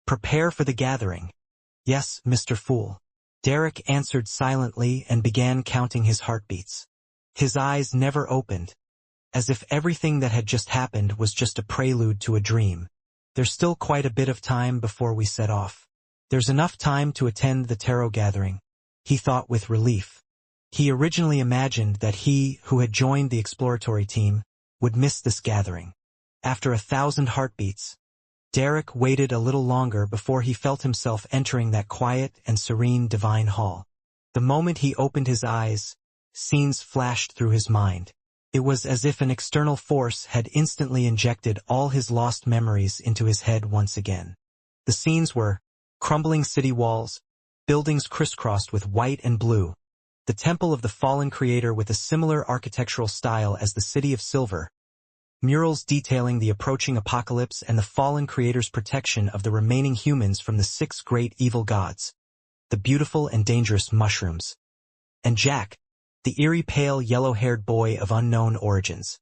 Prepare for the gathering. Yes, Mr. Fool. Derek answered silently and began counting his heartbeats. His eyes never opened, as if everything that had just happened was just a prelude to a dream. There's still quite a bit of time before we set off. There's enough time to attend the tarot gathering, he thought with relief. He originally imagined that he, who had joined the exploratory team, would miss this gathering. After 1,000 heartbeats, Derek waited a little longer before he felt himself entering that quiet and serene divine hall. The moment he opened his eyes, scenes flashed through his mind. It was as if an external force had instantly injected all his lost memories into his head once again. The scenes were crumbling city walls, buildings crisscrossed with white and blue, the temple of the fallen creator with a similar architectural style as the city of silver, murals detailing the approaching apocalypse and the fallen creator's protection of the remaining humans from the 6 great evil gods, the beautiful and dangerous mushrooms, and Jack, the eerie pale yellow-haired boy of unknown origins.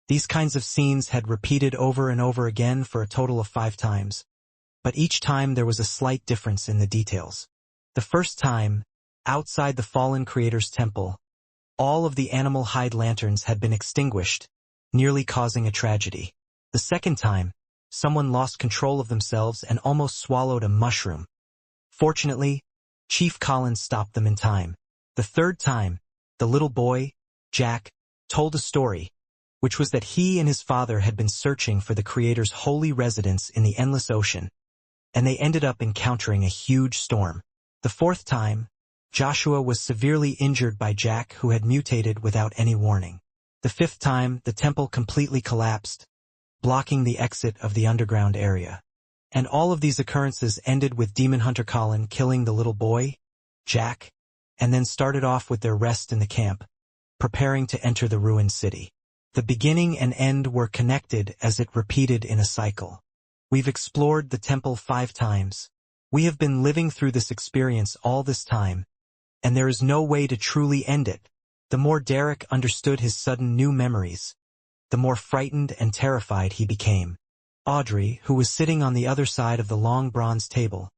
These kinds of scenes had repeated over and over again for a total of 5 times, but each time there was a slight difference in the details. The first time, outside the fallen creator's temple, all of the animal hide lanterns had been extinguished, nearly causing a tragedy. The second time, someone lost control of themselves and almost swallowed a mushroom. Fortunately, Chief Collins stopped them in time. The third time, the little boy, Jack, told a story, which was that he and his father had been searching for the creator's holy residence in the endless ocean, and they ended up encountering a huge storm. The fourth time, Joshua was severely injured by Jack, who had mutated without any warning. The fifth time, the temple completely collapsed, blocking the exit of the underground area. And all of these occurrences ended with Demon Hunter Colin killing the little boy, Jack, and then started off with their rest in the camp, preparing to enter the ruined city. The beginning and end were connected as it repeated in a cycle. We've explored the temple 5 times. We have been living through this experience all this time, and there is no way to truly end it. The more Derek understood his sudden new memories, the more frightened and terrified he became. Audrey, who was sitting on the other side of the long bronze table,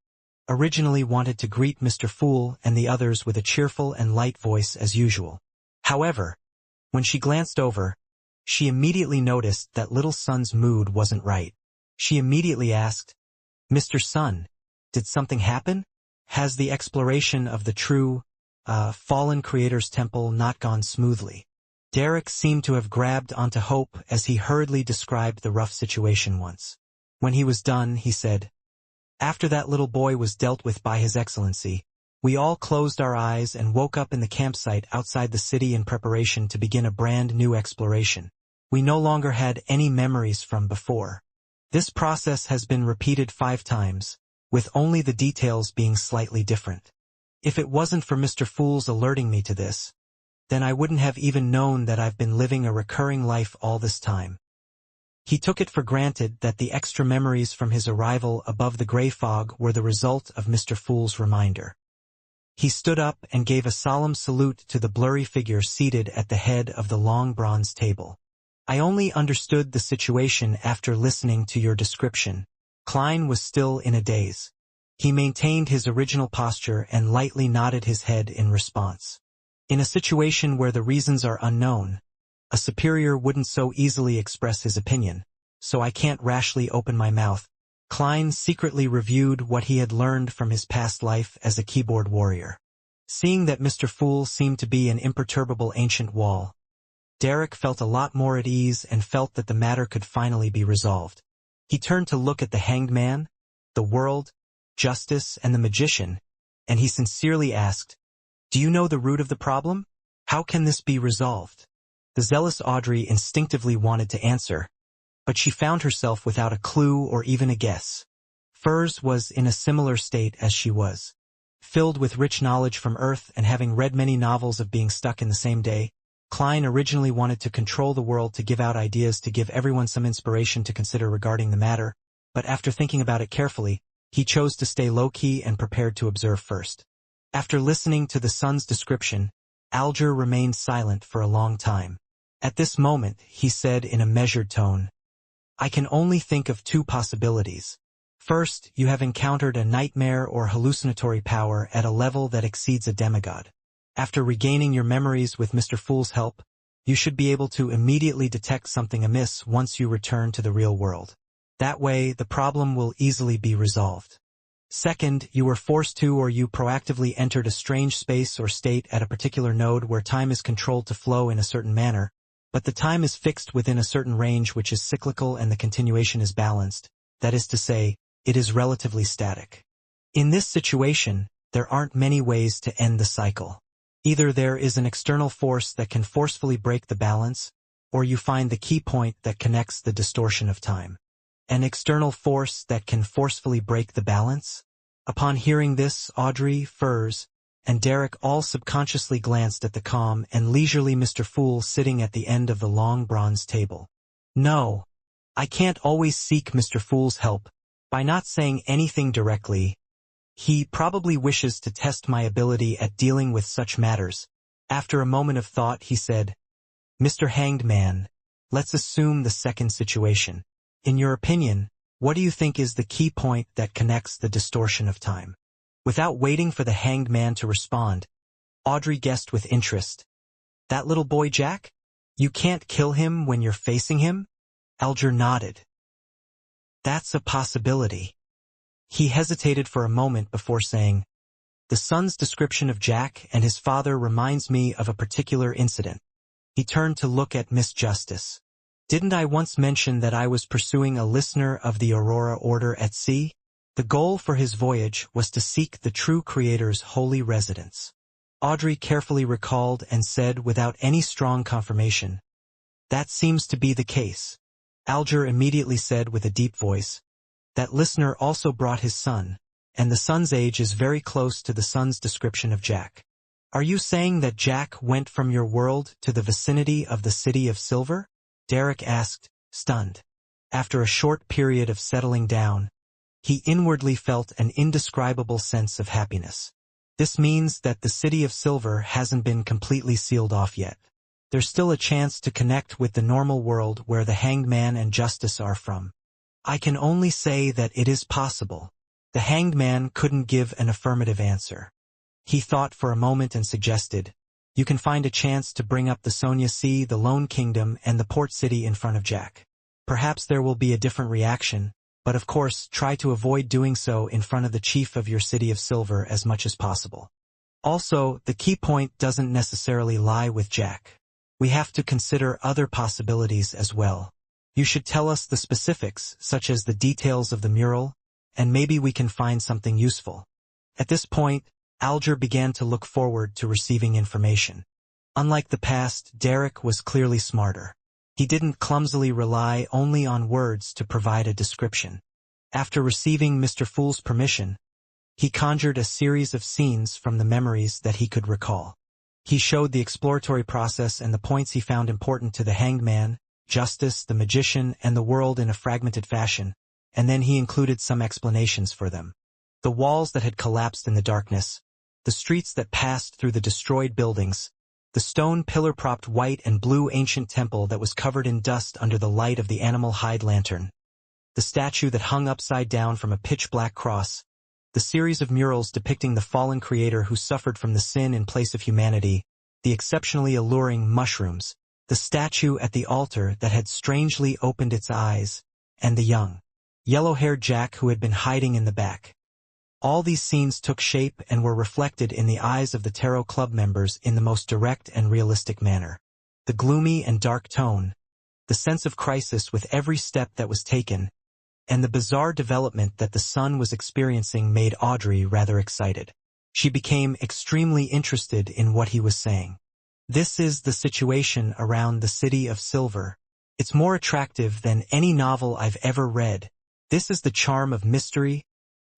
originally wanted to greet Mr. Fool and the others with a cheerful and light voice as usual. However, when she glanced over, she immediately noticed that little Sun's mood wasn't right. She immediately asked, "Mr. Sun, did something happen? Has the exploration of the true, fallen creator's temple not gone smoothly?" Derek seemed to have grabbed onto hope as he hurriedly described the rough situation once. When he was done, he said, "After that little boy was dealt with by His Excellency, we all closed our eyes and woke up in the campsite outside the city in preparation to begin a brand new exploration. We no longer had any memories from before. This process has been repeated 5 times, with only the details being slightly different. If it wasn't for Mr. Fool's alerting me to this, then I wouldn't have even known that I've been living a recurring life all this time." He took it for granted that the extra memories from his arrival above the gray fog were the result of Mr. Fool's reminder. He stood up and gave a solemn salute to the blurry figure seated at the head of the long bronze table. "I only understood the situation after listening to your description." Klein was still in a daze. He maintained his original posture and lightly nodded his head in response. In a situation where the reasons are unknown, a superior wouldn't so easily express his opinion, so I can't rashly open my mouth. Klein secretly reviewed what he had learned from his past life as a keyboard warrior. Seeing that Mr. Fool seemed to be an imperturbable ancient wall, Derek felt a lot more at ease and felt that the matter could finally be resolved. He turned to look at the hanged man, the world, justice, and the magician, and he sincerely asked, "Do you know the root of the problem? How can this be resolved?" The zealous Audrey instinctively wanted to answer, but she found herself without a clue or even a guess. Furs was in a similar state as she was. Filled with rich knowledge from Earth and having read many novels of being stuck in the same day, Klein originally wanted to control the world, to give out ideas, to give everyone some inspiration to consider regarding the matter, but after thinking about it carefully, he chose to stay low-key and prepared to observe first. After listening to the son's description, Alger remained silent for a long time. At this moment, he said in a measured tone, "I can only think of 2 possibilities. First, you have encountered a nightmare or hallucinatory power at a level that exceeds a demigod. After regaining your memories with Mr. Fool's help, you should be able to immediately detect something amiss once you return to the real world. That way, the problem will easily be resolved. Second, you were forced to or you proactively entered a strange space or state at a particular node where time is controlled to flow in a certain manner, but the time is fixed within a certain range which is cyclical and the continuation is balanced, that is to say, it is relatively static. In this situation, there aren't many ways to end the cycle. Either there is an external force that can forcefully break the balance, or you find the key point that connects the distortion of time. An external force that can forcefully break the balance? Upon hearing this, Audrey, Furs, and Derek all subconsciously glanced at the calm and leisurely Mr. Fool sitting at the end of the long bronze table. No, I can't always seek Mr. Fool's help. By not saying anything directly, he probably wishes to test my ability at dealing with such matters. After a moment of thought, he said, Mr. Hanged Man, let's assume the second situation. In your opinion, what do you think is the key point that connects the distortion of time? Without waiting for the Hanged Man to respond, Audrey guessed with interest. That little boy Jack? You can't kill him when you're facing him? Alger nodded. That's a possibility. He hesitated for a moment before saying, the son's description of Jack and his father reminds me of a particular incident. He turned to look at Miss Justice. Didn't I once mention that I was pursuing a listener of the Aurora Order at sea? The goal for his voyage was to seek the true Creator's holy residence. Audrey carefully recalled and said without any strong confirmation, that seems to be the case. Alger immediately said with a deep voice, that listener also brought his son, and the son's age is very close to the son's description of Jack. Are you saying that Jack went from your world to the vicinity of the City of Silver? Derek asked, stunned. After a short period of settling down, he inwardly felt an indescribable sense of happiness. This means that the City of Silver hasn't been completely sealed off yet. There's still a chance to connect with the normal world where the Hanged Man and Justice are from. I can only say that it is possible. The Hanged Man couldn't give an affirmative answer. He thought for a moment and suggested, you can find a chance to bring up the Sonia Sea, the Lone Kingdom, and the Port City in front of Jack. Perhaps there will be a different reaction, but of course try to avoid doing so in front of the chief of your City of Silver as much as possible. Also, the key point doesn't necessarily lie with Jack. We have to consider other possibilities as well. You should tell us the specifics, such as the details of the mural, and maybe we can find something useful. At this point, Alger began to look forward to receiving information. Unlike the past, Derek was clearly smarter. He didn't clumsily rely only on words to provide a description. After receiving Mr. Fool's permission, he conjured a series of scenes from the memories that he could recall. He showed the exploratory process and the points he found important to the Hanged Man, Justice, the Magician, and the world in a fragmented fashion, and then he included some explanations for them. The walls that had collapsed in the darkness, the streets that passed through the destroyed buildings, the stone pillar-propped white and blue ancient temple that was covered in dust under the light of the animal hide lantern, the statue that hung upside down from a pitch-black cross, the series of murals depicting the fallen creator who suffered from the sin in place of humanity, the exceptionally alluring mushrooms, the statue at the altar that had strangely opened its eyes, and the young, yellow-haired Jack who had been hiding in the back. All these scenes took shape and were reflected in the eyes of the Tarot Club members in the most direct and realistic manner. The gloomy and dark tone, the sense of crisis with every step that was taken, and the bizarre development that the son was experiencing made Audrey rather excited. She became extremely interested in what he was saying. This is the situation around the City of Silver. It's more attractive than any novel I've ever read. This is the charm of mystery,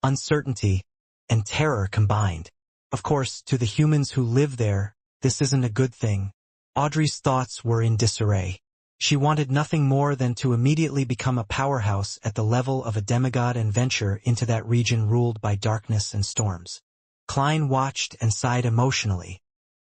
uncertainty, and terror combined. Of course, to the humans who live there, this isn't a good thing. Audrey's thoughts were in disarray. She wanted nothing more than to immediately become a powerhouse at the level of a demigod and venture into that region ruled by darkness and storms. Klein watched and sighed emotionally.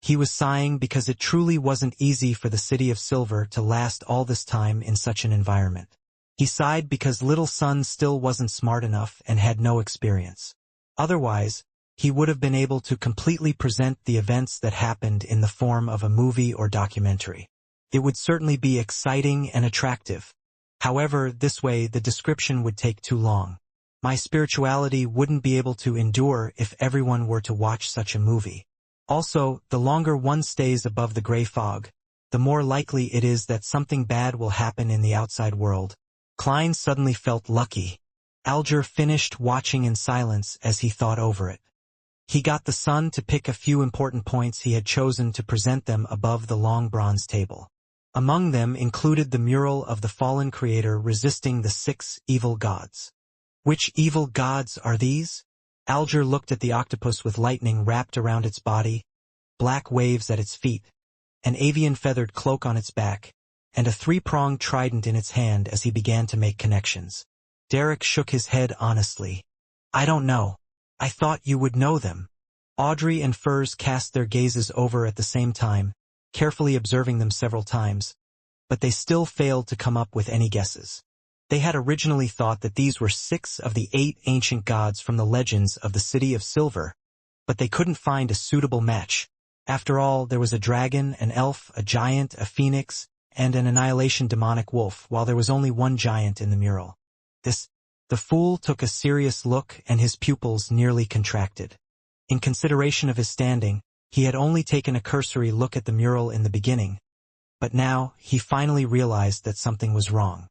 He was sighing because it truly wasn't easy for the City of Silver to last all this time in such an environment. He sighed because little son still wasn't smart enough and had no experience. Otherwise, he would have been able to completely present the events that happened in the form of a movie or documentary. It would certainly be exciting and attractive. However, this way the description would take too long. My spirituality wouldn't be able to endure if everyone were to watch such a movie. Also, the longer one stays above the gray fog, the more likely it is that something bad will happen in the outside world. Klein suddenly felt lucky. Alger finished watching in silence as he thought over it. He got the son to pick a few important points he had chosen to present them above the long bronze table. Among them included the mural of the fallen creator resisting the 6 evil gods. Which evil gods are these? Alger looked at the octopus with lightning wrapped around its body, black waves at its feet, an avian feathered cloak on its back, and a 3-pronged trident in its hand as he began to make connections. Derek shook his head honestly. I don't know. I thought you would know them. Audrey and Furs cast their gazes over at the same time, carefully observing them several times, but they still failed to come up with any guesses. They had originally thought that these were 6 of the 8 ancient gods from the legends of the City of Silver, but they couldn't find a suitable match. After all, there was a dragon, an elf, a giant, a phoenix, and an annihilation demonic wolf, while there was only one giant in the mural. The fool took a serious look and his pupils nearly contracted. In consideration of his standing, he had only taken a cursory look at the mural in the beginning, but now he finally realized that something was wrong.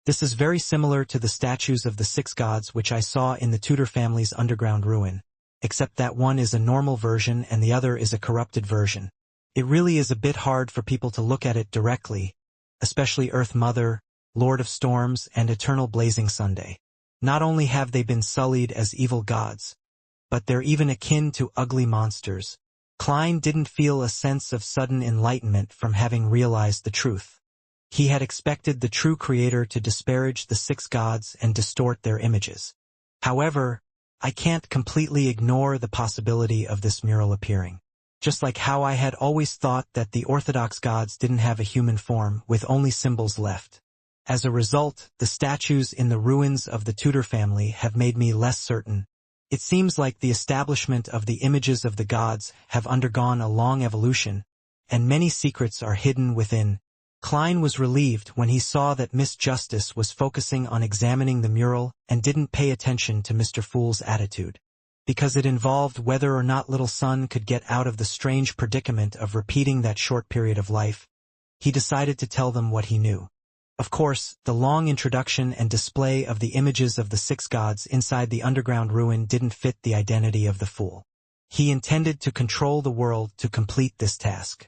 This is very similar to the statues of the 6 gods which I saw in the Tudor family's underground ruin, except that one is a normal version and the other is a corrupted version. It really is a bit hard for people to look at it directly, especially Earth Mother, Lord of Storms, and Eternal Blazing Sunday. Not only have they been sullied as evil gods, but they're even akin to ugly monsters. Klein didn't feel a sense of sudden enlightenment from having realized the truth. He had expected the true creator to disparage the 6 gods and distort their images. However, I can't completely ignore the possibility of this mural appearing. Just like how I had always thought that the Orthodox gods didn't have a human form with only symbols left. As a result, the statues in the ruins of the Tudor family have made me less certain. It seems like the establishment of the images of the gods have undergone a long evolution, and many secrets are hidden within. Klein was relieved when he saw that Miss Justice was focusing on examining the mural and didn't pay attention to Mr. Fool's attitude. Because it involved whether or not little son could get out of the strange predicament of repeating that short period of life, he decided to tell them what he knew. Of course, the long introduction and display of the images of the 6 gods inside the underground ruin didn't fit the identity of the fool. He intended to control the world to complete this task.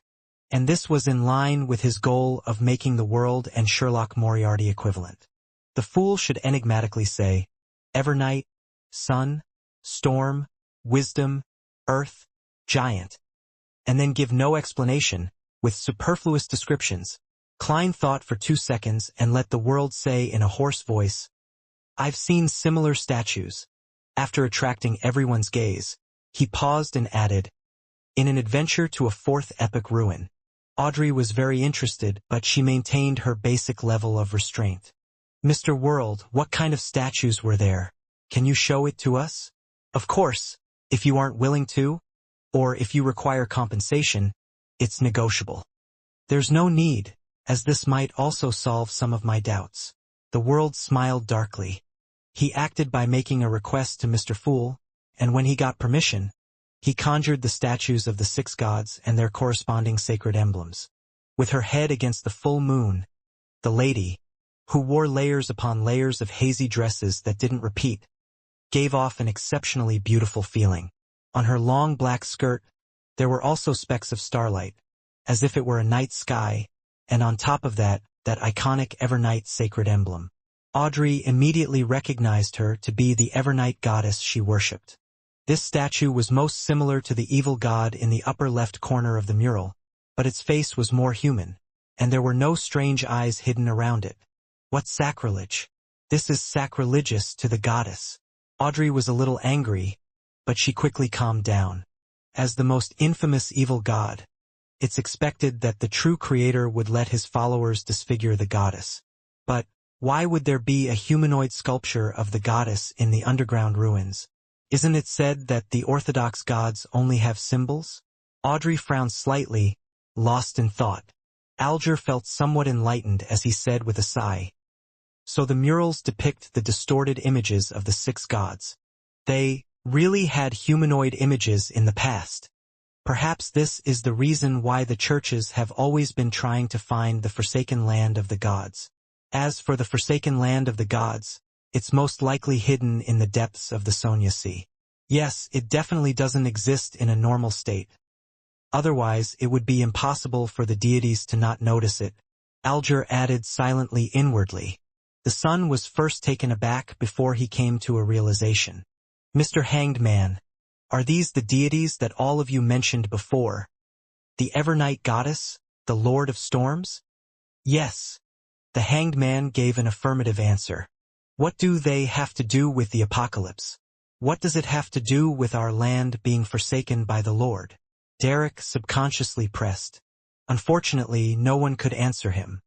And this was in line with his goal of making the world and Sherlock Moriarty equivalent. The fool should enigmatically say, Evernight, Sun, Storm, Wisdom, Earth, Giant, and then give no explanation, with superfluous descriptions. Klein thought for 2 seconds and let the world say in a hoarse voice, I've seen similar statues. After attracting everyone's gaze, he paused and added, in an adventure to a 4th epic ruin. Audrey was very interested, but she maintained her basic level of restraint. Mr. World, what kind of statues were there? Can you show it to us? Of course, if you aren't willing to, or if you require compensation, it's negotiable. There's no need, as this might also solve some of my doubts. The world smiled darkly. He acted by making a request to Mr. Fool, and when he got permission, he conjured the statues of the 6 gods and their corresponding sacred emblems. With her head against the full moon, the lady, who wore layers upon layers of hazy dresses that didn't repeat, gave off an exceptionally beautiful feeling. On her long black skirt, there were also specks of starlight, as if it were a night sky, and on top of that iconic Evernight sacred emblem. Audrey immediately recognized her to be the Evernight goddess she worshipped. This statue was most similar to the evil god in the upper left corner of the mural, but its face was more human, and there were no strange eyes hidden around it. What sacrilege! This is sacrilegious to the goddess. Audrey was a little angry, but she quickly calmed down. As the most infamous evil god, it's expected that the true creator would let his followers disfigure the goddess. But, Why would there be a humanoid sculpture of the goddess in the underground ruins? Isn't it said that the Orthodox gods only have symbols? Audrey frowned slightly, lost in thought. Alger felt somewhat enlightened as he said with a sigh. So the murals depict the distorted images of the 6 gods. They really had humanoid images in the past. Perhaps this is the reason why the churches have always been trying to find the forsaken land of the gods. As for the forsaken land of the gods, it's most likely hidden in the depths of the Sonia Sea. Yes, it definitely doesn't exist in a normal state. Otherwise, it would be impossible for the deities to not notice it. Alger added silently inwardly. The son was first taken aback before he came to a realization. Mr. Hanged Man, are these the deities that all of you mentioned before? The Evernight Goddess? The Lord of Storms? Yes. The Hanged Man gave an affirmative answer. What do they have to do with the apocalypse? What does it have to do with our land being forsaken by the Lord? Derek subconsciously pressed. Unfortunately, no one could answer him.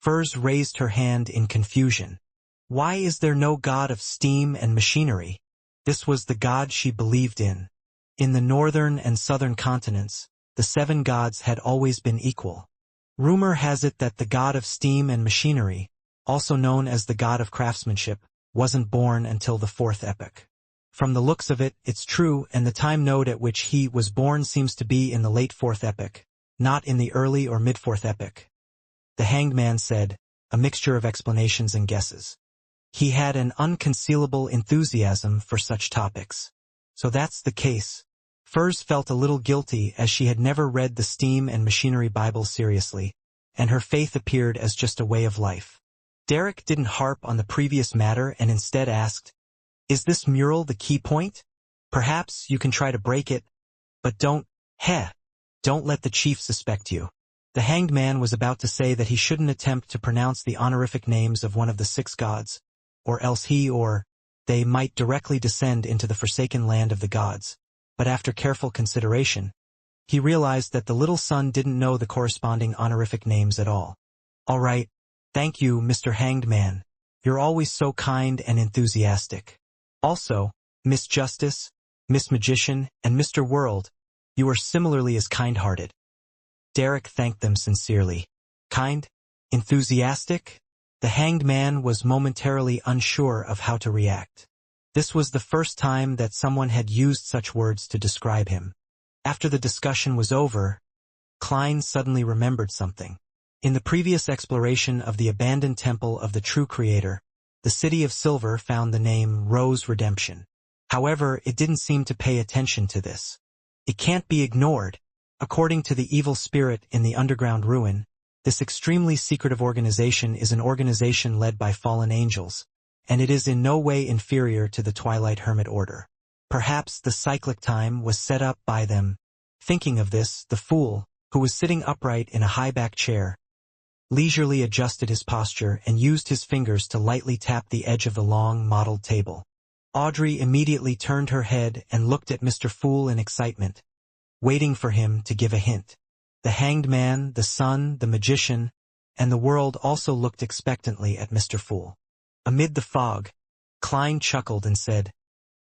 Furs raised her hand in confusion. Why is there no god of steam and machinery? This was the god she believed in. In the northern and southern continents, the 7 gods had always been equal. Rumor has it that the god of steam and machinery, also known as the god of craftsmanship, wasn't born until the 4th epoch. From the looks of it, it's true, and the time node at which he was born seems to be in the late 4th epoch, not in the early or mid-4th epoch. The Hanged Man said, a mixture of explanations and guesses. He had an unconcealable enthusiasm for such topics. So that's the case. Furs felt a little guilty as she had never read the Steam and Machinery Bible seriously, and her faith appeared as just a way of life. Derek didn't harp on the previous matter and instead asked, is this mural the key point? Perhaps you can try to break it, but don't let the chief suspect you. The Hanged Man was about to say that he shouldn't attempt to pronounce the honorific names of one of the 6 gods, or else he or they might directly descend into the forsaken land of the gods. But after careful consideration, he realized that the little son didn't know the corresponding honorific names at all. All right, thank you, Mr. Hanged Man. You're always so kind and enthusiastic. Also, Miss Justice, Miss Magician, and Mr. World, you are similarly as kind-hearted. Derek thanked them sincerely. Kind? Enthusiastic? The Hanged Man was momentarily unsure of how to react. This was the first time that someone had used such words to describe him. After the discussion was over, Klein suddenly remembered something. In the previous exploration of the abandoned temple of the true creator, the City of Silver found the name Rose Redemption. However, it didn't seem to pay attention to this. It can't be ignored. According to the evil spirit in the underground ruin, this extremely secretive organization is an organization led by fallen angels, and it is in no way inferior to the Twilight Hermit Order. Perhaps the cyclic time was set up by them. Thinking of this, the fool, who was sitting upright in a high-back chair, leisurely adjusted his posture and used his fingers to lightly tap the edge of the long, mottled table. Audrey immediately turned her head and looked at Mr. Fool in excitement, waiting for him to give a hint. The Hanged Man, the Sun, the Magician, and the world also looked expectantly at Mr. Fool. Amid the fog, Klein chuckled and said,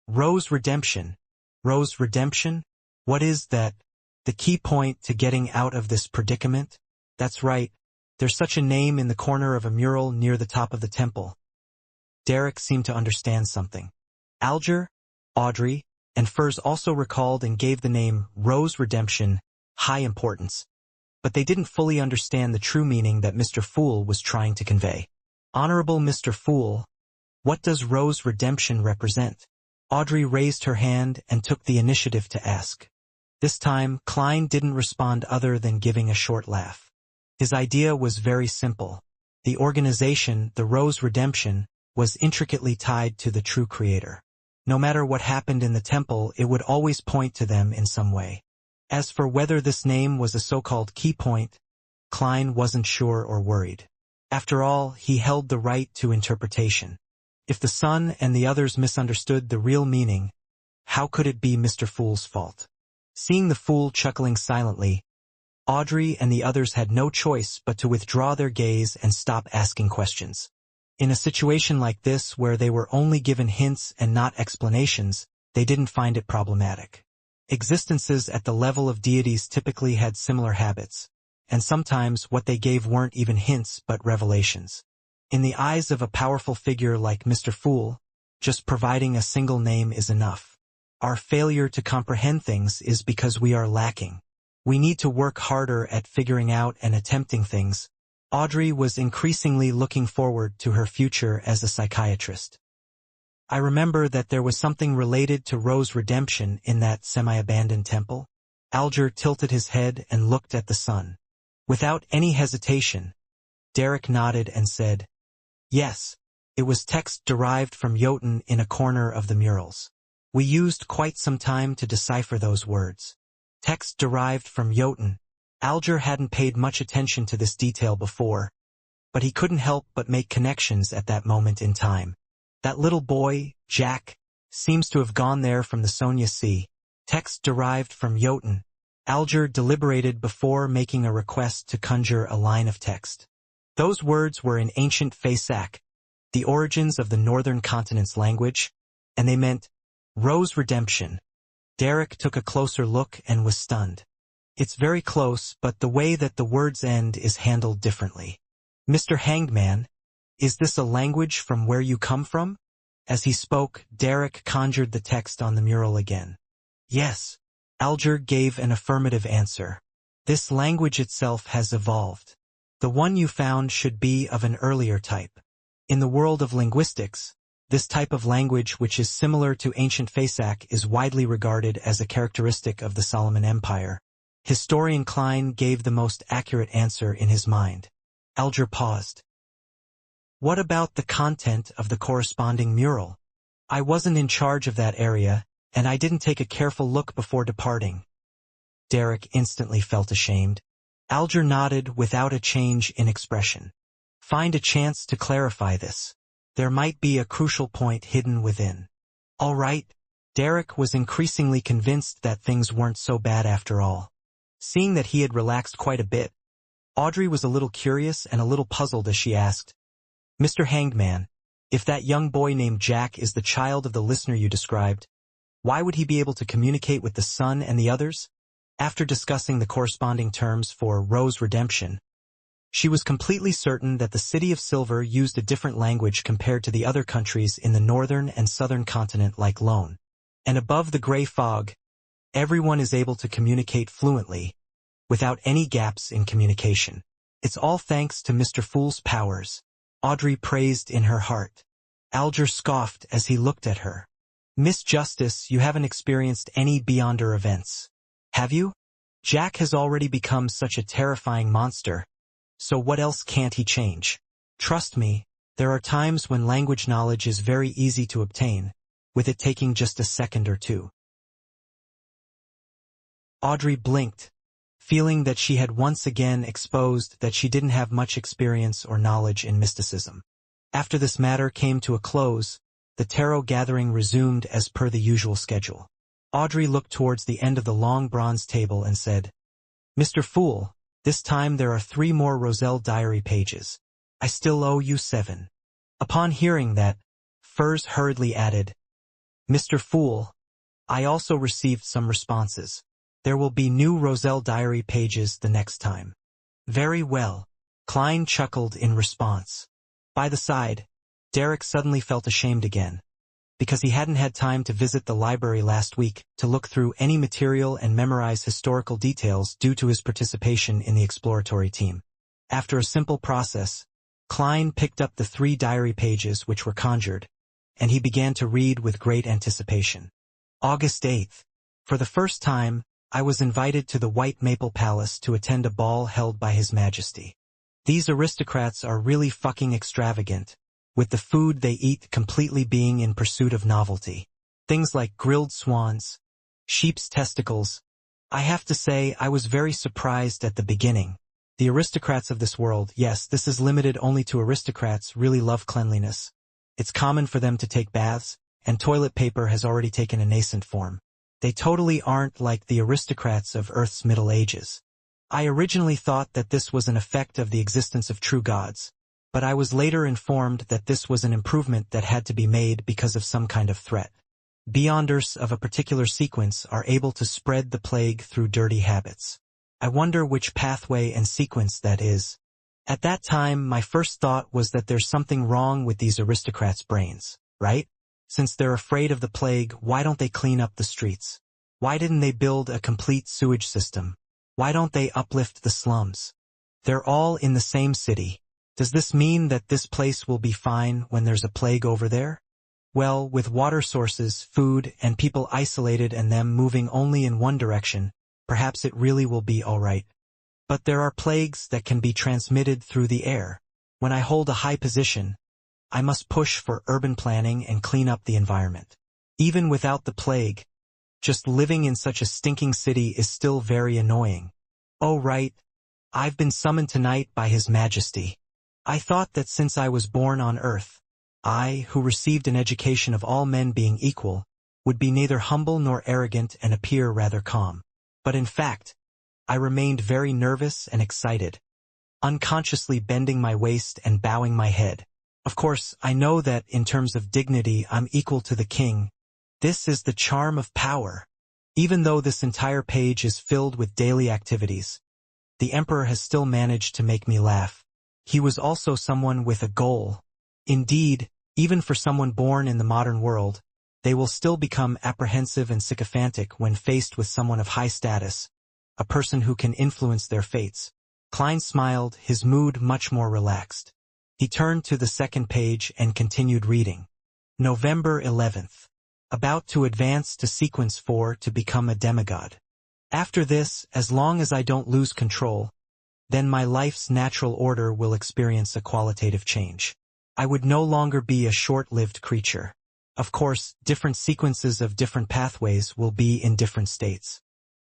Rose Redemption. Rose Redemption? What is that? The key point to getting out of this predicament? That's right. There's such a name in the corner of a mural near the top of the temple. Derek seemed to understand something. Alger, Audrey, and Furs also recalled and gave the name Rose Redemption high importance. But they didn't fully understand the true meaning that Mr. Fool was trying to convey. Honorable Mr. Fool, what does Rose Redemption represent? Audrey raised her hand and took the initiative to ask. This time, Klein didn't respond other than giving a short laugh. His idea was very simple. The organization, the Rose Redemption, was intricately tied to the true creator. No matter what happened in the temple, it would always point to them in some way. As for whether this name was a so-called key point, Klein wasn't sure or worried. After all, he held the right to interpretation. If the Sun and the others misunderstood the real meaning, how could it be Mr. Fool's fault? Seeing the fool chuckling silently, Audrey and the others had no choice but to withdraw their gaze and stop asking questions. In a situation like this where they were only given hints and not explanations, they didn't find it problematic. Existences at the level of deities typically had similar habits, and sometimes what they gave weren't even hints but revelations. In the eyes of a powerful figure like Mr. Fool, just providing a single name is enough. Our failure to comprehend things is because we are lacking. We need to work harder at figuring out and attempting things. Audrey was increasingly looking forward to her future as a psychiatrist. I remember that there was something related to Rose's redemption in that semi-abandoned temple. Alger tilted his head and looked at the sun. Without any hesitation, Derek nodded and said, "Yes, it was text derived from Jotun in a corner of the murals. We used quite some time to decipher those words." Text derived from Jotun. Alger hadn't paid much attention to this detail before, but he couldn't help but make connections at that moment in time. That little boy, Jack, seems to have gone there from the Sonia Sea. Text derived from Jotun. Alger deliberated before making a request to conjure a line of text. Those words were in ancient Faesak, the origins of the northern continent's language, and they meant Rose's redemption. Derek took a closer look and was stunned. It's very close, but the way that the words end is handled differently. "Mr. Hanged Man, is this a language from where you come from?" As he spoke, Derek conjured the text on the mural again. "Yes." Alger gave an affirmative answer. "This language itself has evolved. The one you found should be of an earlier type. In the world of linguistics, this type of language, which is similar to ancient Faesak, is widely regarded as a characteristic of the Solomon Empire." Historian Klein gave the most accurate answer in his mind. Alger paused. "What about the content of the corresponding mural? I wasn't in charge of that area, and I didn't take a careful look before departing." Derek instantly felt ashamed. Alger nodded without a change in expression. "Find a chance to clarify this. There might be a crucial point hidden within." All right. Derek was increasingly convinced that things weren't so bad after all. Seeing that he had relaxed quite a bit, Audrey was a little curious and a little puzzled as she asked, "Mr. Hanged Man, if that young boy named Jack is the child of the listener you described, why would he be able to communicate with the sun and the others?" After discussing the corresponding terms for Rose's redemption, she was completely certain that the City of Silver used a different language compared to the other countries in the northern and southern continent like Lone. And above the gray fog, everyone is able to communicate fluently, without any gaps in communication. "It's all thanks to Mr. Fool's powers," Audrey praised in her heart. Alger scoffed as he looked at her. "Miss Justice, you haven't experienced any Beyonder events, have you? Jack has already become such a terrifying monster, so what else can't he change? Trust me, there are times when language knowledge is very easy to obtain, with it taking just a second or two." Audrey blinked, feeling that she had once again exposed that she didn't have much experience or knowledge in mysticism. After this matter came to a close, the tarot gathering resumed as per the usual schedule. Audrey looked towards the end of the long bronze table and said, "Mr. Fool, this time there are 3 more Roselle diary pages. I still owe you 7. Upon hearing that, Furs hurriedly added, "Mr. Fool, I also received some responses. There will be new Roselle diary pages the next time." "Very well." Klein chuckled in response. By the side, Derek suddenly felt ashamed again, because he hadn't had time to visit the library last week to look through any material and memorize historical details due to his participation in the exploratory team. After a simple process, Klein picked up the 3 diary pages which were conjured, and he began to read with great anticipation. August 8th. For the first time, I was invited to the White Maple Palace to attend a ball held by His Majesty. These aristocrats are really fucking extravagant, with the food they eat completely being in pursuit of novelty. Things like grilled swans, sheep's testicles. I have to say I was very surprised at the beginning. The aristocrats of this world, yes, this is limited only to aristocrats, really love cleanliness. It's common for them to take baths, and toilet paper has already taken a nascent form. They totally aren't like the aristocrats of Earth's Middle Ages. I originally thought that this was an effect of the existence of true gods, but I was later informed that this was an improvement that had to be made because of some kind of threat. Beyonders of a particular sequence are able to spread the plague through dirty habits. I wonder which pathway and sequence that is. At that time, my first thought was that there's something wrong with these aristocrats' brains, right? Since they're afraid of the plague, why don't they clean up the streets? Why didn't they build a complete sewage system? Why don't they uplift the slums? They're all in the same city. Does this mean that this place will be fine when there's a plague over there? Well, with water sources, food, and people isolated and them moving only in one direction, perhaps it really will be all right. But there are plagues that can be transmitted through the air. When I hold a high position, I must push for urban planning and clean up the environment. Even without the plague, just living in such a stinking city is still very annoying. Oh right, I've been summoned tonight by His Majesty. I thought that since I was born on earth, I, who received an education of all men being equal, would be neither humble nor arrogant and appear rather calm. But in fact, I remained very nervous and excited, unconsciously bending my waist and bowing my head. Of course, I know that in terms of dignity I'm equal to the king. This is the charm of power. Even though this entire page is filled with daily activities, the emperor has still managed to make me laugh. He was also someone with a goal. Indeed, even for someone born in the modern world, they will still become apprehensive and sycophantic when faced with someone of high status, a person who can influence their fates. Klein smiled, his mood much more relaxed. He turned to the second page and continued reading. November 11th. About to advance to sequence 4 to become a demigod. After this, as long as I don't lose control, then my life's natural order will experience a qualitative change. I would no longer be a short-lived creature. Of course, different sequences of different pathways will be in different states.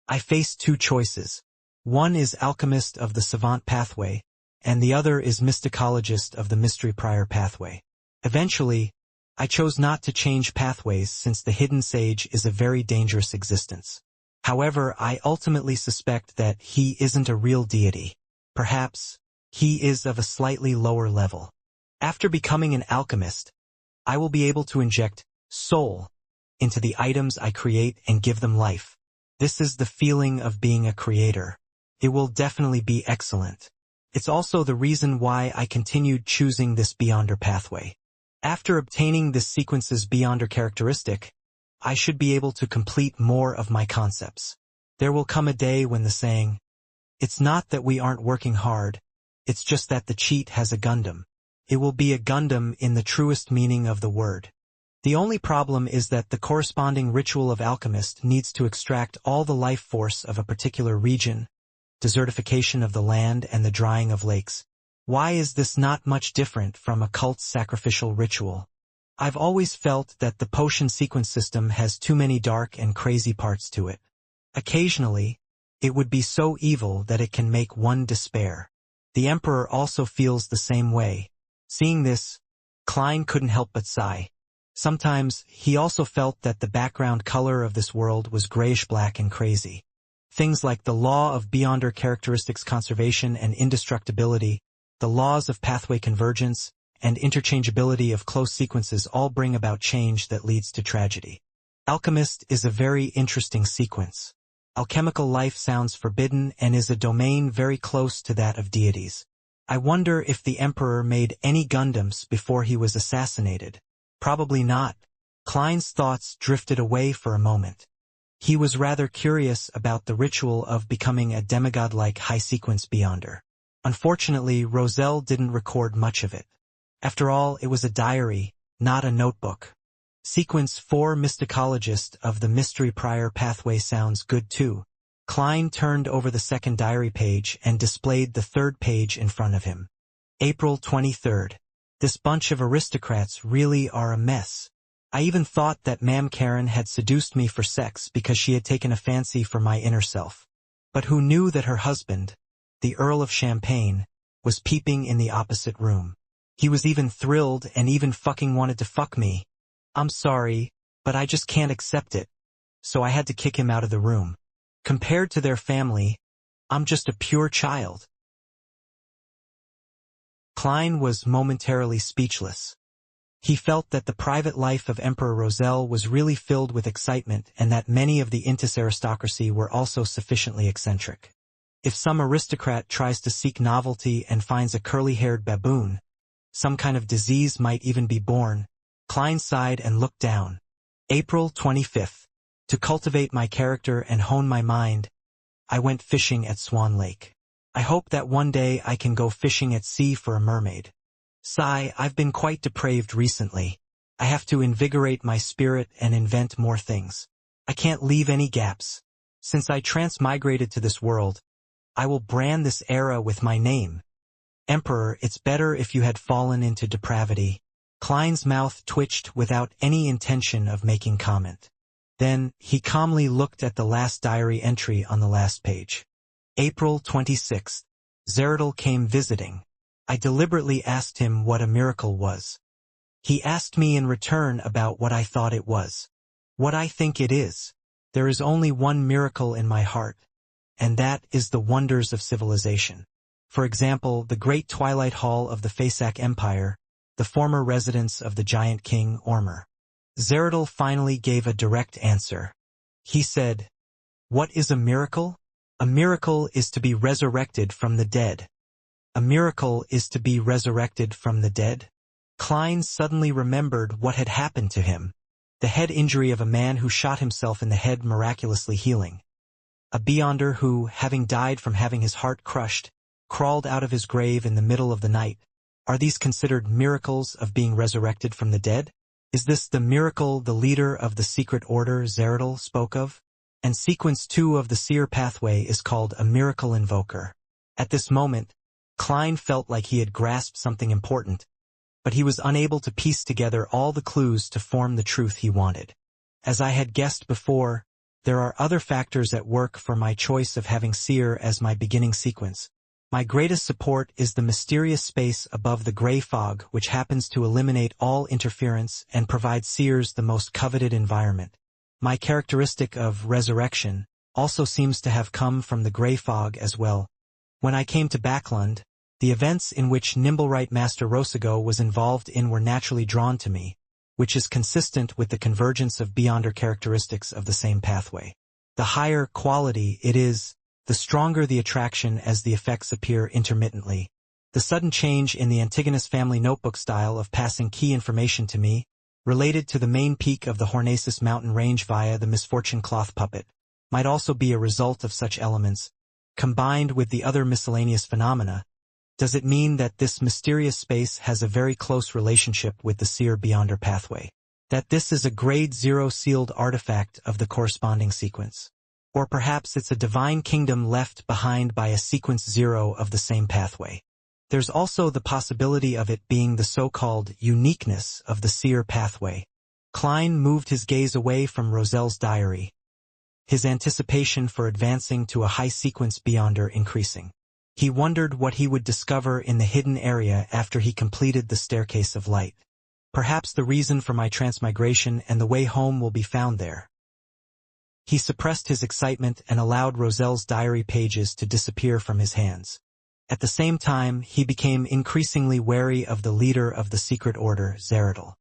I face two choices. One is alchemist of the savant pathway, and the other is mysticologist of the mystery prior pathway. Eventually, I chose not to change pathways since the hidden sage is a very dangerous existence. However, I ultimately suspect that he isn't a real deity. Perhaps, he is of a slightly lower level. After becoming an alchemist, I will be able to inject soul into the items I create and give them life. This is the feeling of being a creator. It will definitely be excellent. It's also the reason why I continued choosing this Beyonder pathway. After obtaining this sequence's Beyonder characteristic, I should be able to complete more of my concepts. There will come a day when the saying, "It's not that we aren't working hard, it's just that the cheat has a Gundam." It will be a Gundam in the truest meaning of the word. The only problem is that the corresponding ritual of alchemist needs to extract all the life force of a particular region, desertification of the land and the drying of lakes. Why is this not much different from a cult's sacrificial ritual? I've always felt that the potion sequence system has too many dark and crazy parts to it. Occasionally, it would be so evil that it can make one despair. The Emperor also feels the same way. Seeing this, Klein couldn't help but sigh. Sometimes, he also felt that the background color of this world was grayish-black and crazy. Things like the law of Beyonder characteristics conservation and indestructibility, the laws of pathway convergence, and interchangeability of close sequences all bring about change that leads to tragedy. Alchemist is a very interesting sequence. Alchemical life sounds forbidden and is a domain very close to that of deities. I wonder if the Emperor made any Gundams before he was assassinated. Probably not. Klein's thoughts drifted away for a moment. He was rather curious about the ritual of becoming a demigod-like high-sequence Beyonder. Unfortunately, Roselle didn't record much of it. After all, it was a diary, not a notebook. Sequence 4 Mysticologist of the Mystery Prior Pathway sounds good too. Klein turned over the second diary page and displayed the third page in front of him. April 23rd. This bunch of aristocrats really are a mess. I even thought that Ma'am Karen had seduced me for sex because she had taken a fancy for my inner self. But who knew that her husband, the Earl of Champagne, was peeping in the opposite room. He was even thrilled and even fucking wanted to fuck me. I'm sorry, but I just can't accept it. So I had to kick him out of the room. Compared to their family, I'm just a pure child. Klein was momentarily speechless. He felt that the private life of Emperor Roselle was really filled with excitement and that many of the Intis aristocracy were also sufficiently eccentric. If some aristocrat tries to seek novelty and finds a curly-haired baboon, some kind of disease might even be born. Klein sighed and looked down. April 25th. To cultivate my character and hone my mind, I went fishing at Swan Lake. I hope that one day I can go fishing at sea for a mermaid. Sigh, I've been quite depraved recently. I have to invigorate my spirit and invent more things. I can't leave any gaps. Since I transmigrated to this world, I will brand this era with my name. Emperor, it's better if you had fallen into depravity. Klein's mouth twitched without any intention of making comment. Then, he calmly looked at the last diary entry on the last page. April 26th. Zeradal came visiting. I deliberately asked him what a miracle was. He asked me in return about what I thought it was. What I think it is. There is only one miracle in my heart, and that is the wonders of civilization. For example, the great Twilight Hall of the Fasak Empire, the former residence of the giant king Ormer. Zeradal finally gave a direct answer. He said, "What is a miracle? A miracle is to be resurrected from the dead." A miracle is to be resurrected from the dead? Klein suddenly remembered what had happened to him. The head injury of a man who shot himself in the head miraculously healing. A beyonder who, having died from having his heart crushed, crawled out of his grave in the middle of the night. Are these considered miracles of being resurrected from the dead? Is this the miracle the leader of the secret order Zeradal spoke of? And sequence 2 of the seer pathway is called a miracle invoker. At this moment, Klein felt like he had grasped something important, but he was unable to piece together all the clues to form the truth he wanted. As I had guessed before, there are other factors at work for my choice of having seer as my beginning sequence. My greatest support is the mysterious space above the gray fog, which happens to eliminate all interference and provide seers the most coveted environment. My characteristic of resurrection also seems to have come from the gray fog as well. When I came to Backlund, the events in which Nimblewright Master Rosago was involved in were naturally drawn to me, which is consistent with the convergence of beyonder characteristics of the same pathway. The higher quality it is, the stronger the attraction as the effects appear intermittently. The sudden change in the Antigonus family notebook style of passing key information to me, related to the main peak of the Hornacis mountain range via the misfortune cloth puppet, might also be a result of such elements, combined with the other miscellaneous phenomena. Does it mean that this mysterious space has a very close relationship with the seer beyonder pathway? That this is a grade 0 sealed artifact of the corresponding sequence? Or perhaps it's a divine kingdom left behind by a sequence 0 of the same pathway? There's also the possibility of it being the so-called uniqueness of the seer pathway. Klein moved his gaze away from Roselle's diary, his anticipation for advancing to a high sequence beyonder increasing. He wondered what he would discover in the hidden area after he completed the staircase of light. Perhaps the reason for my transmigration and the way home will be found there. He suppressed his excitement and allowed Roselle's diary pages to disappear from his hands. At the same time, he became increasingly wary of the leader of the secret order, Zeradal.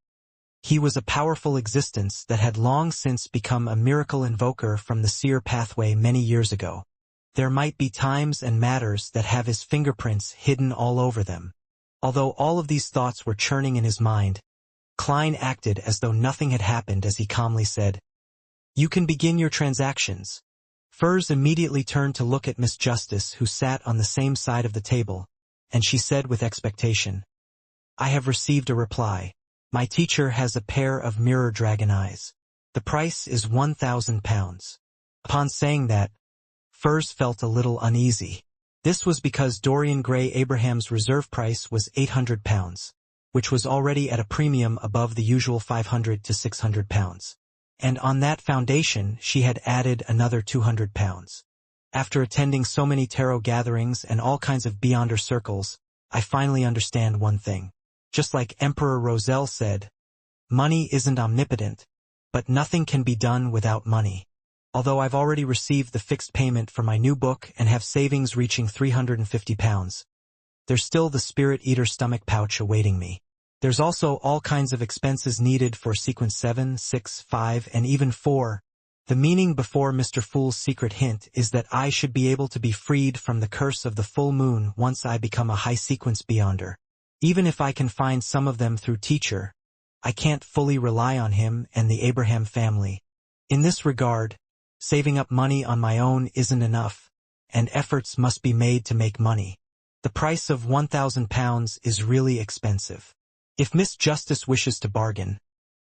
He was a powerful existence that had long since become a miracle invoker from the seer pathway many years ago. There might be times and matters that have his fingerprints hidden all over them. Although all of these thoughts were churning in his mind, Klein acted as though nothing had happened as he calmly said, "You can begin your transactions." Furs immediately turned to look at Miss Justice, who sat on the same side of the table, and she said with expectation, "I have received a reply. My teacher has a pair of mirror dragon eyes. The price is £1,000. Upon saying that, Furs felt a little uneasy. This was because Dorian Gray Abraham's reserve price was £800, which was already at a premium above the usual £500 to £600. And on that foundation she had added another £200. After attending so many tarot gatherings and all kinds of beyonder circles, I finally understand one thing. Just like Emperor Roselle said, money isn't omnipotent, but nothing can be done without money. Although I've already received the fixed payment for my new book and have savings reaching £350, there's still the Spirit Eater stomach pouch awaiting me. There's also all kinds of expenses needed for sequence 7, 6, 5, and even 4. The meaning before Mr. Fool's secret hint is that I should be able to be freed from the curse of the full moon once I become a high-sequence beyonder. Even if I can find some of them through teacher, I can't fully rely on him and the Abraham family. In this regard, saving up money on my own isn't enough, and efforts must be made to make money. The price of £1,000 is really expensive. If Miss Justice wishes to bargain,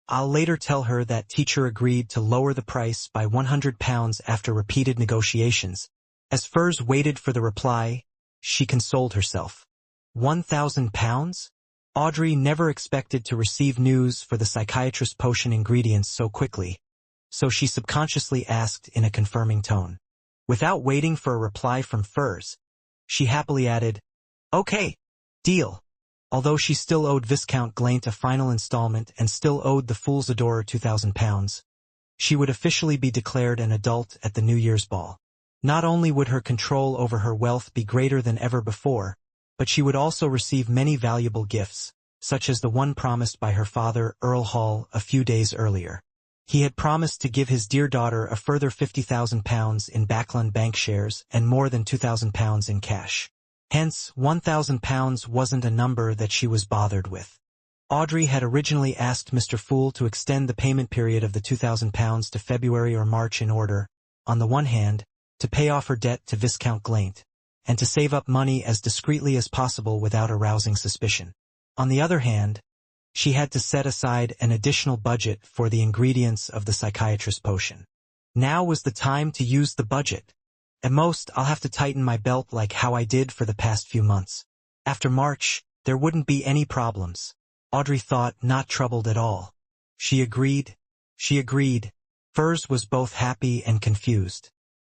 I'll later tell her that teacher agreed to lower the price by £100 after repeated negotiations. As Furs waited for the reply, she consoled herself. £1,000? Audrey never expected to receive news for the psychiatrist potion ingredients so quickly, so she subconsciously asked in a confirming tone. Without waiting for a reply from Furs, she happily added, "Okay, deal." Although she still owed Viscount Glaint a final installment and still owed the Fool's Adorer £2,000, she would officially be declared an adult at the New Year's ball. Not only would her control over her wealth be greater than ever before, but she would also receive many valuable gifts, such as the one promised by her father, Earl Hall, a few days earlier. He had promised to give his dear daughter a further £50,000 in Backlund Bank shares and more than £2,000 in cash. Hence, £1,000 wasn't a number that she was bothered with. Audrey had originally asked Mr. Fool to extend the payment period of the £2,000 to February or March in order, on the one hand, to pay off her debt to Viscount Glaint, and to save up money as discreetly as possible without arousing suspicion. On the other hand, she had to set aside an additional budget for the ingredients of the psychiatrist potion. Now was the time to use the budget. At most, I'll have to tighten my belt like how I did for the past few months. After March, there wouldn't be any problems. Audrey thought, not troubled at all. She agreed. Furs was both happy and confused.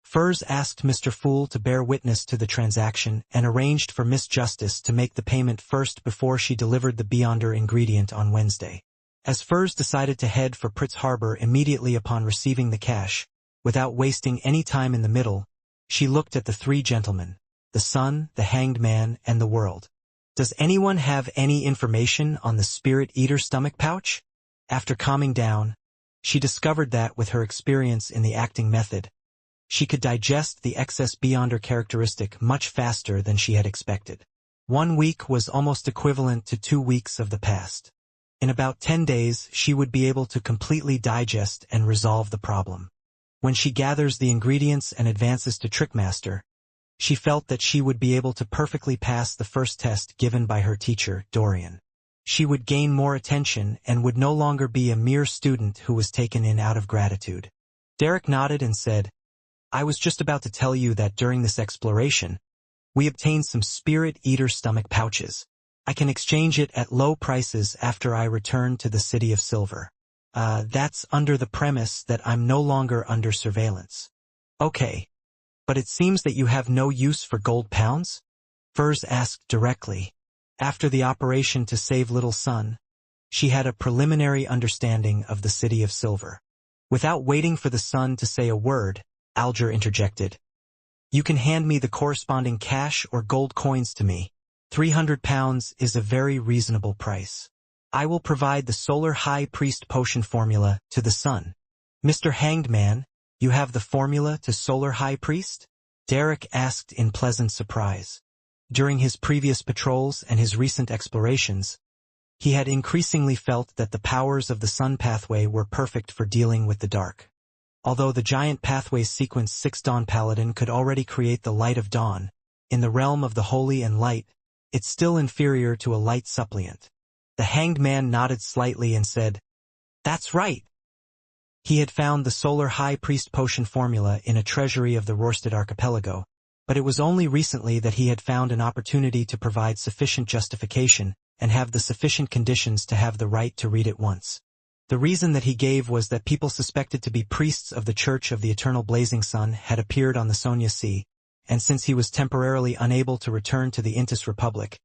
Furs asked Mr. Fool to bear witness to the transaction and arranged for Miss Justice to make the payment first before she delivered the Beyonder ingredient on Wednesday. As Furs decided to head for Pritz Harbor immediately upon receiving the cash, without wasting any time in the middle, she looked at the three gentlemen, the Sun, the Hanged Man, and the World. "Does anyone have any information on the Spirit Eater stomach pouch?" After calming down, she discovered that with her experience in the acting method, she could digest the excess Beyonder characteristic much faster than she had expected. 1 week was almost equivalent to 2 weeks of the past. In about 10 days, she would be able to completely digest and resolve the problem. When she gathers the ingredients and advances to Trickmaster, she felt that she would be able to perfectly pass the first test given by her teacher, Dorian. She would gain more attention and would no longer be a mere student who was taken in out of gratitude. Derek nodded and said, "I was just about to tell you that during this exploration, we obtained some Spirit Eater stomach pouches. I can exchange it at low prices after I return to the City of Silver. That's under the premise that I'm no longer under surveillance." "Okay. But it seems that you have no use for gold pounds?" Furs asked directly. After the operation to save Little Sun, she had a preliminary understanding of the City of Silver. Without waiting for the Sun to say a word, Alger interjected. "You can hand me the corresponding cash or gold coins to me. £300 is a very reasonable price. I will provide the Solar High Priest potion formula to the Sun. Mr. Hanged Man, you have the formula to Solar High Priest?" Derek asked in pleasant surprise. During his previous patrols and his recent explorations, he had increasingly felt that the powers of the Sun pathway were perfect for dealing with the dark. Although the giant pathways sequence 6 Dawn Paladin could already create the Light of Dawn, in the realm of the Holy and Light, it's still inferior to a light suppliant. The Hanged Man nodded slightly and said, "That's right." He had found the Solar High Priest potion formula in a treasury of the Rorstad archipelago, but it was only recently that he had found an opportunity to provide sufficient justification and have the sufficient conditions to have the right to read it once. The reason that he gave was that people suspected to be priests of the Church of the Eternal Blazing Sun had appeared on the Sonia Sea, and since he was temporarily unable to return to the Intis Republic,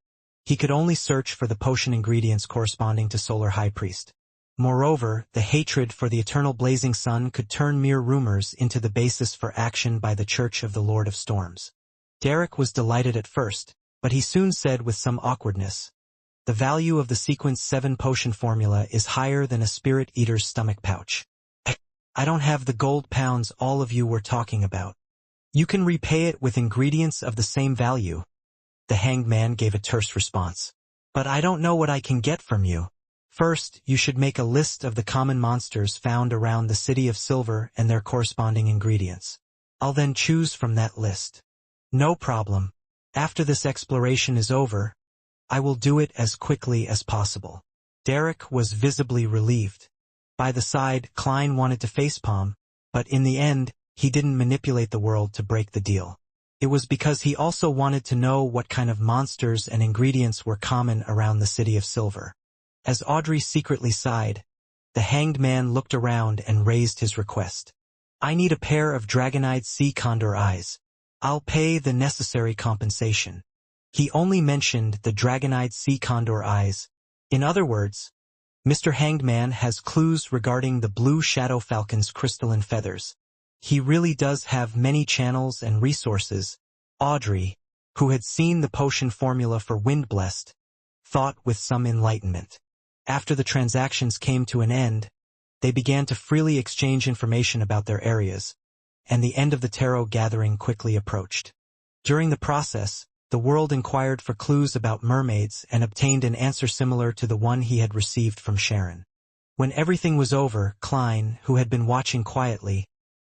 he could only search for the potion ingredients corresponding to Solar High Priest. Moreover, the hatred for the Eternal Blazing Sun could turn mere rumors into the basis for action by the Church of the Lord of Storms. Derek was delighted at first, But he soon said with some awkwardness, "The value of the sequence 7 potion formula is higher than a spirit eater's stomach pouch. I don't have the gold pounds all of you were talking about. You can repay it with ingredients of the same value." The hanged man gave a terse response. "But I don't know what I can get from you. First, you should make a list of the common monsters found around the City of Silver and their corresponding ingredients. I'll then choose from that list." "No problem. After this exploration is over, I will do it as quickly as possible." Derek was visibly relieved. By the side, Klein wanted to facepalm, but in the end, he didn't manipulate the world to break the deal. It was because he also wanted to know what kind of monsters and ingredients were common around the City of Silver. As Audrey secretly sighed, the hanged man looked around and raised his request. "I need a pair of dragon-eyed sea condor eyes. I'll pay the necessary compensation." He only mentioned the dragon-eyed sea condor eyes. In other words, Mr. Hanged Man has clues regarding the blue shadow falcon's crystalline feathers. He really does have many channels and resources. Audrey, who had seen the potion formula for Windblessed, thought with some enlightenment. After the transactions came to an end, they began to freely exchange information about their areas, and the end of the tarot gathering quickly approached. During the process, the world inquired for clues about mermaids and obtained an answer similar to the one he had received from Sharon. When everything was over, Klein, who had been watching quietly,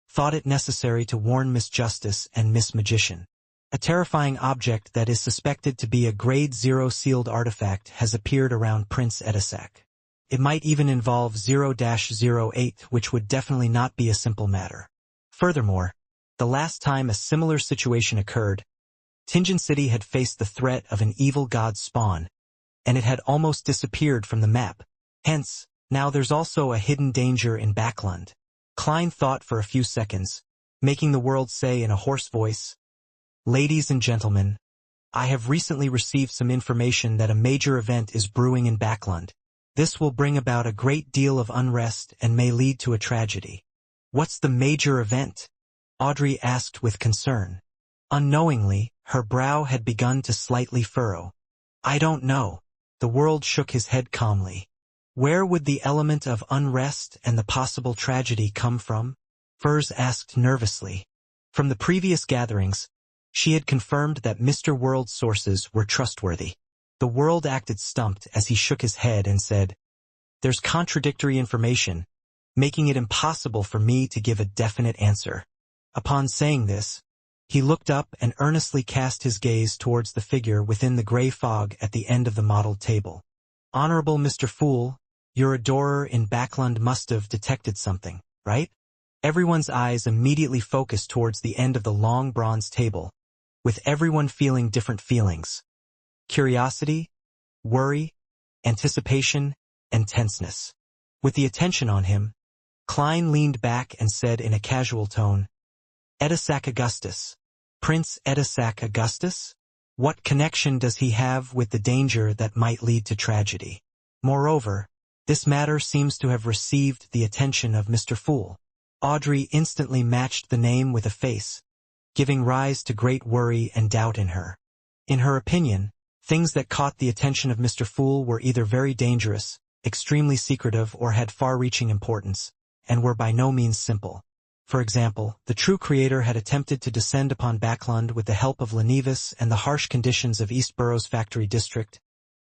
thought it necessary to warn Miss Justice and Miss Magician. A terrifying object that is suspected to be a Grade 0 sealed artifact has appeared around Prince Edisac. It might even involve 0-08, which would definitely not be a simple matter. Furthermore, the last time a similar situation occurred, Tingen City had faced the threat of an evil god spawn, and it had almost disappeared from the map. Hence, now there's also a hidden danger in Backland. Klein thought for a few seconds, making the world say in a hoarse voice, "Ladies and gentlemen, I have recently received some information that a major event is brewing in Backland. This will bring about a great deal of unrest and may lead to a tragedy." "What's the major event?" Audrey asked with concern. Unknowingly, her brow had begun to slightly furrow. "I don't know." The world shook his head calmly. "Where would the element of unrest and the possible tragedy come from?" Furs asked nervously. From the previous gatherings, she had confirmed that Mr. World's sources were trustworthy. The world acted stumped as he shook his head and said, "There's contradictory information, making it impossible for me to give a definite answer." Upon saying this, he looked up and earnestly cast his gaze towards the figure within the gray fog at the end of the modeled table. "Honorable Mr. Fool, your adorer in Backland must have detected something, right?" Everyone's eyes immediately focused towards the end of the long bronze table, with everyone feeling different feelings. Curiosity, worry, anticipation, and tenseness. With the attention on him, Klein leaned back and said in a casual tone, "Edisac Augustus. Prince Edisac Augustus? What connection does he have with the danger that might lead to tragedy? Moreover, this matter seems to have received the attention of Mr. Fool." Audrey instantly matched the name with a face, giving rise to great worry and doubt in her. In her opinion, things that caught the attention of Mr. Fool were either very dangerous, extremely secretive, or had far-reaching importance, and were by no means simple. For example, the true creator had attempted to descend upon Backland with the help of Lenivus and the harsh conditions of East Borough's factory district,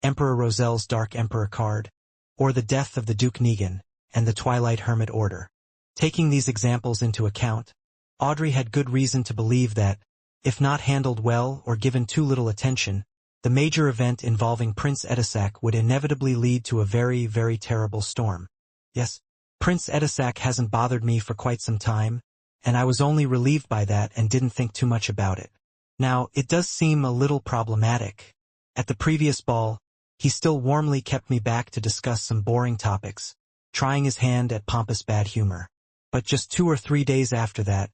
Emperor Roselle's Dark Emperor card, or the death of the Duke Negan, and the Twilight Hermit Order. Taking these examples into account, Audrey had good reason to believe that, if not handled well or given too little attention, the major event involving Prince Edisac would inevitably lead to a very, very terrible storm. Yes, Prince Edisac hasn't bothered me for quite some time, and I was only relieved by that and didn't think too much about it. Now, it does seem a little problematic. At the previous ball, he still warmly kept me back to discuss some boring topics, trying his hand at pompous bad humor. But just 2 or 3 days after that,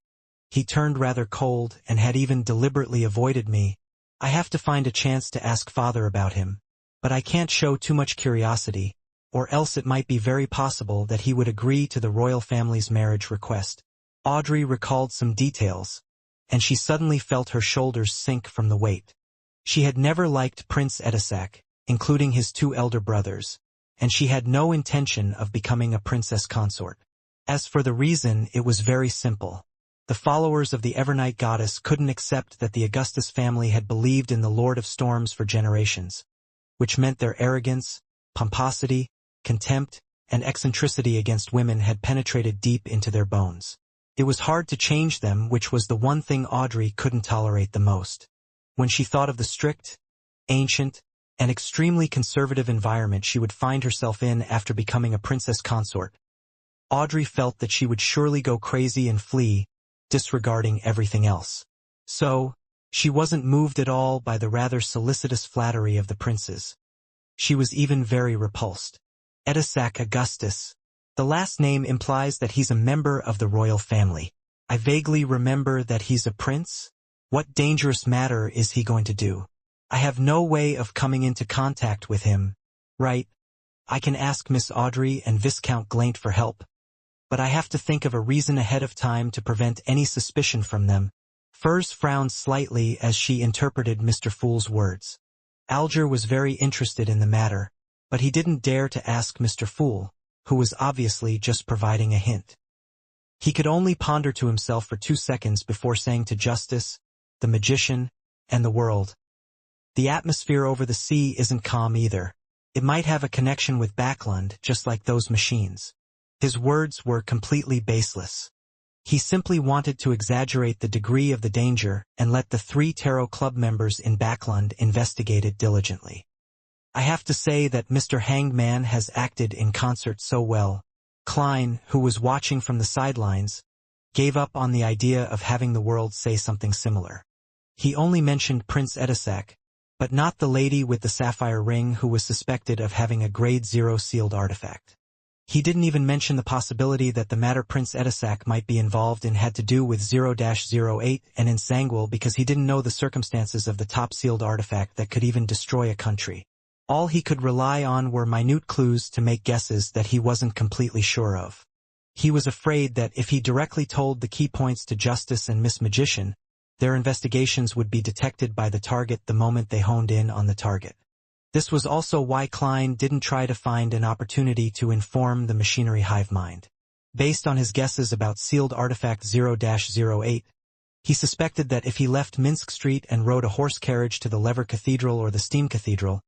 he turned rather cold and had even deliberately avoided me. I have to find a chance to ask Father about him, but I can't show too much curiosity, or else it might be very possible that he would agree to the royal family's marriage request. Audrey recalled some details, and she suddenly felt her shoulders sink from the weight. She had never liked Prince Edisak, including his two elder brothers, and she had no intention of becoming a princess consort. As for the reason, it was very simple. The followers of the Evernight goddess couldn't accept that the Augustus family had believed in the Lord of Storms for generations, which meant their arrogance, pomposity, contempt, and eccentricity against women had penetrated deep into their bones. It was hard to change them, which was the one thing Audrey couldn't tolerate the most. When she thought of the strict, ancient, and extremely conservative environment she would find herself in after becoming a princess consort, Audrey felt that she would surely go crazy and flee, disregarding everything else. So, she wasn't moved at all by the rather solicitous flattery of the princes. She was even very repulsed. Edisak Augustus. The last name implies that he's a member of the royal family. I vaguely remember that he's a prince. What dangerous matter is he going to do? I have no way of coming into contact with him, right? I can ask Miss Audrey and Viscount Glaint for help, but I have to think of a reason ahead of time to prevent any suspicion from them. Furs frowned slightly as she interpreted Mr. Fool's words. Alger was very interested in the matter, but he didn't dare to ask Mr. Fool, who was obviously just providing a hint. He could only ponder to himself for 2 seconds before saying to Justice, the magician, and the world, "The atmosphere over the sea isn't calm either. It might have a connection with Backlund, just like those machines." His words were completely baseless. He simply wanted to exaggerate the degree of the danger and let the 3 Tarot Club members in Backlund investigate it diligently. I have to say that Mr. Hanged Man has acted in concert so well. Klein, who was watching from the sidelines, gave up on the idea of having the world say something similar. He only mentioned Prince Edisak, but not the lady with the sapphire ring who was suspected of having a Grade 0 sealed artifact. He didn't even mention the possibility that the matter Prince Edisak might be involved in had to do with 0-08 and Insangwil because he didn't know the circumstances of the top sealed artifact that could even destroy a country. All he could rely on were minute clues to make guesses that he wasn't completely sure of. He was afraid that if he directly told the key points to Justice and Miss Magician, their investigations would be detected by the target the moment they honed in on the target. This was also why Klein didn't try to find an opportunity to inform the machinery hive mind. Based on his guesses about sealed artifact 0-08, he suspected that if he left Minsk Street and rode a horse carriage to the Lever Cathedral or the Steam Cathedral,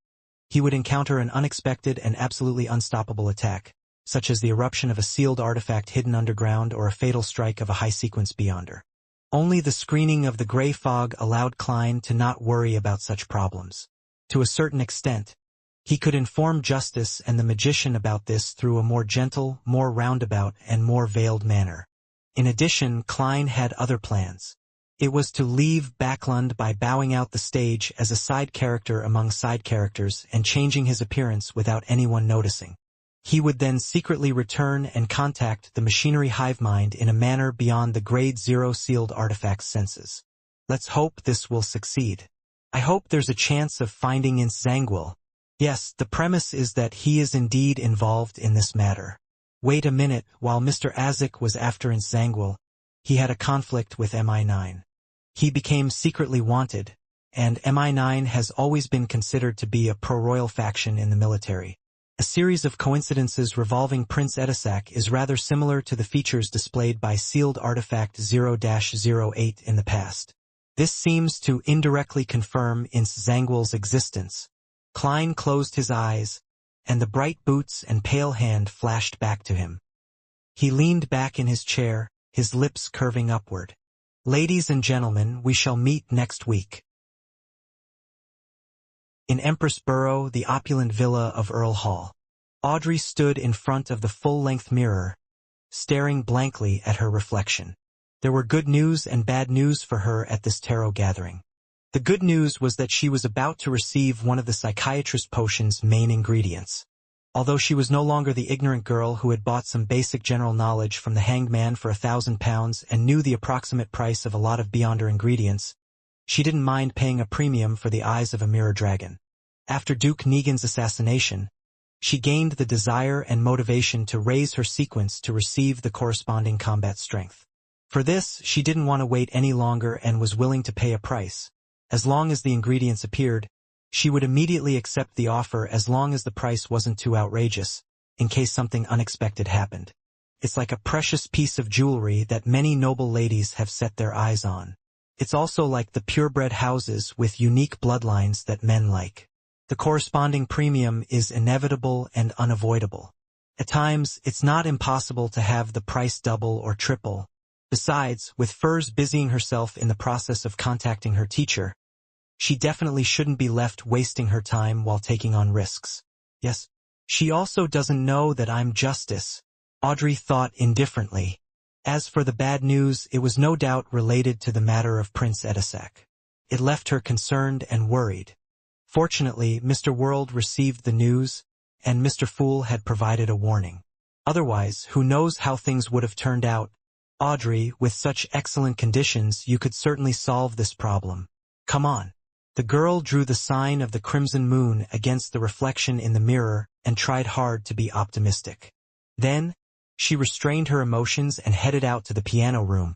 he would encounter an unexpected and absolutely unstoppable attack, such as the eruption of a sealed artifact hidden underground or a fatal strike of a high-sequence beyonder. Only the screening of the gray fog allowed Klein to not worry about such problems. To a certain extent, he could inform Justice and the Magician about this through a more gentle, more roundabout, and more veiled manner. In addition, Klein had other plans. It was to leave Backlund by bowing out the stage as a side character among side characters and changing his appearance without anyone noticing. He would then secretly return and contact the machinery hive mind in a manner beyond the Grade 0 sealed artifact's senses. Let's hope this will succeed. I hope there's a chance of finding Insangwil. Yes, the premise is that he is indeed involved in this matter. Wait a minute, while Mr. Azik was after Insangwil, he had a conflict with MI9. He became secretly wanted, and MI9 has always been considered to be a pro-royal faction in the military. A series of coincidences revolving Prince Edisak is rather similar to the features displayed by sealed artifact 0-08 in the past. This seems to indirectly confirm Insangwil's existence. Klein closed his eyes, and the bright boots and pale hand flashed back to him. He leaned back in his chair, his lips curving upward. Ladies and gentlemen, we shall meet next week. In Empress Borough, the opulent villa of Earl Hall. Audrey stood in front of the full-length mirror, staring blankly at her reflection. There were good news and bad news for her at this tarot gathering. The good news was that she was about to receive one of the psychiatrist potion's main ingredients. Although she was no longer the ignorant girl who had bought some basic general knowledge from the Hanged Man for £1,000 and knew the approximate price of a lot of Beyonder ingredients, she didn't mind paying a premium for the eyes of a mirror dragon. After Duke Negan's assassination, she gained the desire and motivation to raise her sequence to receive the corresponding combat strength. For this, she didn't want to wait any longer and was willing to pay a price. As long as the ingredients appeared, she would immediately accept the offer as long as the price wasn't too outrageous, in case something unexpected happened. It's like a precious piece of jewelry that many noble ladies have set their eyes on. It's also like the purebred houses with unique bloodlines that men like. The corresponding premium is inevitable and unavoidable. At times, it's not impossible to have the price double or triple. Besides, with Furs busying herself in the process of contacting her teacher, she definitely shouldn't be left wasting her time while taking on risks. Yes, she also doesn't know that I'm Justice, Audrey thought indifferently. As for the bad news, it was no doubt related to the matter of Prince Edisac. It left her concerned and worried. Fortunately, Mr. World received the news, and Mr. Fool had provided a warning. Otherwise, who knows how things would have turned out. Audrey, with such excellent conditions, you could certainly solve this problem. Come on. The girl drew the sign of the crimson moon against the reflection in the mirror and tried hard to be optimistic. Then, she restrained her emotions and headed out to the piano room,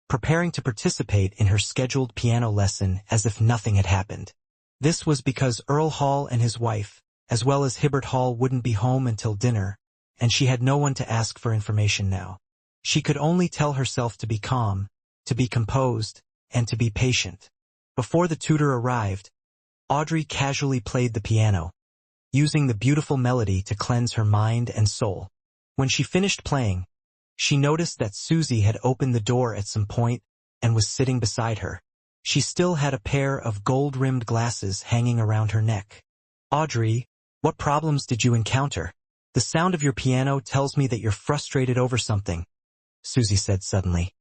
preparing to participate in her scheduled piano lesson as if nothing had happened. This was because Earl Hall and his wife, as well as Hibbert Hall, wouldn't be home until dinner, and she had no one to ask for information now. She could only tell herself to be calm, to be composed, and to be patient. Before the tutor arrived, Audrey casually played the piano, using the beautiful melody to cleanse her mind and soul. When she finished playing, she noticed that Susie had opened the door at some point and was sitting beside her. She still had a pair of gold-rimmed glasses hanging around her neck. Audrey, what problems did you encounter? The sound of your piano tells me that you're frustrated over something, Susie said suddenly.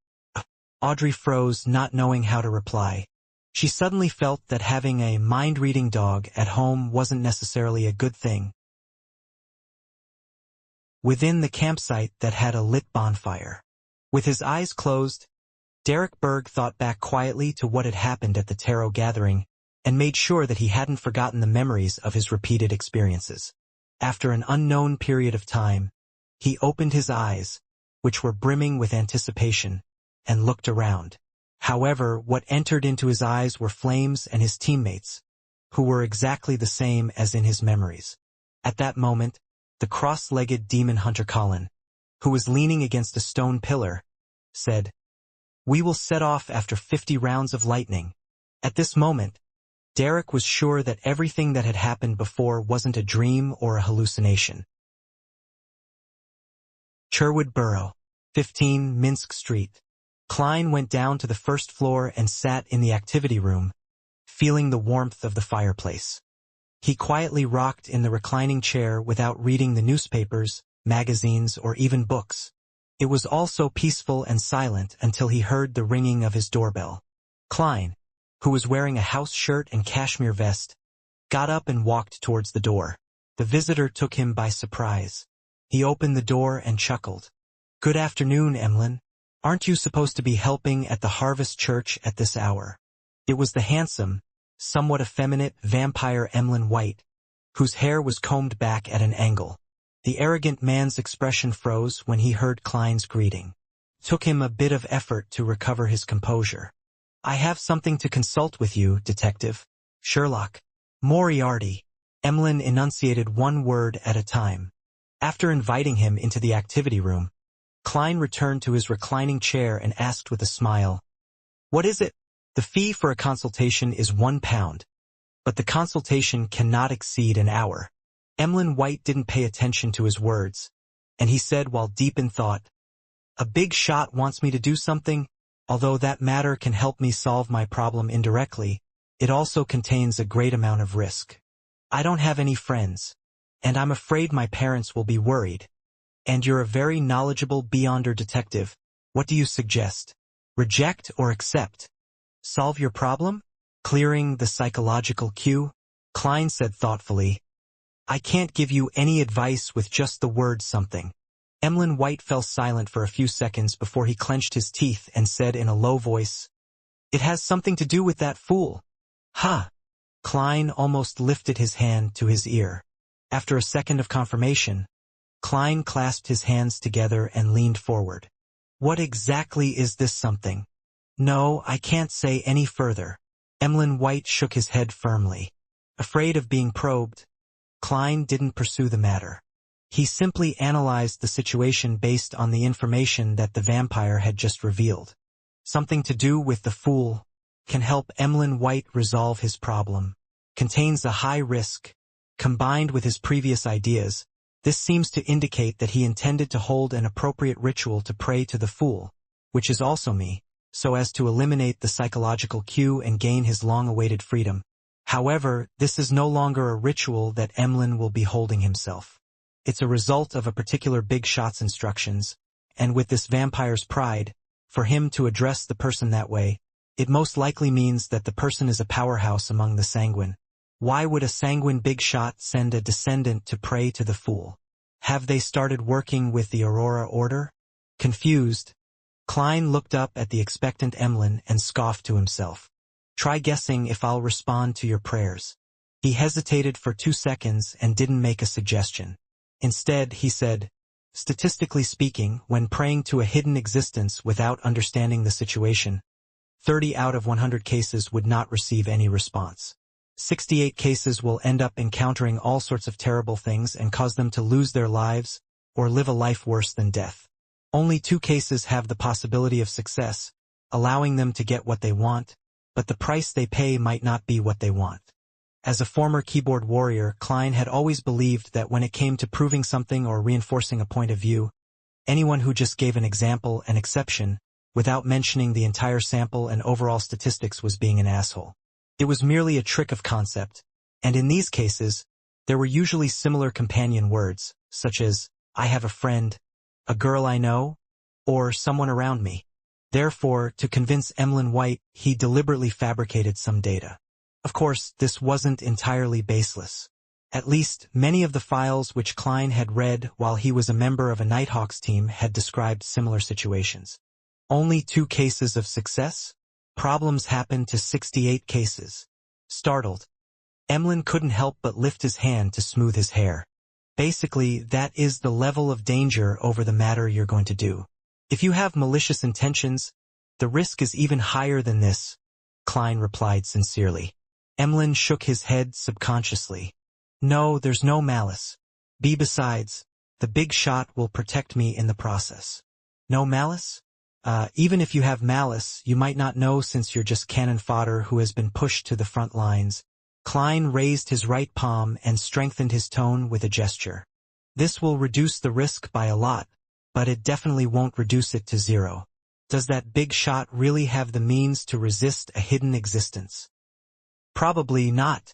Audrey froze, not knowing how to reply. She suddenly felt that having a mind-reading dog at home wasn't necessarily a good thing. Within the campsite that had a lit bonfire. With his eyes closed, Derek Berg thought back quietly to what had happened at the tarot gathering and made sure that he hadn't forgotten the memories of his repeated experiences. After an unknown period of time, he opened his eyes, which were brimming with anticipation, and looked around. However, what entered into his eyes were Flames and his teammates, who were exactly the same as in his memories. At that moment, the cross-legged demon hunter Colin, who was leaning against a stone pillar, said, "We will set off after 50 rounds of lightning." At this moment, Derek was sure that everything that had happened before wasn't a dream or a hallucination. Sherwood Borough, 15 Minsk Street. Klein went down to the first floor and sat in the activity room, feeling the warmth of the fireplace. He quietly rocked in the reclining chair without reading the newspapers, magazines, or even books. It was all so peaceful and silent until he heard the ringing of his doorbell. Klein, who was wearing a house shirt and cashmere vest, got up and walked towards the door. The visitor took him by surprise. He opened the door and chuckled. "Good afternoon, Emlyn. Aren't you supposed to be helping at the Harvest Church at this hour?" It was the handsome, somewhat effeminate vampire Emlyn White, whose hair was combed back at an angle. The arrogant man's expression froze when he heard Klein's greeting. It took him a bit of effort to recover his composure. "I have something to consult with you, Detective Sherlock Moriarty." Emlyn enunciated one word at a time. After inviting him into the activity room, Klein returned to his reclining chair and asked with a smile, "What is it?" "The fee for a consultation is £1, but the consultation cannot exceed an hour." Emlyn White didn't pay attention to his words, and he said while deep in thought, "A big shot wants me to do something. Although that matter can help me solve my problem indirectly, it also contains a great amount of risk. I don't have any friends, and I'm afraid my parents will be worried. And you're a very knowledgeable Beyonder detective. What do you suggest? Reject or accept? Solve your problem? Clearing the psychological cue?" Klein said thoughtfully, "I can't give you any advice with just the word something." Emlyn White fell silent for a few seconds before he clenched his teeth and said in a low voice, "It has something to do with that fool." "Ha!" Klein almost lifted his hand to his ear. After a second of confirmation, Klein clasped his hands together and leaned forward. "What exactly is this something?" "No, I can't say any further. Emlyn White shook his head firmly. Afraid of being probed, Klein didn't pursue the matter. He simply analyzed the situation based on the information that the vampire had just revealed. Something to do with the fool can help Emlyn White resolve his problem. Contains a high risk. Combined with his previous ideas, this seems to indicate that he intended to hold an appropriate ritual to pray to the fool, which is also me, so as to eliminate the psychological cue and gain his long-awaited freedom. However, this is no longer a ritual that Emlyn will be holding himself. It's a result of a particular big shot's instructions, and with this vampire's pride, for him to address the person that way, it most likely means that the person is a powerhouse among the sanguine. Why would a sanguine big shot send a descendant to pray to the fool? Have they started working with the Aurora Order? Confused, Klein looked up at the expectant Emlyn and scoffed to himself. Try guessing if I'll respond to your prayers. He hesitated for 2 seconds and didn't make a suggestion. Instead, he said, statistically speaking, when praying to a hidden existence without understanding the situation, 30 out of 100 cases would not receive any response. 68 cases will end up encountering all sorts of terrible things and cause them to lose their lives or live a life worse than death. Only 2 cases have the possibility of success, allowing them to get what they want, but the price they pay might not be what they want. As a former keyboard warrior, Klein had always believed that when it came to proving something or reinforcing a point of view, anyone who just gave an example, an exception, without mentioning the entire sample and overall statistics was being an asshole. It was merely a trick of concept, and in these cases, there were usually similar companion words, such as, I have a friend, a girl I know, or someone around me. Therefore, to convince Emlyn White, he deliberately fabricated some data. Of course, this wasn't entirely baseless. At least, many of the files which Klein had read while he was a member of a Nighthawks team had described similar situations. Only 2 cases of success? Problems happened to 68 cases. Startled, Emlyn couldn't help but lift his hand to smooth his hair. Basically, that is the level of danger over the matter you're going to do. If you have malicious intentions, the risk is even higher than this, Klein replied sincerely. Emlyn shook his head subconsciously. No, there's no malice. Besides, the big shot will protect me in the process. No malice? Even if you have malice, you might not know since you're just cannon fodder who has been pushed to the front lines. Klein raised his right palm and strengthened his tone with a gesture. This will reduce the risk by a lot, but it definitely won't reduce it to 0. Does that big shot really have the means to resist a hidden existence? Probably not,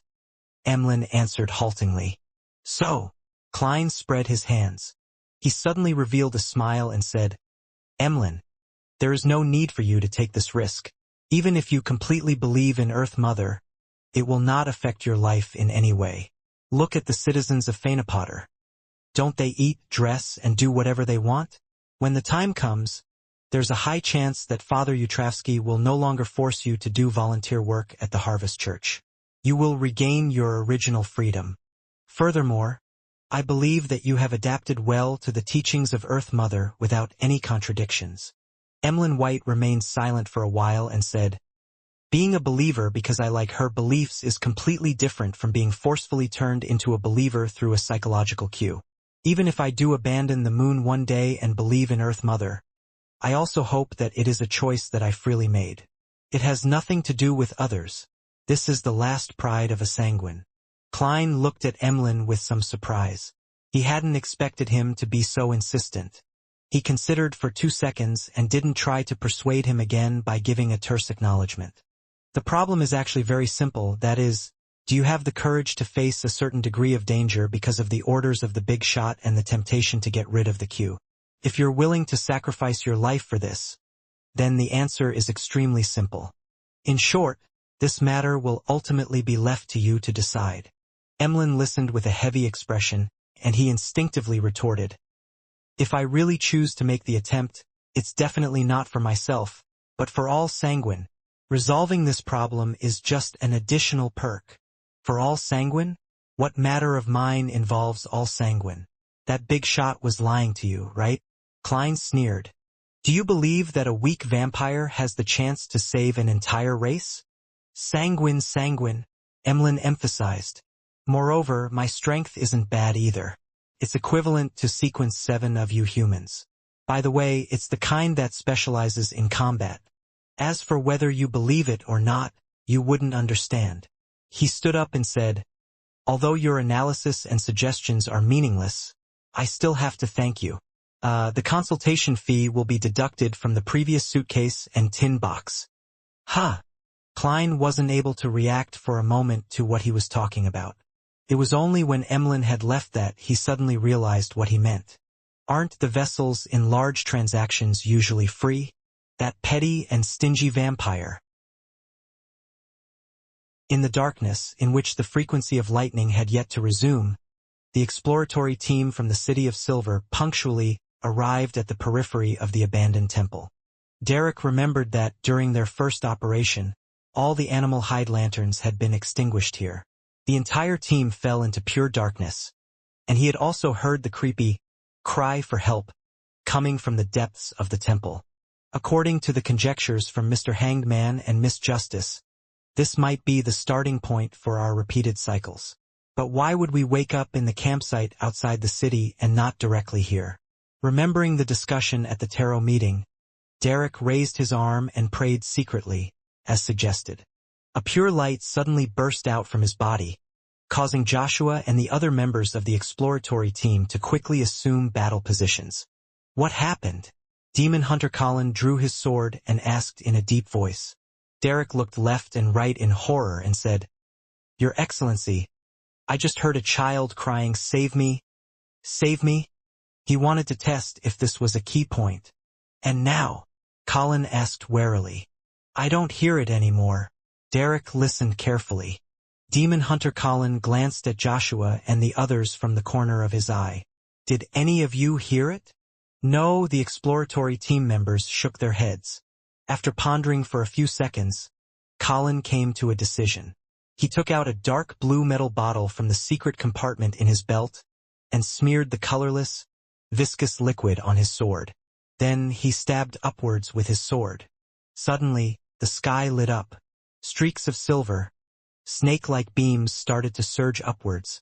Emlyn answered haltingly. So, Klein spread his hands. He suddenly revealed a smile and said, Emlyn, there is no need for you to take this risk. Even if you completely believe in Earth Mother, it will not affect your life in any way. Look at the citizens of Phaenopotter. Don't they eat, dress, and do whatever they want? When the time comes, there's a high chance that Father Utravsky will no longer force you to do volunteer work at the Harvest Church. You will regain your original freedom. Furthermore, I believe that you have adapted well to the teachings of Earth Mother without any contradictions. Emlyn White remained silent for a while and said, being a believer because I like her beliefs is completely different from being forcefully turned into a believer through a psychological cue. Even if I do abandon the moon one day and believe in Earth Mother, I also hope that it is a choice that I freely made. It has nothing to do with others. This is the last pride of a sanguine. Klein looked at Emlyn with some surprise. He hadn't expected him to be so insistent. He considered for 2 seconds and didn't try to persuade him again by giving a terse acknowledgement. The problem is actually very simple, that is, do you have the courage to face a certain degree of danger because of the orders of the big shot and the temptation to get rid of the cue? If you're willing to sacrifice your life for this, then the answer is extremely simple. In short, this matter will ultimately be left to you to decide. Emlyn listened with a heavy expression, and he instinctively retorted, if I really choose to make the attempt, it's definitely not for myself, but for all sanguine. Resolving this problem is just an additional perk. For all sanguine? What matter of mine involves all sanguine? That big shot was lying to you, right? Klein sneered. Do you believe that a weak vampire has the chance to save an entire race? Sanguine, sanguine, Emlyn emphasized. Moreover, my strength isn't bad either. It's equivalent to sequence 7 of you humans. By the way, it's the kind that specializes in combat. As for whether you believe it or not, you wouldn't understand. He stood up and said, although your analysis and suggestions are meaningless, I still have to thank you. The consultation fee will be deducted from the previous suitcase and tin box. Ha! Klein wasn't able to react for a moment to what he was talking about. It was only when Emlyn had left that he suddenly realized what he meant. Aren't the vessels in large transactions usually free? That petty and stingy vampire. In the darkness, in which the frequency of lightning had yet to resume, the exploratory team from the City of Silver punctually arrived at the periphery of the abandoned temple. Derek remembered that, during their first operation, all the animal hide lanterns had been extinguished here. The entire team fell into pure darkness, and he had also heard the creepy cry for help coming from the depths of the temple. According to the conjectures from Mr. Hanged Man and Miss Justice, this might be the starting point for our repeated cycles. But why would we wake up in the campsite outside the city and not directly here? Remembering the discussion at the tarot meeting, Derek raised his arm and prayed secretly, as suggested. A pure light suddenly burst out from his body, causing Joshua and the other members of the exploratory team to quickly assume battle positions. What happened? Demon Hunter Colin drew his sword and asked in a deep voice. Derek looked left and right in horror and said, Your Excellency, I just heard a child crying, "Save me! Save me!" He wanted to test if this was a key point. And now? Colin asked warily. I don't hear it anymore. Derek listened carefully. Demon Hunter Colin glanced at Joshua and the others from the corner of his eye. Did any of you hear it? No, the exploratory team members shook their heads. After pondering for a few seconds, Colin came to a decision. He took out a dark blue metal bottle from the secret compartment in his belt and smeared the colorless, viscous liquid on his sword. Then he stabbed upwards with his sword. Suddenly, the sky lit up. Streaks of silver, snake-like beams started to surge upwards,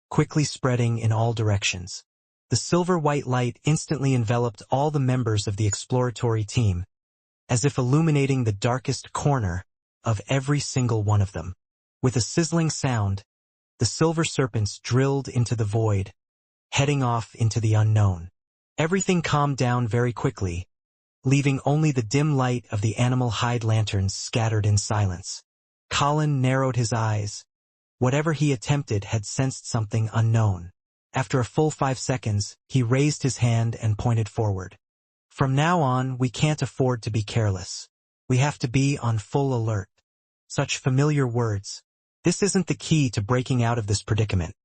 quickly spreading in all directions. The silver-white light instantly enveloped all the members of the exploratory team, as if illuminating the darkest corner of every single one of them. With a sizzling sound, the silver serpents drilled into the void, heading off into the unknown. Everything calmed down very quickly, leaving only the dim light of the animal hide lanterns scattered in silence. Colin narrowed his eyes. Whatever he attempted had sensed something unknown. After a full 5 seconds, he raised his hand and pointed forward. From now on, we can't afford to be careless. We have to be on full alert. Such familiar words. This isn't the key to breaking out of this predicament.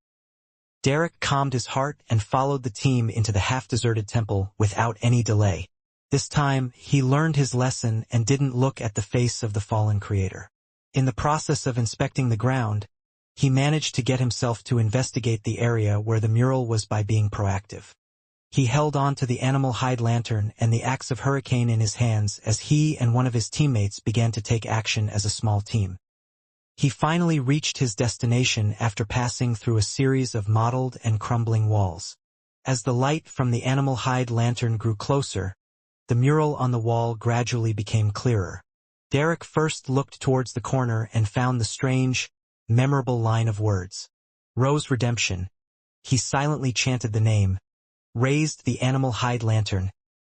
Derek calmed his heart and followed the team into the half-deserted temple without any delay. This time, he learned his lesson and didn't look at the face of the fallen creator. In the process of inspecting the ground, he managed to get himself to investigate the area where the mural was by being proactive. He held on to the animal hide lantern and the axe of hurricane in his hands as he and one of his teammates began to take action as a small team. He finally reached his destination after passing through a series of mottled and crumbling walls. As the light from the animal hide lantern grew closer, the mural on the wall gradually became clearer. Derek first looked towards the corner and found the strange, memorable line of words. Rose Redemption. He silently chanted the name, raised the animal hide lantern,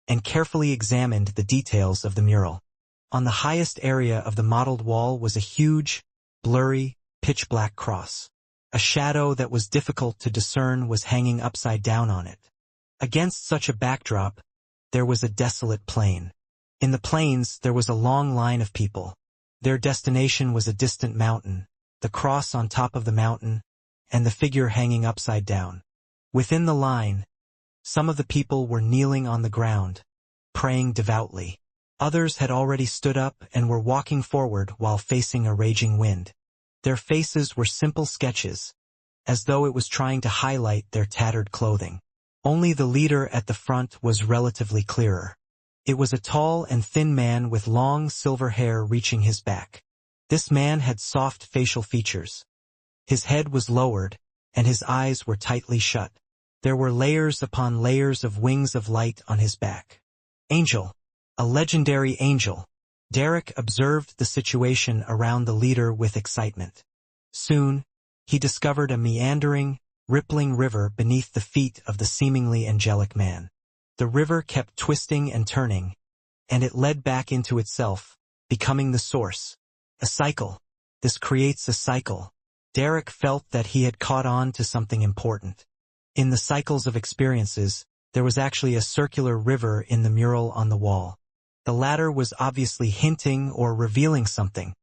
and carefully examined the details of the mural. On the highest area of the mottled wall was a huge, blurry, pitch-black cross. A shadow that was difficult to discern was hanging upside down on it. Against such a backdrop, there was a desolate plain. In the plains, there was a long line of people. Their destination was a distant mountain, the cross on top of the mountain, and the figure hanging upside down. Within the line, some of the people were kneeling on the ground, praying devoutly. Others had already stood up and were walking forward while facing a raging wind. Their faces were simple sketches, as though it was trying to highlight their tattered clothing. Only the leader at the front was relatively clearer. It was a tall and thin man with long silver hair reaching his back. This man had soft facial features. His head was lowered, and his eyes were tightly shut. There were layers upon layers of wings of light on his back. Angel. A legendary angel. Derek observed the situation around the leader with excitement. Soon, he discovered a meandering, rippling river beneath the feet of the seemingly angelic man. The river kept twisting and turning, and it led back into itself, becoming the source. A cycle. This creates a cycle. Derek felt that he had caught on to something important. In the cycles of experiences, there was actually a circular river in the mural on the wall. The latter was obviously hinting or revealing something.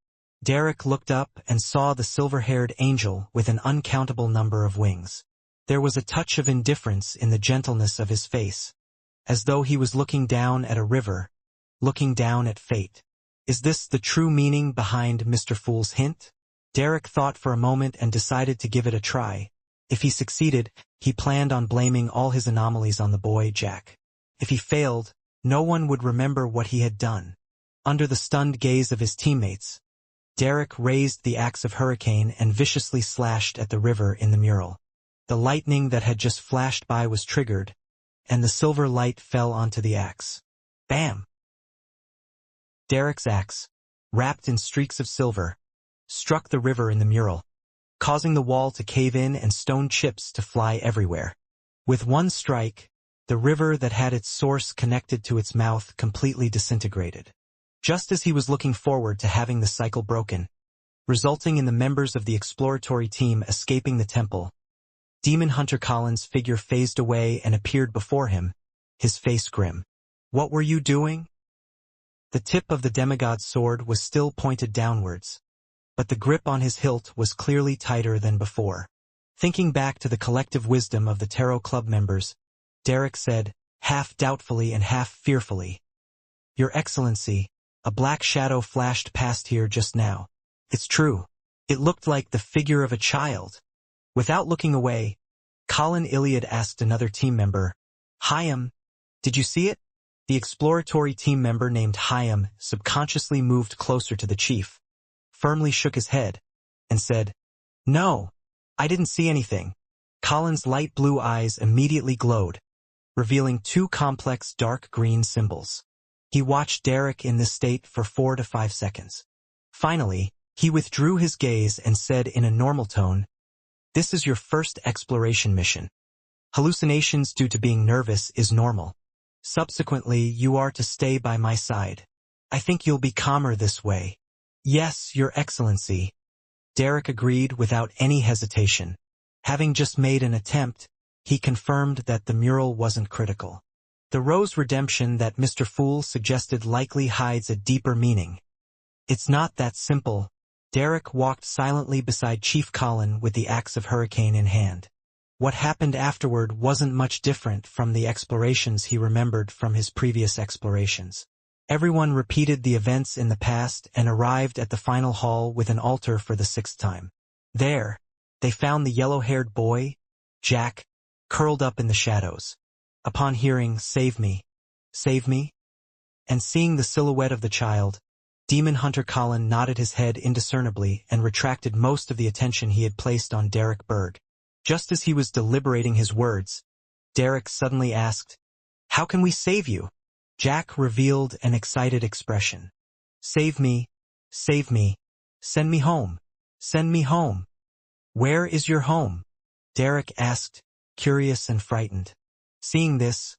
Derek looked up and saw the silver-haired angel with an uncountable number of wings. There was a touch of indifference in the gentleness of his face, as though he was looking down at a river, looking down at fate. Is this the true meaning behind Mr. Fool's hint? Derek thought for a moment and decided to give it a try. If he succeeded, he planned on blaming all his anomalies on the boy, Jack. If he failed, no one would remember what he had done. Under the stunned gaze of his teammates, Derek raised the axe of hurricane and viciously slashed at the river in the mural. The lightning that had just flashed by was triggered, and the silver light fell onto the axe. Bam! Derek's axe, wrapped in streaks of silver, struck the river in the mural, causing the wall to cave in and stone chips to fly everywhere. With one strike, the river that had its source connected to its mouth completely disintegrated. Just as he was looking forward to having the cycle broken, resulting in the members of the exploratory team escaping the temple, Demon Hunter Colin's figure phased away and appeared before him, his face grim. What were you doing? The tip of the demigod's sword was still pointed downwards, but the grip on his hilt was clearly tighter than before. Thinking back to the collective wisdom of the Tarot Club members, Derek said, half doubtfully and half fearfully, "Your Excellency, a black shadow flashed past here just now. It's true. It looked like the figure of a child." Without looking away, Colin Iliad asked another team member, "Hyam, did you see it?" The exploratory team member named Hyam subconsciously moved closer to the chief, firmly shook his head, and said, "No, I didn't see anything." Colin's light blue eyes immediately glowed, revealing two complex dark green symbols. He watched Derek in this state for 4 to 5 seconds. Finally, he withdrew his gaze and said in a normal tone, "This is your first exploration mission. Hallucinations due to being nervous is normal. Subsequently, you are to stay by my side. I think you'll be calmer this way." "Yes, Your Excellency," Derek agreed without any hesitation. Having just made an attempt, he confirmed that the mural wasn't critical. The rose redemption that Mr. Fool suggested likely hides a deeper meaning. It's not that simple. Derek walked silently beside Chief Colin with the axe of hurricane in hand. What happened afterward wasn't much different from the explorations he remembered from his previous explorations. Everyone repeated the events in the past and arrived at the final hall with an altar for the 6th time. There, they found the yellow-haired boy, Jack, curled up in the shadows. Upon hearing, save me," and seeing the silhouette of the child, Demon Hunter Colin nodded his head indiscernibly and retracted most of the attention he had placed on Derek Berg. Just as he was deliberating his words, Derek suddenly asked, "How can we save you?" Jack revealed an excited expression. Save me, send me home, send me home." "Where is your home?" Derek asked, curious and frightened. Seeing this,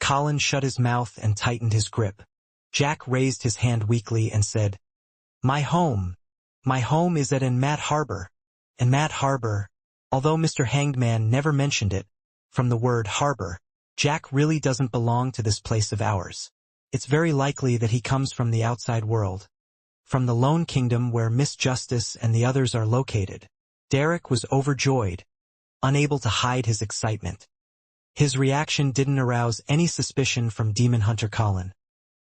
Colin shut his mouth and tightened his grip. Jack raised his hand weakly and said, My home is at Inmat Harbor." Inmat Harbor, although Mr. Hanged Man never mentioned it, from the word harbor, Jack really doesn't belong to this place of ours. It's very likely that he comes from the outside world, from the Lone Kingdom where Miss Justice and the others are located. Derek was overjoyed, unable to hide his excitement. His reaction didn't arouse any suspicion from Demon Hunter Colin,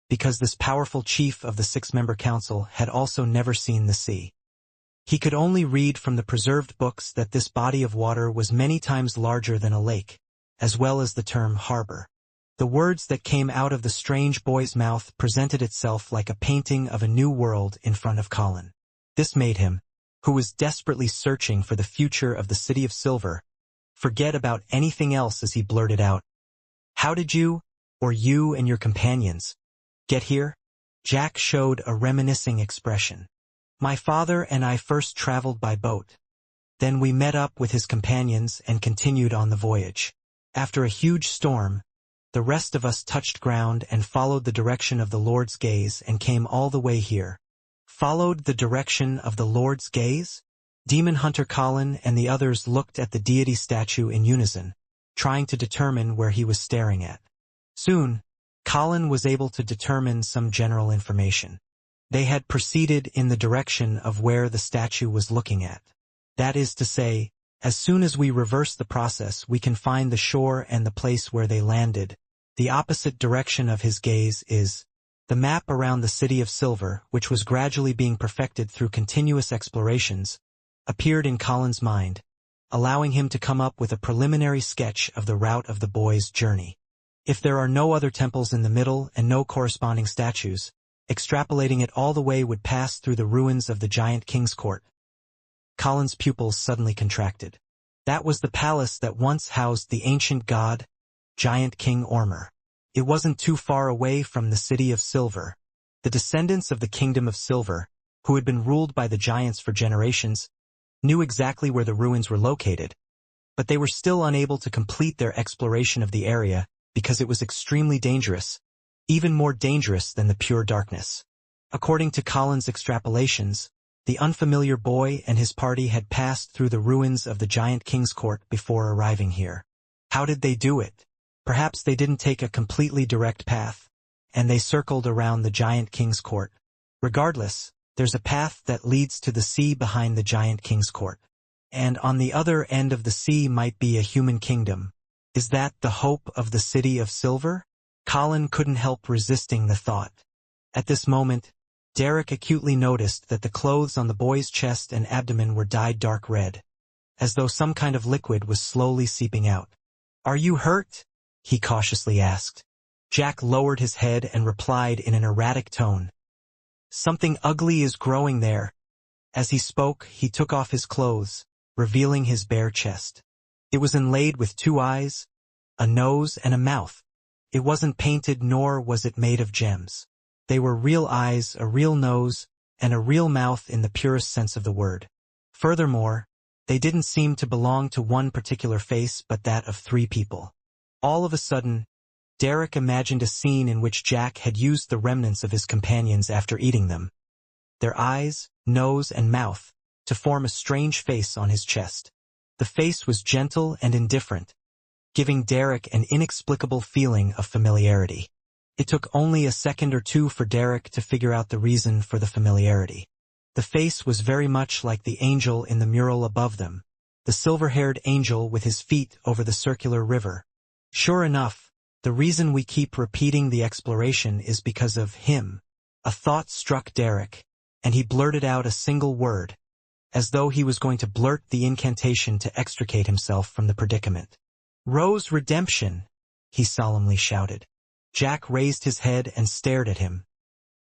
because this powerful chief of the 6-member council had also never seen the sea. He could only read from the preserved books that this body of water was many times larger than a lake, as well as the term harbor. The words that came out of the strange boy's mouth presented itself like a painting of a new world in front of Colin. This made him, who was desperately searching for the future of the City of Silver, forget about anything else as he blurted out, "How did you, or you and your companions, get here?" Jack showed a reminiscing expression. "My father and I first traveled by boat. Then we met up with his companions and continued on the voyage. After a huge storm, the rest of us touched ground and followed the direction of the Lord's gaze and came all the way here." Followed the direction of the Lord's gaze? Demon Hunter Colin and the others looked at the deity statue in unison, trying to determine where he was staring at. Soon, Colin was able to determine some general information. They had proceeded in the direction of where the statue was looking at. That is to say, as soon as we reverse the process, we can find the shore and the place where they landed. The opposite direction of his gaze is the map around the City of Silver, which was gradually being perfected through continuous explorations, appeared in Colin's mind, allowing him to come up with a preliminary sketch of the route of the boy's journey. If there are no other temples in the middle and no corresponding statues, extrapolating it all the way would pass through the ruins of the giant king's court. Colin's pupils suddenly contracted. That was the palace that once housed the ancient god, giant King Ormer. It wasn't too far away from the City of Silver. The descendants of the Kingdom of Silver, who had been ruled by the giants for generations, knew exactly where the ruins were located, but they were still unable to complete their exploration of the area because it was extremely dangerous, even more dangerous than the pure darkness. According to Colin's extrapolations, the unfamiliar boy and his party had passed through the ruins of the giant king's court before arriving here. How did they do it? Perhaps they didn't take a completely direct path, and they circled around the giant king's court. Regardless, there's a path that leads to the sea behind the giant king's court. And on the other end of the sea might be a human kingdom. Is that the hope of the City of Silver? Colin couldn't help resisting the thought. At this moment, Derek acutely noticed that the clothes on the boy's chest and abdomen were dyed dark red, as though some kind of liquid was slowly seeping out. "Are you hurt?" he cautiously asked. Jack lowered his head and replied in an erratic tone, "Something ugly is growing there." As he spoke, he took off his clothes, revealing his bare chest. It was inlaid with 2 eyes, a nose, and a mouth. It wasn't painted nor was it made of gems. They were real eyes, a real nose, and a real mouth in the purest sense of the word. Furthermore, they didn't seem to belong to one particular face but that of 3 people. All of a sudden, Derek imagined a scene in which Jack had used the remnants of his companions after eating them, their eyes, nose, and mouth, to form a strange face on his chest. The face was gentle and indifferent, giving Derek an inexplicable feeling of familiarity. It took only a second or two for Derek to figure out the reason for the familiarity. The face was very much like the angel in the mural above them, the silver-haired angel with his feet over the circular river. Sure enough, the reason we keep repeating the exploration is because of him. A thought struck Derek, and he blurted out a single word, as though he was going to blurt the incantation to extricate himself from the predicament. "Rose Redemption," he solemnly shouted. Jack raised his head and stared at him,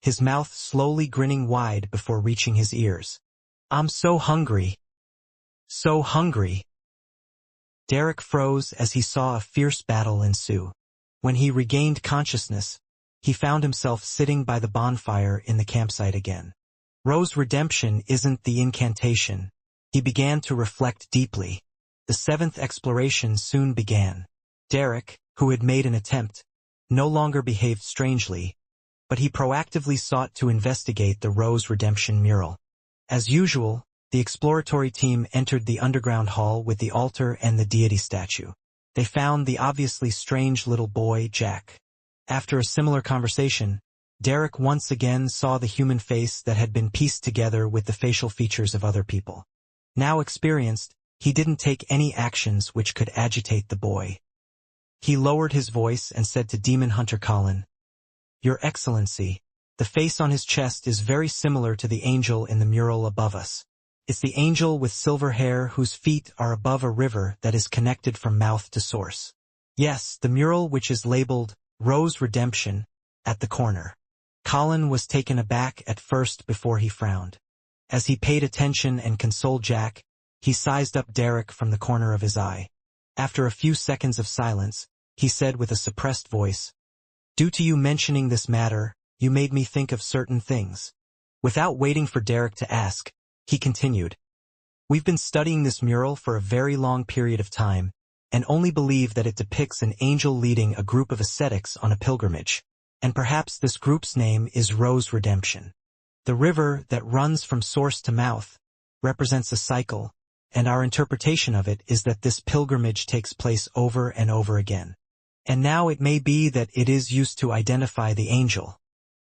his mouth slowly grinning wide before reaching his ears. "I'm so hungry. So hungry." Derek froze as he saw a fierce battle ensue. When he regained consciousness, he found himself sitting by the bonfire in the campsite again. Rose Redemption isn't the incantation. He began to reflect deeply. The 7th exploration soon began. Derek, who had made an attempt, no longer behaved strangely, but he proactively sought to investigate the Rose Redemption mural. As usual, the exploratory team entered the underground hall with the altar and the deity statue. They found the obviously strange little boy, Jack. After a similar conversation, Derek once again saw the human face that had been pieced together with the facial features of other people. Now experienced, he didn't take any actions which could agitate the boy. He lowered his voice and said to Demon Hunter Colin, "Your Excellency, the face on his chest is very similar to the angel in the mural above us. It's the angel with silver hair whose feet are above a river that is connected from mouth to source. Yes, the mural which is labeled Rose Redemption at the corner." Colin was taken aback at first before he frowned. As he paid attention and consoled Jack, he sized up Derek from the corner of his eye. After a few seconds of silence, he said with a suppressed voice, "Due to you mentioning this matter, you made me think of certain things." Without waiting for Derek to ask, he continued, "We've been studying this mural for a very long period of time, and only believe that it depicts an angel leading a group of ascetics on a pilgrimage. And perhaps this group's name is Rose Redemption. The river that runs from source to mouth represents a cycle, and our interpretation of it is that this pilgrimage takes place over and over again. And now it may be that it is used to identify the angel.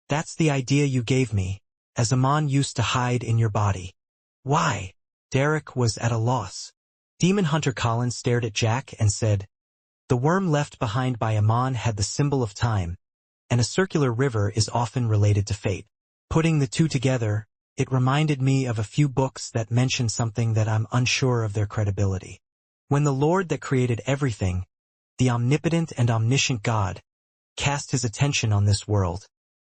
That's the idea you gave me, as Amon used to hide in your body." "Why?" Derek was at a loss. Demon Hunter Colin stared at Jack and said, "The worm left behind by Amon had the symbol of time, and a circular river is often related to fate. Putting the two together, it reminded me of a few books that mention something that I'm unsure of their credibility. When the Lord that created everything, the omnipotent and omniscient God, cast his attention on this world,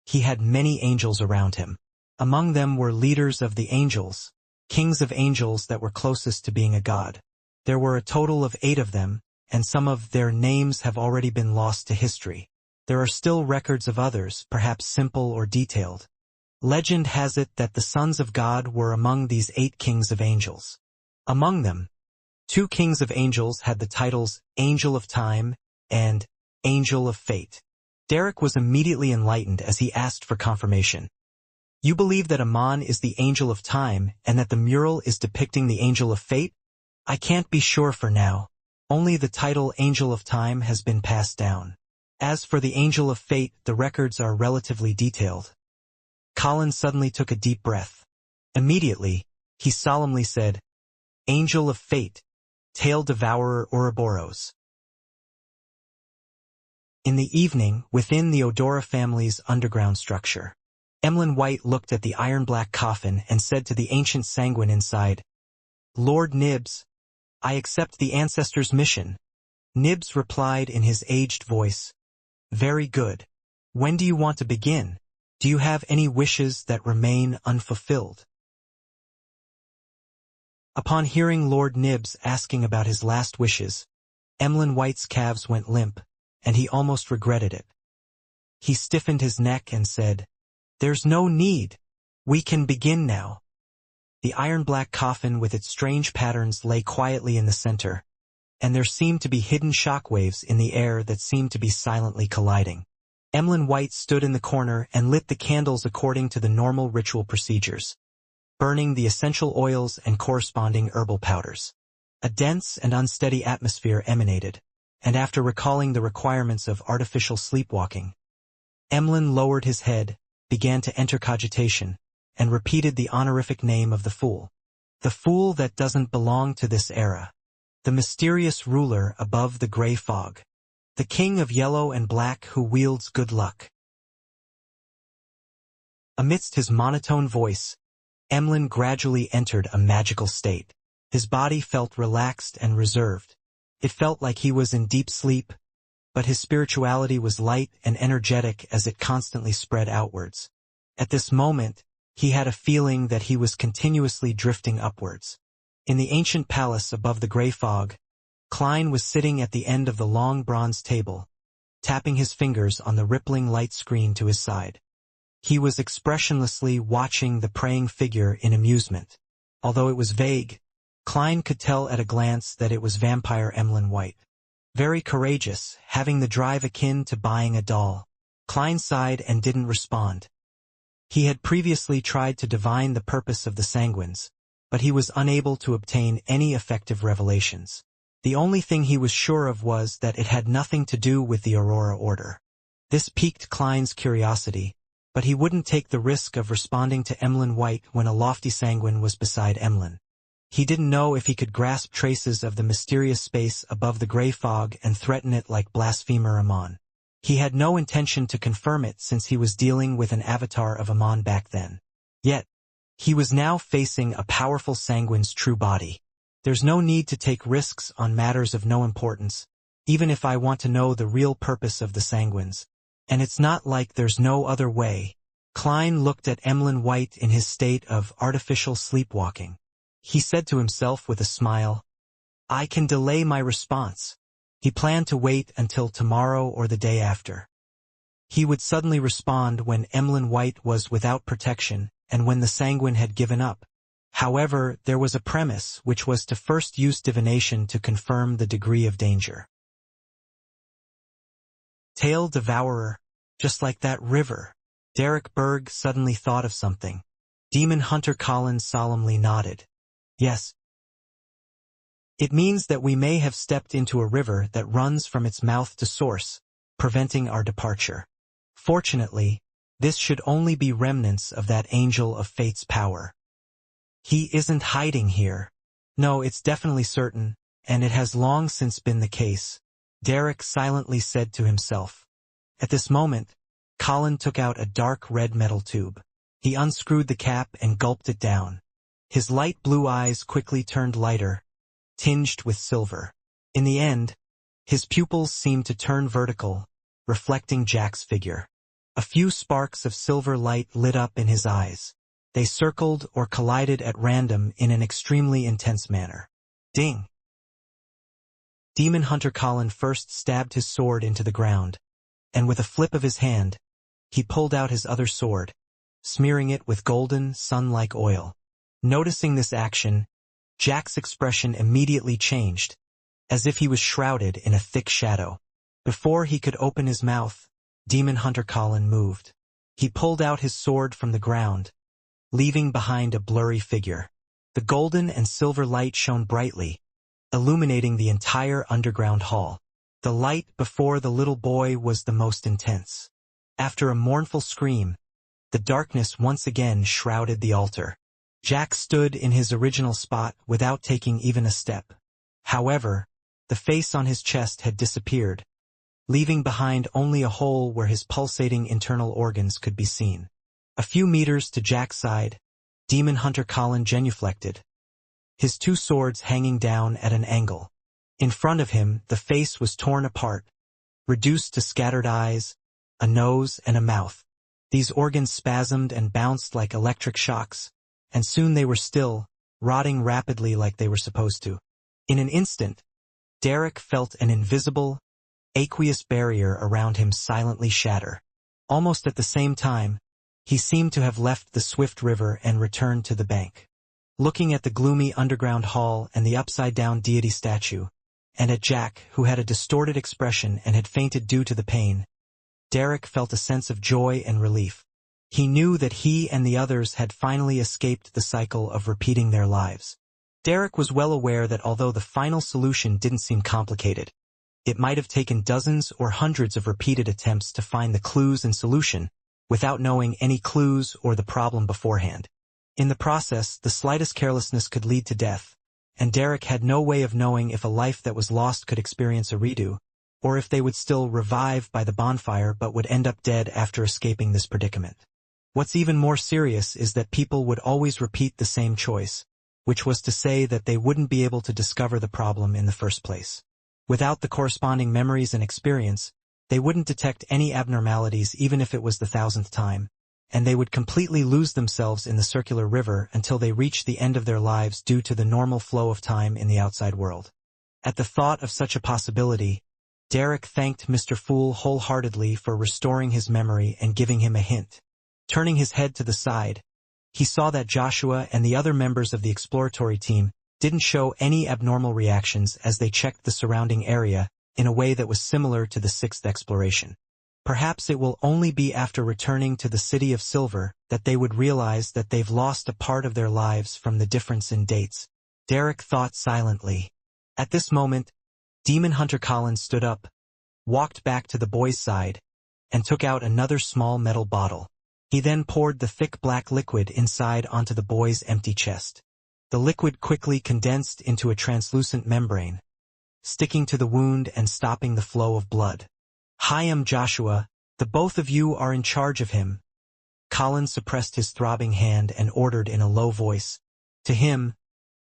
he had many angels around him. Among them were leaders of the angels, kings of angels that were closest to being a god. There were a total of 8 of them, and some of their names have already been lost to history. There are still records of others, perhaps simple or detailed. Legend has it that the sons of God were among these 8 kings of angels. Among them, 2 kings of angels had the titles Angel of Time and Angel of Fate." Derek was immediately enlightened as he asked for confirmation. "You believe that Amon is the Angel of Time and that the mural is depicting the Angel of Fate?" "I can't be sure for now. Only the title Angel of Time has been passed down. As for the Angel of Fate, the records are relatively detailed." Colin suddenly took a deep breath. Immediately, he solemnly said, "Angel of Fate, Tail Devourer Ouroboros." In the evening, within the Odora family's underground structure, Emlyn White looked at the iron-black coffin and said to the ancient sanguine inside, "Lord Nibs, I accept the ancestors' mission." Nibs replied in his aged voice, "Very good. When do you want to begin? Do you have any wishes that remain unfulfilled?" Upon hearing Lord Nibs asking about his last wishes, Emlyn White's calves went limp, and he almost regretted it. He stiffened his neck and said, "There's no need. We can begin now." The iron-black coffin with its strange patterns lay quietly in the center, and there seemed to be hidden shockwaves in the air that seemed to be silently colliding. Emlyn White stood in the corner and lit the candles according to the normal ritual procedures, burning the essential oils and corresponding herbal powders. A dense and unsteady atmosphere emanated, and after recalling the requirements of artificial sleepwalking, Emlyn lowered his head, began to enter cogitation, and repeated the honorific name of the fool. The fool that doesn't belong to this era. The mysterious ruler above the gray fog. The king of yellow and black who wields good luck. Amidst his monotone voice, Emlyn gradually entered a magical state. His body felt relaxed and reserved. It felt like he was in deep sleep, but his spirituality was light and energetic as it constantly spread outwards. At this moment, he had a feeling that he was continuously drifting upwards. In the ancient palace above the gray fog, Klein was sitting at the end of the long bronze table, tapping his fingers on the rippling light screen to his side. He was expressionlessly watching the praying figure in amusement. Although it was vague, Klein could tell at a glance that it was vampire Emlyn White. Very courageous, having the drive akin to buying a doll. Klein sighed and didn't respond. He had previously tried to divine the purpose of the sanguines, but he was unable to obtain any effective revelations. The only thing he was sure of was that it had nothing to do with the Aurora Order. This piqued Klein's curiosity, but he wouldn't take the risk of responding to Emlyn White when a lofty sanguine was beside Emlyn. He didn't know if he could grasp traces of the mysterious space above the gray fog and threaten it like blasphemer Amon. He had no intention to confirm it since he was dealing with an avatar of Amon back then. Yet, he was now facing a powerful sanguine's true body. There's no need to take risks on matters of no importance, even if I want to know the real purpose of the sanguines. And it's not like there's no other way, Klein looked at Emlyn White in his state of artificial sleepwalking. He said to himself with a smile, "I can delay my response." He planned to wait until tomorrow or the day after. He would suddenly respond when Emlyn White was without protection and when the Sanguine had given up. However, there was a premise, which was to first use divination to confirm the degree of danger. Tail Devourer, just like that river. Derek Berg suddenly thought of something. Demon Hunter Collins solemnly nodded. Yes. It means that we may have stepped into a river that runs from its mouth to source, preventing our departure. Fortunately, this should only be remnants of that angel of fate's power. He isn't hiding here. No, it's definitely certain, and it has long since been the case, Derek silently said to himself. At this moment, Colin took out a dark red metal tube. He unscrewed the cap and gulped it down. His light blue eyes quickly turned lighter, tinged with silver. In the end, his pupils seemed to turn vertical, reflecting Jack's figure. A few sparks of silver light lit up in his eyes. They circled or collided at random in an extremely intense manner. Ding! Demon Hunter Colin first stabbed his sword into the ground, and with a flip of his hand, he pulled out his other sword, smearing it with golden, sun-like oil. Noticing this action, Jack's expression immediately changed, as if he was shrouded in a thick shadow. Before he could open his mouth, Demon Hunter Colin moved. He pulled out his sword from the ground, leaving behind a blurry figure. The golden and silver light shone brightly, illuminating the entire underground hall. The light before the little boy was the most intense. After a mournful scream, the darkness once again shrouded the altar. Jack stood in his original spot without taking even a step. However, the face on his chest had disappeared, leaving behind only a hole where his pulsating internal organs could be seen. A few meters to Jack's side, Demon Hunter Colin genuflected, his two swords hanging down at an angle. In front of him, the face was torn apart, reduced to scattered eyes, a nose and a mouth. These organs spasmed and bounced like electric shocks, and soon they were still, rotting rapidly like they were supposed to. In an instant, Derek felt an invisible, aqueous barrier around him silently shatter. Almost at the same time, he seemed to have left the swift river and returned to the bank. Looking at the gloomy underground hall and the upside-down deity statue, and at Jack, who had a distorted expression and had fainted due to the pain, Derek felt a sense of joy and relief. He knew that he and the others had finally escaped the cycle of repeating their lives. Derek was well aware that although the final solution didn't seem complicated, it might have taken dozens or hundreds of repeated attempts to find the clues and solution, without knowing any clues or the problem beforehand. In the process, the slightest carelessness could lead to death, and Derek had no way of knowing if a life that was lost could experience a redo, or if they would still revive by the bonfire but would end up dead after escaping this predicament. What's even more serious is that people would always repeat the same choice, which was to say that they wouldn't be able to discover the problem in the first place. Without the corresponding memories and experience, they wouldn't detect any abnormalities even if it was the 1,000th time, and they would completely lose themselves in the circular river until they reached the end of their lives due to the normal flow of time in the outside world. At the thought of such a possibility, Derek thanked Mr. Fool wholeheartedly for restoring his memory and giving him a hint. Turning his head to the side, he saw that Joshua and the other members of the exploratory team didn't show any abnormal reactions as they checked the surrounding area in a way that was similar to the sixth exploration. Perhaps it will only be after returning to the City of Silver that they would realize that they've lost a part of their lives from the difference in dates. Derek thought silently. At this moment, Demon Hunter Collins stood up, walked back to the boy's side, and took out another small metal bottle. He then poured the thick black liquid inside onto the boy's empty chest. The liquid quickly condensed into a translucent membrane, sticking to the wound and stopping the flow of blood. "Hi, Joshua, the both of you are in charge of him." Colin suppressed his throbbing hand and ordered in a low voice. To him,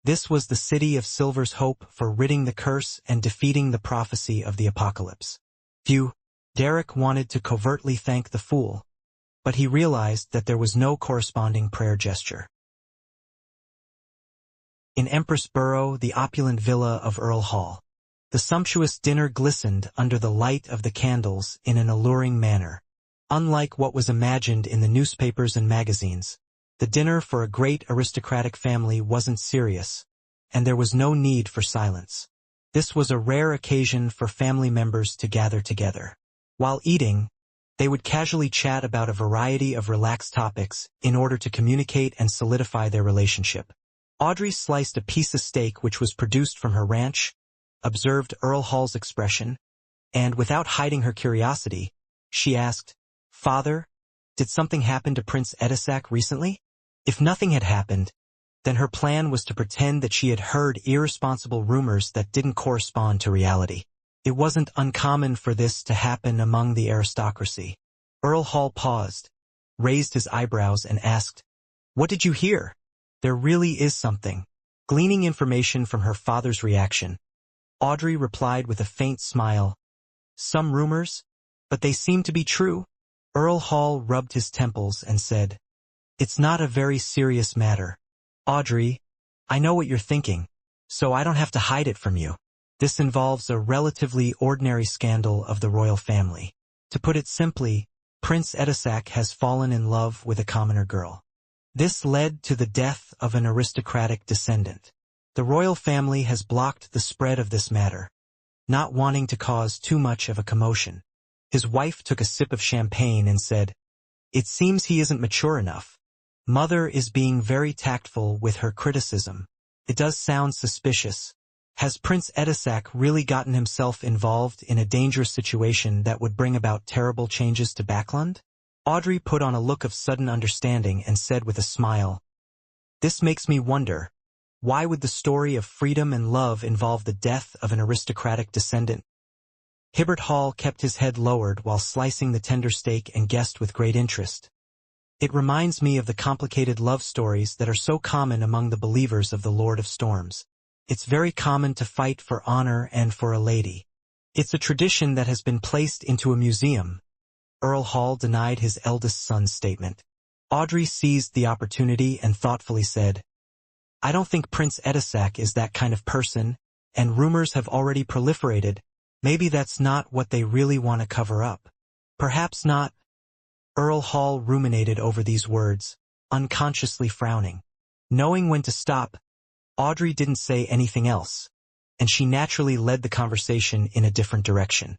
this was the City of Silver's hope for ridding the curse and defeating the prophecy of the apocalypse. Derek wanted to covertly thank the fool, but he realized that there was no corresponding prayer gesture. In Empress Borough, the opulent villa of Earl Hall, the sumptuous dinner glistened under the light of the candles in an alluring manner. Unlike what was imagined in the newspapers and magazines, the dinner for a great aristocratic family wasn't serious, and there was no need for silence. This was a rare occasion for family members to gather together. While eating, they would casually chat about a variety of relaxed topics in order to communicate and solidify their relationship. Audrey sliced a piece of steak which was produced from her ranch, observed Earl Hall's expression, and without hiding her curiosity, she asked, "Father, did something happen to Prince Edisac recently?" If nothing had happened, then her plan was to pretend that she had heard irresponsible rumors that didn't correspond to reality. It wasn't uncommon for this to happen among the aristocracy. Earl Hall paused, raised his eyebrows and asked, "What did you hear?" "There really is something." Gleaning information from her father's reaction, Audrey replied with a faint smile, "Some rumors, but they seem to be true." Earl Hall rubbed his temples and said, "It's not a very serious matter. Audrey, I know what you're thinking, so I don't have to hide it from you. This involves a relatively ordinary scandal of the royal family. To put it simply, Prince Edisac has fallen in love with a commoner girl. This led to the death of an aristocratic descendant. The royal family has blocked the spread of this matter, not wanting to cause too much of a commotion." His wife took a sip of champagne and said, "It seems he isn't mature enough. Mother is being very tactful with her criticism. It does sound suspicious. Has Prince Edisac really gotten himself involved in a dangerous situation that would bring about terrible changes to Backland?" Audrey put on a look of sudden understanding and said with a smile, "This makes me wonder, why would the story of freedom and love involve the death of an aristocratic descendant?" Hibbert Hall kept his head lowered while slicing the tender steak and guessed with great interest. "It reminds me of the complicated love stories that are so common among the believers of the Lord of Storms. It's very common to fight for honor and for a lady. It's a tradition that has been placed into a museum." Earl Hall denied his eldest son's statement. Audrey seized the opportunity and thoughtfully said, "I don't think Prince Edisac is that kind of person, and rumors have already proliferated. Maybe that's not what they really want to cover up." "Perhaps not." Earl Hall ruminated over these words, unconsciously frowning. Knowing when to stop, Audrey didn't say anything else, and she naturally led the conversation in a different direction.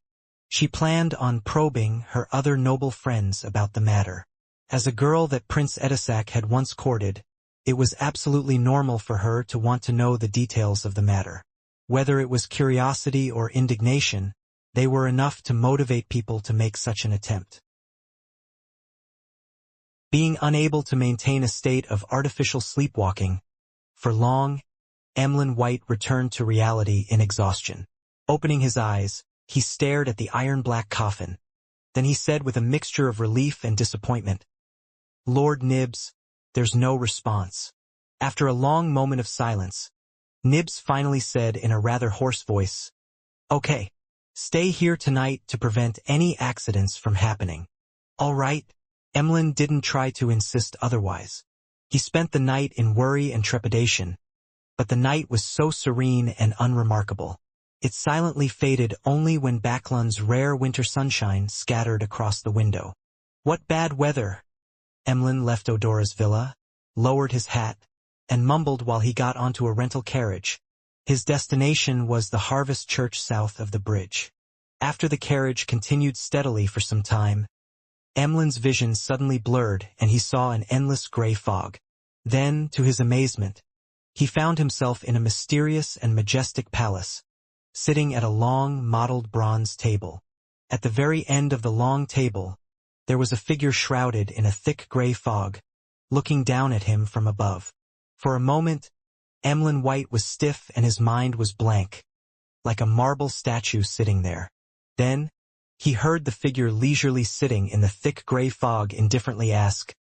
She planned on probing her other noble friends about the matter. As a girl that Prince Edisac had once courted, it was absolutely normal for her to want to know the details of the matter. Whether it was curiosity or indignation, they were enough to motivate people to make such an attempt. Being unable to maintain a state of artificial sleepwalking for long, Emlyn White returned to reality in exhaustion. Opening his eyes, he stared at the iron-black coffin. Then he said with a mixture of relief and disappointment, "Lord Nibs, there's no response." After a long moment of silence, Nibs finally said in a rather hoarse voice, "Okay, stay here tonight to prevent any accidents from happening." "All right." Emlyn didn't try to insist otherwise. He spent the night in worry and trepidation, but the night was so serene and unremarkable. It silently faded only when Backland's rare winter sunshine scattered across the window. "What bad weather!" Emlyn left Odora's villa, lowered his hat, and mumbled while he got onto a rental carriage. His destination was the Harvest Church south of the bridge. After the carriage continued steadily for some time, Emlyn's vision suddenly blurred and he saw an endless gray fog. Then, to his amazement, he found himself in a mysterious and majestic palace, sitting at a long, mottled bronze table. At the very end of the long table, there was a figure shrouded in a thick gray fog, looking down at him from above. For a moment, Emlyn White was stiff and his mind was blank, like a marble statue sitting there. Then, he heard the figure leisurely sitting in the thick gray fog indifferently ask,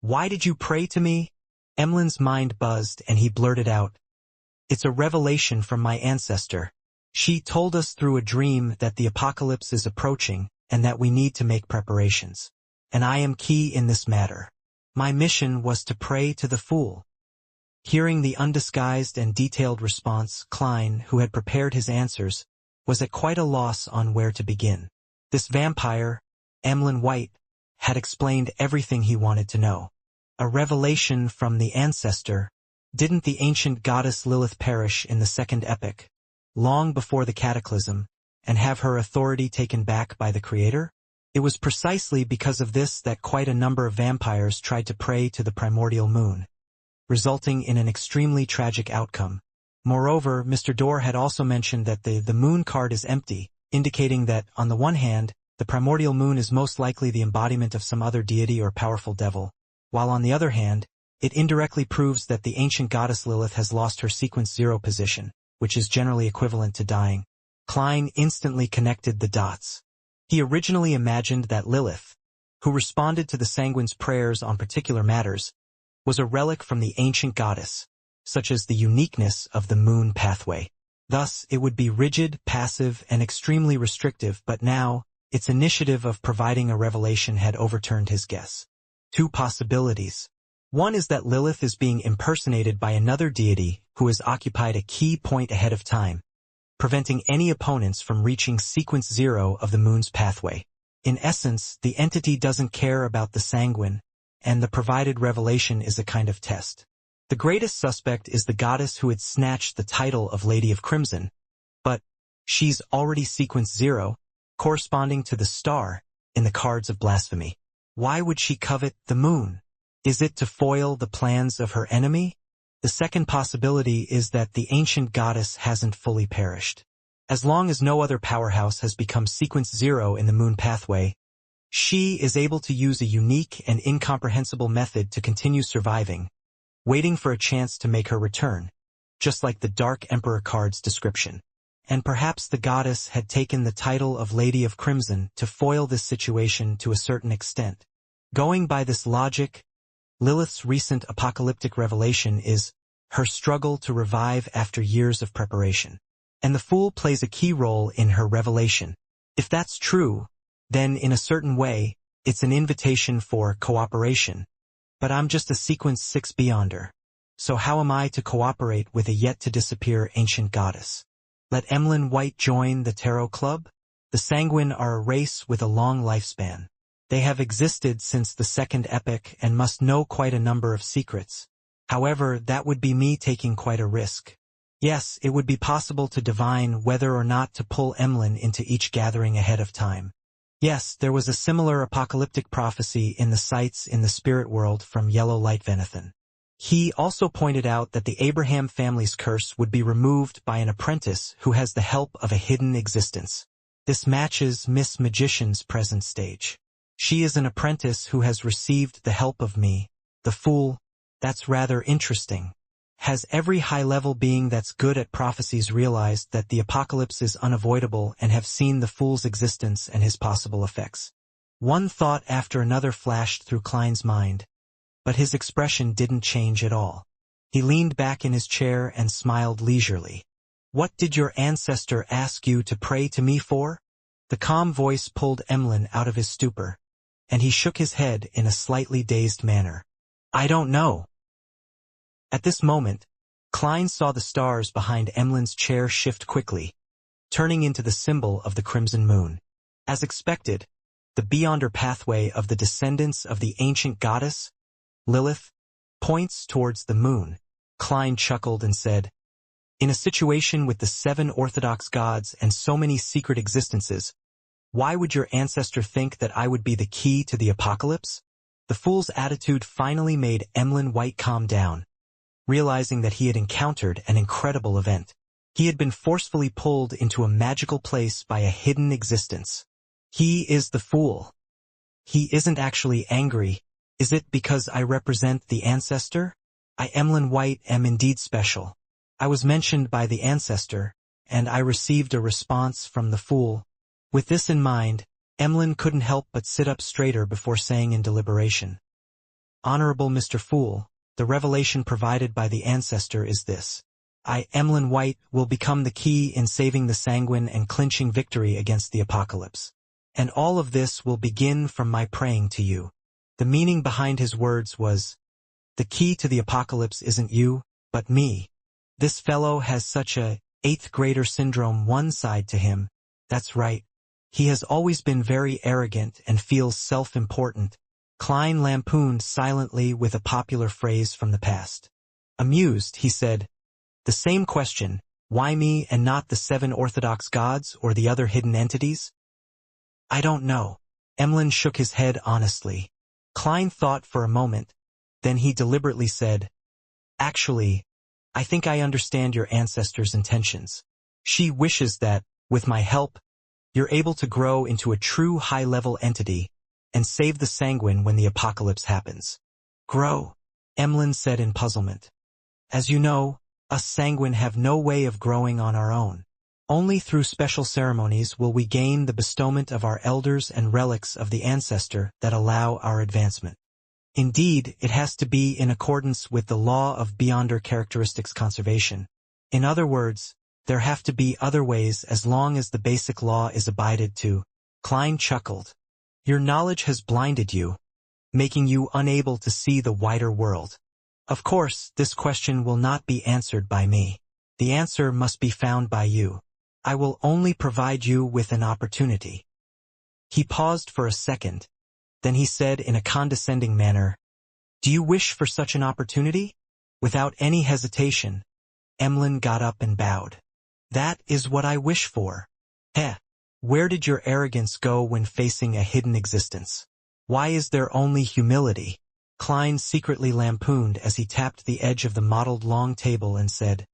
"Why did you pray to me?" Emlyn's mind buzzed and he blurted out, "It's a revelation from my ancestor. She told us through a dream that the apocalypse is approaching and that we need to make preparations." and I am key in this matter. My mission was to pray to the fool." Hearing the undisguised and detailed response, Klein, who had prepared his answers, was at quite a loss on where to begin. This vampire, Emlyn White, had explained everything he wanted to know. A revelation from the ancestor. Didn't the ancient goddess Lilith perish in the second epoch, long before the cataclysm, and have her authority taken back by the creator? It was precisely because of this that quite a number of vampires tried to pray to the primordial moon, resulting in an extremely tragic outcome. Moreover, Mr. Dorr had also mentioned that the moon card is empty, indicating that, on the one hand, the primordial moon is most likely the embodiment of some other deity or powerful devil, while on the other hand, it indirectly proves that the ancient goddess Lilith has lost her sequence 0 position, which is generally equivalent to dying. Klein instantly connected the dots. He originally imagined that Lilith, who responded to the sanguine's prayers on particular matters, was a relic from the ancient goddess, such as the uniqueness of the moon pathway. Thus, it would be rigid, passive, and extremely restrictive, but now, its initiative of providing a revelation had overturned his guess. Two possibilities. One is that Lilith is being impersonated by another deity who has occupied a key point ahead of time, preventing any opponents from reaching sequence 0 of the moon's pathway. In essence, the entity doesn't care about the sanguine, and the provided revelation is a kind of test. The greatest suspect is the goddess who had snatched the title of Lady of Crimson, but she's already sequence 0, corresponding to the star in the cards of blasphemy. Why would she covet the moon? Is it to foil the plans of her enemy? The second possibility is that the ancient goddess hasn't fully perished. As long as no other powerhouse has become sequence 0 in the moon pathway, she is able to use a unique and incomprehensible method to continue surviving, waiting for a chance to make her return, just like the Dark Emperor card's description. And perhaps the goddess had taken the title of Lady of Crimson to foil this situation to a certain extent. Going by this logic, Lilith's recent apocalyptic revelation is her struggle to revive after years of preparation. And the Fool plays a key role in her revelation. If that's true, then in a certain way, it's an invitation for cooperation. But I'm just a sequence 6 beyonder. So how am I to cooperate with a yet-to-disappear ancient goddess? Let Emlyn White join the Tarot Club? The Sanguine are a race with a long lifespan. They have existed since the second epoch and must know quite a number of secrets. However, that would be me taking quite a risk. Yes, it would be possible to divine whether or not to pull Emlyn into each gathering ahead of time. Yes, there was a similar apocalyptic prophecy in the sites in the spirit world from Yellow Light Venathan. He also pointed out that the Abraham family's curse would be removed by an apprentice who has the help of a hidden existence. This matches Miss Magician's present stage. She is an apprentice who has received the help of me, the Fool. That's rather interesting. Has every high-level being that's good at prophecies realized that the apocalypse is unavoidable and have seen the Fool's existence and his possible effects? One thought after another flashed through Klein's mind, but his expression didn't change at all. He leaned back in his chair and smiled leisurely. "What did your ancestor ask you to pray to me for?" The calm voice pulled Emlyn out of his stupor, and he shook his head in a slightly dazed manner. "I don't know." At this moment, Klein saw the stars behind Emlyn's chair shift quickly, turning into the symbol of the crimson moon. As expected, the beyonder pathway of the descendants of the ancient goddess, Lilith, points towards the moon. Klein chuckled and said, "In a situation with the 7 orthodox gods and so many secret existences, why would your ancestor think that I would be the key to the apocalypse?" The Fool's attitude finally made Emlyn White calm down, realizing that he had encountered an incredible event. He had been forcefully pulled into a magical place by a hidden existence. He is the Fool. He isn't actually angry. Is it because I represent the ancestor? I, Emlyn White, am indeed special. I was mentioned by the ancestor, and I received a response from the Fool. With this in mind, Emlyn couldn't help but sit up straighter before saying in deliberation, "Honorable Mr. Fool, the revelation provided by the ancestor is this. I, Emlyn White, will become the key in saving the Sanguine and clinching victory against the apocalypse. And all of this will begin from my praying to you. The meaning behind his words was, the key to the apocalypse isn't you, but me. This fellow has such a 8th grader syndrome one side to him. That's right. He has always been very arrogant and feels self-important. Klein lampooned silently with a popular phrase from the past. Amused, he said, the same question, why me and not the 7 Orthodox gods or the other hidden entities? I don't know. Emlyn shook his head honestly. Klein thought for a moment, then he deliberately said, actually, I think I understand your ancestor's intentions. She wishes that, with my help, you're able to grow into a true high-level entity and save the sanguine when the apocalypse happens. Grow, Emlyn said in puzzlement. As you know, us sanguine have no way of growing on our own. Only through special ceremonies will we gain the bestowment of our elders and relics of the ancestor that allow our advancement. Indeed, it has to be in accordance with the law of beyonder characteristics conservation. In other words, there have to be other ways as long as the basic law is abided to. Klein chuckled. Your knowledge has blinded you, making you unable to see the wider world. Of course, this question will not be answered by me. The answer must be found by you. I will only provide you with an opportunity. He paused for a second. Then he said in a condescending manner, do you wish for such an opportunity? Without any hesitation, Emlyn got up and bowed. That is what I wish for. Heh, where did your arrogance go when facing a hidden existence? Why is there only humility? Klein secretly lampooned as he tapped the edge of the mottled long table and said,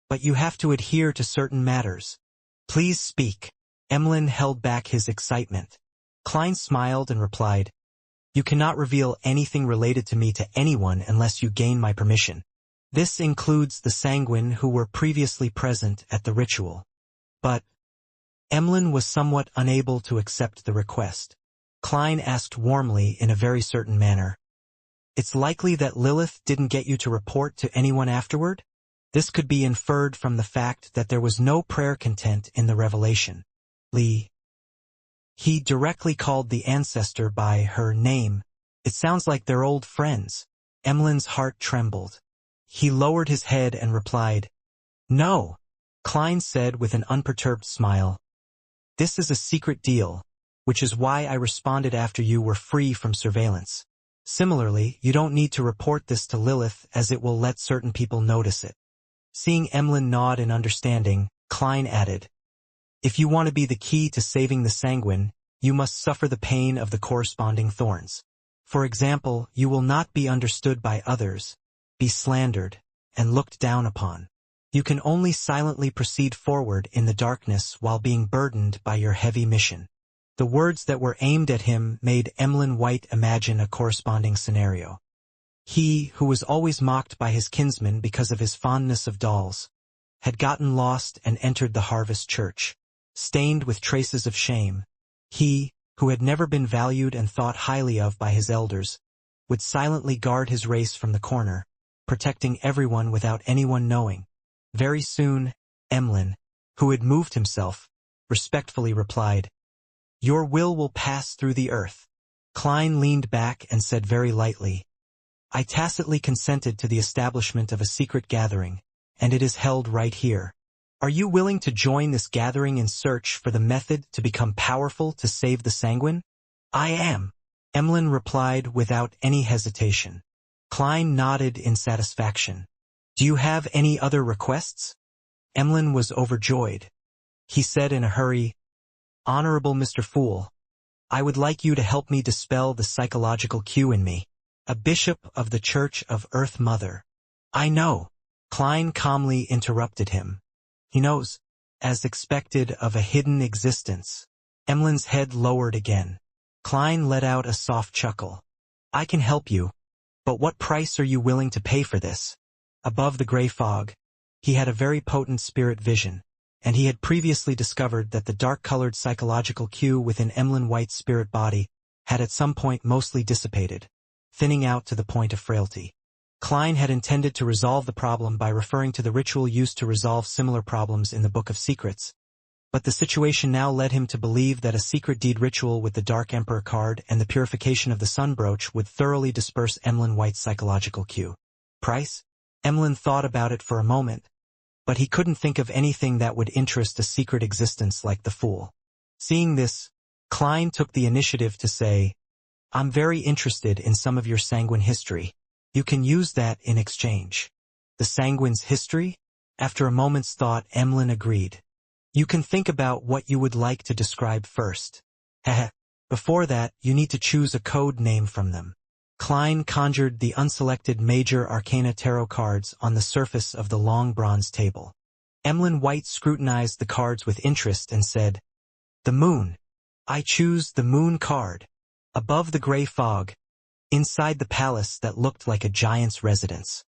but you have to adhere to certain matters. Please speak. Emlyn held back his excitement. Klein smiled and replied, you cannot reveal anything related to me to anyone unless you gain my permission. This includes the sanguine who were previously present at the ritual. But Emlyn was somewhat unable to accept the request. Klein asked warmly in a very certain manner, it's likely that Lilith didn't get you to report to anyone afterward? This could be inferred from the fact that there was no prayer content in the revelation. He directly called the ancestor by her name. It sounds like they're old friends. Emlyn's heart trembled. He lowered his head and replied, no. Klein said with an unperturbed smile, this is a secret deal, which is why I responded after you were free from surveillance. Similarly, you don't need to report this to Lilith as it will let certain people notice it. Seeing Emlyn nod in understanding, Klein added, if you want to be the key to saving the sanguine, you must suffer the pain of the corresponding thorns. For example, you will not be understood by others, be slandered, and looked down upon. You can only silently proceed forward in the darkness while being burdened by your heavy mission. The words that were aimed at him made Emlyn White imagine a corresponding scenario. He, who was always mocked by his kinsmen because of his fondness of dolls, had gotten lost and entered the Harvest Church. Stained with traces of shame, he, who had never been valued and thought highly of by his elders, would silently guard his race from the corner, protecting everyone without anyone knowing. Very soon, Emlyn, who had moved himself, respectfully replied, your will pass through the earth. Klein leaned back and said very lightly, I tacitly consented to the establishment of a secret gathering, and it is held right here. Are you willing to join this gathering in search for the method to become powerful to save the sanguine? I am, Emlyn replied without any hesitation. Klein nodded in satisfaction. Do you have any other requests? Emlyn was overjoyed. He said in a hurry, Honorable Mr. Fool, I would like you to help me dispel the psychological cue in me. A bishop of the Church of Earth Mother. I know. Klein calmly interrupted him. He knows, as expected of a hidden existence. Emlyn's head lowered again. Klein let out a soft chuckle. I can help you, but what price are you willing to pay for this? Above the gray fog, he had a very potent spirit vision, and he had previously discovered that the dark-colored psychological cue within Emlyn White's spirit body had at some point mostly dissipated, thinning out to the point of frailty. Klein had intended to resolve the problem by referring to the ritual used to resolve similar problems in the Book of Secrets, but the situation now led him to believe that a secret deed ritual with the Dark Emperor card and the purification of the Sun brooch would thoroughly disperse Emlyn White's psychological cue. Price? Emlyn thought about it for a moment, but he couldn't think of anything that would interest a secret existence like the Fool. Seeing this, Klein took the initiative to say, "I'm very interested in some of your sanguine history. You can use that in exchange." The sanguine's history? After a moment's thought, Emlyn agreed. "You can think about what you would like to describe first. Heh. Before that, you need to choose a code name from them." Klein conjured the unselected Major Arcana tarot cards on the surface of the long bronze table. Emlyn White scrutinized the cards with interest and said, "The moon. I choose the moon card." Above the gray fog, inside the palace that looked like a giant's residence.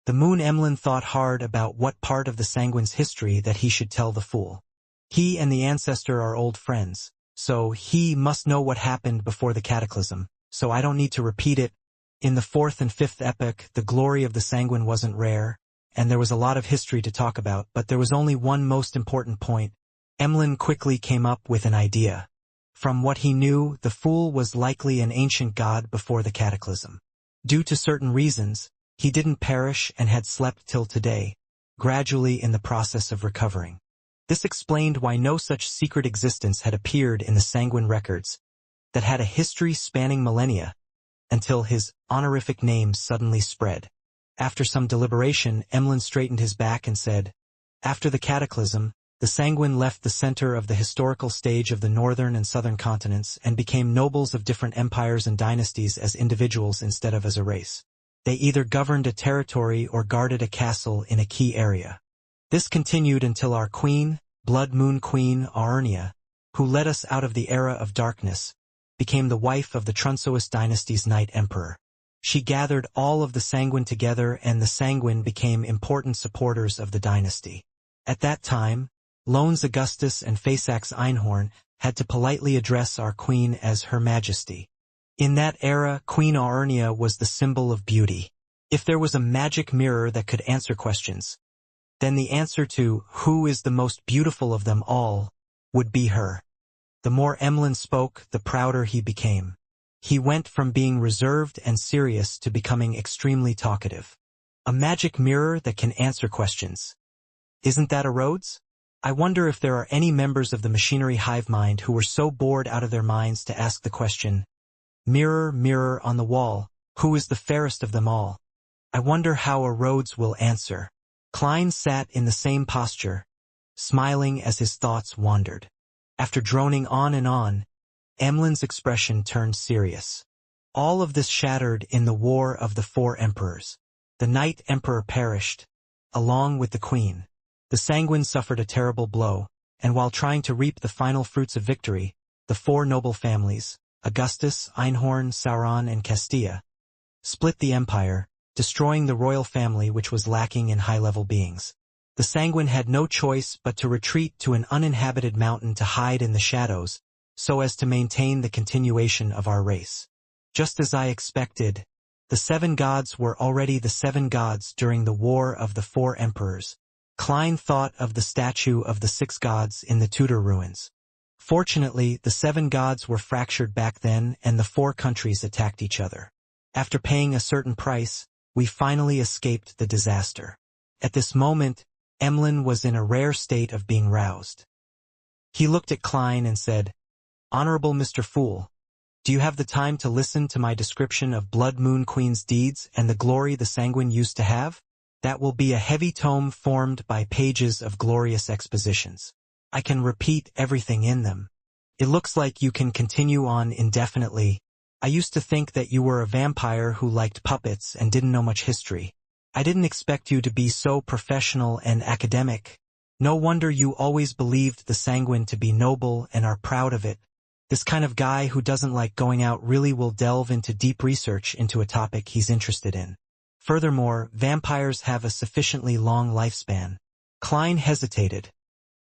The moon. Emlyn thought hard about what part of the sanguine's history that he should tell the Fool. He and the ancestor are old friends, so he must know what happened before the cataclysm, so I don't need to repeat it. In the fourth and fifth epoch, the glory of the sanguine wasn't rare, and there was a lot of history to talk about, but there was only one most important point. Emlyn quickly came up with an idea. From what he knew, the Fool was likely an ancient god before the cataclysm. Due to certain reasons, he didn't perish and had slept till today, gradually in the process of recovering. This explained why no such secret existence had appeared in the sanguine records that had a history spanning millennia, until his honorific name suddenly spread. After some deliberation, Emlyn straightened his back and said, "After the cataclysm, the sanguine left the center of the historical stage of the northern and southern continents and became nobles of different empires and dynasties as individuals instead of as a race. They either governed a territory or guarded a castle in a key area. This continued until our queen, Blood Moon Queen Aurnia, who led us out of the era of darkness, became the wife of the Trunsois dynasty's Night Emperor. She gathered all of the sanguine together, and the sanguine became important supporters of the dynasty. At that time, Loans Augustus and Faceax Einhorn had to politely address our queen as Her Majesty. In that era, Queen Aurnia was the symbol of beauty. If there was a magic mirror that could answer questions, then the answer to who is the most beautiful of them all would be her." The more Emlyn spoke, the prouder he became. He went from being reserved and serious to becoming extremely talkative. A magic mirror that can answer questions. Isn't that a Rhodes? I wonder if there are any members of the machinery hive mind who were so bored out of their minds to ask the question, "Mirror, mirror on the wall, who is the fairest of them all? I wonder how a Rhodes will answer." Klein sat in the same posture, smiling as his thoughts wandered. After droning on and on, Emlyn's expression turned serious. All of this shattered in the War of the Four Emperors. The Night Emperor perished, along with the Queen. The sanguine suffered a terrible blow, and while trying to reap the final fruits of victory, the four noble families, Augustus, Einhorn, Sauron, and Castilla, split the empire, destroying the royal family which was lacking in high-level beings. The sanguine had no choice but to retreat to an uninhabited mountain to hide in the shadows, so as to maintain the continuation of our race. Just as I expected, the seven gods were already the seven gods during the War of the Four Emperors. Klein thought of the statue of the six gods in the Tudor ruins. Fortunately, the seven gods were fractured back then and the four countries attacked each other. After paying a certain price, we finally escaped the disaster. At this moment, Emlyn was in a rare state of being roused. He looked at Klein and said, "Honorable Mr. Fool, do you have the time to listen to my description of Blood Moon Queen's deeds and the glory the sanguine used to have? That will be a heavy tome formed by pages of glorious expositions. I can repeat everything in them. It looks like you can continue on indefinitely. I used to think that you were a vampire who liked puppets and didn't know much history. I didn't expect you to be so professional and academic. No wonder you always believed the sanguine to be noble and are proud of it. This kind of guy who doesn't like going out really will delve into deep research into a topic he's interested in. Furthermore, vampires have a sufficiently long lifespan." Klein hesitated,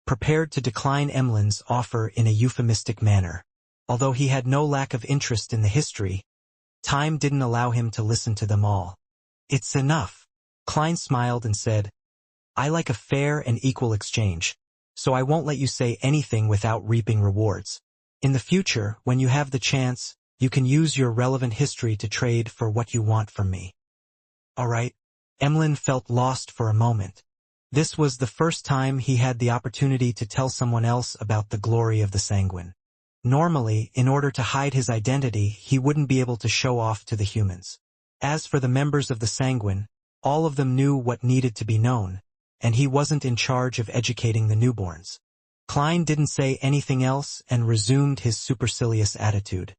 prepared to decline Emlyn's offer in a euphemistic manner. Although he had no lack of interest in the history, time didn't allow him to listen to them all. "It's enough." Klein smiled and said, "I like a fair and equal exchange, so I won't let you say anything without reaping rewards. In the future, when you have the chance, you can use your relevant history to trade for what you want from me. All right. Emlyn felt lost for a moment. This was the first time he had the opportunity to tell someone else about the glory of the Sanguine. Normally, in order to hide his identity, he wouldn't be able to show off to the humans. As for the members of the Sanguine, all of them knew what needed to be known, and he wasn't in charge of educating the newborns. Klein didn't say anything else and resumed his supercilious attitude.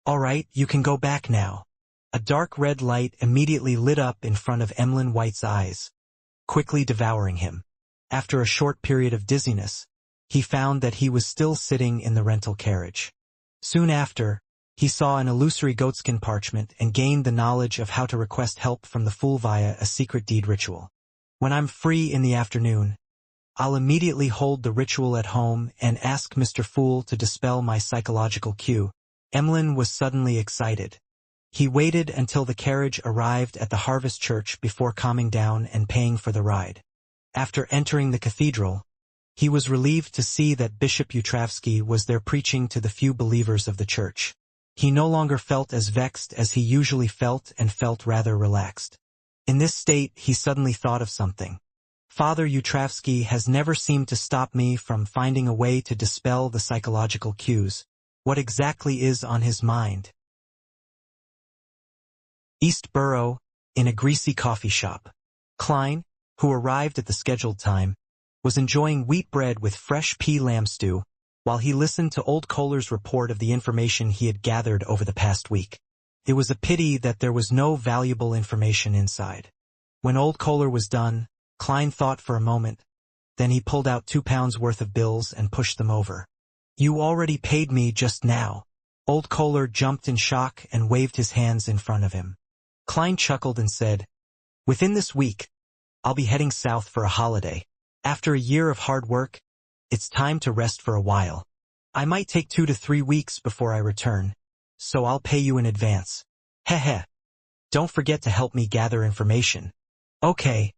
All right, you can go back now. A dark red light immediately lit up in front of Emlyn White's eyes, quickly devouring him. After a short period of dizziness, he found that he was still sitting in the rental carriage. Soon after, he saw an illusory goatskin parchment and gained the knowledge of how to request help from the Fool via a secret deed ritual. When I'm free in the afternoon, I'll immediately hold the ritual at home and ask Mr. Fool to dispel my psychological cue. Emlyn was suddenly excited. He waited until the carriage arrived at the Harvest Church before calming down and paying for the ride. After entering the cathedral, he was relieved to see that Bishop Utravsky was there preaching to the few believers of the church. He no longer felt as vexed as he usually felt and felt rather relaxed. In this state, he suddenly thought of something. Father Utravsky has never seemed to stop me from finding a way to dispel the psychological cues. What exactly is on his mind? East Borough, in a greasy coffee shop. Klein, who arrived at the scheduled time, was enjoying wheat bread with fresh pea lamb stew, while he listened to Old Kohler's report of the information he had gathered over the past week. It was a pity that there was no valuable information inside. When Old Kohler was done, Klein thought for a moment. Then he pulled out £2 worth of bills and pushed them over. You already paid me just now. Old Kohler jumped in shock and waved his hands in front of him. Klein chuckled and said, Within this week, I'll be heading south for a holiday. After a year of hard work, it's time to rest for a while. I might take 2 to 3 weeks before I return, so I'll pay you in advance. Heh. Don't forget to help me gather information. Okay.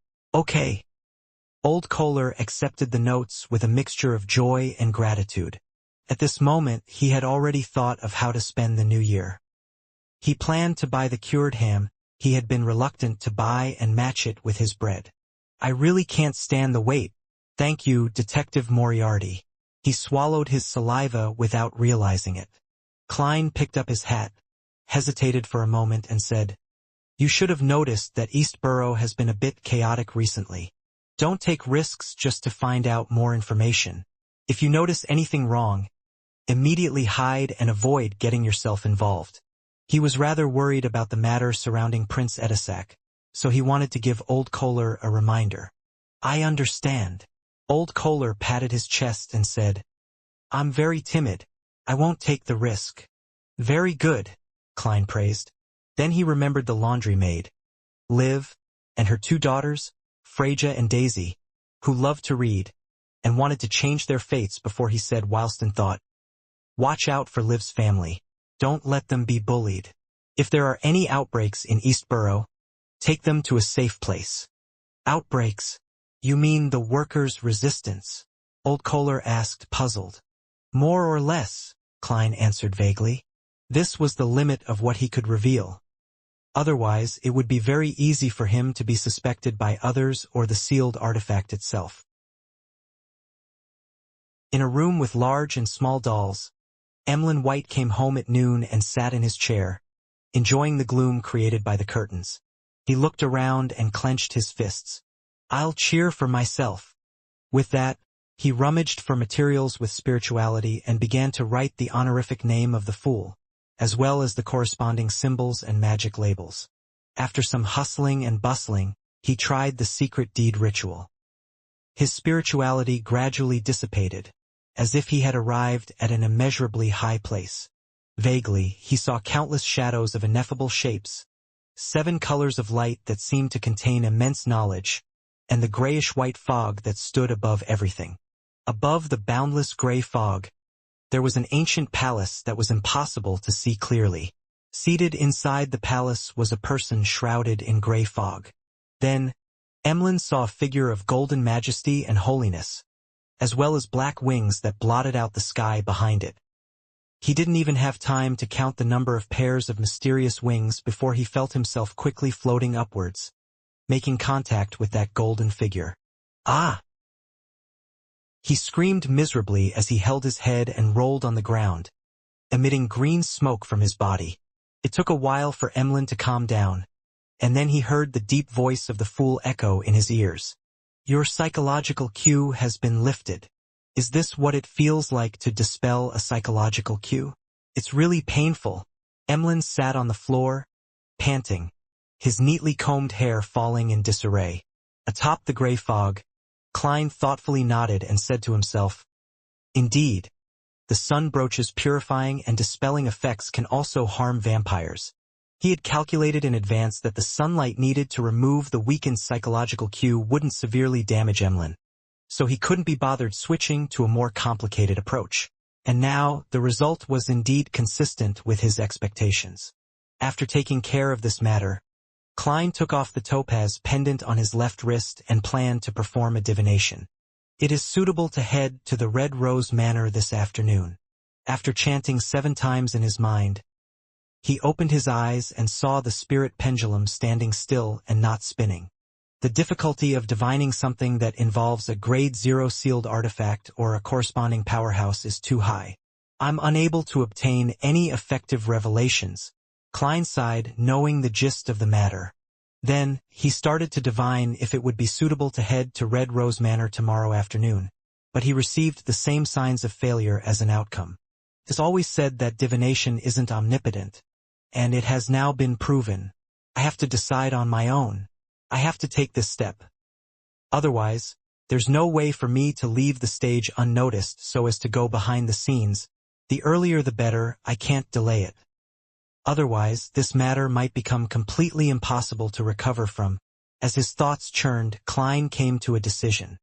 Old Kohler accepted the notes with a mixture of joy and gratitude. At this moment, he had already thought of how to spend the new year. He planned to buy the cured ham he had been reluctant to buy and match it with his bread. I really can't stand the wait. Thank you, Detective Moriarty. He swallowed his saliva without realizing it. Klein picked up his hat, hesitated for a moment and said, You should have noticed that East Borough has been a bit chaotic recently. Don't take risks just to find out more information. If you notice anything wrong, immediately hide and avoid getting yourself involved. He was rather worried about the matter surrounding Prince Edisac, so he wanted to give Old Kohler a reminder. I understand. Old Kohler patted his chest and said, I'm very timid. I won't take the risk. Very good, Klein praised. Then he remembered the laundry maid, Liv, and her 2 daughters, Freja and Daisy, who loved to read, and wanted to change their fates before he said whilst in thought, Watch out for Liv's family. Don't let them be bullied. If there are any outbreaks in East Borough, take them to a safe place. Outbreaks? You mean the workers' resistance? Old Kohler asked, puzzled. More or less, Klein answered vaguely. This was the limit of what he could reveal. Otherwise, it would be very easy for him to be suspected by others or the sealed artifact itself. In a room with large and small dolls, Emlyn White came home at noon and sat in his chair, enjoying the gloom created by the curtains. He looked around and clenched his fists. I'll cheer for myself. With that, he rummaged for materials with spirituality and began to write the honorific name of the Fool, as well as the corresponding symbols and magic labels. After some hustling and bustling, he tried the secret deed ritual. His spirituality gradually dissipated, as if he had arrived at an immeasurably high place. Vaguely, he saw countless shadows of ineffable shapes, 7 colors of light that seemed to contain immense knowledge, and the grayish-white fog that stood above everything. Above the boundless gray fog, there was an ancient palace that was impossible to see clearly. Seated inside the palace was a person shrouded in gray fog. Then, Emlyn saw a figure of golden majesty and holiness, as well as black wings that blotted out the sky behind it. He didn't even have time to count the number of pairs of mysterious wings before he felt himself quickly floating upwards, making contact with that golden figure. Ah! He screamed miserably as he held his head and rolled on the ground, emitting green smoke from his body. It took a while for Emlyn to calm down, and then he heard the deep voice of the fool echo in his ears. Your psychological cue has been lifted. Is this what it feels like to dispel a psychological cue? It's really painful. Emlyn sat on the floor, panting, his neatly combed hair falling in disarray. Atop the gray fog, Klein thoughtfully nodded and said to himself, Indeed, the sun broach's purifying and dispelling effects can also harm vampires. He had calculated in advance that the sunlight needed to remove the weakened psychological cue wouldn't severely damage Emlyn, so he couldn't be bothered switching to a more complicated approach. And now, the result was indeed consistent with his expectations. After taking care of this matter, Klein took off the topaz pendant on his left wrist and planned to perform a divination. It is suitable to head to the Red Rose Manor this afternoon. After chanting 7 times in his mind, he opened his eyes and saw the spirit pendulum standing still and not spinning. The difficulty of divining something that involves a grade 0 sealed artifact or a corresponding powerhouse is too high. I'm unable to obtain any effective revelations, Klein sighed, knowing the gist of the matter. Then, he started to divine if it would be suitable to head to Red Rose Manor tomorrow afternoon, but he received the same signs of failure as an outcome. It's always said that divination isn't omnipotent, and it has now been proven. I have to decide on my own. I have to take this step. Otherwise, there's no way for me to leave the stage unnoticed so as to go behind the scenes. The earlier the better, I can't delay it. Otherwise, this matter might become completely impossible to recover from. As his thoughts churned, Klein came to a decision.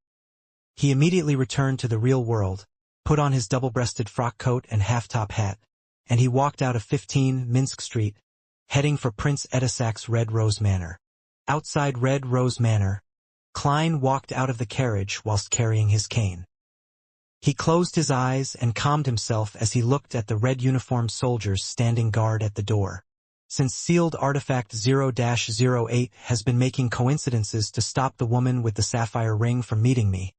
He immediately returned to the real world, put on his double-breasted frock coat and half-top hat, and he walked out of 15 Minsk Street, heading for Prince Edisak's Red Rose Manor. Outside Red Rose Manor, Klein walked out of the carriage whilst carrying his cane. He closed his eyes and calmed himself as he looked at the red-uniformed soldiers standing guard at the door. Since sealed artifact 0-08 has been making coincidences to stop the woman with the sapphire ring from meeting me,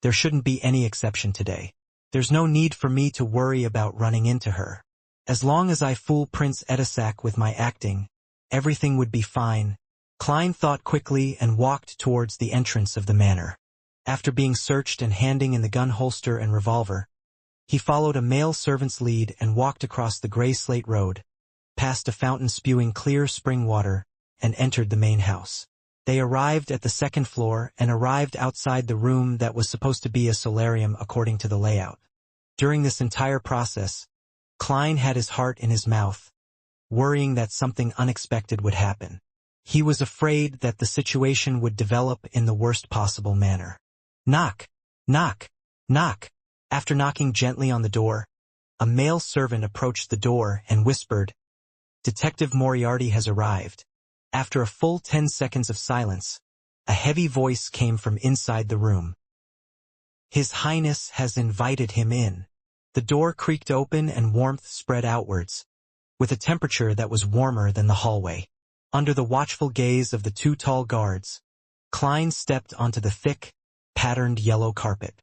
there shouldn't be any exception today. There's no need for me to worry about running into her. As long as I fool Prince Edisak with my acting, everything would be fine. Klein thought quickly and walked towards the entrance of the manor. After being searched and handing in the gun holster and revolver, he followed a male servant's lead and walked across the gray slate road, past a fountain spewing clear spring water, and entered the main house. They arrived at the second floor and arrived outside the room that was supposed to be a solarium according to the layout. During this entire process, Klein had his heart in his mouth, worrying that something unexpected would happen. He was afraid that the situation would develop in the worst possible manner. Knock, knock, knock. After knocking gently on the door, a male servant approached the door and whispered, Detective Moriarty has arrived. After a full 10 seconds of silence, a heavy voice came from inside the room. His Highness has invited him in. The door creaked open and warmth spread outwards, with a temperature that was warmer than the hallway. Under the watchful gaze of the 2 tall guards, Klein stepped onto the thick, patterned yellow carpet.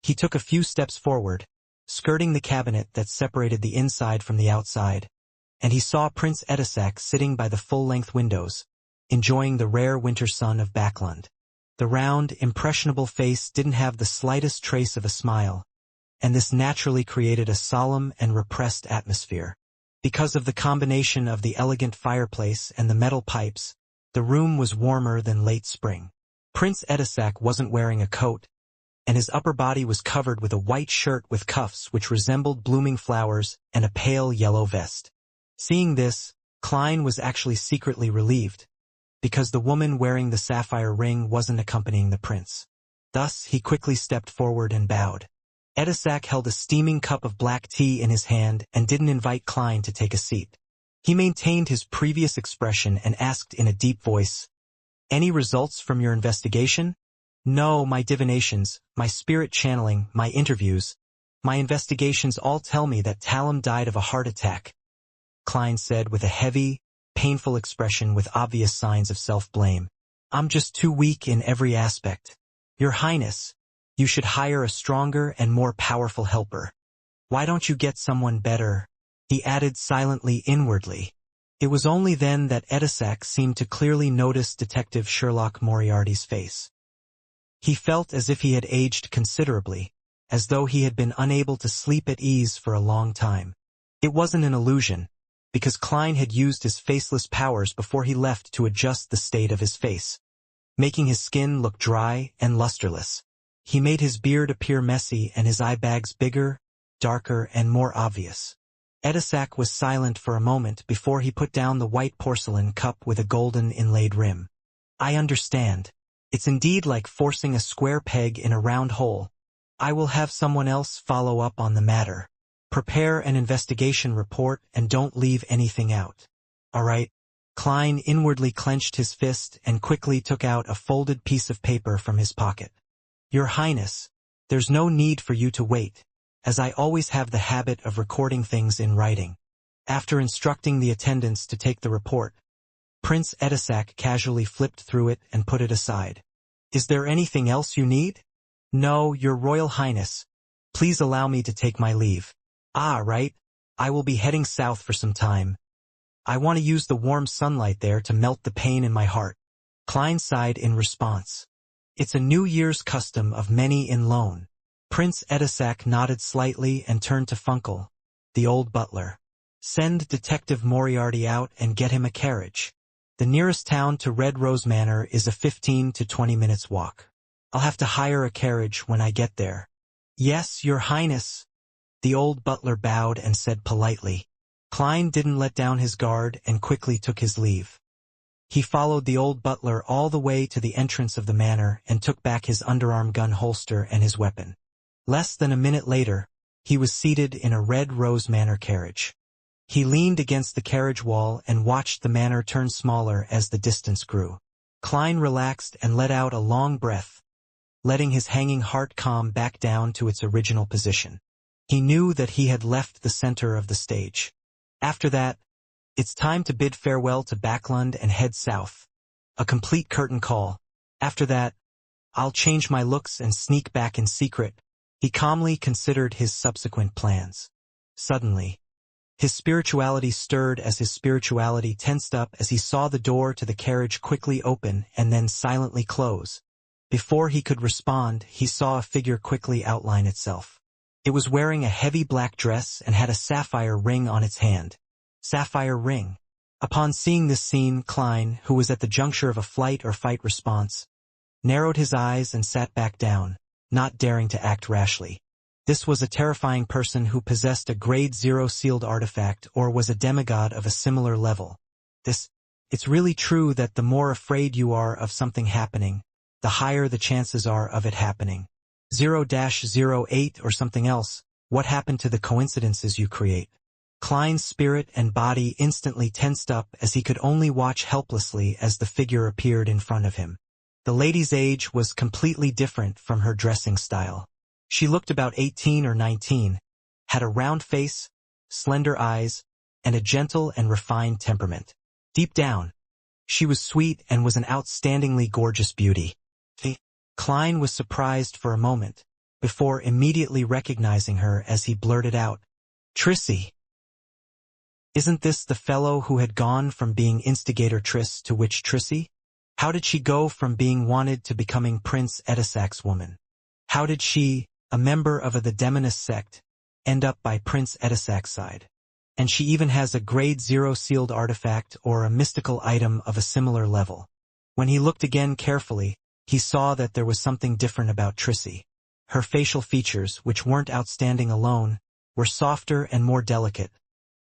He took a few steps forward, skirting the cabinet that separated the inside from the outside, and he saw Prince Edisak sitting by the full-length windows, enjoying the rare winter sun of Backlund. The round, impressionable face didn't have the slightest trace of a smile, and this naturally created a solemn and repressed atmosphere. Because of the combination of the elegant fireplace and the metal pipes, the room was warmer than late spring. Prince Edisak wasn't wearing a coat, and his upper body was covered with a white shirt with cuffs which resembled blooming flowers and a pale yellow vest. Seeing this, Klein was actually secretly relieved, because the woman wearing the sapphire ring wasn't accompanying the prince. Thus, he quickly stepped forward and bowed. Edisak held a steaming cup of black tea in his hand and didn't invite Klein to take a seat. He maintained his previous expression and asked in a deep voice, Any results from your investigation? No, my divinations, my spirit channeling, my interviews, my investigations all tell me that Talum died of a heart attack, Klein said with a heavy, painful expression with obvious signs of self-blame. I'm just too weak in every aspect. Your Highness, you should hire a stronger and more powerful helper. Why don't you get someone better? He added silently inwardly. It was only then that Edisac seemed to clearly notice Detective Sherlock Moriarty's face. He felt as if he had aged considerably, as though he had been unable to sleep at ease for a long time. It wasn't an illusion, because Klein had used his faceless powers before he left to adjust the state of his face, making his skin look dry and lusterless. He made his beard appear messy and his eye bags bigger, darker, and more obvious. Edisac was silent for a moment before he put down the white porcelain cup with a golden inlaid rim. I understand. It's indeed like forcing a square peg in a round hole. I will have someone else follow up on the matter. Prepare an investigation report and don't leave anything out. All right. Klein inwardly clenched his fist and quickly took out a folded piece of paper from his pocket. Your Highness, there's no need for you to wait, as I always have the habit of recording things in writing. After instructing the attendants to take the report, Prince Edisac casually flipped through it and put it aside. Is there anything else you need? No, Your Royal Highness. Please allow me to take my leave. Ah, right. I will be heading south for some time. I want to use the warm sunlight there to melt the pain in my heart. Klein sighed in response. It's a New Year's custom of many in loan. Prince Edisac nodded slightly and turned to Funkel, the old butler. Send Detective Moriarty out and get him a carriage. The nearest town to Red Rose Manor is a 15 to 20 minutes walk. I'll have to hire a carriage when I get there. Yes, Your Highness. The old butler bowed and said politely. Klein didn't let down his guard and quickly took his leave. He followed the old butler all the way to the entrance of the manor and took back his underarm gun holster and his weapon. Less than a minute later, he was seated in a Red Rose Manor carriage. He leaned against the carriage wall and watched the manor turn smaller as the distance grew. Klein relaxed and let out a long breath, letting his hanging heart calm back down to its original position. He knew that he had left the center of the stage. After that, it's time to bid farewell to Backlund and head south. A complete curtain call. After that, I'll change my looks and sneak back in secret. He calmly considered his subsequent plans. Suddenly, his spirituality stirred as his spirituality tensed up as he saw the door to the carriage quickly open and then silently close. Before he could respond, he saw a figure quickly outline itself. It was wearing a heavy black dress and had a sapphire ring on its hand. Sapphire ring. Upon seeing this scene, Klein, who was at the juncture of a flight or fight response, narrowed his eyes and sat back down, not daring to act rashly. This was a terrifying person who possessed a Grade 0 sealed artifact or was a demigod of a similar level. It's really true that the more afraid you are of something happening, the higher the chances are of it happening. 0-08 or something else, what happened to the coincidences you create? Klein's spirit and body instantly tensed up as he could only watch helplessly as the figure appeared in front of him. The lady's age was completely different from her dressing style. She looked about 18 or 19, had a round face, slender eyes, and a gentle and refined temperament. Deep down, she was sweet and was an outstandingly gorgeous beauty. Klein was surprised for a moment, before immediately recognizing her as he blurted out, "Trissy. Isn't this the fellow who had gone from being instigator Triss to witch Trissy? How did she go from being wanted to becoming Prince Edisac's woman? How did she, a member of the Demonist sect, end up by Prince Edisac's side? And she even has a Grade 0 sealed artifact or a mystical item of a similar level." When he looked again carefully, he saw that there was something different about Trissy. Her facial features, which weren't outstanding alone, were softer and more delicate,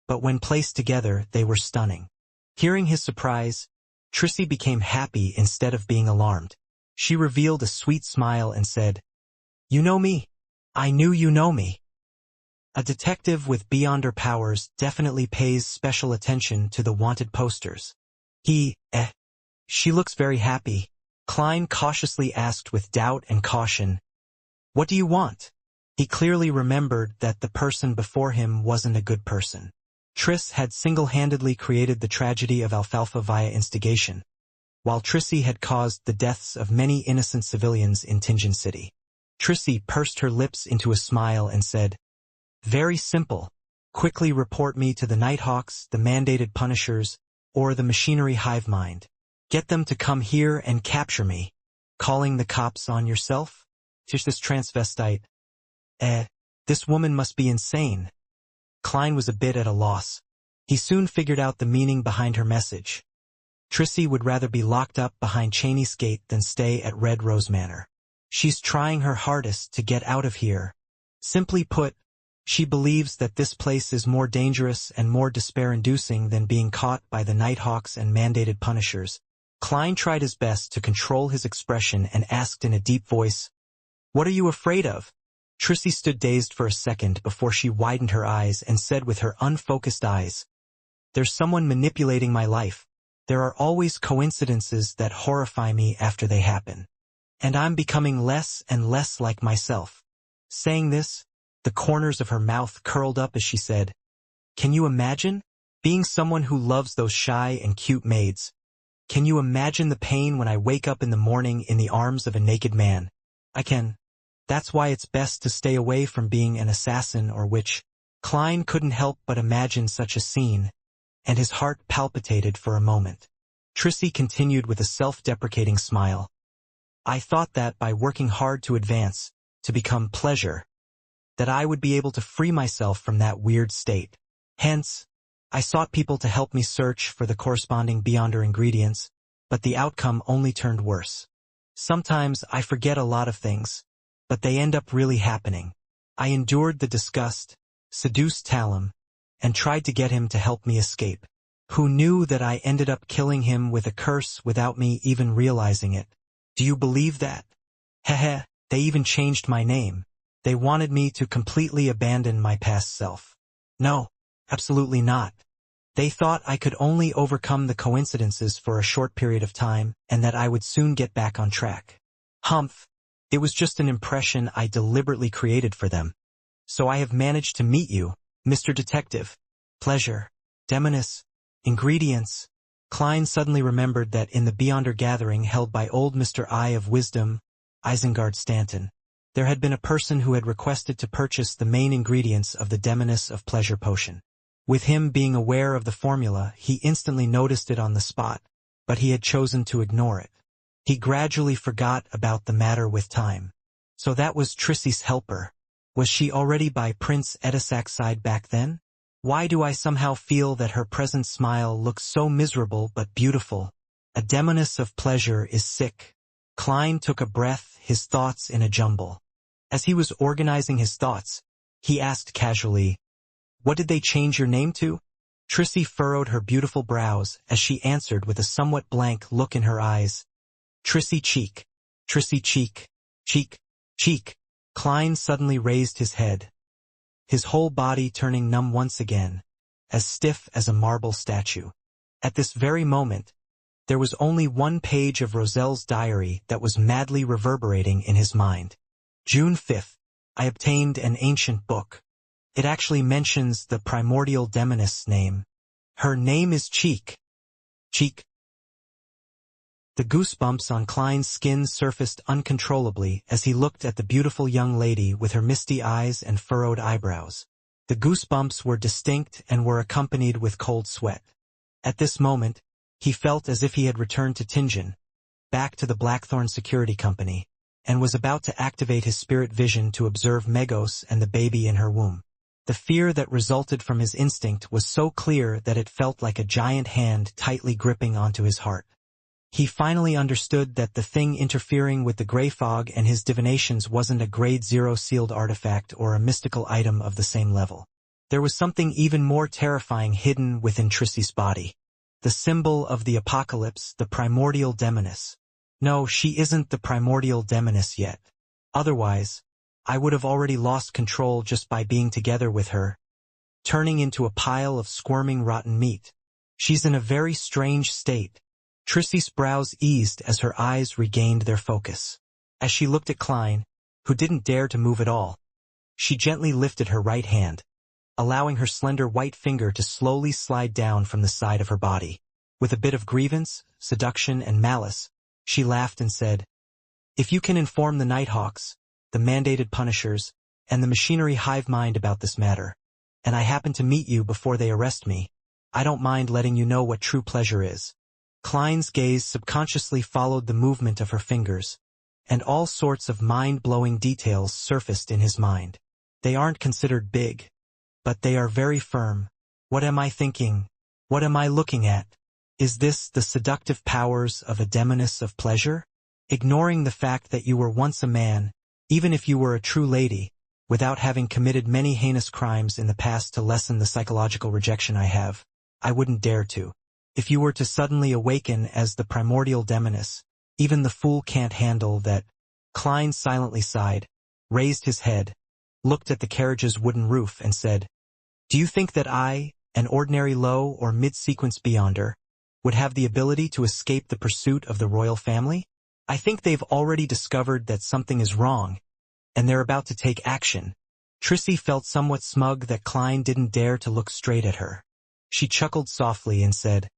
but when placed together they were stunning. Hearing his surprise, Trissy became happy instead of being alarmed. She revealed a sweet smile and said, "You know me? I knew you know me." A detective with beyonder powers definitely pays special attention to the wanted posters. She looks very happy. Klein cautiously asked with doubt and caution, "What do you want?" He clearly remembered that the person before him wasn't a good person. Triss had single-handedly created the tragedy of Alfalfa via instigation, while Trissy had caused the deaths of many innocent civilians in Tingen City. Trissy pursed her lips into a smile and said, "Very simple. Quickly report me to the Nighthawks, the mandated punishers, or the machinery hive mind. Get them to come here and capture me." "Calling the cops on yourself?" Tish, this transvestite. This woman must be insane. Klein was a bit at a loss. He soon figured out the meaning behind her message. Trissy would rather be locked up behind Cheney's gate than stay at Red Rose Manor. She's trying her hardest to get out of here. Simply put, she believes that this place is more dangerous and more despair-inducing than being caught by the Nighthawks and mandated punishers. Klein tried his best to control his expression and asked in a deep voice, "What are you afraid of?" Trissy stood dazed for a second before she widened her eyes and said with her unfocused eyes, "There's someone manipulating my life. There are always coincidences that horrify me after they happen. And I'm becoming less and less like myself." Saying this, the corners of her mouth curled up as she said, "Can you imagine being someone who loves those shy and cute maids? Can you imagine the pain when I wake up in the morning in the arms of a naked man? I can. That's why it's best to stay away from being an assassin or witch." Klein couldn't help but imagine such a scene, and his heart palpitated for a moment. Trissy continued with a self-deprecating smile. "I thought that by working hard to advance, to become pleasure, that I would be able to free myself from that weird state. Hence, I sought people to help me search for the corresponding Beyonder ingredients, but the outcome only turned worse. Sometimes I forget a lot of things, but they end up really happening. I endured the disgust, seduced Talum, and tried to get him to help me escape. Who knew that I ended up killing him with a curse without me even realizing it? Do you believe that? Heh, they even changed my name. They wanted me to completely abandon my past self. No, absolutely not. They thought I could only overcome the coincidences for a short period of time and that I would soon get back on track. Humph. It was just an impression I deliberately created for them. So I have managed to meet you, Mr. Detective. Pleasure. Demoness. Ingredients. Klein suddenly remembered that in the Beyonder gathering held by old Mr. Eye of Wisdom, Isengard Stanton, there had been a person who had requested to purchase the main ingredients of the Demoness of Pleasure potion. With him being aware of the formula, he instantly noticed it on the spot, but he had chosen to ignore it. He gradually forgot about the matter with time. So that was Trissy's helper. Was she already by Prince Edisac's side back then? Why do I somehow feel that her present smile looks so miserable but beautiful? A demoness of pleasure is sick. Klein took a breath, his thoughts in a jumble. As he was organizing his thoughts, he asked casually, "What did they change your name to?" Trissy furrowed her beautiful brows as she answered with a somewhat blank look in her eyes. "Trissy Cheek. Trissy Cheek. Cheek. Cheek." Klein suddenly raised his head, his whole body turning numb once again, as stiff as a marble statue. At this very moment, there was only one page of Roselle's diary that was madly reverberating in his mind. June 5th, I obtained an ancient book. It actually mentions the primordial demoness name. Her name is Cheek. Cheek. The goosebumps on Klein's skin surfaced uncontrollably as he looked at the beautiful young lady with her misty eyes and furrowed eyebrows. The goosebumps were distinct and were accompanied with cold sweat. At this moment, he felt as if he had returned to Tingen, back to the Blackthorn Security Company, and was about to activate his spirit vision to observe Megos and the baby in her womb. The fear that resulted from his instinct was so clear that it felt like a giant hand tightly gripping onto his heart. He finally understood that the thing interfering with the gray fog and his divinations wasn't a grade 0 sealed artifact or a mystical item of the same level. There was something even more terrifying hidden within Trissy's body. The symbol of the apocalypse, the primordial demoness. No, she isn't the primordial demoness yet. Otherwise, I would have already lost control just by being together with her, turning into a pile of squirming rotten meat. She's in a very strange state, Trissie's brows eased as her eyes regained their focus. As she looked at Klein, who didn't dare to move at all, she gently lifted her right hand, allowing her slender white finger to slowly slide down from the side of her body. With a bit of grievance, seduction, and malice, she laughed and said, "If you can inform the Nighthawks, the mandated punishers, and the machinery hive mind about this matter, and I happen to meet you before they arrest me, I don't mind letting you know what true pleasure is." Klein's gaze subconsciously followed the movement of her fingers, and all sorts of mind-blowing details surfaced in his mind. They aren't considered big, but they are very firm. What am I thinking? What am I looking at? Is this the seductive powers of a demoness of pleasure? Ignoring the fact that you were once a man, even if you were a true lady, without having committed many heinous crimes in the past to lessen the psychological rejection I have, I wouldn't dare to. If you were to suddenly awaken as the primordial demoness, even the fool can't handle that. Klein silently sighed, raised his head, looked at the carriage's wooden roof and said, "Do you think that I, an ordinary low or mid-sequence beyonder, would have the ability to escape the pursuit of the royal family? I think they've already discovered that something is wrong, and they're about to take action." Trissie felt somewhat smug that Klein didn't dare to look straight at her. She chuckled softly and said,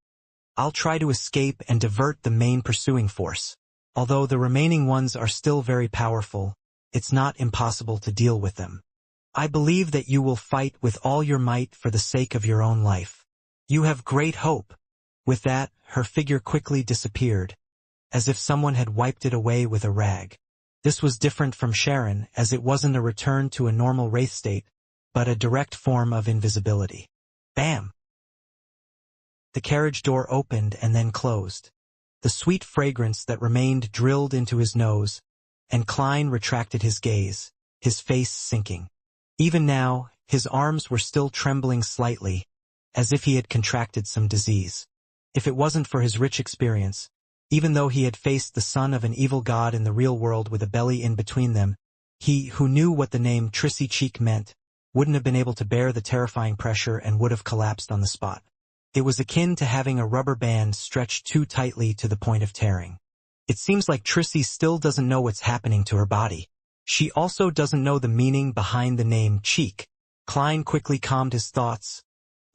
"I'll try to escape and divert the main pursuing force. Although the remaining ones are still very powerful, it's not impossible to deal with them. I believe that you will fight with all your might for the sake of your own life. You have great hope." With that, her figure quickly disappeared, as if someone had wiped it away with a rag. This was different from Sharon, as it wasn't a return to a normal wraith state, but a direct form of invisibility. Bam! The carriage door opened and then closed. The sweet fragrance that remained drilled into his nose, and Klein retracted his gaze, his face sinking. Even now, his arms were still trembling slightly, as if he had contracted some disease. If it wasn't for his rich experience, even though he had faced the son of an evil god in the real world with a belly in between them, he who knew what the name Trissie Cheek meant wouldn't have been able to bear the terrifying pressure and would have collapsed on the spot. It was akin to having a rubber band stretched too tightly to the point of tearing. It seems like Trissie still doesn't know what's happening to her body. She also doesn't know the meaning behind the name Cheek. Klein quickly calmed his thoughts,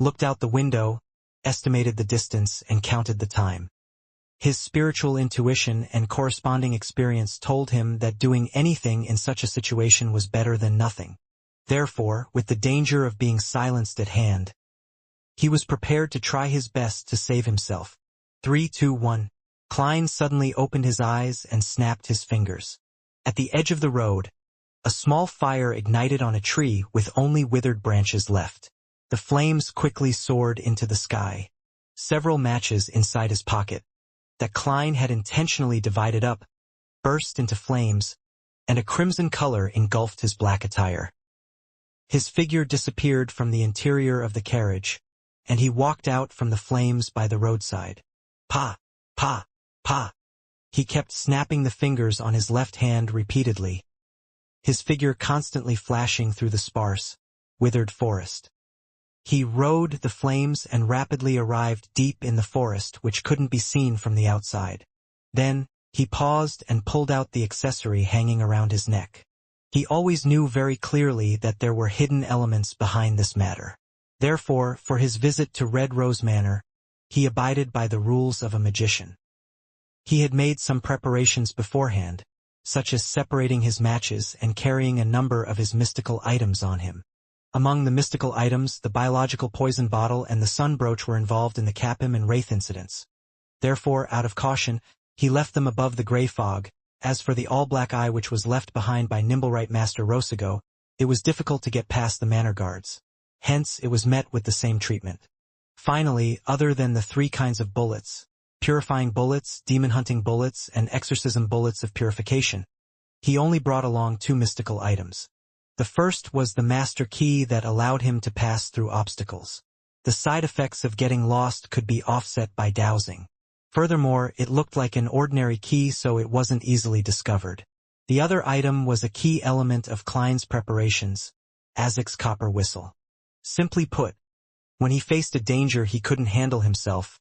looked out the window, estimated the distance, and counted the time. His spiritual intuition and corresponding experience told him that doing anything in such a situation was better than nothing. Therefore, with the danger of being silenced at hand, he was prepared to try his best to save himself. 3, 2, 1. Klein suddenly opened his eyes and snapped his fingers. At the edge of the road, a small fire ignited on a tree with only withered branches left. The flames quickly soared into the sky. Several matches inside his pocket, that Klein had intentionally divided up, burst into flames, and a crimson color engulfed his black attire. His figure disappeared from the interior of the carriage, and he walked out from the flames by the roadside. Pa, pa, pa. He kept snapping the fingers on his left hand repeatedly, his figure constantly flashing through the sparse, withered forest. He rode the flames and rapidly arrived deep in the forest, which couldn't be seen from the outside. Then, he paused and pulled out the accessory hanging around his neck. He always knew very clearly that there were hidden elements behind this matter. Therefore, for his visit to Red Rose Manor, he abided by the rules of a magician. He had made some preparations beforehand, such as separating his matches and carrying a number of his mystical items on him. Among the mystical items, the biological poison bottle and the sun brooch were involved in the Capim and Wraith incidents. Therefore, out of caution, he left them above the gray fog. As for the all-black eye which was left behind by Nimblewright Master Rosago, it was difficult to get past the manor guards. Hence, it was met with the same treatment. Finally, other than the 3 kinds of bullets, purifying bullets, demon-hunting bullets, and exorcism bullets of purification, he only brought along 2 mystical items. The first was the master key that allowed him to pass through obstacles. The side effects of getting lost could be offset by dowsing. Furthermore, it looked like an ordinary key, so it wasn't easily discovered. The other item was a key element of Klein's preparations, Azek's copper whistle. Simply put, when he faced a danger he couldn't handle himself,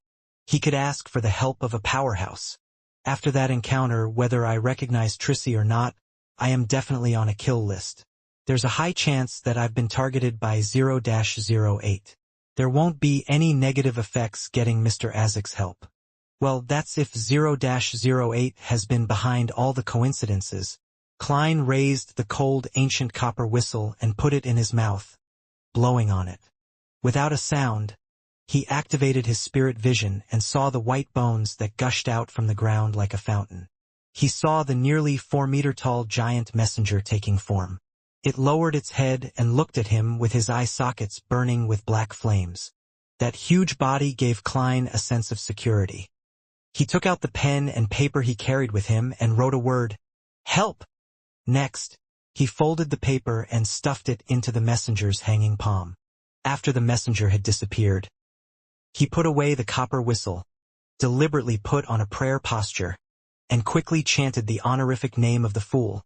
He could ask for the help of a powerhouse. After that encounter, whether I recognize Trissy or not, I am definitely on a kill list. There's a high chance that I've been targeted by 0-08. There won't be any negative effects getting Mr. Azek's help. Well, that's if 0-08 has been behind all the coincidences. Klein raised the cold ancient copper whistle and put it in his mouth, blowing on it. Without a sound, he activated his spirit vision and saw the white bones that gushed out from the ground like a fountain. He saw the nearly 4-meter-tall giant messenger taking form. It lowered its head and looked at him with his eye sockets burning with black flames. That huge body gave Klein a sense of security. He took out the pen and paper he carried with him and wrote a word, "Help!" Next, he folded the paper and stuffed it into the messenger's hanging palm. After the messenger had disappeared, he put away the copper whistle, deliberately put on a prayer posture, and quickly chanted the honorific name of the fool.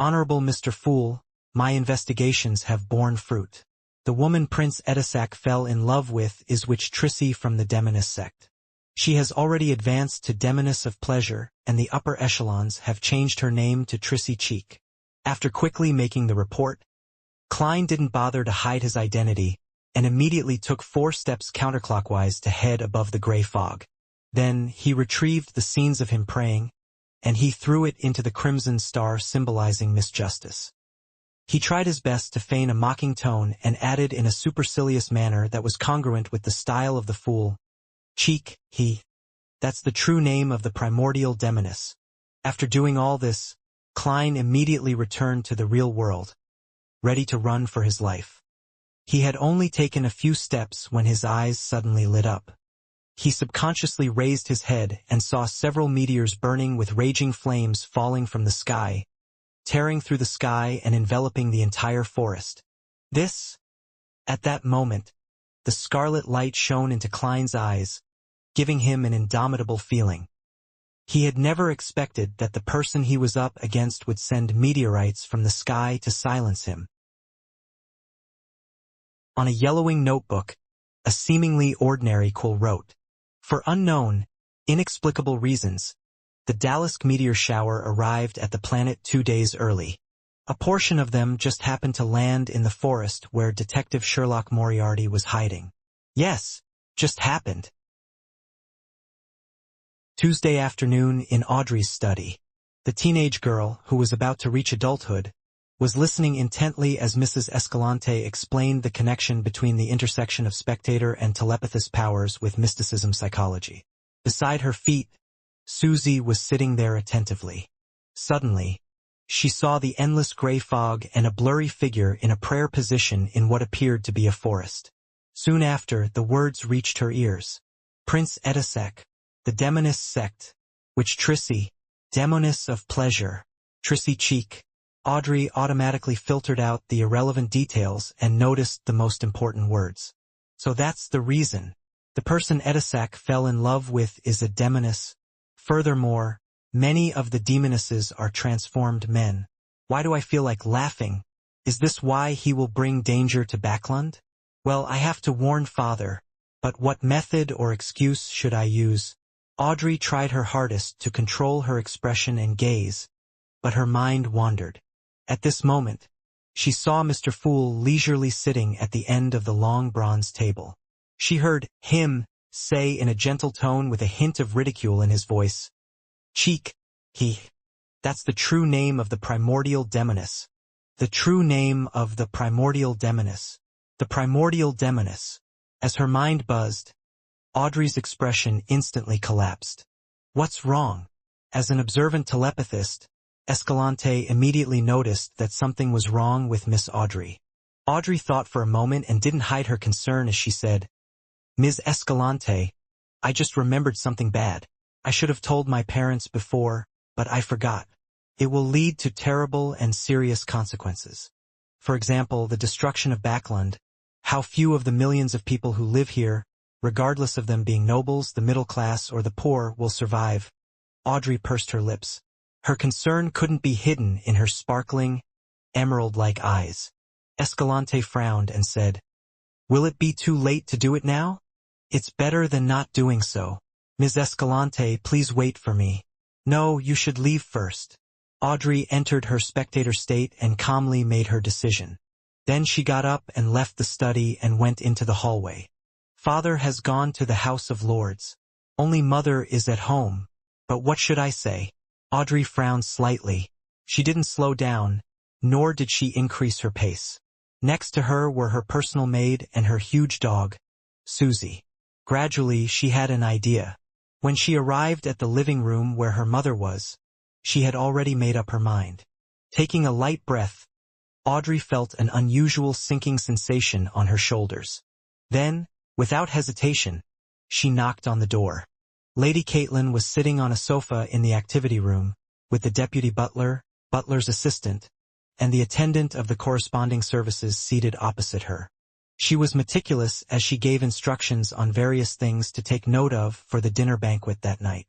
"Honorable Mr. Fool, my investigations have borne fruit. The woman Prince Edisac fell in love with is witch Trissy from the Demoness sect. She has already advanced to Demoness of Pleasure, and the upper echelons have changed her name to Trissy Cheek." After quickly making the report, Klein didn't bother to hide his identity, and immediately took 4 steps counterclockwise to head above the gray fog. Then he retrieved the scenes of him praying, and he threw it into the crimson star symbolizing misjustice. He tried his best to feign a mocking tone and added in a supercilious manner that was congruent with the style of the fool, "Cheek, that's the true name of the primordial demoness." After doing all this, Klein immediately returned to the real world, ready to run for his life. He had only taken a few steps when his eyes suddenly lit up. He subconsciously raised his head and saw several meteors burning with raging flames falling from the sky, tearing through the sky and enveloping the entire forest. At that moment, the scarlet light shone into Klein's eyes, giving him an indomitable feeling. He had never expected that the person he was up against would send meteorites from the sky to silence him. On a yellowing notebook, a seemingly ordinary quill wrote, "For unknown, inexplicable reasons, the Dalisk meteor shower arrived at the planet 2 days early. A portion of them just happened to land in the forest where Detective Sherlock Moriarty was hiding. Yes, just happened." Tuesday afternoon in Audrey's study, the teenage girl, who was about to reach adulthood, was listening intently as Mrs. Escalante explained the connection between the intersection of spectator and telepathist powers with mysticism psychology. Beside her feet, Susie was sitting there attentively. Suddenly, she saw the endless gray fog and a blurry figure in a prayer position in what appeared to be a forest. Soon after, the words reached her ears. "Prince Edisac, the Demoness sect, witch Trissy, Demoness of Pleasure, Trissy Cheek." Audrey automatically filtered out the irrelevant details and noticed the most important words. "So that's the reason. The person Edisac fell in love with is a demoness. Furthermore, many of the demonesses are transformed men. Why do I feel like laughing? Is this why he will bring danger to Backlund? Well, I have to warn Father, but what method or excuse should I use?" Audrey tried her hardest to control her expression and gaze, but her mind wandered. At this moment, she saw Mr. Fool leisurely sitting at the end of the long bronze table. She heard him say in a gentle tone with a hint of ridicule in his voice, "Cheek, that's the true name of the primordial demoness. The true name of the primordial demoness. The primordial demoness." As her mind buzzed, Audrey's expression instantly collapsed. "What's wrong?" As an observant telepathist, Escalante immediately noticed that something was wrong with Miss Audrey. Audrey thought for a moment and didn't hide her concern as she said, "Ms. Escalante, I just remembered something bad. I should have told my parents before, but I forgot. It will lead to terrible and serious consequences. For example, the destruction of Backlund. How few of the millions of people who live here, regardless of them being nobles, the middle class, or the poor, will survive." Audrey pursed her lips. Her concern couldn't be hidden in her sparkling, emerald-like eyes. Escalante frowned and said, "Will it be too late to do it now? It's better than not doing so." Ms. Escalante, please wait for me. No, you should leave first. Audrey entered her spectator state and calmly made her decision. Then she got up and left the study and went into the hallway. Father has gone to the House of Lords. Only Mother is at home. But what should I say? Audrey frowned slightly. She didn't slow down, nor did she increase her pace. Next to her were her personal maid and her huge dog, Susie. Gradually, she had an idea. When she arrived at the living room where her mother was, she had already made up her mind. Taking a light breath, Audrey felt an unusual sinking sensation on her shoulders. Then, without hesitation, she knocked on the door. Lady Caitlin was sitting on a sofa in the activity room, with the deputy butler, butler's assistant, and the attendant of the corresponding services seated opposite her. She was meticulous as she gave instructions on various things to take note of for the dinner banquet that night.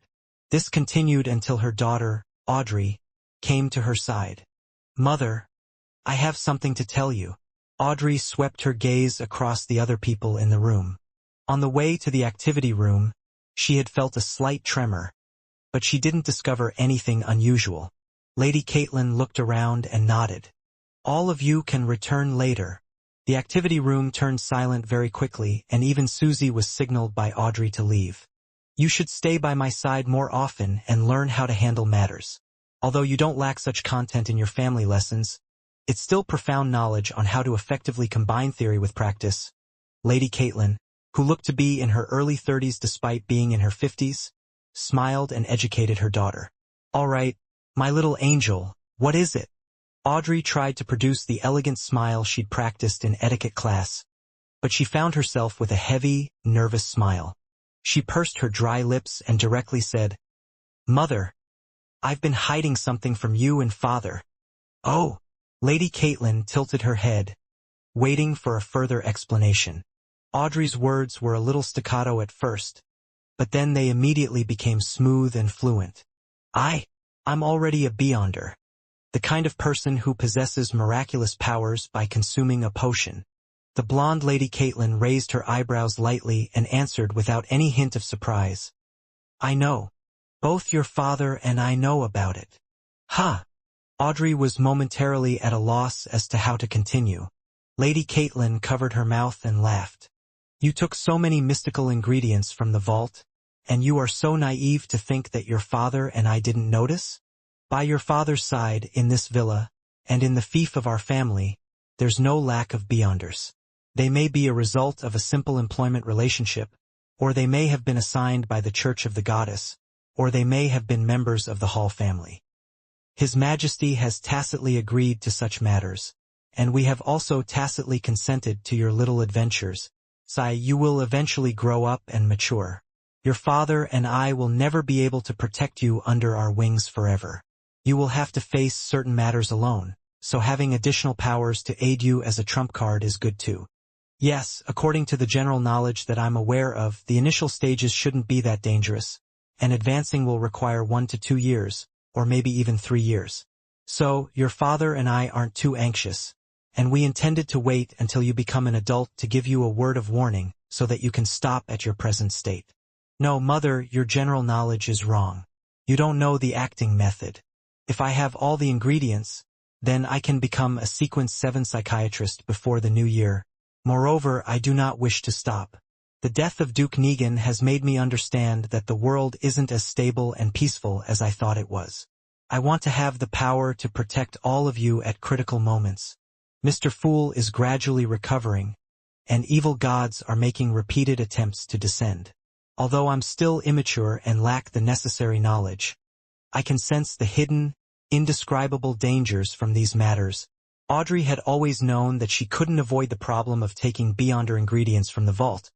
This continued until her daughter, Audrey, came to her side. Mother, I have something to tell you. Audrey swept her gaze across the other people in the room. On the way to the activity room, she had felt a slight tremor, but she didn't discover anything unusual. Lady Caitlin looked around and nodded. All of you can return later. The activity room turned silent very quickly, and even Susie was signaled by Audrey to leave. You should stay by my side more often and learn how to handle matters. Although you don't lack such content in your family lessons, it's still profound knowledge on how to effectively combine theory with practice. Lady Caitlin, who looked to be in her early 30s despite being in her 50s, smiled and educated her daughter. All right, my little angel, what is it? Audrey tried to produce the elegant smile she'd practiced in etiquette class, but she found herself with a heavy, nervous smile. She pursed her dry lips and directly said, Mother, I've been hiding something from you and Father. Oh, Lady Caitlin tilted her head, waiting for a further explanation. Audrey's words were a little staccato at first, but then they immediately became smooth and fluent. I'm already a beyonder. The kind of person who possesses miraculous powers by consuming a potion. The blonde Lady Caitlin raised her eyebrows lightly and answered without any hint of surprise. I know. Both your father and I know about it. Ha! Audrey was momentarily at a loss as to how to continue. Lady Caitlin covered her mouth and laughed. You took so many mystical ingredients from the vault, and you are so naive to think that your father and I didn't notice? By your father's side, in this villa, and in the fief of our family, there's no lack of beyonders. They may be a result of a simple employment relationship, or they may have been assigned by the Church of the Goddess, or they may have been members of the Hall family. His Majesty has tacitly agreed to such matters, and we have also tacitly consented to your little adventures. You will eventually grow up and mature. Your father and I will never be able to protect you under our wings forever. You will have to face certain matters alone, so having additional powers to aid you as a trump card is good too. Yes, according to the general knowledge that I'm aware of, the initial stages shouldn't be that dangerous, and advancing will require 1 to 2 years, or maybe even 3 years. So, your father and I aren't too anxious, and we intended to wait until you become an adult to give you a word of warning so that you can stop at your present state. No, Mother, your general knowledge is wrong. You don't know the acting method. If I have all the ingredients, then I can become a Sequence 7 psychiatrist before the new year. Moreover, I do not wish to stop. The death of Duke Negan has made me understand that the world isn't as stable and peaceful as I thought it was. I want to have the power to protect all of you at critical moments. Mr. Fool is gradually recovering, and evil gods are making repeated attempts to descend. Although I'm still immature and lack the necessary knowledge, I can sense the hidden, indescribable dangers from these matters. Audrey had always known that she couldn't avoid the problem of taking beyonder ingredients from the vault,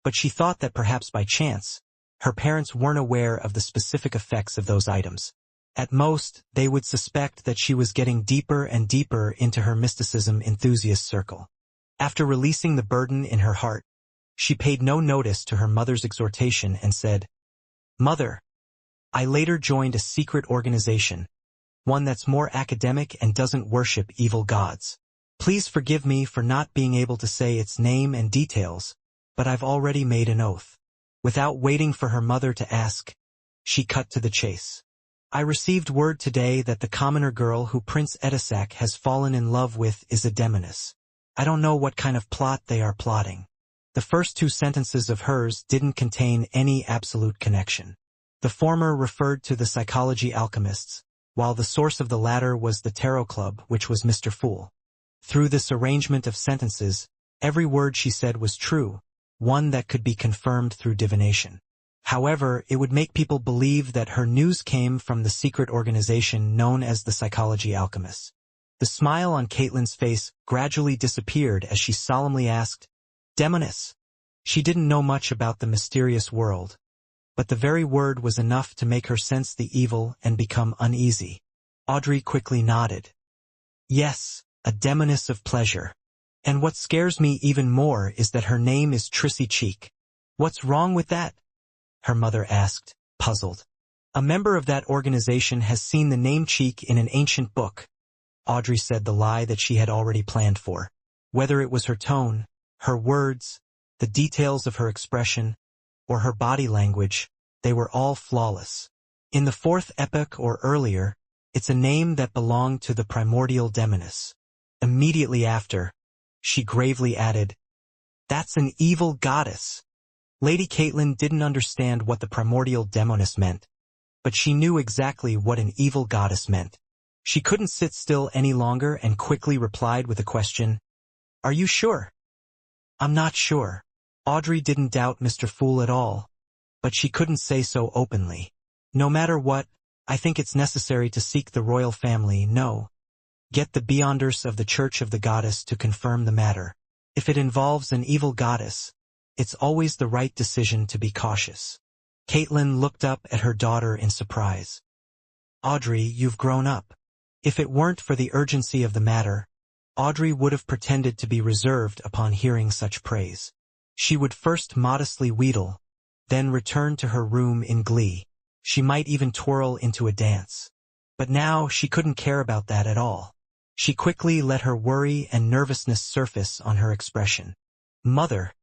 but she thought that perhaps by chance, her parents weren't aware of the specific effects of those items. At most, they would suspect that she was getting deeper and deeper into her mysticism enthusiast circle. After releasing the burden in her heart, she paid no notice to her mother's exhortation and said, Mother, I later joined a secret organization, one that's more academic and doesn't worship evil gods. Please forgive me for not being able to say its name and details, but I've already made an oath. Without waiting for her mother to ask, she cut to the chase. I received word today that the commoner girl who Prince Edisac has fallen in love with is a demoness. I don't know what kind of plot they are plotting. The first two sentences of hers didn't contain any absolute connection. The former referred to the psychology alchemists, while the source of the latter was the tarot club, which was Mr. Fool. Through this arrangement of sentences, every word she said was true, one that could be confirmed through divination. However, it would make people believe that her news came from the secret organization known as the Psychology Alchemists. The smile on Caitlin's face gradually disappeared as she solemnly asked, "Demoness?" She didn't know much about the mysterious world, but the very word was enough to make her sense the evil and become uneasy. Audrey quickly nodded. "Yes, a demoness of pleasure. And what scares me even more is that her name is Trissy Cheek." "What's wrong with that?" her mother asked, puzzled. "A member of that organization has seen the name Cheek in an ancient book." Audrey said the lie that she had already planned for. Whether it was her tone, her words, the details of her expression, or her body language, they were all flawless. In the fourth epoch or earlier, it's a name that belonged to the primordial demoness. Immediately after, she gravely added, "That's an evil goddess." Lady Caitlin didn't understand what the primordial demoness meant, but she knew exactly what an evil goddess meant. She couldn't sit still any longer and quickly replied with a question, "Are you sure?" "I'm not sure." Audrey didn't doubt Mr. Fool at all, but she couldn't say so openly. "No matter what, I think it's necessary to seek the royal family, no. Get the Beyonders of the Church of the Goddess to confirm the matter. If it involves an evil goddess, it's always the right decision to be cautious." Caitlin looked up at her daughter in surprise. "Audrey, you've grown up." If it weren't for the urgency of the matter, Audrey would have pretended to be reserved upon hearing such praise. She would first modestly wheedle, then return to her room in glee. She might even twirl into a dance. But now she couldn't care about that at all. She quickly let her worry and nervousness surface on her expression. "Mother,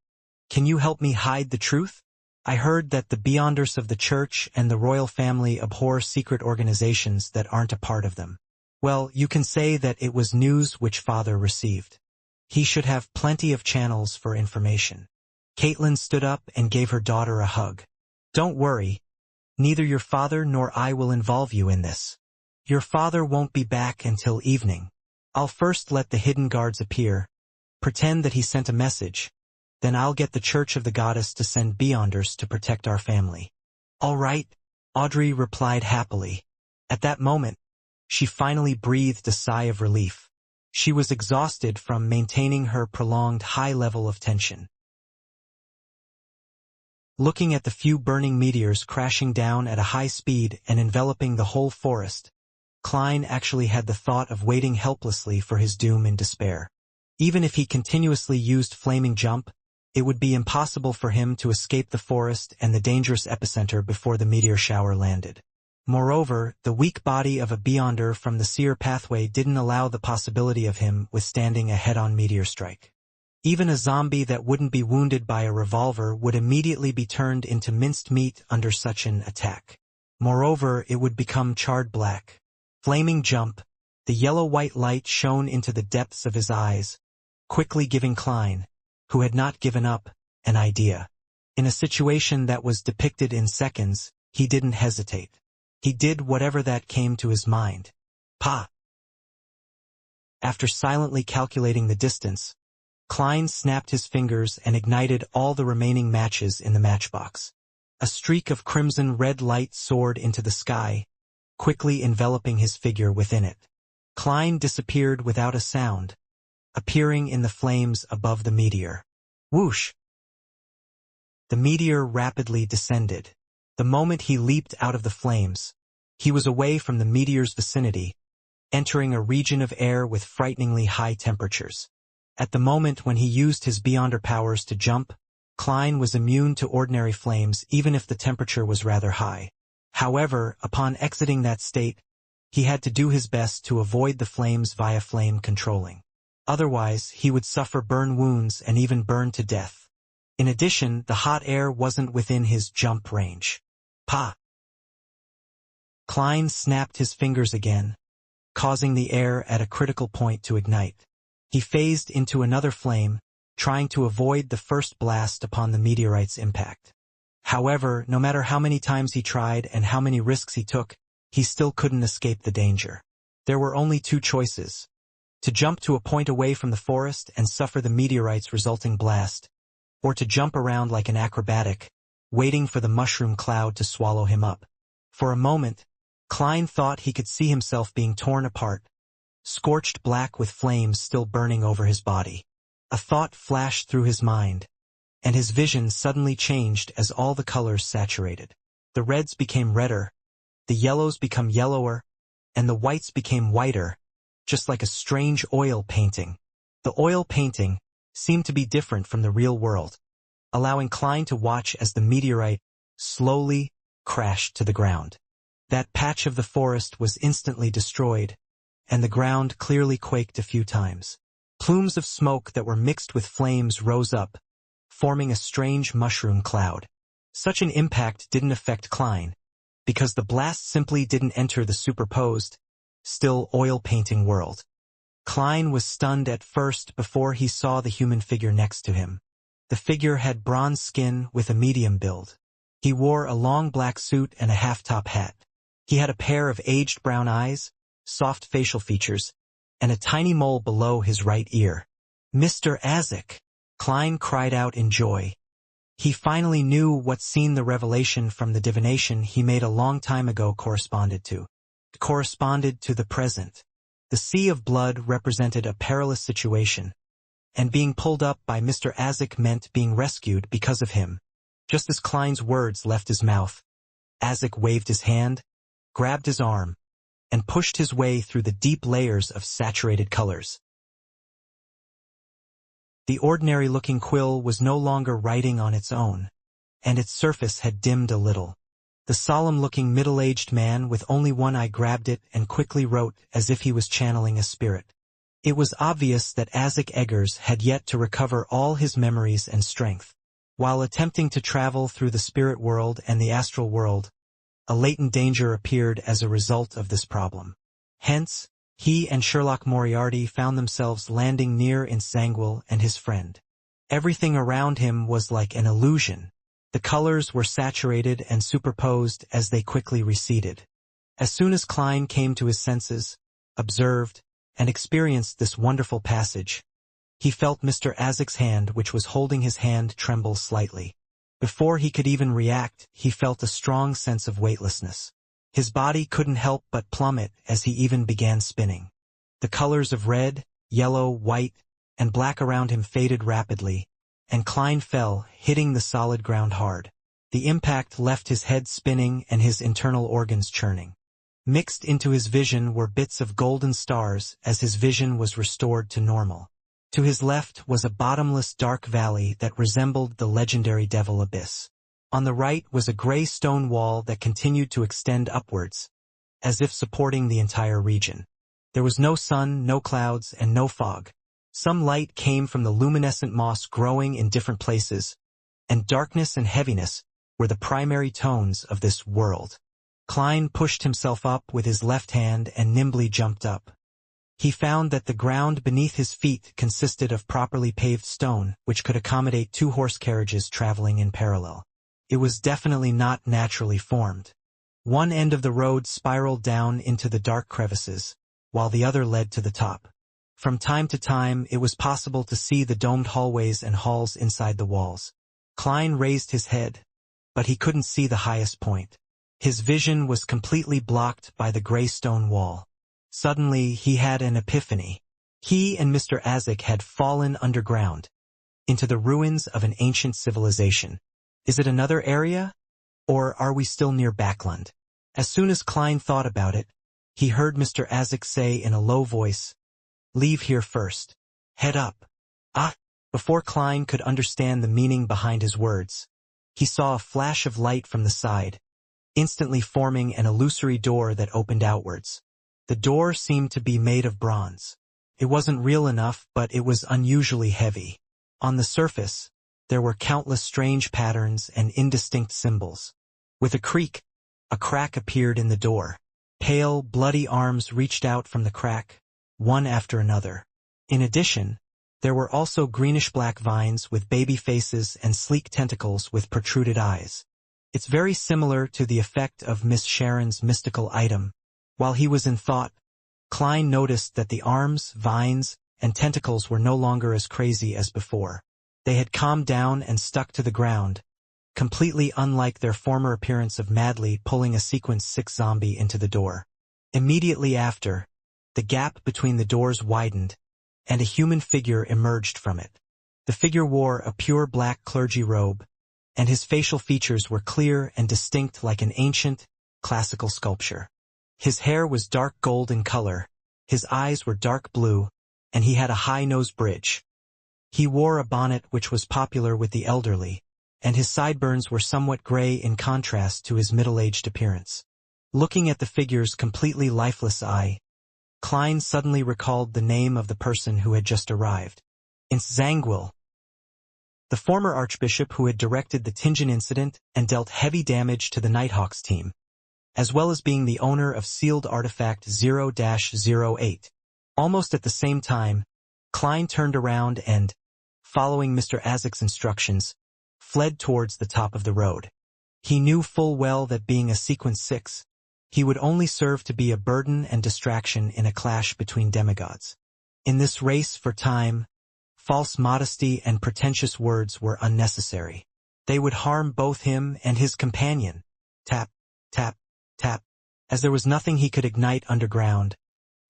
can you help me hide the truth? I heard that the Beyonders of the Church and the royal family abhor secret organizations that aren't a part of them." "Well, you can say that it was news which father received. He should have plenty of channels for information." Caitlin stood up and gave her daughter a hug. "Don't worry. Neither your father nor I will involve you in this. Your father won't be back until evening. I'll first let the hidden guards appear, pretend that he sent a message, then I'll get the Church of the Goddess to send Beyonders to protect our family." "All right," Audrey replied happily. At that moment, she finally breathed a sigh of relief. She was exhausted from maintaining her prolonged high level of tension. Looking at the few burning meteors crashing down at a high speed and enveloping the whole forest, Klein actually had the thought of waiting helplessly for his doom in despair. Even if he continuously used flaming jump, it would be impossible for him to escape the forest and the dangerous epicenter before the meteor shower landed. Moreover, the weak body of a Beyonder from the seer pathway didn't allow the possibility of him withstanding a head-on meteor strike. Even a zombie that wouldn't be wounded by a revolver would immediately be turned into minced meat under such an attack. Moreover, it would become charred black. Flaming jump, the yellow-white light shone into the depths of his eyes, quickly giving Klein, who had not given up, an idea. In a situation that was depicted in seconds, he didn't hesitate. He did whatever that came to his mind. Pa! After silently calculating the distance, Klein snapped his fingers and ignited all the remaining matches in the matchbox. A streak of crimson-red light soared into the sky, quickly enveloping his figure within it. Klein disappeared without a sound, appearing in the flames above the meteor. Whoosh! The meteor rapidly descended. The moment he leaped out of the flames, he was away from the meteor's vicinity, entering a region of air with frighteningly high temperatures. At the moment when he used his Beyonder powers to jump, Klein was immune to ordinary flames even if the temperature was rather high. However, upon exiting that state, he had to do his best to avoid the flames via flame controlling. Otherwise, he would suffer burn wounds and even burn to death. In addition, the hot air wasn't within his jump range. Pa! Klein snapped his fingers again, causing the air at a critical point to ignite. He phased into another flame, trying to avoid the first blast upon the meteorite's impact. However, no matter how many times he tried and how many risks he took, he still couldn't escape the danger. There were only two choices: to jump to a point away from the forest and suffer the meteorite's resulting blast, or to jump around like an acrobatic, waiting for the mushroom cloud to swallow him up. For a moment, Klein thought he could see himself being torn apart, scorched black with flames still burning over his body. A thought flashed through his mind, and his vision suddenly changed as all the colors saturated. The reds became redder, the yellows became yellower, and the whites became whiter, just like a strange oil painting. The oil painting seemed to be different from the real world, allowing Klein to watch as the meteorite slowly crashed to the ground. That patch of the forest was instantly destroyed, and the ground clearly quaked a few times. Plumes of smoke that were mixed with flames rose up, forming a strange mushroom cloud. Such an impact didn't affect Klein, because the blast simply didn't enter the superposed, still oil-painting world. Klein was stunned at first before he saw the human figure next to him. The figure had bronze skin with a medium build. He wore a long black suit and a half-top hat. He had a pair of aged brown eyes, soft facial features, and a tiny mole below his right ear. "Mr. Azik!" Klein cried out in joy. He finally knew what scene the revelation from the divination he made a long time ago corresponded to. It corresponded to the present. The sea of blood represented a perilous situation, and being pulled up by Mr. Azik meant being rescued because of him. Just as Klein's words left his mouth, Azik waved his hand, grabbed his arm, and pushed his way through the deep layers of saturated colors. The ordinary-looking quill was no longer writing on its own, and its surface had dimmed a little. The solemn-looking middle-aged man with only one eye grabbed it and quickly wrote as if he was channeling a spirit. It was obvious that Azik Eggers had yet to recover all his memories and strength. While attempting to travel through the spirit world and the astral world, a latent danger appeared as a result of this problem. Hence, he and Sherlock Moriarty found themselves landing near Nsangwil and his friend. Everything around him was like an illusion. The colors were saturated and superposed as they quickly receded. As soon as Klein came to his senses, observed, and experienced this wonderful passage, he felt Mr. Azik's hand, which was holding his hand, tremble slightly. Before he could even react, he felt a strong sense of weightlessness. His body couldn't help but plummet as he even began spinning. The colors of red, yellow, white, and black around him faded rapidly, and Klein fell, hitting the solid ground hard. The impact left his head spinning and his internal organs churning. Mixed into his vision were bits of golden stars as his vision was restored to normal. To his left was a bottomless dark valley that resembled the legendary Devil Abyss. On the right was a gray stone wall that continued to extend upwards, as if supporting the entire region. There was no sun, no clouds, and no fog. Some light came from the luminescent moss growing in different places, and darkness and heaviness were the primary tones of this world. Klein pushed himself up with his left hand and nimbly jumped up. He found that the ground beneath his feet consisted of properly paved stone, which could accommodate 2 horse carriages traveling in parallel. It was definitely not naturally formed. One end of the road spiraled down into the dark crevices, while the other led to the top. From time to time, it was possible to see the domed hallways and halls inside the walls. Klein raised his head, but he couldn't see the highest point. His vision was completely blocked by the gray stone wall. Suddenly, he had an epiphany. He and Mr. Azik had fallen underground, into the ruins of an ancient civilization. Is it another area? Or are we still near Backland? As soon as Klein thought about it, he heard Mr. Azik say in a low voice, "Leave here first. Head up." Ah! Before Klein could understand the meaning behind his words, he saw a flash of light from the side, instantly forming an illusory door that opened outwards. The door seemed to be made of bronze. It wasn't real enough, but it was unusually heavy. On the surface, there were countless strange patterns and indistinct symbols. With a creak, a crack appeared in the door. Pale, bloody arms reached out from the crack, one after another. In addition, there were also greenish-black vines with baby faces and sleek tentacles with protruded eyes. It's very similar to the effect of Miss Sharon's mystical item. While he was in thought, Klein noticed that the arms, vines, and tentacles were no longer as crazy as before. They had calmed down and stuck to the ground, completely unlike their former appearance of madly pulling a Sequence 6 zombie into the door. Immediately after, the gap between the doors widened, and a human figure emerged from it. The figure wore a pure black clergy robe, and his facial features were clear and distinct like an ancient, classical sculpture. His hair was dark gold in color, his eyes were dark blue, and he had a high nose bridge. He wore a bonnet which was popular with the elderly, and his sideburns were somewhat gray in contrast to his middle-aged appearance. Looking at the figure's completely lifeless eye, Klein suddenly recalled the name of the person who had just arrived. Zangwill, the former archbishop who had directed the Tingen incident and dealt heavy damage to the Nighthawks team, as well as being the owner of sealed artifact 0-08. Almost at the same time, Klein turned around and, following Mr. Azek's instructions, fled towards the top of the road. He knew full well that being a Sequence 6, he would only serve to be a burden and distraction in a clash between demigods. In this race for time, false modesty and pretentious words were unnecessary. They would harm both him and his companion. Tap, tap, tap. As there was nothing he could ignite underground,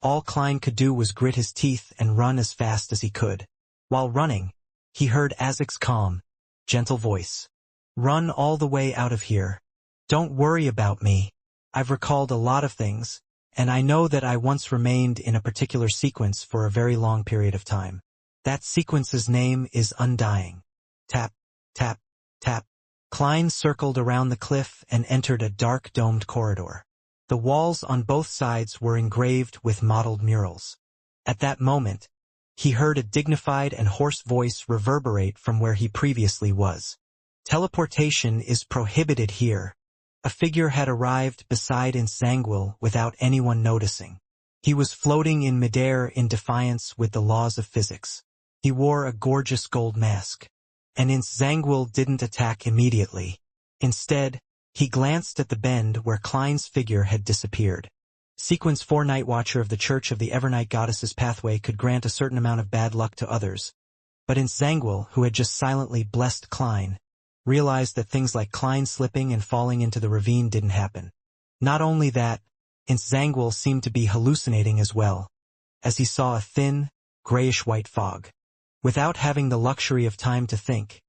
all Klein could do was grit his teeth and run as fast as he could. While running, he heard Azek's calm, gentle voice. "Run all the way out of here. Don't worry about me. I've recalled a lot of things, and I know that I once remained in a particular sequence for a very long period of time. That sequence's name is Undying." Tap, tap, tap. Klein circled around the cliff and entered a dark domed corridor. The walls on both sides were engraved with mottled murals. At that moment, he heard a dignified and hoarse voice reverberate from where he previously was. "Teleportation is prohibited here." A figure had arrived beside Zangwill without anyone noticing. He was floating in midair in defiance with the laws of physics. He wore a gorgeous gold mask. And Zangwill didn't attack immediately. Instead, he glanced at the bend where Klein's figure had disappeared. Sequence 4 Night Watcher of the Church of the Evernight Goddess's pathway could grant a certain amount of bad luck to others. But Zangwill, who had just silently blessed Klein, realized that things like Klein slipping and falling into the ravine didn't happen. Not only that, Zangwill seemed to be hallucinating as well, as he saw a thin, grayish-white fog. Without having the luxury of time to think,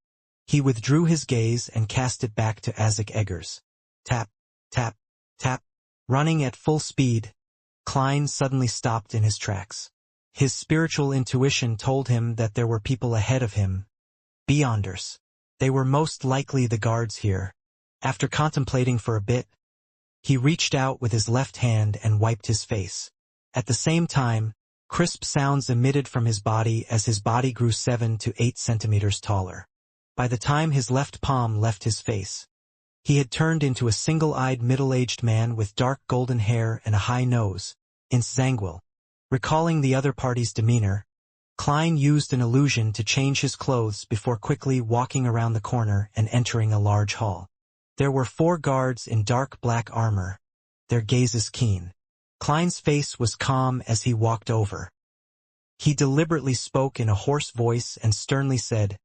he withdrew his gaze and cast it back to Azek Eggers. Tap, tap, tap. Running at full speed, Klein suddenly stopped in his tracks. His spiritual intuition told him that there were people ahead of him. Beyonders. They were most likely the guards here. After contemplating for a bit, he reached out with his left hand and wiped his face. At the same time, crisp sounds emitted from his body as his body grew 7 to 8 centimeters taller. By the time his left palm left his face, he had turned into a single-eyed middle-aged man with dark golden hair and a high nose. Zangwill. Recalling the other party's demeanor, Klein used an illusion to change his clothes before quickly walking around the corner and entering a large hall. There were 4 guards in dark black armor, their gazes keen. Klein's face was calm as he walked over. He deliberately spoke in a hoarse voice and sternly said,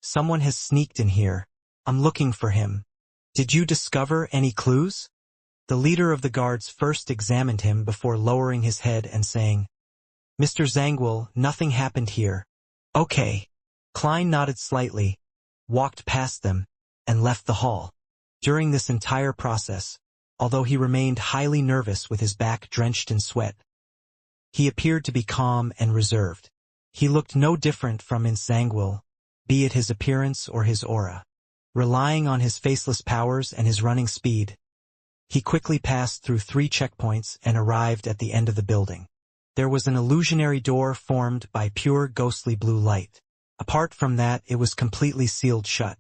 "Someone has sneaked in here. I'm looking for him. Did you discover any clues?" The leader of the guards first examined him before lowering his head and saying, "Mr. Zangwill, nothing happened here." "Okay." Klein nodded slightly, walked past them, and left the hall. During this entire process, although he remained highly nervous with his back drenched in sweat, he appeared to be calm and reserved. He looked no different from Zangwill, be it his appearance or his aura. Relying on his faceless powers and his running speed, he quickly passed through 3 checkpoints and arrived at the end of the building. There was an illusionary door formed by pure ghostly blue light. Apart from that, it was completely sealed shut.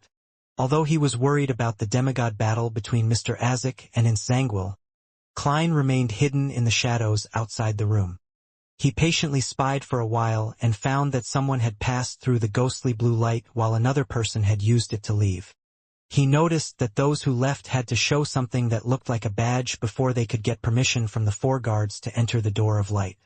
Although he was worried about the demigod battle between Mr. Azek and Insanguil, Klein remained hidden in the shadows outside the room. He patiently spied for a while and found that someone had passed through the ghostly blue light while another person had used it to leave. He noticed that those who left had to show something that looked like a badge before they could get permission from the 4 guards to enter the door of light.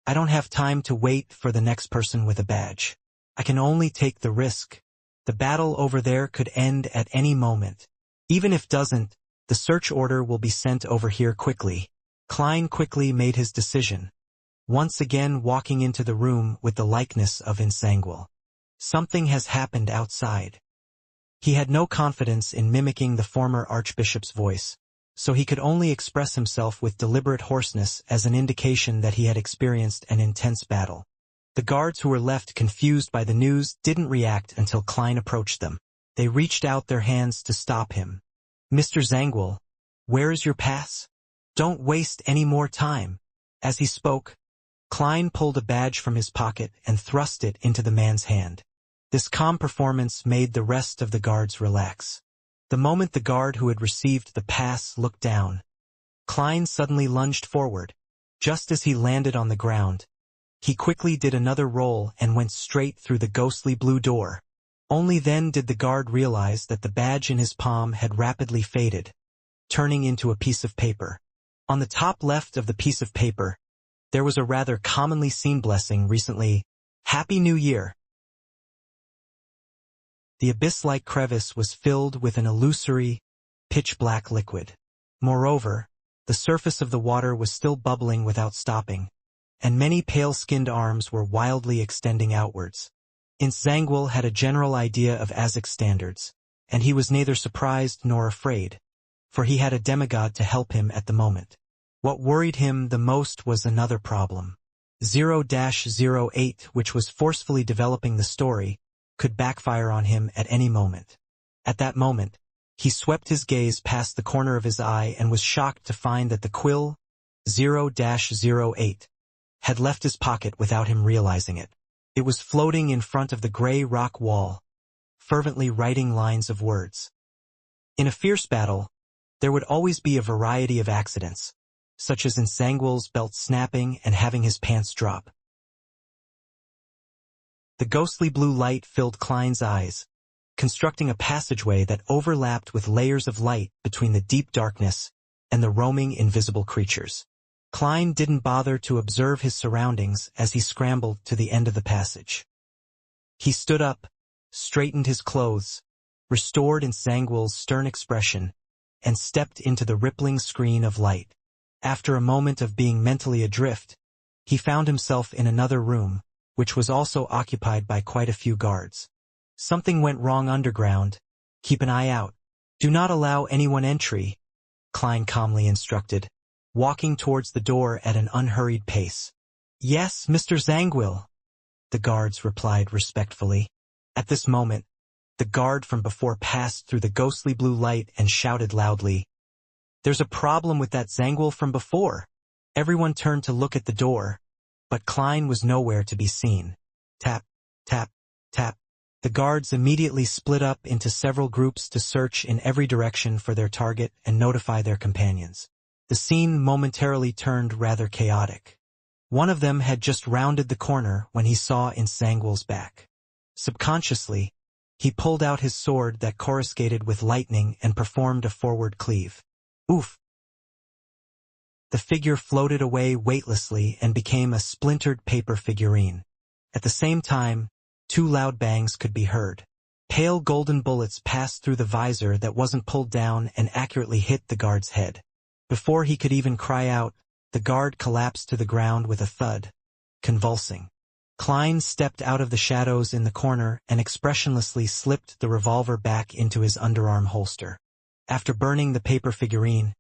I don't have time to wait for the next person with a badge. I can only take the risk. The battle over there could end at any moment. Even if doesn't, the search order will be sent over here quickly. Klein quickly made his decision, once again walking into the room with the likeness of Insanguil. Something has happened outside. He had no confidence in mimicking the former archbishop's voice, so he could only express himself with deliberate hoarseness as an indication that he had experienced an intense battle. The guards who were left confused by the news didn't react until Klein approached them. They reached out their hands to stop him. "Mr. Zanguil, where is your pass? Don't waste any more time." As he spoke, Klein pulled a badge from his pocket and thrust it into the man's hand. This calm performance made the rest of the guards relax. The moment the guard who had received the pass looked down, Klein suddenly lunged forward. Just as he landed on the ground, he quickly did another roll and went straight through the ghostly blue door. Only then did the guard realize that the badge in his palm had rapidly faded, turning into a piece of paper. On the top left of the piece of paper, there was a rather commonly seen blessing recently, "Happy New Year." The abyss-like crevice was filled with an illusory, pitch-black liquid. Moreover, the surface of the water was still bubbling without stopping, and many pale-skinned arms were wildly extending outwards. Insanguil had a general idea of Azek's standards, and he was neither surprised nor afraid, for he had a demigod to help him at the moment. What worried him the most was another problem. 0-08, which was forcefully developing the story, could backfire on him at any moment. At that moment, he swept his gaze past the corner of his eye and was shocked to find that the quill 0-08 had left his pocket without him realizing it. It was floating in front of the gray rock wall, fervently writing lines of words. In a fierce battle, there would always be a variety of accidents, such as Insanguil's belt snapping and having his pants drop. The ghostly blue light filled Klein's eyes, constructing a passageway that overlapped with layers of light between the deep darkness and the roaming invisible creatures. Klein didn't bother to observe his surroundings as he scrambled to the end of the passage. He stood up, straightened his clothes, restored Insanguil's stern expression, and stepped into the rippling screen of light. After a moment of being mentally adrift, he found himself in another room, which was also occupied by quite a few guards. "Something went wrong underground. Keep an eye out. Do not allow anyone entry," Klein calmly instructed, walking towards the door at an unhurried pace. "Yes, Mr. Zanguil," the guards replied respectfully. At this moment, the guard from before passed through the ghostly blue light and shouted loudly, "There's a problem with that Zanguil from before." Everyone turned to look at the door, but Klein was nowhere to be seen. Tap, tap, tap. The guards immediately split up into several groups to search in every direction for their target and notify their companions. The scene momentarily turned rather chaotic. One of them had just rounded the corner when he saw Insanguil's back. Subconsciously, he pulled out his sword that coruscated with lightning and performed a forward cleave. Oof! The figure floated away weightlessly and became a splintered paper figurine. At the same time, 2 loud bangs could be heard. Pale golden bullets passed through the visor that wasn't pulled down and accurately hit the guard's head. Before he could even cry out, the guard collapsed to the ground with a thud, convulsing. Klein stepped out of the shadows in the corner and expressionlessly slipped the revolver back into his underarm holster. After burning the paper figurine,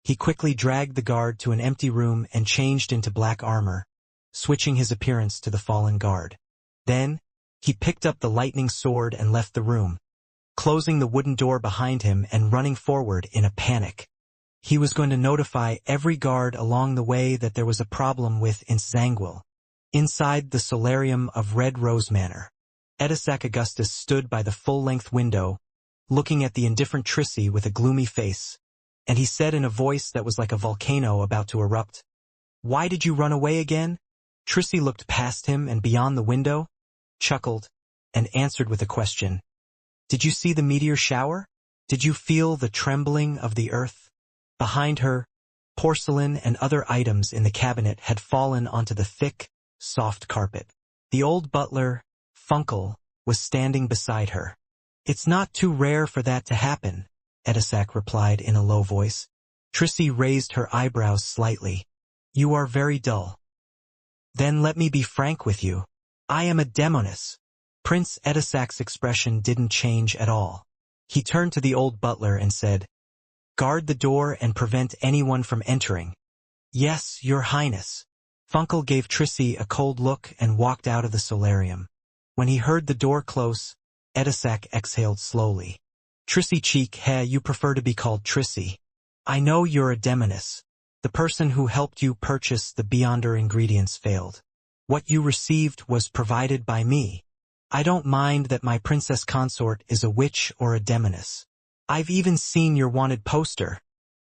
he quickly dragged the guard to an empty room and changed into black armor, switching his appearance to the fallen guard. Then, he picked up the lightning sword and left the room, closing the wooden door behind him and running forward in a panic. He was going to notify every guard along the way that there was a problem with Insanguil inside the solarium of Red Rose Manor. Edisac Augustus stood by the full-length window, looking at the indifferent Trissy with a gloomy face, and he said in a voice that was like a volcano about to erupt, "Why did you run away again?" Trissy looked past him and beyond the window, chuckled, and answered with a question. "Did you see the meteor shower? Did you feel the trembling of the earth?" Behind her, porcelain and other items in the cabinet had fallen onto the thick, soft carpet. The old butler, Funkel, was standing beside her. "It's not too rare for that to happen," Edisac replied in a low voice. Trissy raised her eyebrows slightly. "You are very dull." "Then let me be frank with you. I am a demoness." Prince Edisac's expression didn't change at all. He turned to the old butler and said, "Guard the door and prevent anyone from entering." "Yes, your highness." Funkel gave Trissy a cold look and walked out of the solarium. When he heard the door close, Edisac exhaled slowly. "Trissy Cheek, you prefer to be called Trissy. I know you're a demoness. The person who helped you purchase the Beyonder ingredients failed. What you received was provided by me. I don't mind that my princess consort is a witch or a demoness. I've even seen your wanted poster."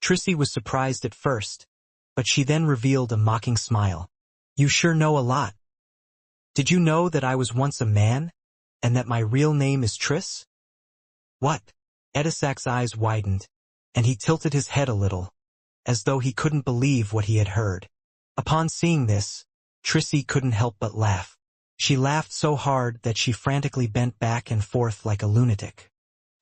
Trissy was surprised at first, but she then revealed a mocking smile. "You sure know a lot. Did you know that I was once a man, and that my real name is Triss?" "What?" Edisac's eyes widened, and he tilted his head a little, as though he couldn't believe what he had heard. Upon seeing this, Trissy couldn't help but laugh. She laughed so hard that she frantically bent back and forth like a lunatic.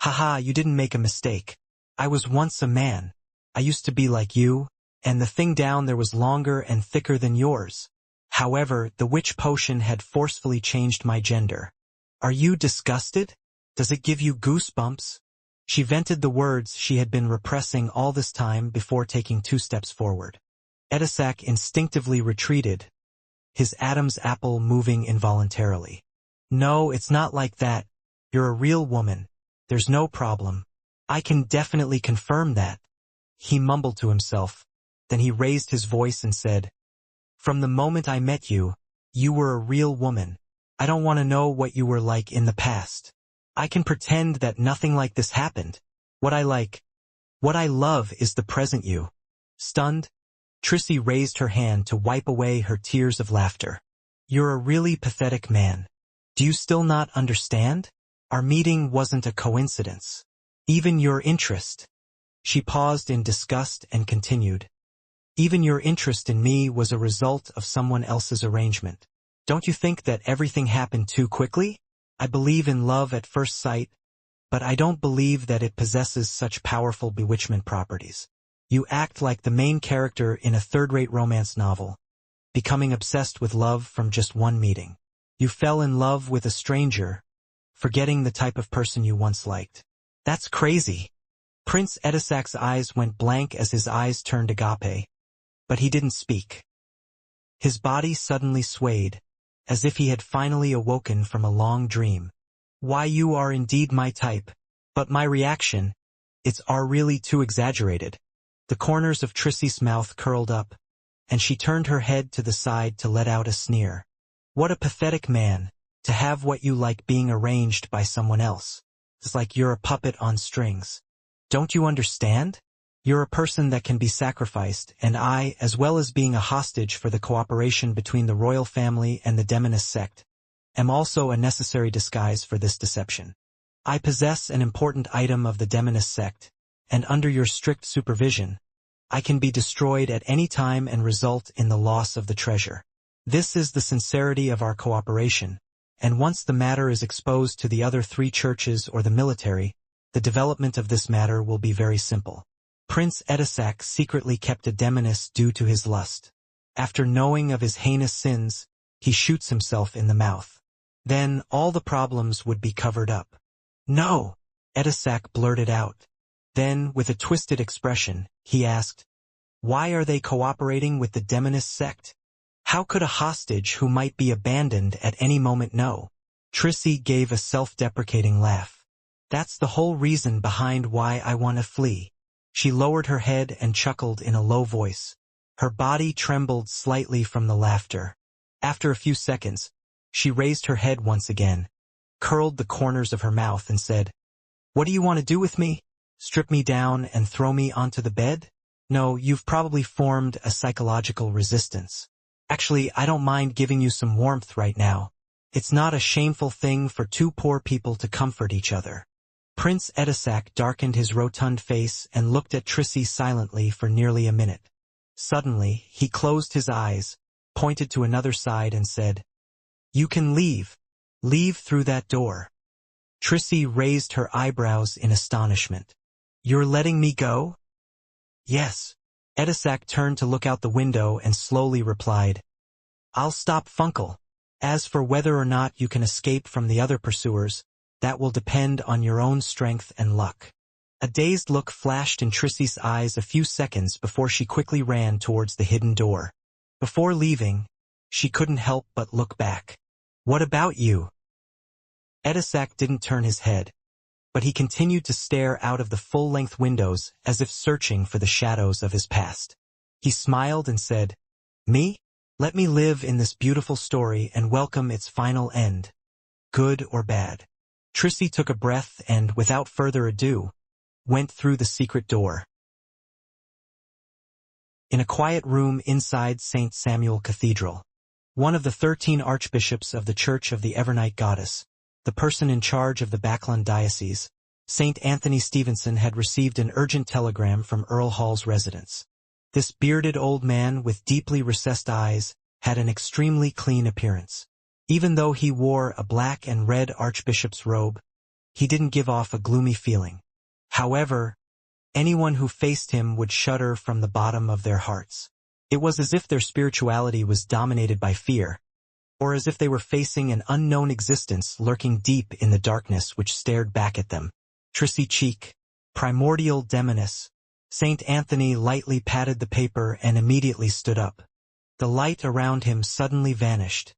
"Haha, you didn't make a mistake. I was once a man. I used to be like you, and the thing down there was longer and thicker than yours. However, the witch potion had forcefully changed my gender. Are you disgusted? Does it give you goosebumps?" She vented the words she had been repressing all this time before taking 2 steps forward. Edisac instinctively retreated, his Adam's apple moving involuntarily. "No, it's not like that. You're a real woman. There's no problem. I can definitely confirm that." He mumbled to himself. Then he raised his voice and said, "From the moment I met you, you were a real woman. I don't want to know what you were like in the past. I can pretend that nothing like this happened. What I love is the present you." Stunned, Trissy raised her hand to wipe away her tears of laughter. "You're a really pathetic man. Do you still not understand? Our meeting wasn't a coincidence. Even your interest." She paused in disgust and continued, "Even your interest in me was a result of someone else's arrangement. Don't you think that everything happened too quickly? I believe in love at first sight, but I don't believe that it possesses such powerful bewitchment properties. You act like the main character in a third-rate romance novel, becoming obsessed with love from just one meeting. You fell in love with a stranger, forgetting the type of person you once liked. That's crazy." Prince Edisac's eyes went blank as his eyes turned agape, but he didn't speak. His body suddenly swayed, as if he had finally awoken from a long dream. "Why, you are indeed my type, but my reaction, it's really too exaggerated." The corners of Trissy's mouth curled up, and she turned her head to the side to let out a sneer. "What a pathetic man, to have what you like being arranged by someone else. It's like you're a puppet on strings. Don't you understand? You're a person that can be sacrificed, and I, as well as being a hostage for the cooperation between the royal family and the demoness sect, am also a necessary disguise for this deception. I possess an important item of the demoness sect, and under your strict supervision, I can be destroyed at any time and result in the loss of the treasure. This is the sincerity of our cooperation, and once the matter is exposed to the other 3 churches or the military, the development of this matter will be very simple. Prince Edisac secretly kept a demoness due to his lust. After knowing of his heinous sins, he shoots himself in the mouth. Then all the problems would be covered up." "No!" Edisac blurted out. Then, with a twisted expression, he asked, "Why are they cooperating with the demoness sect? How could a hostage who might be abandoned at any moment know?" Trissy gave a self-deprecating laugh. "That's the whole reason behind why I want to flee." She lowered her head and chuckled in a low voice. Her body trembled slightly from the laughter. After a few seconds, she raised her head once again, curled the corners of her mouth and said, "What do you want to do with me? Strip me down and throw me onto the bed? No, you've probably formed a psychological resistance. Actually, I don't mind giving you some warmth right now. It's not a shameful thing for two poor people to comfort each other." Prince Edisac darkened his rotund face and looked at Trissy silently for nearly a minute. Suddenly, he closed his eyes, pointed to another side and said, "You can leave. Leave through that door." Trissy raised her eyebrows in astonishment. "You're letting me go?" "Yes." Edisac turned to look out the window and slowly replied, "I'll stop Funkle. As for whether or not you can escape from the other pursuers, that will depend on your own strength and luck." A dazed look flashed in Trissy's eyes a few seconds before she quickly ran towards the hidden door. Before leaving, she couldn't help but look back. "What about you?" Edisac didn't turn his head, but he continued to stare out of the full-length windows as if searching for the shadows of his past. He smiled and said, "Me? Let me live in this beautiful story and welcome its final end. Good or bad." Trissy took a breath and, without further ado, went through the secret door. In a quiet room inside St. Samuel Cathedral, one of the 13 archbishops of the Church of the Evernight Goddess, the person in charge of the Backlund Diocese, St. Anthony Stevenson, had received an urgent telegram from Earl Hall's residence. This bearded old man with deeply recessed eyes had an extremely clean appearance. Even though he wore a black and red archbishop's robe, he didn't give off a gloomy feeling. However, anyone who faced him would shudder from the bottom of their hearts. It was as if their spirituality was dominated by fear, or as if they were facing an unknown existence lurking deep in the darkness which stared back at them. "Trissy cheek, primordial demoness." St. Anthony lightly patted the paper and immediately stood up. The light around him suddenly vanished,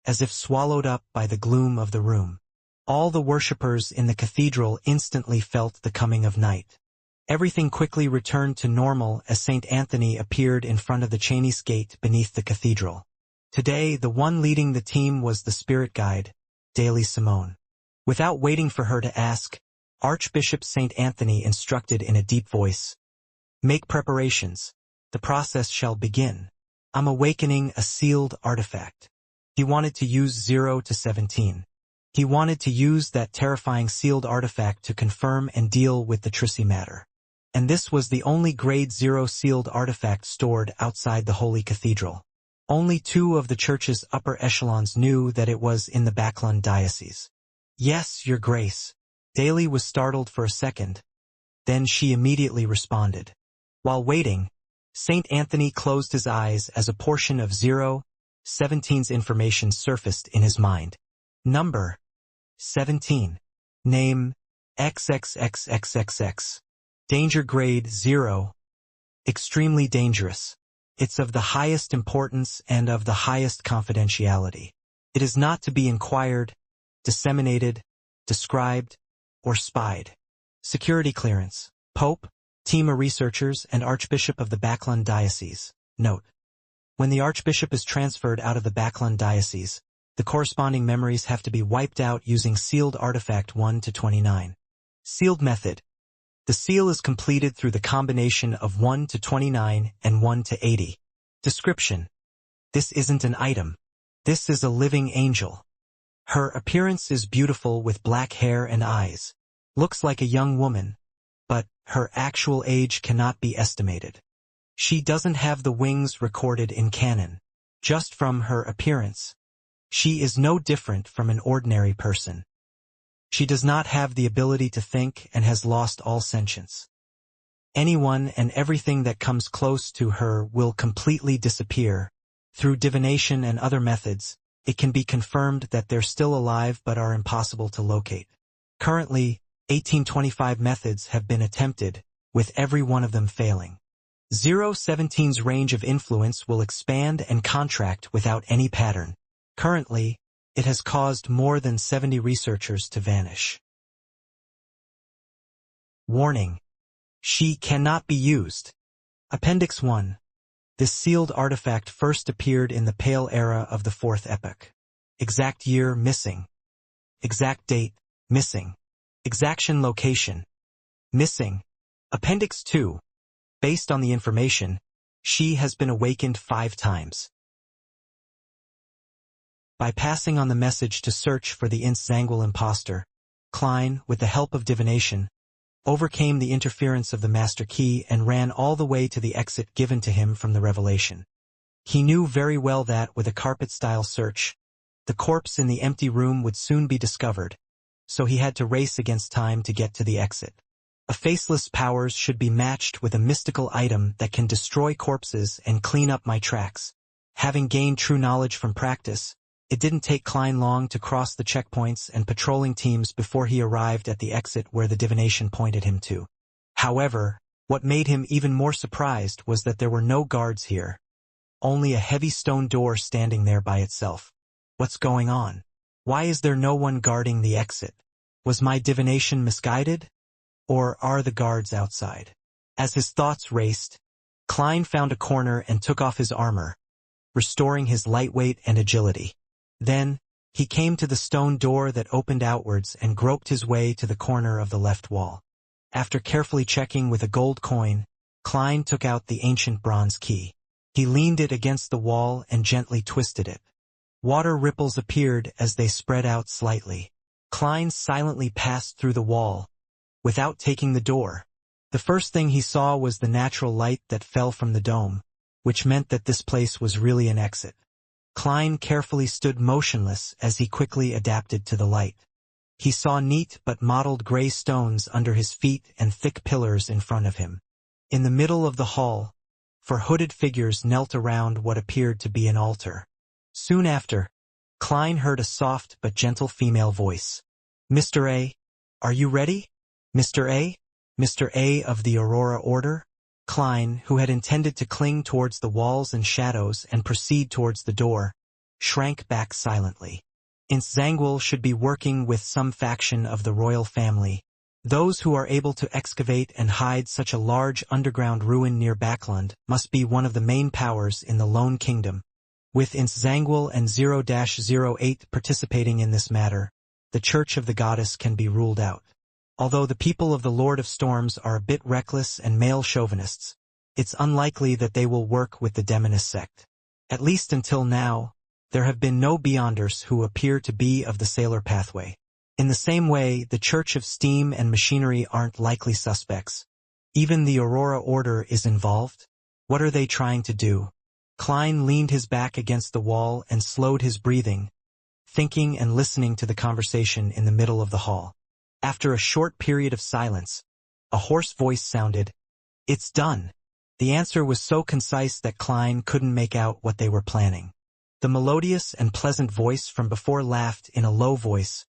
as if swallowed up by the gloom of the room. All the worshippers in the cathedral instantly felt the coming of night. Everything quickly returned to normal as St. Anthony appeared in front of the Chinese gate beneath the cathedral. Today, the one leading the team was the spirit guide, Daily Simone. Without waiting for her to ask, Archbishop St. Anthony instructed in a deep voice, "Make preparations. The process shall begin. I'm awakening a sealed artifact." He wanted to use 0 to 17. He wanted to use that terrifying sealed artifact to confirm and deal with the Trissy matter. And this was the only grade 0 sealed artifact stored outside the Holy Cathedral. Only 2 of the church's upper echelons knew that it was in the Backlund Diocese. "Yes, Your Grace." Daly was startled for a second. Then she immediately responded. While waiting, St. Anthony closed his eyes as a portion of 0:17's information surfaced in his mind. Number 17. Name XXXXXX. Danger grade 0. Extremely dangerous. It's of the highest importance and of the highest confidentiality. It is not to be inquired, disseminated, described, or spied. Security clearance. Pope, team of researchers, and Archbishop of the Backlund Diocese. Note: when the Archbishop is transferred out of the Backlund Diocese, the corresponding memories have to be wiped out using sealed artifact 1 to 29. Sealed method. The seal is completed through the combination of 1 to 29 and 1 to 80. Description. This isn't an item. This is a living angel. Her appearance is beautiful with black hair and eyes. Looks like a young woman, but her actual age cannot be estimated. She doesn't have the wings recorded in canon. Just from her appearance, she is no different from an ordinary person. She does not have the ability to think and has lost all sentience. Anyone and everything that comes close to her will completely disappear. Through divination and other methods, it can be confirmed that they're still alive but are impossible to locate. Currently, 1825 methods have been attempted, with every one of them failing. 017's range of influence will expand and contract without any pattern. Currently, it has caused more than 70 researchers to vanish. Warning: she cannot be used. Appendix 1. This sealed artifact first appeared in the Pale Era of the Fourth Epoch. Exact year missing. exact date, missing. Exaction location, missing. Appendix 2. Based on the information, she has been awakened 5 times. By passing on the message to search for the Intzangwil impostor, Klein, with the help of divination, overcame the interference of the master key and ran all the way to the exit given to him from the revelation. He knew very well that, with a carpet-style search, the corpse in the empty room would soon be discovered, so he had to race against time to get to the exit. A faceless powers should be matched with a mystical item that can destroy corpses and clean up my tracks. Having gained true knowledge from practice, it didn't take Klein long to cross the checkpoints and patrolling teams before he arrived at the exit where the divination pointed him to. However, what made him even more surprised was that there were no guards here. Only a heavy stone door standing there by itself. What's going on? Why is there no one guarding the exit? Was my divination misguided? Or are the guards outside? As his thoughts raced, Klein found a corner and took off his armor, restoring his lightweight and agility. Then, he came to the stone door that opened outwards and groped his way to the corner of the left wall. After carefully checking with a gold coin, Klein took out the ancient bronze key. He leaned it against the wall and gently twisted it. Water ripples appeared as they spread out slightly. Klein silently passed through the wall, without taking the door. The first thing he saw was the natural light that fell from the dome, which meant that this place was really an exit. Klein carefully stood motionless as he quickly adapted to the light. He saw neat but mottled gray stones under his feet and thick pillars in front of him. In the middle of the hall, 4 hooded figures knelt around what appeared to be an altar. Soon after, Klein heard a soft but gentle female voice. "Mr. A, are you ready? Mr. A? Mr. A of the Aurora Order?" Klein, who had intended to cling towards the walls and shadows and proceed towards the door, shrank back silently. Intzangwil should be working with some faction of the royal family. Those who are able to excavate and hide such a large underground ruin near Backland must be one of the main powers in the Lone Kingdom. With Intzangwil and 0-08 participating in this matter, the Church of the Goddess can be ruled out. Although the people of the Lord of Storms are a bit reckless and male chauvinists, it's unlikely that they will work with the Demonist sect. At least until now, there have been no Beyonders who appear to be of the Sailor pathway. In the same way, the Church of Steam and Machinery aren't likely suspects. Even the Aurora Order is involved. What are they trying to do? Klein leaned his back against the wall and slowed his breathing, thinking and listening to the conversation in the middle of the hall. After a short period of silence, a hoarse voice sounded, "It's done." The answer was so concise that Klein couldn't make out what they were planning. The melodious and pleasant voice from before laughed in a low voice.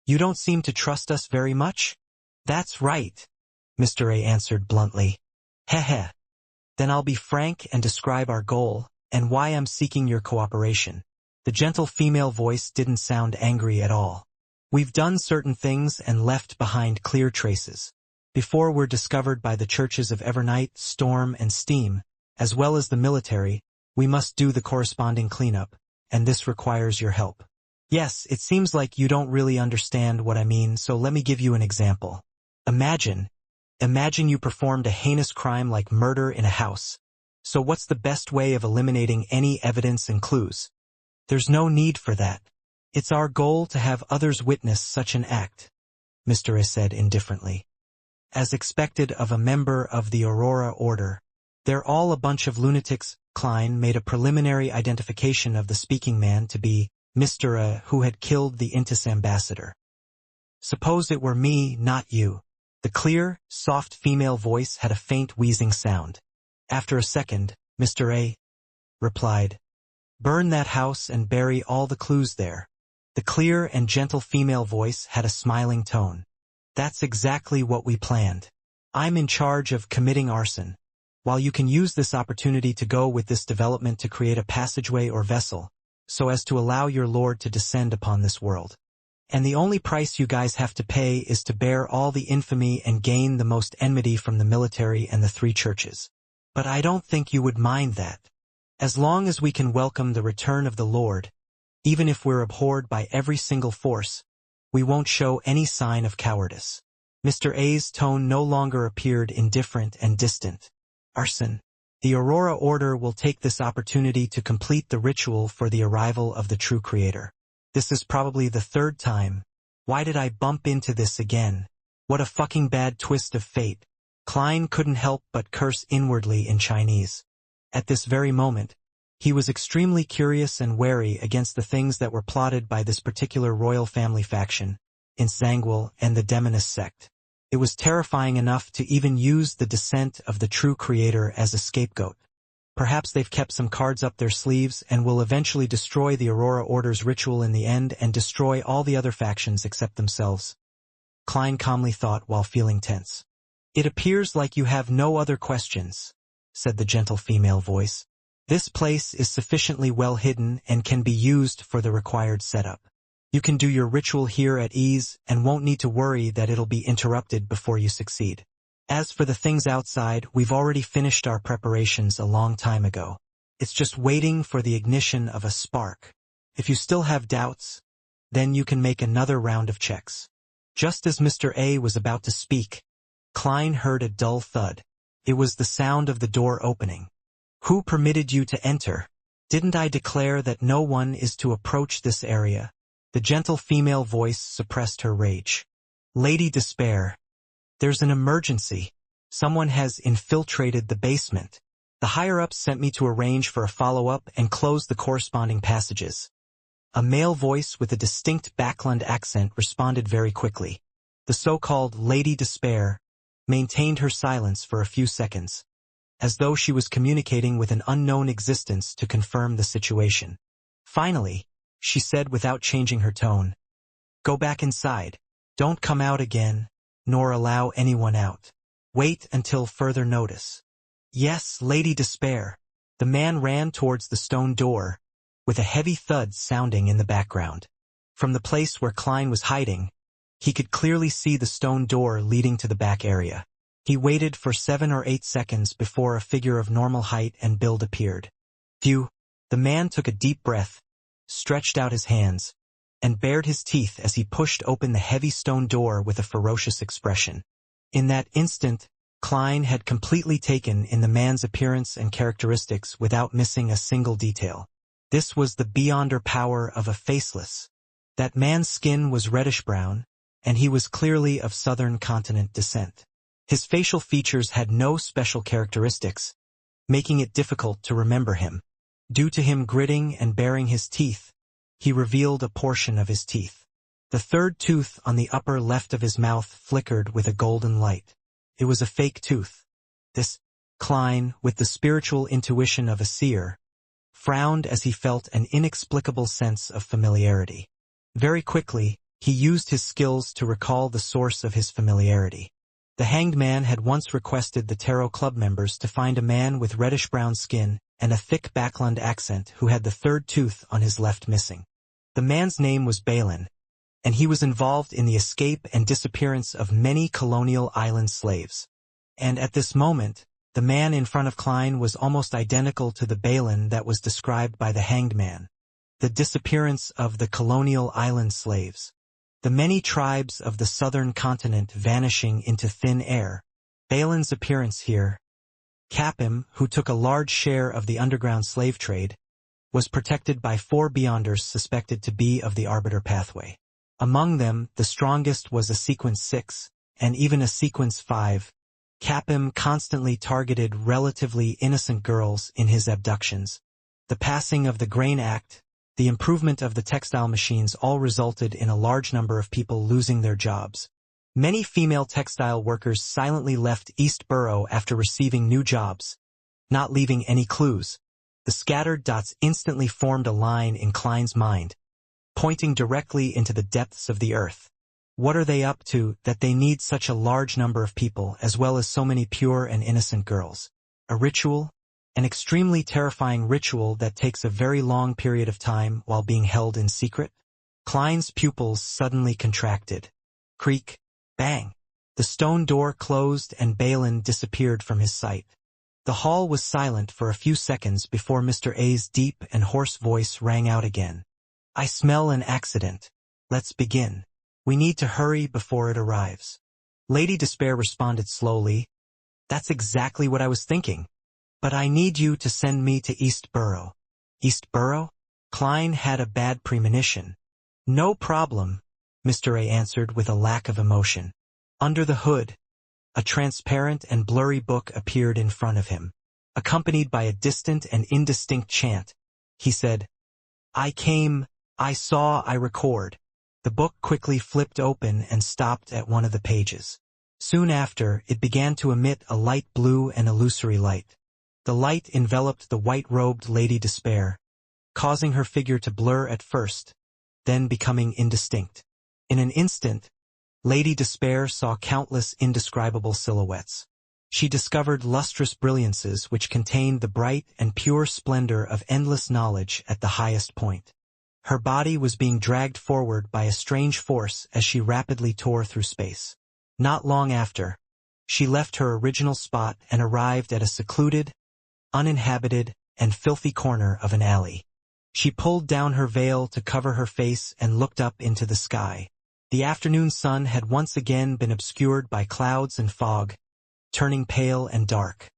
"You don't seem to trust us very much?" "That's right," Mr. A answered bluntly. "Heh. Then I'll be frank and describe our goal, and why I'm seeking your cooperation." The gentle female voice didn't sound angry at all. "We've done certain things and left behind clear traces. Before we're discovered by the churches of Evernight, Storm, and Steam, as well as the military, we must do the corresponding cleanup, and this requires your help. Yes, it seems like you don't really understand what I mean, so let me give you an example. Imagine you performed a heinous crime like murder in a house. So what's the best way of eliminating any evidence and clues? There's no need for that. It's our goal to have others witness such an act," Mr. A said indifferently. "As expected of a member of the Aurora Order. They're all a bunch of lunatics." Klein made a preliminary identification of the speaking man to be Mr. A, who had killed the Intis ambassador. "Suppose it were me, not you." The clear, soft female voice had a faint wheezing sound. After a second, Mr. A replied, "Burn that house and bury all the clues there." The clear and gentle female voice had a smiling tone. "That's exactly what we planned. I'm in charge of committing arson. While you can use this opportunity to go with this development to create a passageway or vessel, so as to allow your Lord to descend upon this world. And the only price you guys have to pay is to bear all the infamy and gain the most enmity from the military and the 3 churches. But I don't think you would mind that. As long as we can welcome the return of the Lord, even if we're abhorred by every single force, We won't show any sign of cowardice. Mr. A's tone no longer appeared indifferent and distant. Arson. The Aurora Order will take this opportunity to complete the ritual for the arrival of the true creator. This is probably the third time. Why did I bump into this again? What a fucking bad twist of fate. Klein couldn't help but curse inwardly in Chinese. At this very moment, he was extremely curious and wary against the things that were plotted by this particular royal family faction, Insangwal and the Demonist sect. It was terrifying enough to even use the descent of the true creator as a scapegoat. Perhaps they've kept some cards up their sleeves and will eventually destroy the Aurora Order's ritual in the end and destroy all the other factions except themselves. Klein calmly thought while feeling tense. It appears like you have no other questions, said the gentle female voice. This place is sufficiently well hidden and can be used for the required setup. You can do your ritual here at ease and won't need to worry that it'll be interrupted before you succeed. As for the things outside, we've already finished our preparations a long time ago. It's just waiting for the ignition of a spark. If you still have doubts, then you can make another round of checks. Just as Mr. A was about to speak, Klein heard a dull thud. It was the sound of the door opening. Who permitted you to enter? Didn't I declare that no one is to approach this area? The gentle female voice suppressed her rage. Lady Despair. There's an emergency. Someone has infiltrated the basement. The higher-ups sent me to arrange for a follow-up and close the corresponding passages. A male voice with a distinct Backland accent responded very quickly. The so-called Lady Despair maintained her silence for a few seconds, as though she was communicating with an unknown existence to confirm the situation. Finally, she said without changing her tone, "Go back inside. Don't come out again, nor allow anyone out. Wait until further notice." Yes, Lady Despair. The man ran towards the stone door, with a heavy thud sounding in the background. From the place where Klein was hiding, he could clearly see the stone door leading to the back area. He waited for 7 or 8 seconds before a figure of normal height and build appeared. Phew! The man took a deep breath, stretched out his hands, and bared his teeth as he pushed open the heavy stone door with a ferocious expression. In that instant, Klein had completely taken in the man's appearance and characteristics without missing a single detail. This was the beyonder power of a faceless. That man's skin was reddish-brown, and he was clearly of southern continent descent. His facial features had no special characteristics, making it difficult to remember him. Due to him gritting and baring his teeth, he revealed a portion of his teeth. The third tooth on the upper left of his mouth flickered with a golden light. It was a fake tooth. This Klein, with the spiritual intuition of a seer, frowned as he felt an inexplicable sense of familiarity. Very quickly, he used his skills to recall the source of his familiarity. The Hanged Man had once requested the Tarot Club members to find a man with reddish-brown skin and a thick Backland accent who had the third tooth on his left missing. The man's name was Balin, and he was involved in the escape and disappearance of many colonial island slaves. And at this moment, the man in front of Klein was almost identical to the Balin that was described by the Hanged Man. The disappearance of the colonial island slaves. The many tribes of the southern continent vanishing into thin air. Balin's appearance here. Capim, who took a large share of the underground slave trade, was protected by 4 Beyonders suspected to be of the Arbiter pathway. Among them, the strongest was a Sequence 6, and even a Sequence 5. Capim constantly targeted relatively innocent girls in his abductions. The passing of the Grain Act, the improvement of the textile machines all resulted in a large number of people losing their jobs. Many female textile workers silently left East Borough after receiving new jobs, not leaving any clues. The scattered dots instantly formed a line in Klein's mind, pointing directly into the depths of the earth. What are they up to that they need such a large number of people as well as so many pure and innocent girls? A ritual? An extremely terrifying ritual that takes a very long period of time while being held in secret? Klein's pupils suddenly contracted. Creak. Bang. The stone door closed and Balin disappeared from his sight. The hall was silent for a few seconds before Mr. A's deep and hoarse voice rang out again. I smell an accident. Let's begin. We need to hurry before it arrives. Lady Despair responded slowly. That's exactly what I was thinking. But I need you to send me to Eastborough. Eastborough? Klein had a bad premonition. No problem, Mr. A answered with a lack of emotion. Under the hood, a transparent and blurry book appeared in front of him. Accompanied by a distant and indistinct chant, he said, I came, I saw, I record. The book quickly flipped open and stopped at one of the pages. Soon after, it began to emit a light blue and illusory light. The light enveloped the white-robed Lady Despair, causing her figure to blur at first, then becoming indistinct. In an instant, Lady Despair saw countless indescribable silhouettes. She discovered lustrous brilliances which contained the bright and pure splendor of endless knowledge at the highest point. Her body was being dragged forward by a strange force as she rapidly tore through space. Not long after, she left her original spot and arrived at a secluded, uninhabited, and filthy corner of an alley. She pulled down her veil to cover her face and looked up into the sky. The afternoon sun had once again been obscured by clouds and fog, turning pale and dark.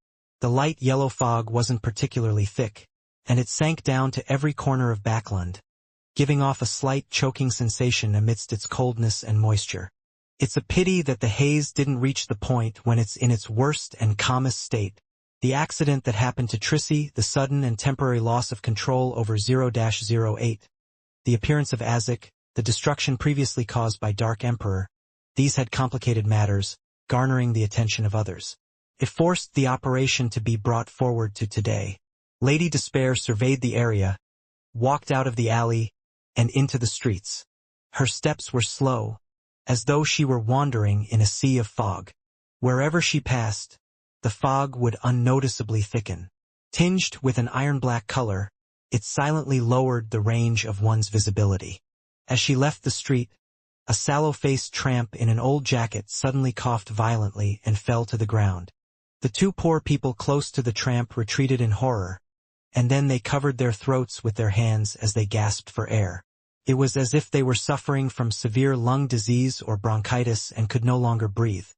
The light yellow fog wasn't particularly thick, and it sank down to every corner of Backland, giving off a slight choking sensation amidst its coldness and moisture. It's a pity that the haze didn't reach the point when it's in its worst and calmest state. The accident that happened to Trissy, the sudden and temporary loss of control over 0-08, the appearance of Azek, the destruction previously caused by Dark Emperor, these had complicated matters, garnering the attention of others. It forced the operation to be brought forward to today. Lady Despair surveyed the area, walked out of the alley, and into the streets. Her steps were slow, as though she were wandering in a sea of fog. Wherever she passed, the fog would unnoticeably thicken. Tinged with an iron-black color, it silently lowered the range of one's visibility. As she left the street, a sallow-faced tramp in an old jacket suddenly coughed violently and fell to the ground. The two poor people close to the tramp retreated in horror, and then they covered their throats with their hands as they gasped for air. It was as if they were suffering from severe lung disease or bronchitis and could no longer breathe.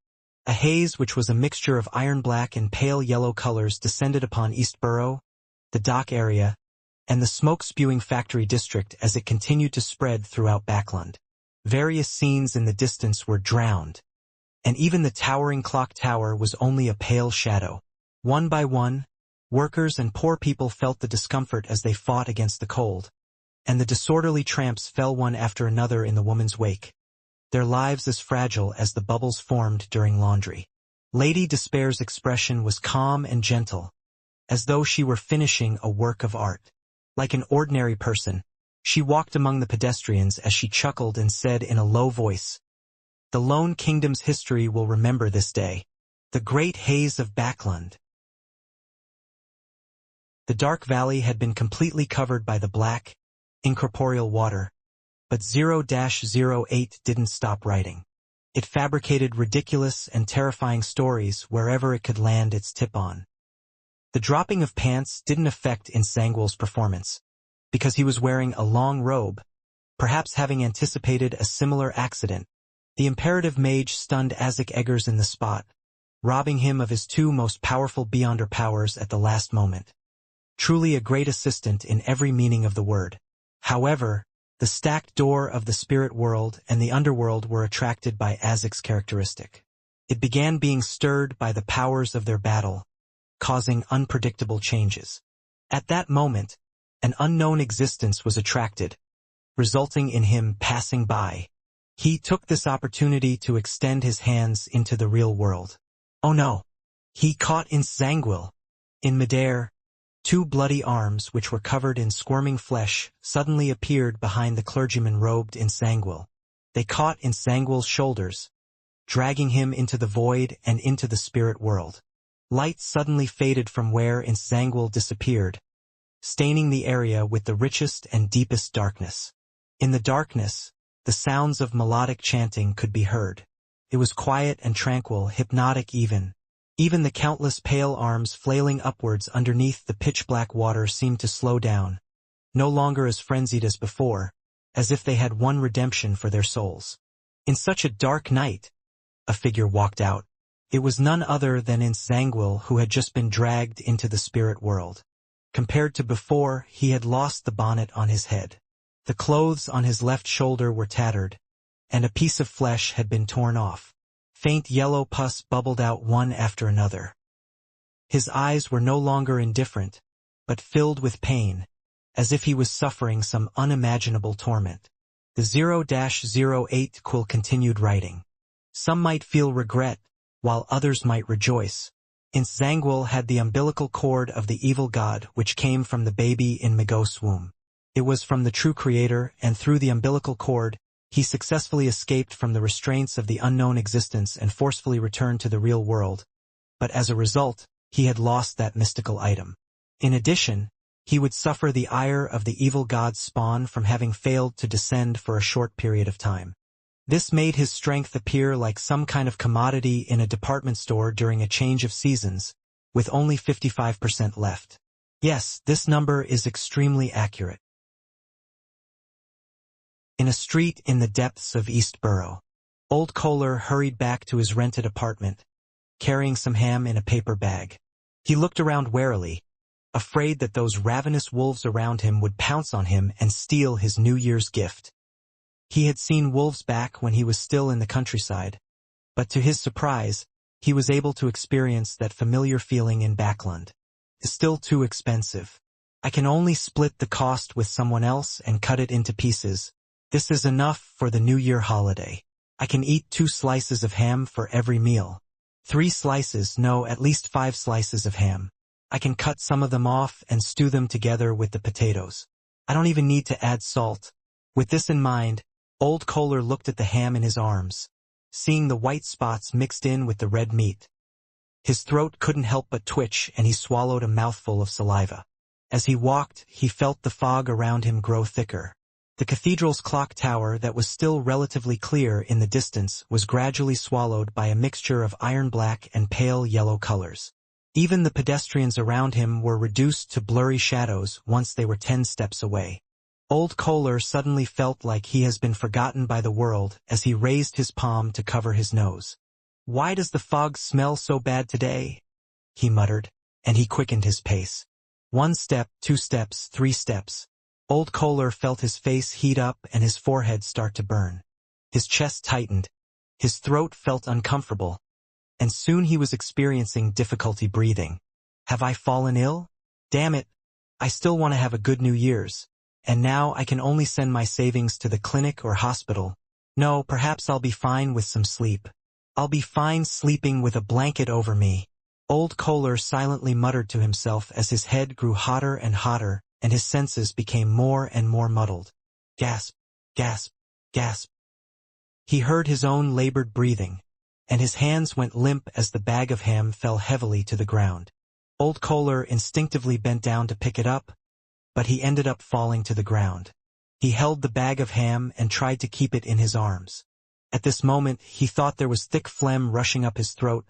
A haze which was a mixture of iron-black and pale yellow colors descended upon Eastborough, the dock area, and the smoke-spewing factory district as it continued to spread throughout Backland. Various scenes in the distance were drowned, and even the towering clock tower was only a pale shadow. One by one, workers and poor people felt the discomfort as they fought against the cold, and the disorderly tramps fell one after another in the woman's wake, their lives as fragile as the bubbles formed during laundry. Lady Despair's expression was calm and gentle, as though she were finishing a work of art. Like an ordinary person, she walked among the pedestrians as she chuckled and said in a low voice, "The Lone Kingdom's history will remember this day, the great haze of Backland." The dark valley had been completely covered by the black, incorporeal water, but 0-08 didn't stop writing. It fabricated ridiculous and terrifying stories wherever it could land its tip on. The dropping of pants didn't affect Insangwal's performance, because he was wearing a long robe, perhaps having anticipated a similar accident. The imperative mage stunned Azek Eggers in the spot, robbing him of his two most powerful Beyonder powers at the last moment. Truly a great assistant in every meaning of the word. However, the stacked door of the spirit world and the underworld were attracted by Azek's characteristic. It began being stirred by the powers of their battle, causing unpredictable changes. At that moment, an unknown existence was attracted, resulting in him passing by. He took this opportunity to extend his hands into the real world. Oh no! He caught Insangwal. In midair, two bloody arms which were covered in squirming flesh suddenly appeared behind the clergyman robed Insangwal. They caught Insangwal's shoulders, dragging him into the void and into the spirit world. Light suddenly faded from where Insangwal disappeared, staining the area with the richest and deepest darkness. In the darkness, the sounds of melodic chanting could be heard. It was quiet and tranquil, hypnotic even. Even the countless pale arms flailing upwards underneath the pitch-black water seemed to slow down, no longer as frenzied as before, as if they had won redemption for their souls. In such a dark night, a figure walked out. It was none other than Zangwill, who had just been dragged into the spirit world. Compared to before, he had lost the bonnet on his head. The clothes on his left shoulder were tattered, and a piece of flesh had been torn off. Faint yellow pus bubbled out one after another. His eyes were no longer indifferent, but filled with pain, as if he was suffering some unimaginable torment. The 0-08 quill continued writing. Some might feel regret, while others might rejoice. Zangwill had the umbilical cord of the evil god which came from the baby in Migos' womb. It was from the true creator, and through the umbilical cord, he successfully escaped from the restraints of the unknown existence and forcefully returned to the real world. But as a result, he had lost that mystical item. In addition, he would suffer the ire of the evil god's spawn from having failed to descend for a short period of time. This made his strength appear like some kind of commodity in a department store during a change of seasons, with only 55% left. Yes, this number is extremely accurate. In a street in the depths of East Borough, old Kohler hurried back to his rented apartment, carrying some ham in a paper bag. He looked around warily, afraid that those ravenous wolves around him would pounce on him and steal his New Year's gift. He had seen wolves back when he was still in the countryside, but to his surprise, he was able to experience that familiar feeling in Backland. It's still too expensive. I can only split the cost with someone else and cut it into pieces. This is enough for the New Year holiday. I can eat 2 slices of ham for every meal. 3 slices, no, at least 5 slices of ham. I can cut some of them off and stew them together with the potatoes. I don't even need to add salt. With this in mind, old Kohler looked at the ham in his arms, seeing the white spots mixed in with the red meat. His throat couldn't help but twitch, and he swallowed a mouthful of saliva. As he walked, he felt the fog around him grow thicker. The cathedral's clock tower that was still relatively clear in the distance was gradually swallowed by a mixture of iron black and pale yellow colors. Even the pedestrians around him were reduced to blurry shadows once they were 10 steps away. Old Kohler suddenly felt like he has been forgotten by the world as he raised his palm to cover his nose. "Why does the fog smell so bad today?" he muttered, and he quickened his pace. 1 step, 2 steps, 3 steps. Old Kohler felt his face heat up and his forehead start to burn. His chest tightened. His throat felt uncomfortable. And soon he was experiencing difficulty breathing. Have I fallen ill? Damn it. I still want to have a good New Year's. And now I can only send my savings to the clinic or hospital. No, perhaps I'll be fine with some sleep. I'll be fine sleeping with a blanket over me. Old Kohler silently muttered to himself as his head grew hotter and hotter, and his senses became more and more muddled. Gasp, gasp, gasp. He heard his own labored breathing, and his hands went limp as the bag of ham fell heavily to the ground. Old Kohler instinctively bent down to pick it up, but he ended up falling to the ground. He held the bag of ham and tried to keep it in his arms. At this moment, he thought there was thick phlegm rushing up his throat,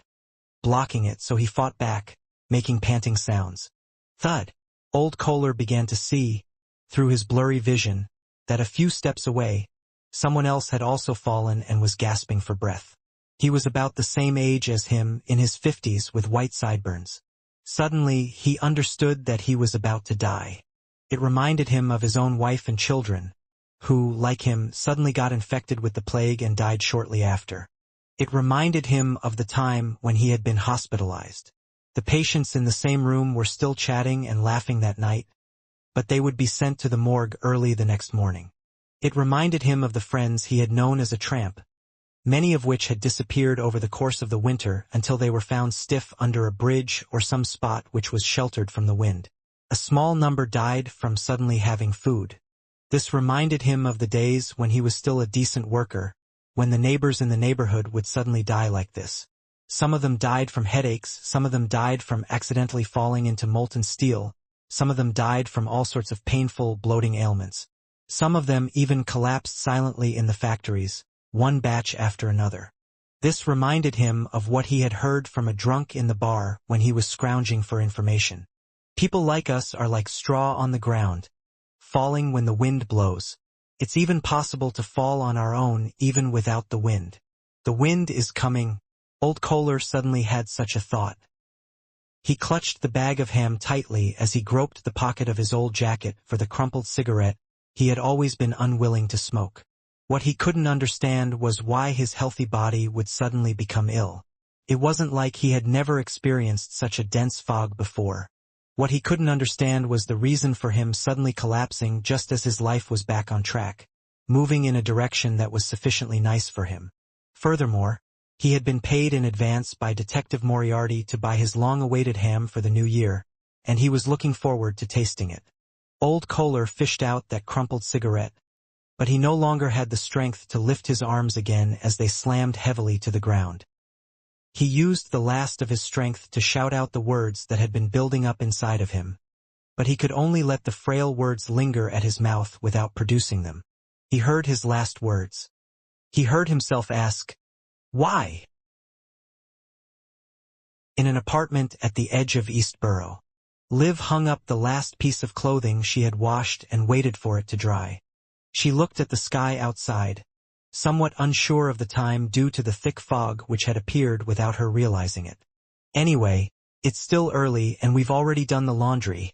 blocking it, so he fought back, making panting sounds. Thud! Old Kohler began to see, through his blurry vision, that a few steps away, someone else had also fallen and was gasping for breath. He was about the same age as him, in his 50s, with white sideburns. Suddenly, he understood that he was about to die. It reminded him of his own wife and children, who, like him, suddenly got infected with the plague and died shortly after. It reminded him of the time when he had been hospitalized. The patients in the same room were still chatting and laughing that night, but they would be sent to the morgue early the next morning. It reminded him of the friends he had known as a tramp, many of which had disappeared over the course of the winter until they were found stiff under a bridge or some spot which was sheltered from the wind. A small number died from suddenly having food. This reminded him of the days when he was still a decent worker, when the neighbors in the neighborhood would suddenly die like this. Some of them died from headaches, some of them died from accidentally falling into molten steel, some of them died from all sorts of painful, bloating ailments. Some of them even collapsed silently in the factories, one batch after another. This reminded him of what he had heard from a drunk in the bar when he was scrounging for information. People like us are like straw on the ground, falling when the wind blows. It's even possible to fall on our own even without the wind. The wind is coming. Old Kohler suddenly had such a thought. He clutched the bag of ham tightly as he groped the pocket of his old jacket for the crumpled cigarette he had always been unwilling to smoke. What he couldn't understand was why his healthy body would suddenly become ill. It wasn't like he had never experienced such a dense fog before. What he couldn't understand was the reason for him suddenly collapsing just as his life was back on track, moving in a direction that was sufficiently nice for him. Furthermore, he had been paid in advance by Detective Moriarty to buy his long-awaited ham for the new year, and he was looking forward to tasting it. Old Kohler fished out that crumpled cigarette, but he no longer had the strength to lift his arms again as they slammed heavily to the ground. He used the last of his strength to shout out the words that had been building up inside of him, but he could only let the frail words linger at his mouth without producing them. He heard his last words. He heard himself ask, "Why?" In an apartment at the edge of Eastborough, Liv hung up the last piece of clothing she had washed and waited for it to dry. She looked at the sky outside, somewhat unsure of the time due to the thick fog which had appeared without her realizing it. "Anyway, it's still early and we've already done the laundry."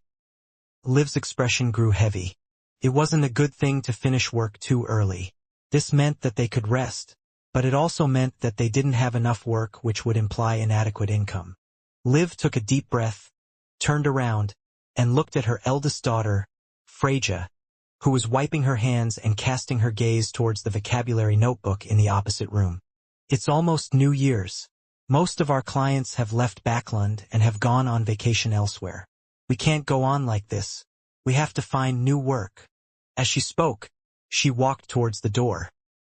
Liv's expression grew heavy. It wasn't a good thing to finish work too early. This meant that they could rest, but it also meant that they didn't have enough work, which would imply inadequate income. Liv took a deep breath, turned around, and looked at her eldest daughter, Freja, who was wiping her hands and casting her gaze towards the vocabulary notebook in the opposite room. "It's almost New Year's. Most of our clients have left Backland and have gone on vacation elsewhere. We can't go on like this. We have to find new work." As she spoke, she walked towards the door.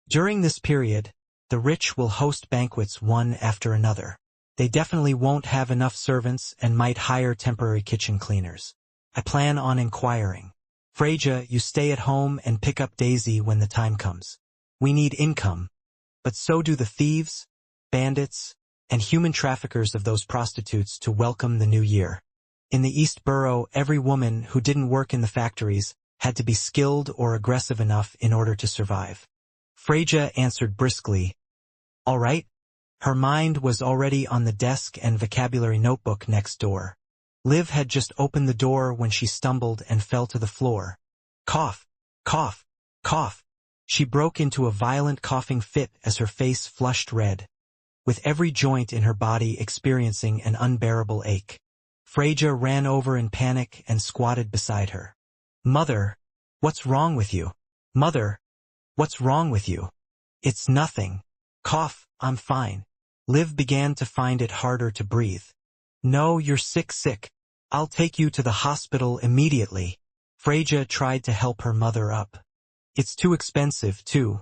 During this period, the rich will host banquets one after another. They definitely won't have enough servants and might hire temporary kitchen cleaners. I plan on inquiring. "Freja, you stay at home and pick up Daisy when the time comes. We need income, but so do the thieves, bandits, and human traffickers of those prostitutes to welcome the new year." In the East Borough, every woman who didn't work in the factories had to be skilled or aggressive enough in order to survive. Freja answered briskly, "All right." Her mind was already on the desk and vocabulary notebook next door. Liv had just opened the door when she stumbled and fell to the floor. Cough, cough, cough. She broke into a violent coughing fit as her face flushed red, with every joint in her body experiencing an unbearable ache. Freja ran over in panic and squatted beside her. "Mother, what's wrong with you? Mother, what's wrong with you?" "It's nothing." "Cough, I'm fine." Liv began to find it harder to breathe. "No, you're sick. I'll take you to the hospital immediately." Freja tried to help her mother up. "It's too expensive, too."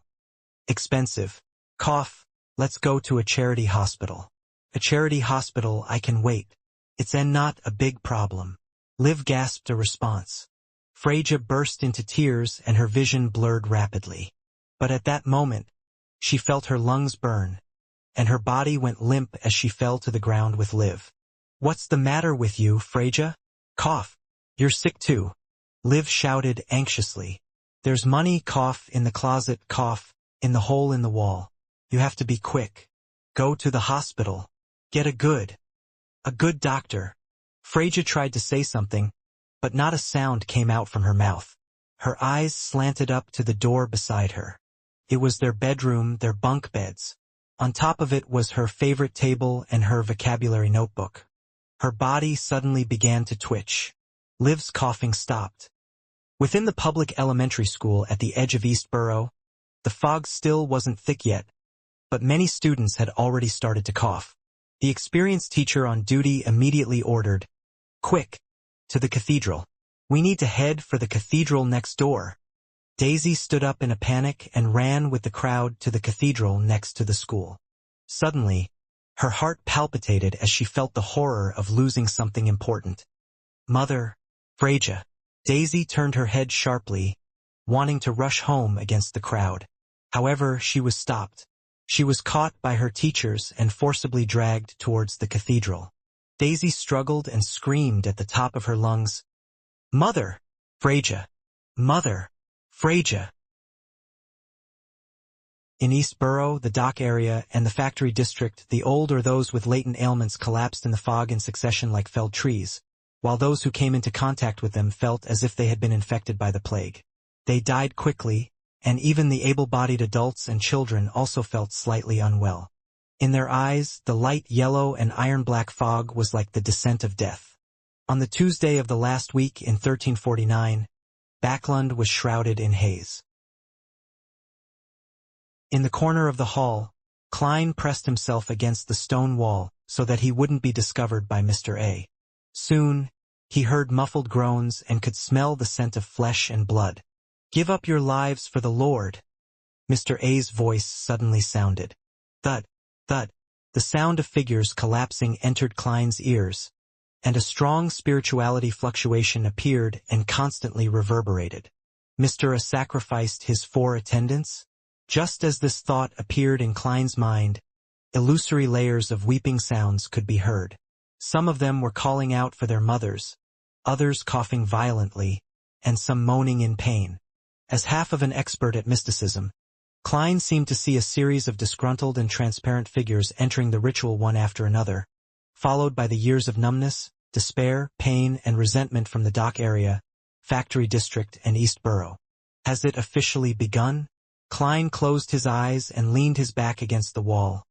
"Expensive." "Cough, let's go to a charity hospital." "A charity hospital, I can wait. It's not a big problem." Liv gasped a response. Freja burst into tears and her vision blurred rapidly. But at that moment, she felt her lungs burn, and her body went limp as she fell to the ground with Liv. "What's the matter with you, Freja?" "Cough. You're sick too." Liv shouted anxiously. "There's money, cough, in the closet, cough, in the hole in the wall. You have to be quick. Go to the hospital. Get a good doctor." Freja tried to say something, but not a sound came out from her mouth. Her eyes slanted up to the door beside her. It was their bedroom, their bunk beds. On top of it was her favorite table and her vocabulary notebook. Her body suddenly began to twitch. Liv's coughing stopped. Within the public elementary school at the edge of Eastborough, the fog still wasn't thick yet, but many students had already started to cough. The experienced teacher on duty immediately ordered, "Quick, to the cathedral. We need to head for the cathedral next door." Daisy stood up in a panic and ran with the crowd to the cathedral next to the school. Suddenly, her heart palpitated as she felt the horror of losing something important. "Mother, Freja." Daisy turned her head sharply, wanting to rush home against the crowd. However, she was stopped. She was caught by her teachers and forcibly dragged towards the cathedral. Daisy struggled and screamed at the top of her lungs, "Mother, Freja! Mother, Freja!" In East Borough, the dock area, and the factory district, the old or those with latent ailments collapsed in the fog in succession like felled trees, while those who came into contact with them felt as if they had been infected by the plague. They died quickly, and even the able-bodied adults and children also felt slightly unwell. In their eyes, the light yellow and iron-black fog was like the descent of death. On the Tuesday of the last week in 1349, Backlund was shrouded in haze. In the corner of the hall, Klein pressed himself against the stone wall so that he wouldn't be discovered by Mr. A. Soon, he heard muffled groans and could smell the scent of flesh and blood. "Give up your lives for the Lord," Mr. A's voice suddenly sounded. Thud, thud. The sound of figures collapsing entered Klein's ears, and a strong spirituality fluctuation appeared and constantly reverberated. Mr. A sacrificed his 4 attendants? Just as this thought appeared in Klein's mind, illusory layers of weeping sounds could be heard. Some of them were calling out for their mothers, others coughing violently, and some moaning in pain. As half of an expert at mysticism, Klein seemed to see a series of disgruntled and transparent figures entering the ritual one after another, followed by the years of numbness, despair, pain, and resentment from the dock area, factory district, and East Borough. Has it officially begun? Klein closed his eyes and leaned his back against the wall,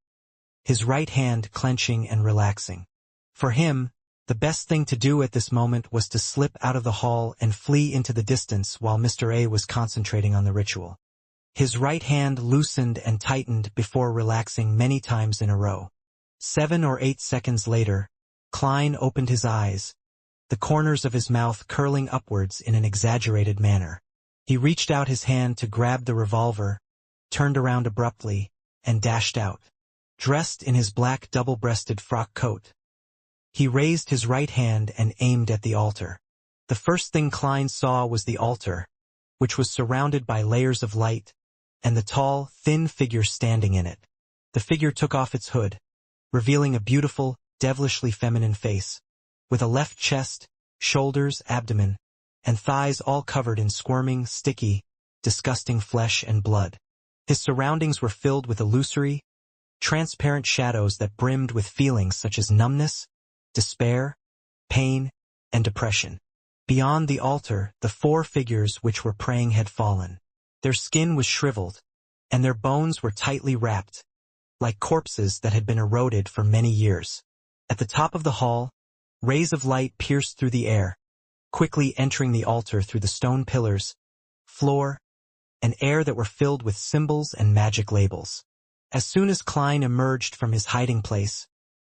his right hand clenching and relaxing. For him, the best thing to do at this moment was to slip out of the hall and flee into the distance while Mr. A was concentrating on the ritual. His right hand loosened and tightened before relaxing many times in a row. 7 or 8 seconds later, Klein opened his eyes, the corners of his mouth curling upwards in an exaggerated manner. He reached out his hand to grab the revolver, turned around abruptly, and dashed out. Dressed in his black double-breasted frock coat, he raised his right hand and aimed at the altar. The first thing Klein saw was the altar, which was surrounded by layers of light, and the tall, thin figure standing in it. The figure took off its hood, revealing a beautiful, devilishly feminine face, with a left chest, shoulders, abdomen, and thighs all covered in squirming, sticky, disgusting flesh and blood. His surroundings were filled with illusory, transparent shadows that brimmed with feelings such as numbness, despair, pain, and depression. Beyond the altar, the 4 figures which were praying had fallen. Their skin was shriveled, and their bones were tightly wrapped, like corpses that had been eroded for many years. At the top of the hall, rays of light pierced through the air, quickly entering the altar through the stone pillars, floor, and air that were filled with symbols and magic labels. As soon as Klein emerged from his hiding place,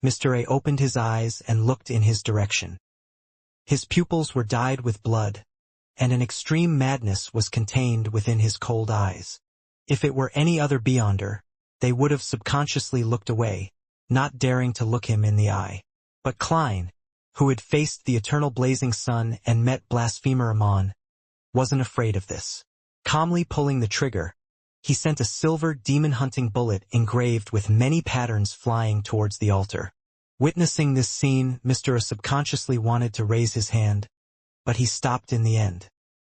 Mr. A opened his eyes and looked in his direction. His pupils were dyed with blood, and an extreme madness was contained within his cold eyes. If it were any other beyonder, they would have subconsciously looked away, not daring to look him in the eye. But Klein, who had faced the eternal blazing sun and met blasphemer Amon, wasn't afraid of this. Calmly pulling the trigger, he sent a silver demon-hunting bullet engraved with many patterns flying towards the altar. Witnessing this scene, Mr. A subconsciously wanted to raise his hand, but he stopped in the end.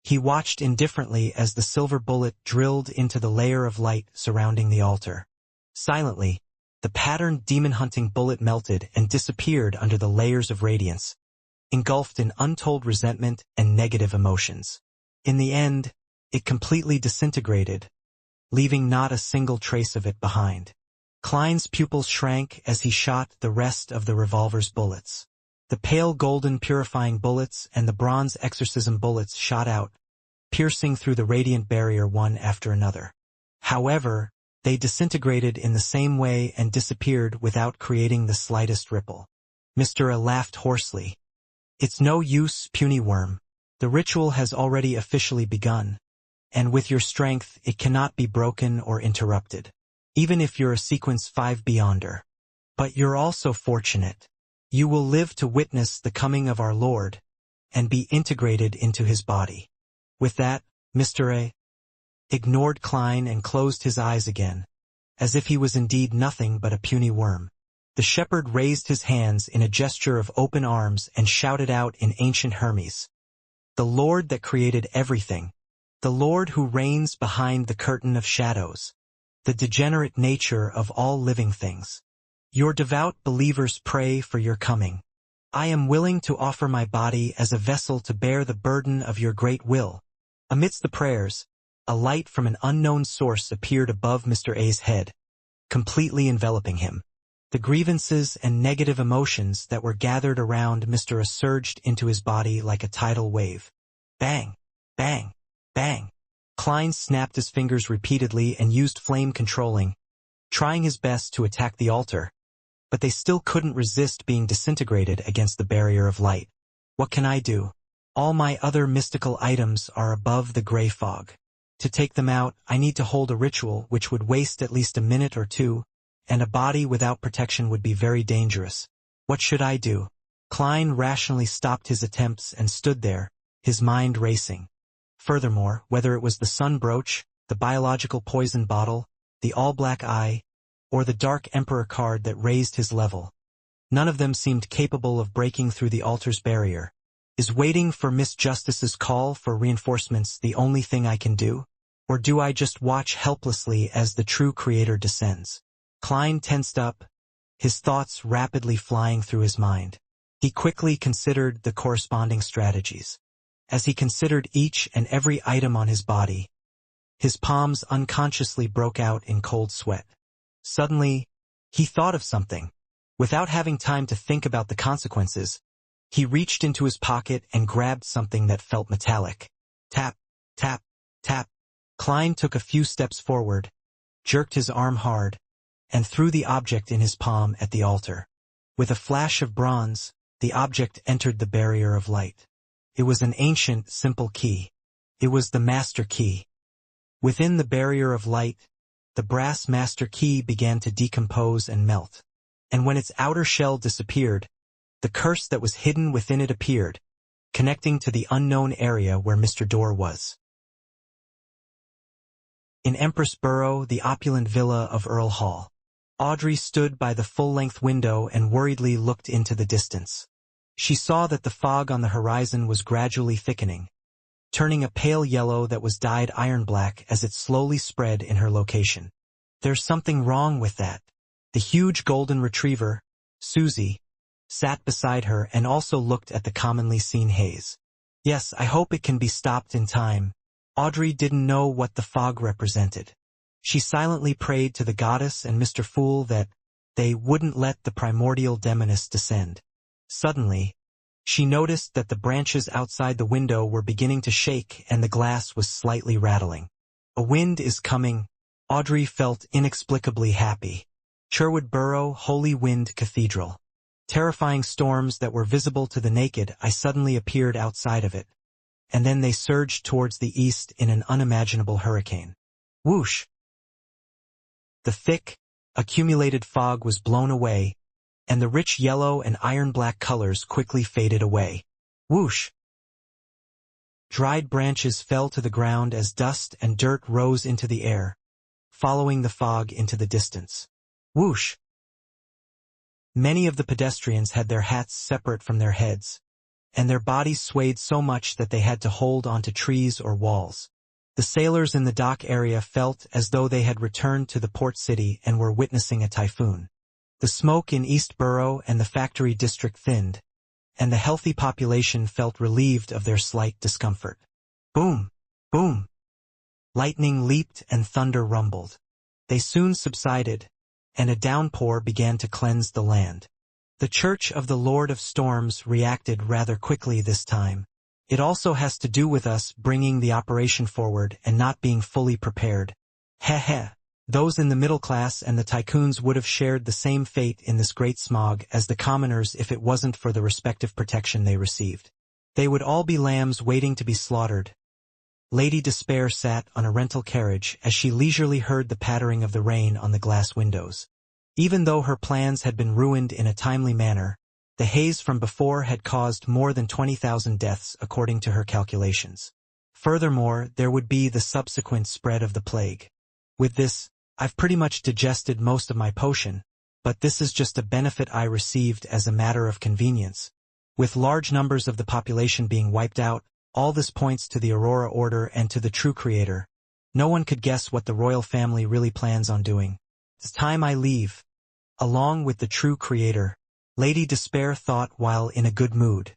He watched indifferently as the silver bullet drilled into the layer of light surrounding the altar. Silently, the patterned demon-hunting bullet melted and disappeared under the layers of radiance, engulfed in untold resentment and negative emotions. In the end, it completely disintegrated, leaving not a single trace of it behind. Klein's pupils shrank as he shot the rest of the revolver's bullets. The pale golden purifying bullets and the bronze exorcism bullets shot out, piercing through the radiant barrier one after another. However, they disintegrated in the same way and disappeared without creating the slightest ripple. Mr. A laughed hoarsely. "It's no use, puny worm. The ritual has already officially begun, and with your strength it cannot be broken or interrupted, even if you're a sequence 5 beyonder. But you're also fortunate. You will live to witness the coming of our Lord, and be integrated into his body." With that, Mr. A ignored Klein and closed his eyes again, as if he was indeed nothing but a puny worm. The shepherd raised his hands in a gesture of open arms and shouted out in ancient Hermes, "The Lord that created everything, the Lord who reigns behind the curtain of shadows, the degenerate nature of all living things. Your devout believers pray for your coming. I am willing to offer my body as a vessel to bear the burden of your great will. Amidst the prayers, a light from an unknown source appeared above Mr. A's head, completely enveloping him. The grievances and negative emotions that were gathered around Mr. A surged into his body like a tidal wave. Bang! Bang! Bang! Klein snapped his fingers repeatedly and used flame controlling, trying his best to attack the altar, but they still couldn't resist being disintegrated against the barrier of light. What can I do? All my other mystical items are above the gray fog. To take them out, I need to hold a ritual which would waste at least a minute or two, and a body without protection would be very dangerous. What should I do? Klein rationally stopped his attempts and stood there, his mind racing. Furthermore, whether it was the sun brooch, the biological poison bottle, the all-black eye, or the Dark Emperor card that raised his level, none of them seemed capable of breaking through the altar's barrier. Is waiting for Miss Justice's call for reinforcements the only thing I can do? Or do I just watch helplessly as the true creator descends? Klein tensed up, his thoughts rapidly flying through his mind. He quickly considered the corresponding strategies. As he considered each and every item on his body, his palms unconsciously broke out in cold sweat. Suddenly, he thought of something. Without having time to think about the consequences, he reached into his pocket and grabbed something that felt metallic. Tap, tap, tap. Klein took a few steps forward, jerked his arm hard, and threw the object in his palm at the altar. With a flash of bronze, the object entered the barrier of light. It was an ancient, simple key. It was the master key. Within the barrier of light, the brass master key began to decompose and melt. And when its outer shell disappeared, the curse that was hidden within it appeared, connecting to the unknown area where Mr. Door was. In Empress Borough, the opulent villa of Earl Hall, Audrey stood by the full-length window and worriedly looked into the distance. She saw that the fog on the horizon was gradually thickening, turning a pale yellow that was dyed iron black as it slowly spread in her location. There's something wrong with that. The huge golden retriever, Susie, sat beside her and also looked at the commonly seen haze. Yes, I hope it can be stopped in time. Audrey didn't know what the fog represented. She silently prayed to the goddess and Mr. Fool that they wouldn't let the primordial demoness descend. Suddenly, she noticed that the branches outside the window were beginning to shake and the glass was slightly rattling. A wind is coming. Audrey felt inexplicably happy. Sherwood Borough, Holy Wind Cathedral. Terrifying storms that were visible to the naked eye suddenly appeared outside of it, and then they surged towards the east in an unimaginable hurricane. Whoosh! The thick, accumulated fog was blown away, and the rich yellow and iron-black colors quickly faded away. Whoosh! Dried branches fell to the ground as dust and dirt rose into the air, following the fog into the distance. Whoosh! Many of the pedestrians had their hats separate from their heads, and their bodies swayed so much that they had to hold onto trees or walls. The sailors in the dock area felt as though they had returned to the port city and were witnessing a typhoon. The smoke in East Borough and the factory district thinned, and the healthy population felt relieved of their slight discomfort. Boom! Boom! Lightning leaped and thunder rumbled. They soon subsided, and a downpour began to cleanse the land. The Church of the Lord of Storms reacted rather quickly this time. It also has to do with us bringing the operation forward and not being fully prepared. Heh. Those in the middle class and the tycoons would have shared the same fate in this great smog as the commoners if it wasn't for the respective protection they received. They would all be lambs waiting to be slaughtered. Lady Despair sat on a rental carriage as she leisurely heard the pattering of the rain on the glass windows. Even though her plans had been ruined in a timely manner, the haze from before had caused more than 20,000 deaths according to her calculations. Furthermore, there would be the subsequent spread of the plague. With this, I've pretty much digested most of my potion, but this is just a benefit I received as a matter of convenience. With large numbers of the population being wiped out, all this points to the Aurora Order and to the true creator. No one could guess what the royal family really plans on doing. It's time I leave. Along with the true creator, Lady Despair thought while in a good mood.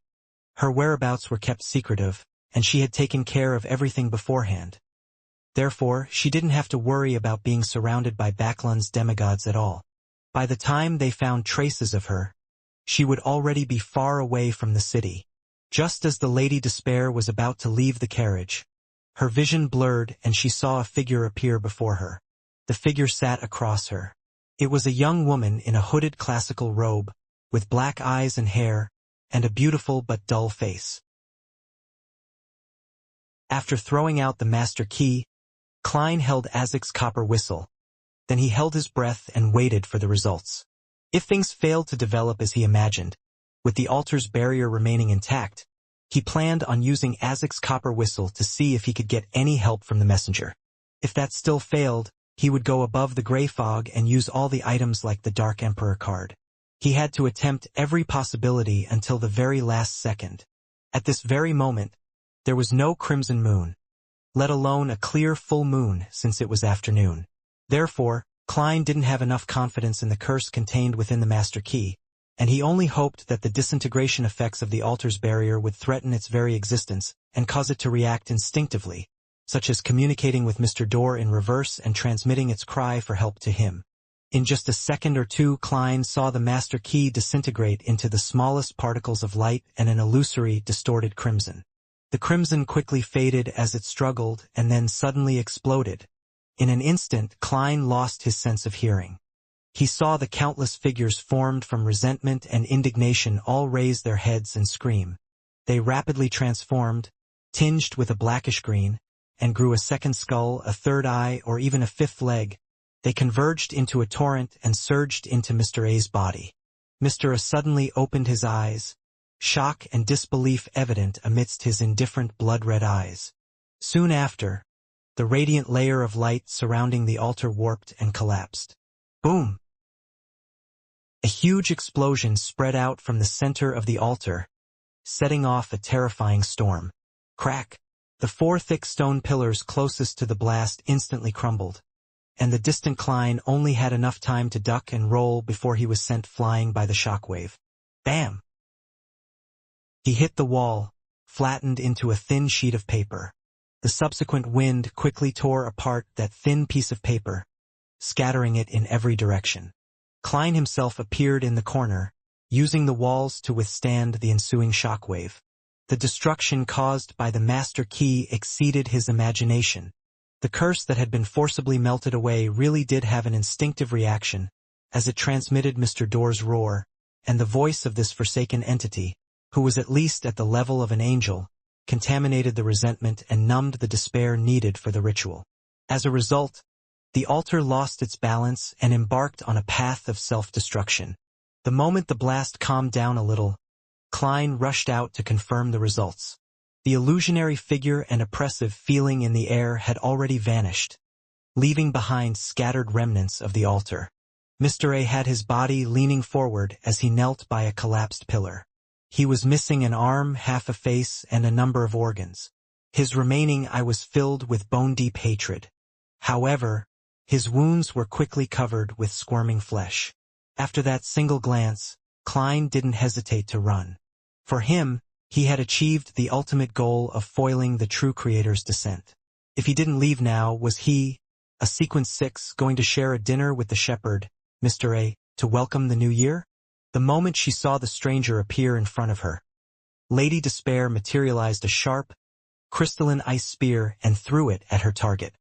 Her whereabouts were kept secretive, and she had taken care of everything beforehand. Therefore, she didn't have to worry about being surrounded by Baklan's demigods at all. By the time they found traces of her, she would already be far away from the city. Just as the Lady Despair was about to leave the carriage, her vision blurred and she saw a figure appear before her. The figure sat across her. It was a young woman in a hooded classical robe, with black eyes and hair, and a beautiful but dull face. After throwing out the master key, Klein held Azek's copper whistle. Then he held his breath and waited for the results. If things failed to develop as he imagined, with the altar's barrier remaining intact, he planned on using Azek's copper whistle to see if he could get any help from the messenger. If that still failed, he would go above the gray fog and use all the items like the Dark Emperor card. He had to attempt every possibility until the very last second. At this very moment, there was no crimson moon, let alone a clear full moon since it was afternoon. Therefore, Klein didn't have enough confidence in the curse contained within the master key, and he only hoped that the disintegration effects of the altar's barrier would threaten its very existence and cause it to react instinctively, such as communicating with Mr. Door in reverse and transmitting its cry for help to him. In just a second or two, Klein saw the master key disintegrate into the smallest particles of light and an illusory, distorted crimson. The crimson quickly faded as it struggled and then suddenly exploded. In an instant, Klein lost his sense of hearing. He saw the countless figures formed from resentment and indignation all raise their heads and scream. They rapidly transformed, tinged with a blackish green, and grew a second skull, a third eye, or even a fifth leg. They converged into a torrent and surged into Mr. A's body. Mr. A suddenly opened his eyes, shock and disbelief evident amidst his indifferent blood-red eyes. Soon after, the radiant layer of light surrounding the altar warped and collapsed. Boom! A huge explosion spread out from the center of the altar, setting off a terrifying storm. Crack! The 4 thick stone pillars closest to the blast instantly crumbled, and the distant Klein only had enough time to duck and roll before he was sent flying by the shockwave. Bam! He hit the wall, flattened into a thin sheet of paper. The subsequent wind quickly tore apart that thin piece of paper, scattering it in every direction. Klein himself appeared in the corner, using the walls to withstand the ensuing shockwave. The destruction caused by the master key exceeded his imagination. The curse that had been forcibly melted away really did have an instinctive reaction, as it transmitted Mr. Door's roar, and the voice of this forsaken entity, who was at least at the level of an angel, contaminated the resentment and numbed the despair needed for the ritual. As a result, the altar lost its balance and embarked on a path of self-destruction. The moment the blast calmed down a little, Klein rushed out to confirm the results. The illusionary figure and oppressive feeling in the air had already vanished, leaving behind scattered remnants of the altar. Mr. A had his body leaning forward as he knelt by a collapsed pillar. He was missing an arm, half a face, and a number of organs. His remaining eye was filled with bone-deep hatred. However, his wounds were quickly covered with squirming flesh. After that single glance, Klein didn't hesitate to run. For him, he had achieved the ultimate goal of foiling the true creator's descent. If he didn't leave now, was he, a Sequence 6, going to share a dinner with the shepherd, Mr. A, to welcome the new year? The moment she saw the stranger appear in front of her, Lady Despair materialized a sharp, crystalline ice spear and threw it at her target.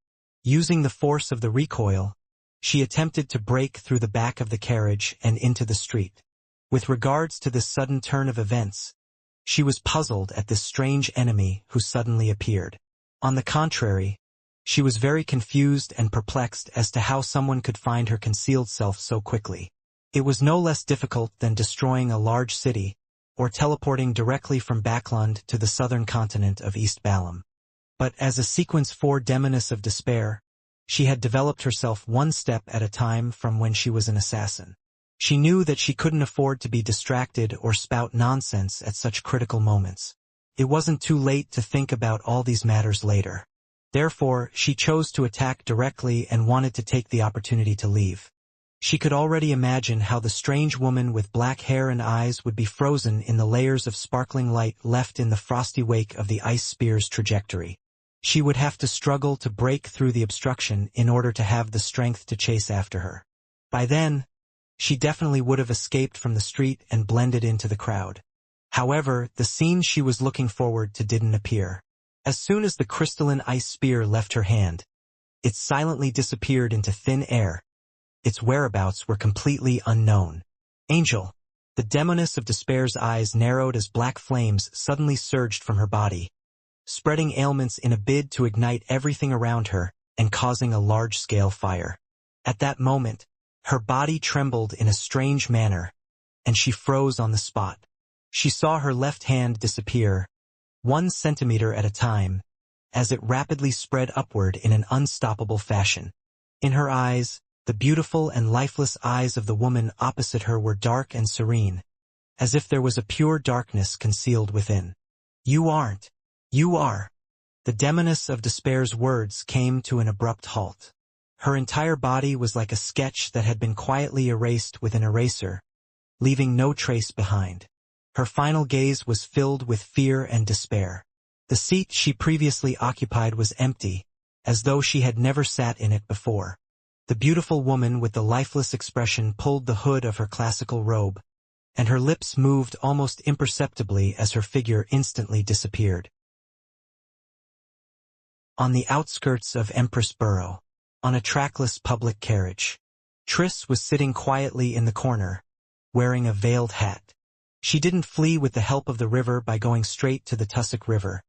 Using the force of the recoil, she attempted to break through the back of the carriage and into the street. With regards to this sudden turn of events, she was puzzled at this strange enemy who suddenly appeared. On the contrary, she was very confused and perplexed as to how someone could find her concealed self so quickly. It was no less difficult than destroying a large city, or teleporting directly from Bakland to the southern continent of East Balam. But as a Sequence 4 demoness of despair, she had developed herself one step at a time from when she was an assassin. She knew that she couldn't afford to be distracted or spout nonsense at such critical moments. It wasn't too late to think about all these matters later. Therefore, she chose to attack directly and wanted to take the opportunity to leave. She could already imagine how the strange woman with black hair and eyes would be frozen in the layers of sparkling light left in the frosty wake of the ice spear's trajectory. She would have to struggle to break through the obstruction in order to have the strength to chase after her. By then, she definitely would have escaped from the street and blended into the crowd. However, the scene she was looking forward to didn't appear. As soon as the crystalline ice spear left her hand, it silently disappeared into thin air. Its whereabouts were completely unknown. Angel. The demoness of despair's eyes narrowed as black flames suddenly surged from her body, spreading ailments in a bid to ignite everything around her and causing a large-scale fire. At that moment, her body trembled in a strange manner, and she froze on the spot. She saw her left hand disappear, 1 centimeter at a time, as it rapidly spread upward in an unstoppable fashion. In her eyes, the beautiful and lifeless eyes of the woman opposite her were dark and serene, as if there was a pure darkness concealed within. "You aren't. You are." The demoness of despair's words came to an abrupt halt. Her entire body was like a sketch that had been quietly erased with an eraser, leaving no trace behind. Her final gaze was filled with fear and despair. The seat she previously occupied was empty, as though she had never sat in it before. The beautiful woman with the lifeless expression pulled the hood of her classical robe, and her lips moved almost imperceptibly as her figure instantly disappeared. On the outskirts of Empress Borough, on a trackless public carriage, Triss was sitting quietly in the corner, wearing a veiled hat. She didn't flee with the help of the river by going straight to the Tussock River,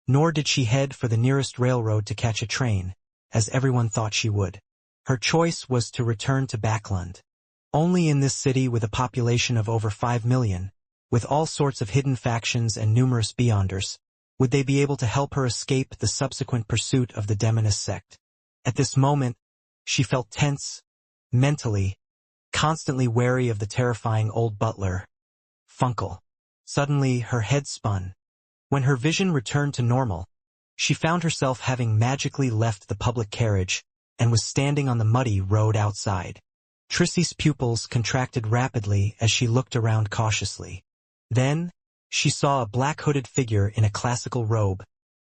nor did she head for the nearest railroad to catch a train, as everyone thought she would. Her choice was to return to Backland. Only in this city with a population of over 5 million, with all sorts of hidden factions and numerous beyonders, would they be able to help her escape the subsequent pursuit of the demoness sect. At this moment, she felt tense, mentally, constantly wary of the terrifying old butler, Funkle. Suddenly, her head spun. When her vision returned to normal, she found herself having magically left the public carriage and was standing on the muddy road outside. Trissy's pupils contracted rapidly as she looked around cautiously. Then, she saw a black-hooded figure in a classical robe,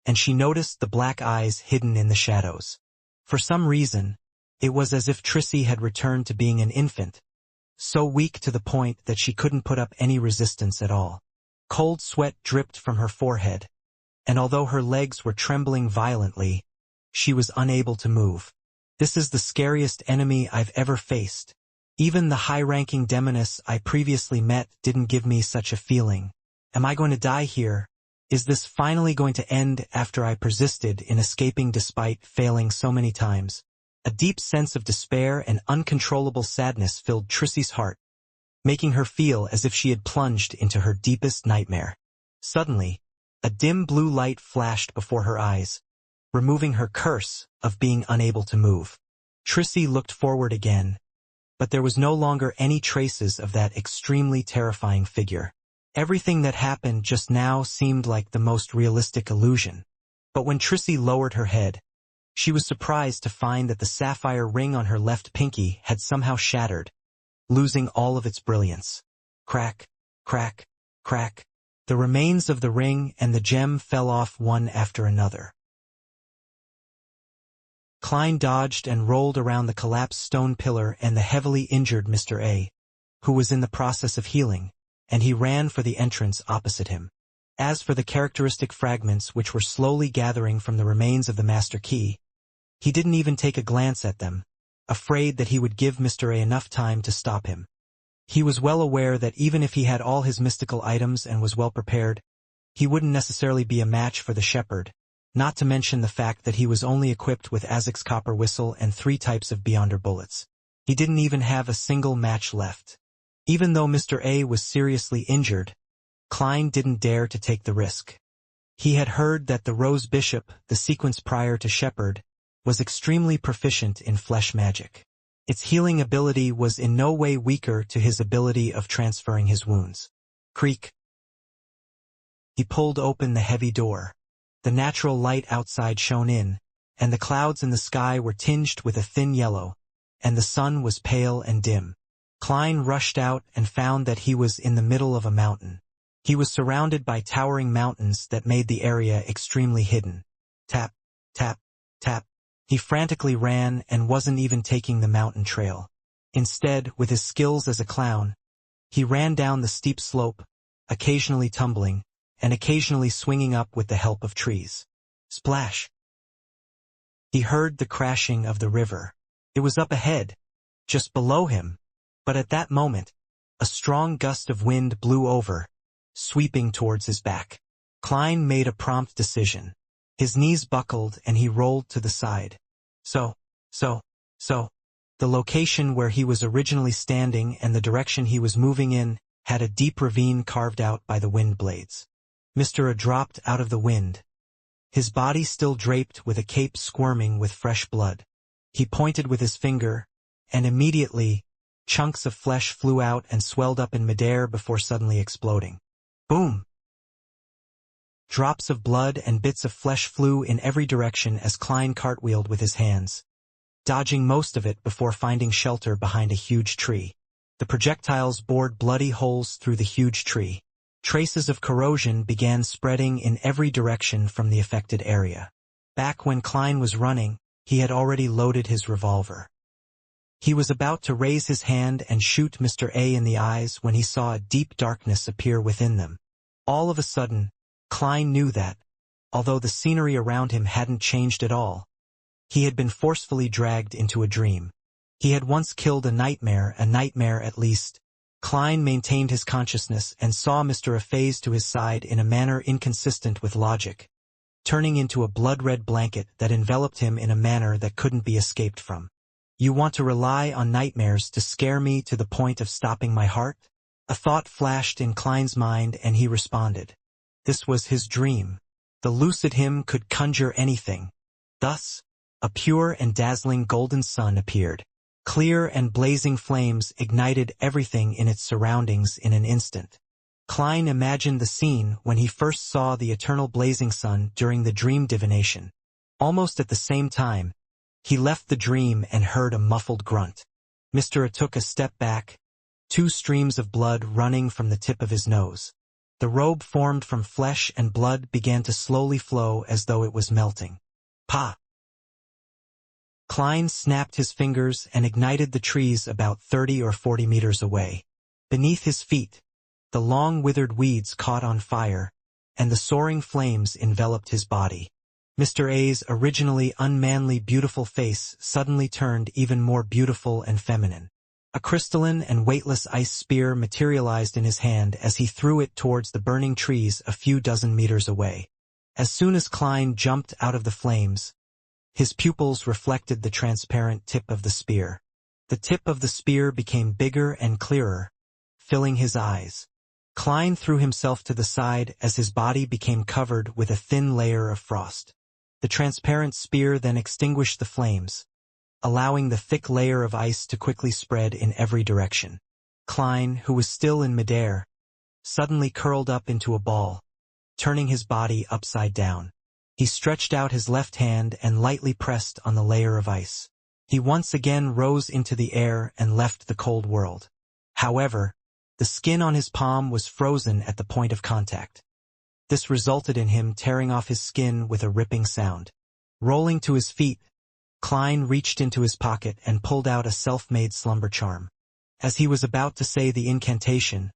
and she noticed the black eyes hidden in the shadows. For some reason, it was as if Trissy had returned to being an infant, so weak to the point that she couldn't put up any resistance at all. Cold sweat dripped from her forehead, and although her legs were trembling violently, she was unable to move. "This is the scariest enemy I've ever faced. Even the high-ranking demoness I previously met didn't give me such a feeling. Am I going to die here? Is this finally going to end after I persisted in escaping despite failing so many times?" A deep sense of despair and uncontrollable sadness filled Trissy's heart, making her feel as if she had plunged into her deepest nightmare. Suddenly, a dim blue light flashed before her eyes, removing her curse of being unable to move. Trissy looked forward again, but there was no longer any traces of that extremely terrifying figure. Everything that happened just now seemed like the most realistic illusion. But when Trissy lowered her head, she was surprised to find that the sapphire ring on her left pinky had somehow shattered, losing all of its brilliance. Crack, crack, crack. The remains of the ring and the gem fell off one after another. Klein dodged and rolled around the collapsed stone pillar and the heavily injured Mr. A, who was in the process of healing, and he ran for the entrance opposite him. As for the characteristic fragments which were slowly gathering from the remains of the master key, he didn't even take a glance at them, afraid that he would give Mr. A enough time to stop him. He was well aware that even if he had all his mystical items and was well prepared, he wouldn't necessarily be a match for the shepherd, not to mention the fact that he was only equipped with Azek's copper whistle and 3 types of Beyonder bullets. He didn't even have a single match left. Even though Mr. A was seriously injured, Klein didn't dare to take the risk. He had heard that the Rose Bishop, the sequence prior to Shepherd, was extremely proficient in flesh magic. Its healing ability was in no way weaker to his ability of transferring his wounds. Creak. He pulled open the heavy door. The natural light outside shone in, and the clouds in the sky were tinged with a thin yellow, and the sun was pale and dim. Klein rushed out and found that he was in the middle of a mountain. He was surrounded by towering mountains that made the area extremely hidden. Tap, tap, tap. He frantically ran and wasn't even taking the mountain trail. Instead, with his skills as a clown, he ran down the steep slope, occasionally tumbling, and occasionally swinging up with the help of trees. Splash! He heard the crashing of the river. It was up ahead, just below him, but at that moment, a strong gust of wind blew over, sweeping towards his back. Klein made a prompt decision. His knees buckled and he rolled to the side. So. The location where he was originally standing and the direction he was moving in had a deep ravine carved out by the wind blades. Mr. A dropped out of the wind, his body still draped with a cape squirming with fresh blood. He pointed with his finger, and immediately, chunks of flesh flew out and swelled up in midair before suddenly exploding. Boom! Drops of blood and bits of flesh flew in every direction as Klein cartwheeled with his hands, dodging most of it before finding shelter behind a huge tree. The projectiles bored bloody holes through the huge tree. Traces of corrosion began spreading in every direction from the affected area. Back when Klein was running, he had already loaded his revolver. He was about to raise his hand and shoot Mr. A in the eyes when he saw a deep darkness appear within them. All of a sudden, Klein knew that, although the scenery around him hadn't changed at all, he had been forcefully dragged into a dream. He had once killed a nightmare at least. Klein maintained his consciousness and saw Mr. A phase to his side in a manner inconsistent with logic, turning into a blood-red blanket that enveloped him in a manner that couldn't be escaped from. You want to rely on nightmares to scare me to the point of stopping my heart? A thought flashed in Klein's mind and he responded. This was his dream. The lucid him could conjure anything. Thus, a pure and dazzling golden sun appeared. Clear and blazing flames ignited everything in its surroundings in an instant. Klein imagined the scene when he first saw the eternal blazing sun during the dream divination. Almost at the same time, he left the dream and heard a muffled grunt. Mr. A took a step back, 2 streams of blood running from the tip of his nose. The robe formed from flesh and blood began to slowly flow as though it was melting. Pa! Klein snapped his fingers and ignited the trees about 30 or 40 meters away. Beneath his feet, the long withered weeds caught on fire, and the soaring flames enveloped his body. Mr. A's originally unmanly beautiful face suddenly turned even more beautiful and feminine. A crystalline and weightless ice spear materialized in his hand as he threw it towards the burning trees a few dozen meters away. As soon as Klein jumped out of the flames, his pupils reflected the transparent tip of the spear. The tip of the spear became bigger and clearer, filling his eyes. Klein threw himself to the side as his body became covered with a thin layer of frost. The transparent spear then extinguished the flames, allowing the thick layer of ice to quickly spread in every direction. Klein, who was still in midair, suddenly curled up into a ball, turning his body upside down. He stretched out his left hand and lightly pressed on the layer of ice. He once again rose into the air and left the cold world. However, the skin on his palm was frozen at the point of contact. This resulted in him tearing off his skin with a ripping sound. Rolling to his feet, Klein reached into his pocket and pulled out a self-made slumber charm. As he was about to say the incantation,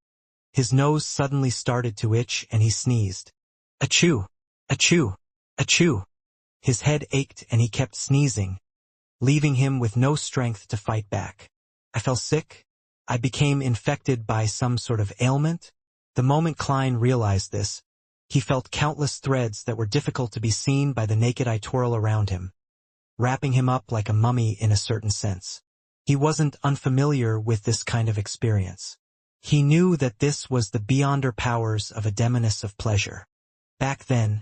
his nose suddenly started to itch and he sneezed. Achoo! Achoo! Achoo! His head ached and he kept sneezing, leaving him with no strength to fight back. I fell sick. I became infected by some sort of ailment. The moment Klein realized this, he felt countless threads that were difficult to be seen by the naked eye twirl around him, wrapping him up like a mummy in a certain sense. He wasn't unfamiliar with this kind of experience. He knew that this was the beyonder powers of a demoness of pleasure. Back then,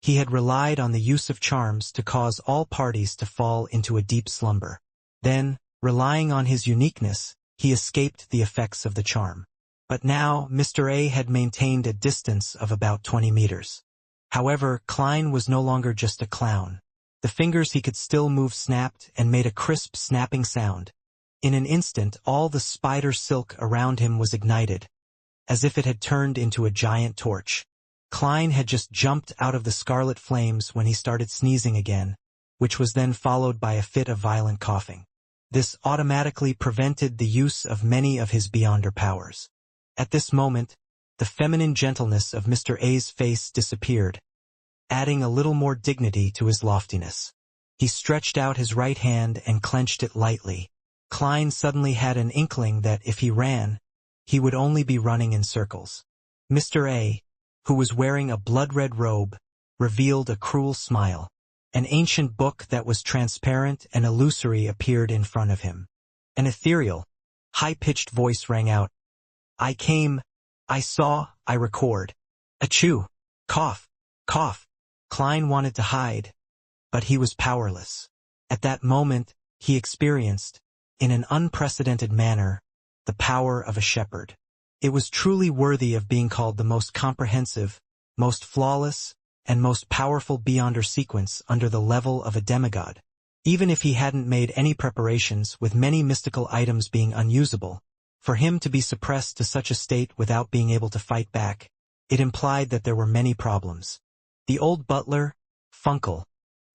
he had relied on the use of charms to cause all parties to fall into a deep slumber. Then, relying on his uniqueness, he escaped the effects of the charm. But now, Mr. A had maintained a distance of about 20 meters. However, Klein was no longer just a clown. The fingers he could still move snapped and made a crisp snapping sound. In an instant all the spider silk around him was ignited, as if it had turned into a giant torch. Klein had just jumped out of the scarlet flames when he started sneezing again, which was then followed by a fit of violent coughing. This automatically prevented the use of many of his beyonder powers. At this moment, the feminine gentleness of Mr. A's face disappeared, adding a little more dignity to his loftiness. He stretched out his right hand and clenched it lightly. Klein suddenly had an inkling that if he ran, he would only be running in circles. Mr. A, who was wearing a blood-red robe, revealed a cruel smile. An ancient book that was transparent and illusory appeared in front of him. An ethereal, high-pitched voice rang out. I came, I saw, I record. Achoo! Cough! Cough! Klein wanted to hide, but he was powerless. At that moment, he experienced, in an unprecedented manner, the power of a shepherd. It was truly worthy of being called the most comprehensive, most flawless, and most powerful beyonder sequence under the level of a demigod. Even if he hadn't made any preparations, with many mystical items being unusable, for him to be suppressed to such a state without being able to fight back, it implied that there were many problems. The old butler, Funkel,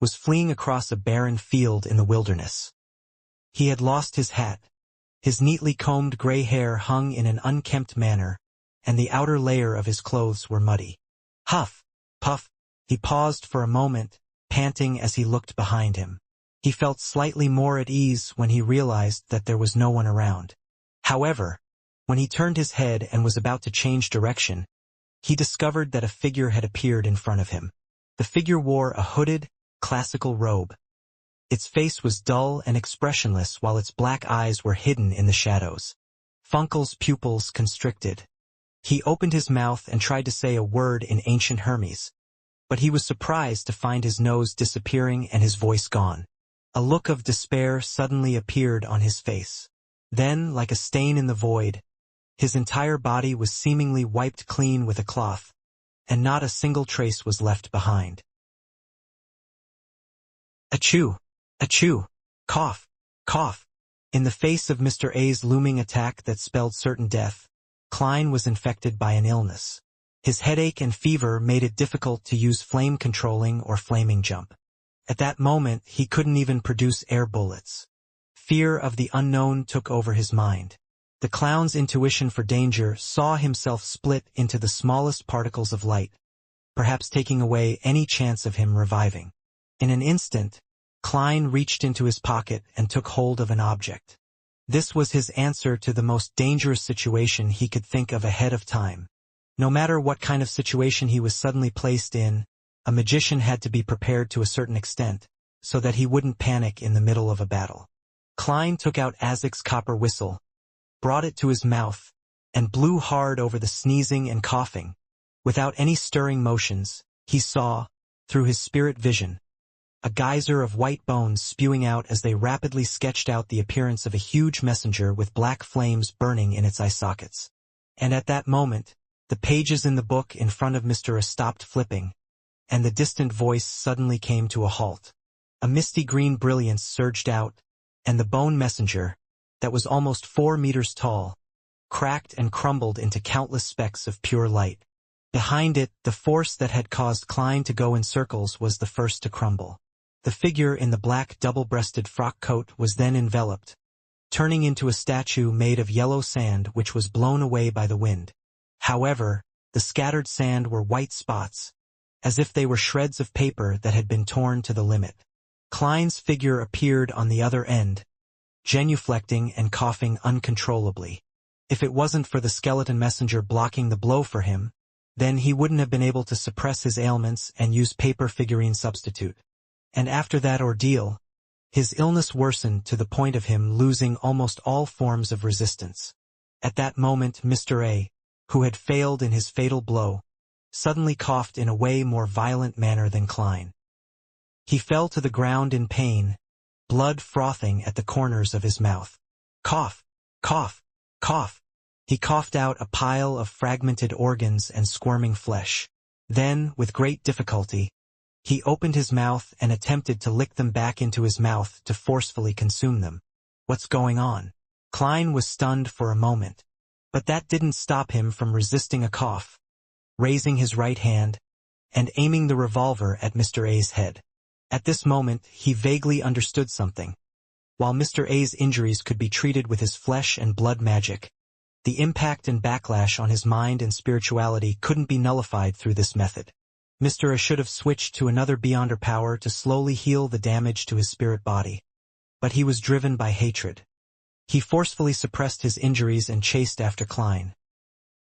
was fleeing across a barren field in the wilderness. He had lost his hat. His neatly combed gray hair hung in an unkempt manner, and the outer layer of his clothes were muddy. Huff! Puff! He paused for a moment, panting as he looked behind him. He felt slightly more at ease when he realized that there was no one around. However, when he turned his head and was about to change direction, he discovered that a figure had appeared in front of him. The figure wore a hooded, classical robe. Its face was dull and expressionless while its black eyes were hidden in the shadows. Funkel's pupils constricted. He opened his mouth and tried to say a word in ancient Hermes, but he was surprised to find his nose disappearing and his voice gone. A look of despair suddenly appeared on his face. Then, like a stain in the void, his entire body was seemingly wiped clean with a cloth, and not a single trace was left behind. Achoo! Achoo! Cough! Cough! In the face of Mr. A's looming attack that spelled certain death, Klein was infected by an illness. His headache and fever made it difficult to use flame controlling or flaming jump. At that moment, he couldn't even produce air bullets. Fear of the unknown took over his mind. The clown's intuition for danger saw himself split into the smallest particles of light, perhaps taking away any chance of him reviving. In an instant, Klein reached into his pocket and took hold of an object. This was his answer to the most dangerous situation he could think of ahead of time. No matter what kind of situation he was suddenly placed in, a magician had to be prepared to a certain extent, so that he wouldn't panic in the middle of a battle. Klein took out Azek's copper whistle, brought it to his mouth, and blew hard over the sneezing and coughing. Without any stirring motions, he saw, through his spirit vision, a geyser of white bones spewing out as they rapidly sketched out the appearance of a huge messenger with black flames burning in its eye sockets. And at that moment, the pages in the book in front of Mr. A stopped flipping, and the distant voice suddenly came to a halt. A misty green brilliance surged out, and the bone messenger, that was almost 4 meters tall, cracked and crumbled into countless specks of pure light. Behind it, the force that had caused Klein to go in circles was the first to crumble. The figure in the black double-breasted frock coat was then enveloped, turning into a statue made of yellow sand which was blown away by the wind. However, the scattered sand were white spots, as if they were shreds of paper that had been torn to the limit. Klein's figure appeared on the other end, genuflecting and coughing uncontrollably. If it wasn't for the skeleton messenger blocking the blow for him, then he wouldn't have been able to suppress his ailments and use paper figurine substitute. And after that ordeal, his illness worsened to the point of him losing almost all forms of resistance. At that moment Mr. A, who had failed in his fatal blow, suddenly coughed in a way more violent manner than Klein. He fell to the ground in pain, blood frothing at the corners of his mouth. Cough! Cough! Cough! He coughed out a pile of fragmented organs and squirming flesh. Then, with great difficulty, He opened his mouth and attempted to lick them back into his mouth to forcefully consume them. What's going on? Klein was stunned for a moment. But that didn't stop him from resisting a cough, raising his right hand, and aiming the revolver at Mr. A's head. At this moment, he vaguely understood something. While Mr. A's injuries could be treated with his flesh and blood magic, the impact and backlash on his mind and spirituality couldn't be nullified through this method. Mr. A should have switched to another Beyonder power to slowly heal the damage to his spirit body. But he was driven by hatred. He forcefully suppressed his injuries and chased after Klein.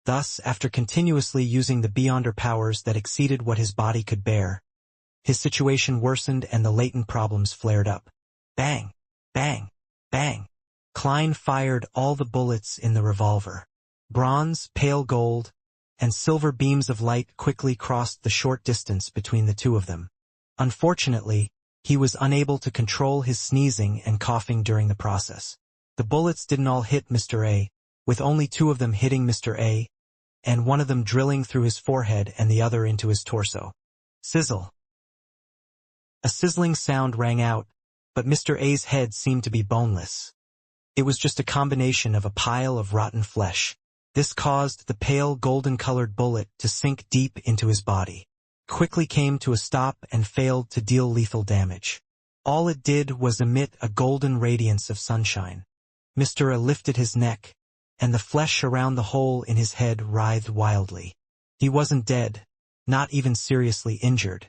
Thus, after continuously using the Beyonder powers that exceeded what his body could bear, his situation worsened and the latent problems flared up. Bang! Bang! Bang! Klein fired all the bullets in the revolver. Bronze, pale gold, and silver beams of light quickly crossed the short distance between the two of them. Unfortunately, he was unable to control his sneezing and coughing during the process. The bullets didn't all hit Mr. A, with only 2 of them hitting Mr. A, and one of them drilling through his forehead and the other into his torso. Sizzle. A sizzling sound rang out, but Mr. A's head seemed to be boneless. It was just a combination of a pile of rotten flesh. This caused the pale golden-colored bullet to sink deep into his body. Quickly came to a stop and failed to deal lethal damage. All it did was emit a golden radiance of sunshine. Mr. A lifted his neck, and the flesh around the hole in his head writhed wildly. He wasn't dead, not even seriously injured.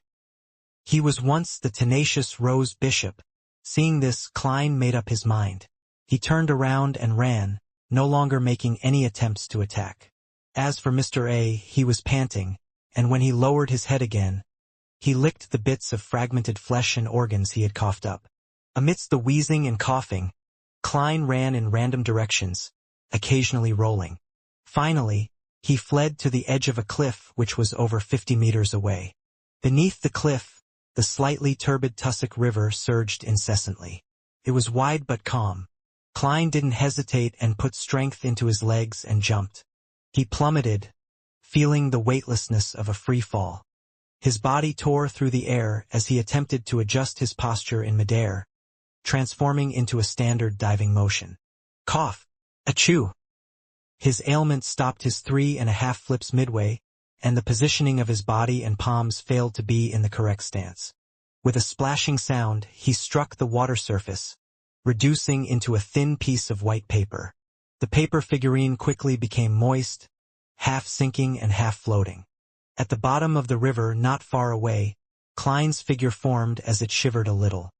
He was once the tenacious Rose Bishop. Seeing this, Klein made up his mind. He turned around and ran, no longer making any attempts to attack. As for Mr. A, he was panting, and when he lowered his head again, he licked the bits of fragmented flesh and organs he had coughed up. Amidst the wheezing and coughing, Klein ran in random directions, occasionally rolling. Finally, he fled to the edge of a cliff which was over 50 meters away. Beneath the cliff, the slightly turbid tussock river surged incessantly. It was wide but calm. Klein didn't hesitate and put strength into his legs and jumped. He plummeted, feeling the weightlessness of a free fall. His body tore through the air as he attempted to adjust his posture in midair, transforming into a standard diving motion. Cough! Achoo! His ailment stopped his 3.5 flips midway, and the positioning of his body and palms failed to be in the correct stance. With a splashing sound, he struck the water surface, reducing into a thin piece of white paper. The paper figurine quickly became moist, half sinking and half floating. At the bottom of the river not far away, Klein's figure formed as it shivered a little.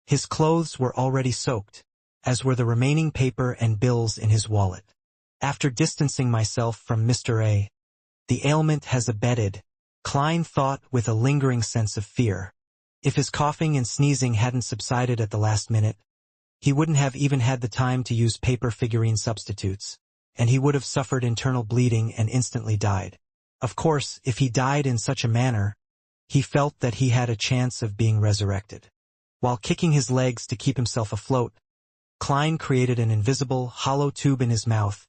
His clothes were already soaked, as were the remaining paper and bills in his wallet. After distancing myself from Mr. A, the ailment has abated, Klein thought with a lingering sense of fear. If his coughing and sneezing hadn't subsided at the last minute, he wouldn't have even had the time to use paper figurine substitutes, and he would have suffered internal bleeding and instantly died. Of course, if he died in such a manner, he felt that he had a chance of being resurrected. While kicking his legs to keep himself afloat, Klein created an invisible, hollow tube in his mouth,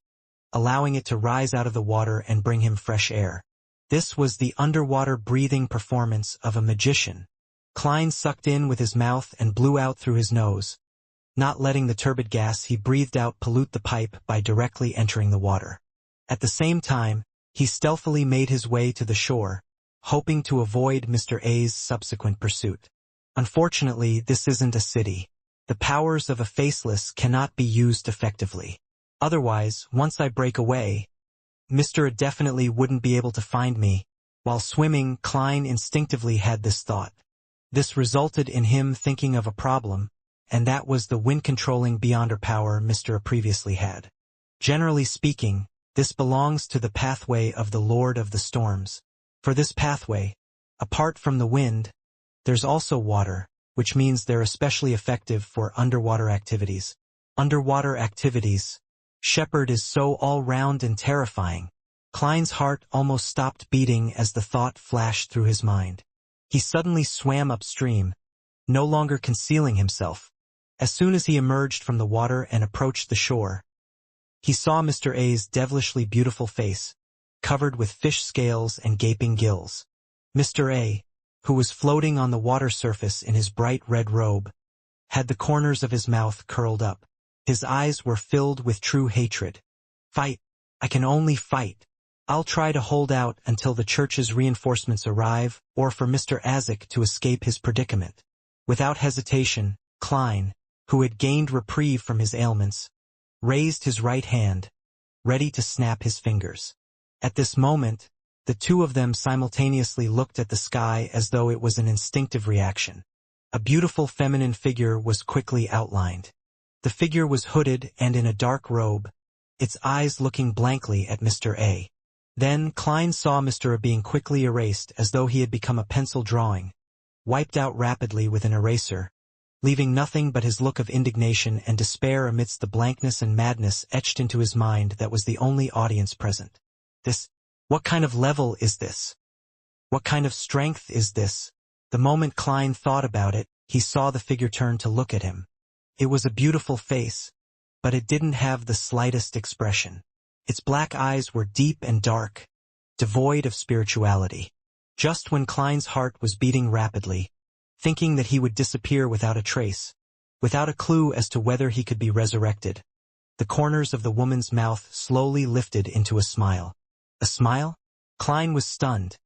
allowing it to rise out of the water and bring him fresh air. This was the underwater breathing performance of a magician. Klein sucked in with his mouth and blew out through his nose, not letting the turbid gas he breathed out pollute the pipe by directly entering the water. At the same time, he stealthily made his way to the shore, hoping to avoid Mr. A's subsequent pursuit. Unfortunately, this isn't a city. The powers of a faceless cannot be used effectively. Otherwise, once I break away, Mr. A definitely wouldn't be able to find me. While swimming, Klein instinctively had this thought. This resulted in him thinking of a problem, and that was the wind-controlling Beyonder power Mr. A previously had. Generally speaking, this belongs to the pathway of the Lord of the Storms. For this pathway, apart from the wind, there's also water, which means they're especially effective for underwater activities. Underwater activities. Shepherd is so all-round and terrifying. Klein's heart almost stopped beating as the thought flashed through his mind. He suddenly swam upstream, no longer concealing himself. As soon as he emerged from the water and approached the shore, he saw Mr. A's devilishly beautiful face, covered with fish scales and gaping gills. Mr. A, who was floating on the water surface in his bright red robe, had the corners of his mouth curled up. His eyes were filled with true hatred. "Fight! I can only fight. I'll try to hold out until the church's reinforcements arrive, or for Mr. Azek to escape his predicament." Without hesitation, Klein, who had gained reprieve from his ailments, raised his right hand, ready to snap his fingers. At this moment, the two of them simultaneously looked at the sky as though it was an instinctive reaction. A beautiful feminine figure was quickly outlined. The figure was hooded and in a dark robe, its eyes looking blankly at Mr. A. Then Klein saw Mr. A being quickly erased as though he had become a pencil drawing, wiped out rapidly with an eraser, leaving nothing but his look of indignation and despair amidst the blankness and madness etched into his mind that was the only audience present. What kind of level is this? What kind of strength is this? The moment Klein thought about it, he saw the figure turn to look at him. It was a beautiful face, but it didn't have the slightest expression. Its black eyes were deep and dark, devoid of spirituality. Just when Klein's heart was beating rapidly, thinking that he would disappear without a trace, without a clue as to whether he could be resurrected, the corners of the woman's mouth slowly lifted into a smile. A smile? Klein was stunned,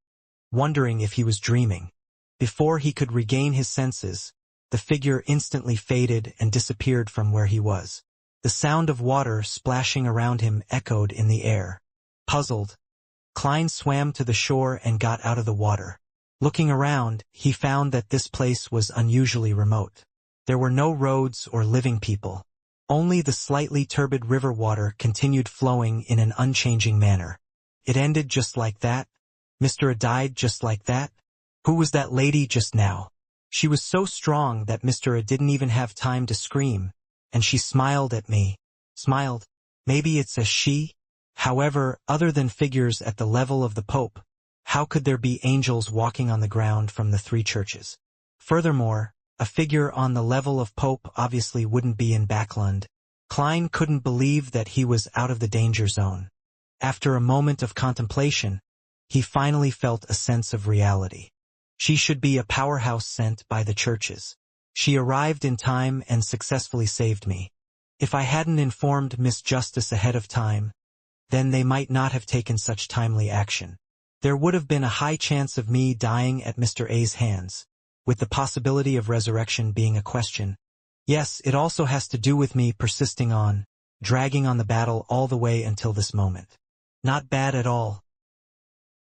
wondering if he was dreaming. Before he could regain his senses, the figure instantly faded and disappeared from where he was. The sound of water splashing around him echoed in the air. Puzzled, Klein swam to the shore and got out of the water. Looking around, he found that this place was unusually remote. There were no roads or living people. Only the slightly turbid river water continued flowing in an unchanging manner. It ended just like that? Mr. A died just like that? Who was that lady just now? She was so strong that Mr. A didn't even have time to scream, and she smiled at me. Smiled? Maybe it's a she? However, other than figures at the level of the Pope, how could there be angels walking on the ground from the three churches? Furthermore, a figure on the level of Pope obviously wouldn't be in Backlund. Klein couldn't believe that he was out of the danger zone. After a moment of contemplation, he finally felt a sense of reality. She should be a powerhouse sent by the churches. She arrived in time and successfully saved me. If I hadn't informed Miss Justice ahead of time, then they might not have taken such timely action. There would have been a high chance of me dying at Mr. A's hands, with the possibility of resurrection being a question. Yes, it also has to do with me persisting on, dragging on the battle all the way until this moment. Not bad at all.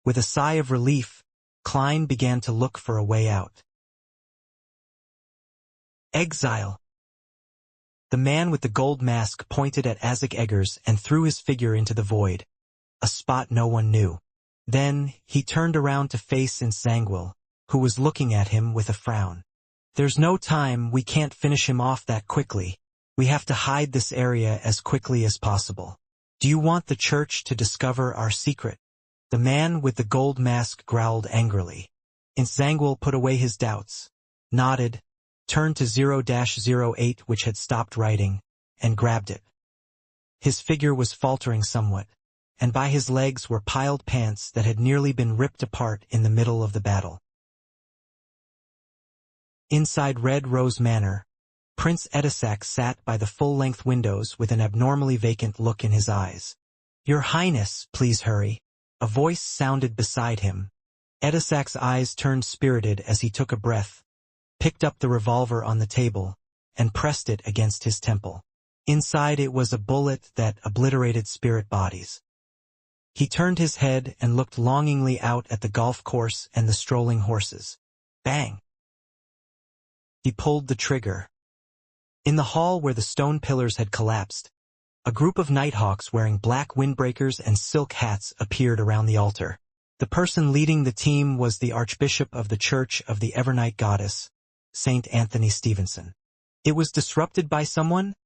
With a sigh of relief, Klein began to look for a way out. Exile. The man with the gold mask pointed at Azek Eggers and threw his figure into the void, a spot no one knew. Then, he turned around to face Insangwil, who was looking at him with a frown. "There's no time, we can't finish him off that quickly. We have to hide this area as quickly as possible. Do you want the church to discover our secret?" The man with the gold mask growled angrily. Insangwil put away his doubts, nodded, turned to 0-08 which had stopped writing, and grabbed it. His figure was faltering somewhat, and by his legs were piled pants that had nearly been ripped apart in the middle of the battle. Inside Red Rose Manor, Prince Edisac sat by the full-length windows with an abnormally vacant look in his eyes. "Your Highness, please hurry." A voice sounded beside him. Edisac's eyes turned spirited as he took a breath, picked up the revolver on the table, and pressed it against his temple. Inside it was a bullet that obliterated spirit bodies. He turned his head and looked longingly out at the golf course and the strolling horses. Bang! He pulled the trigger. In the hall where the stone pillars had collapsed, a group of nighthawks wearing black windbreakers and silk hats appeared around the altar. The person leading the team was the Archbishop of the Church of the Evernight Goddess, St. Anthony Stevenson. "It was disrupted by someone?"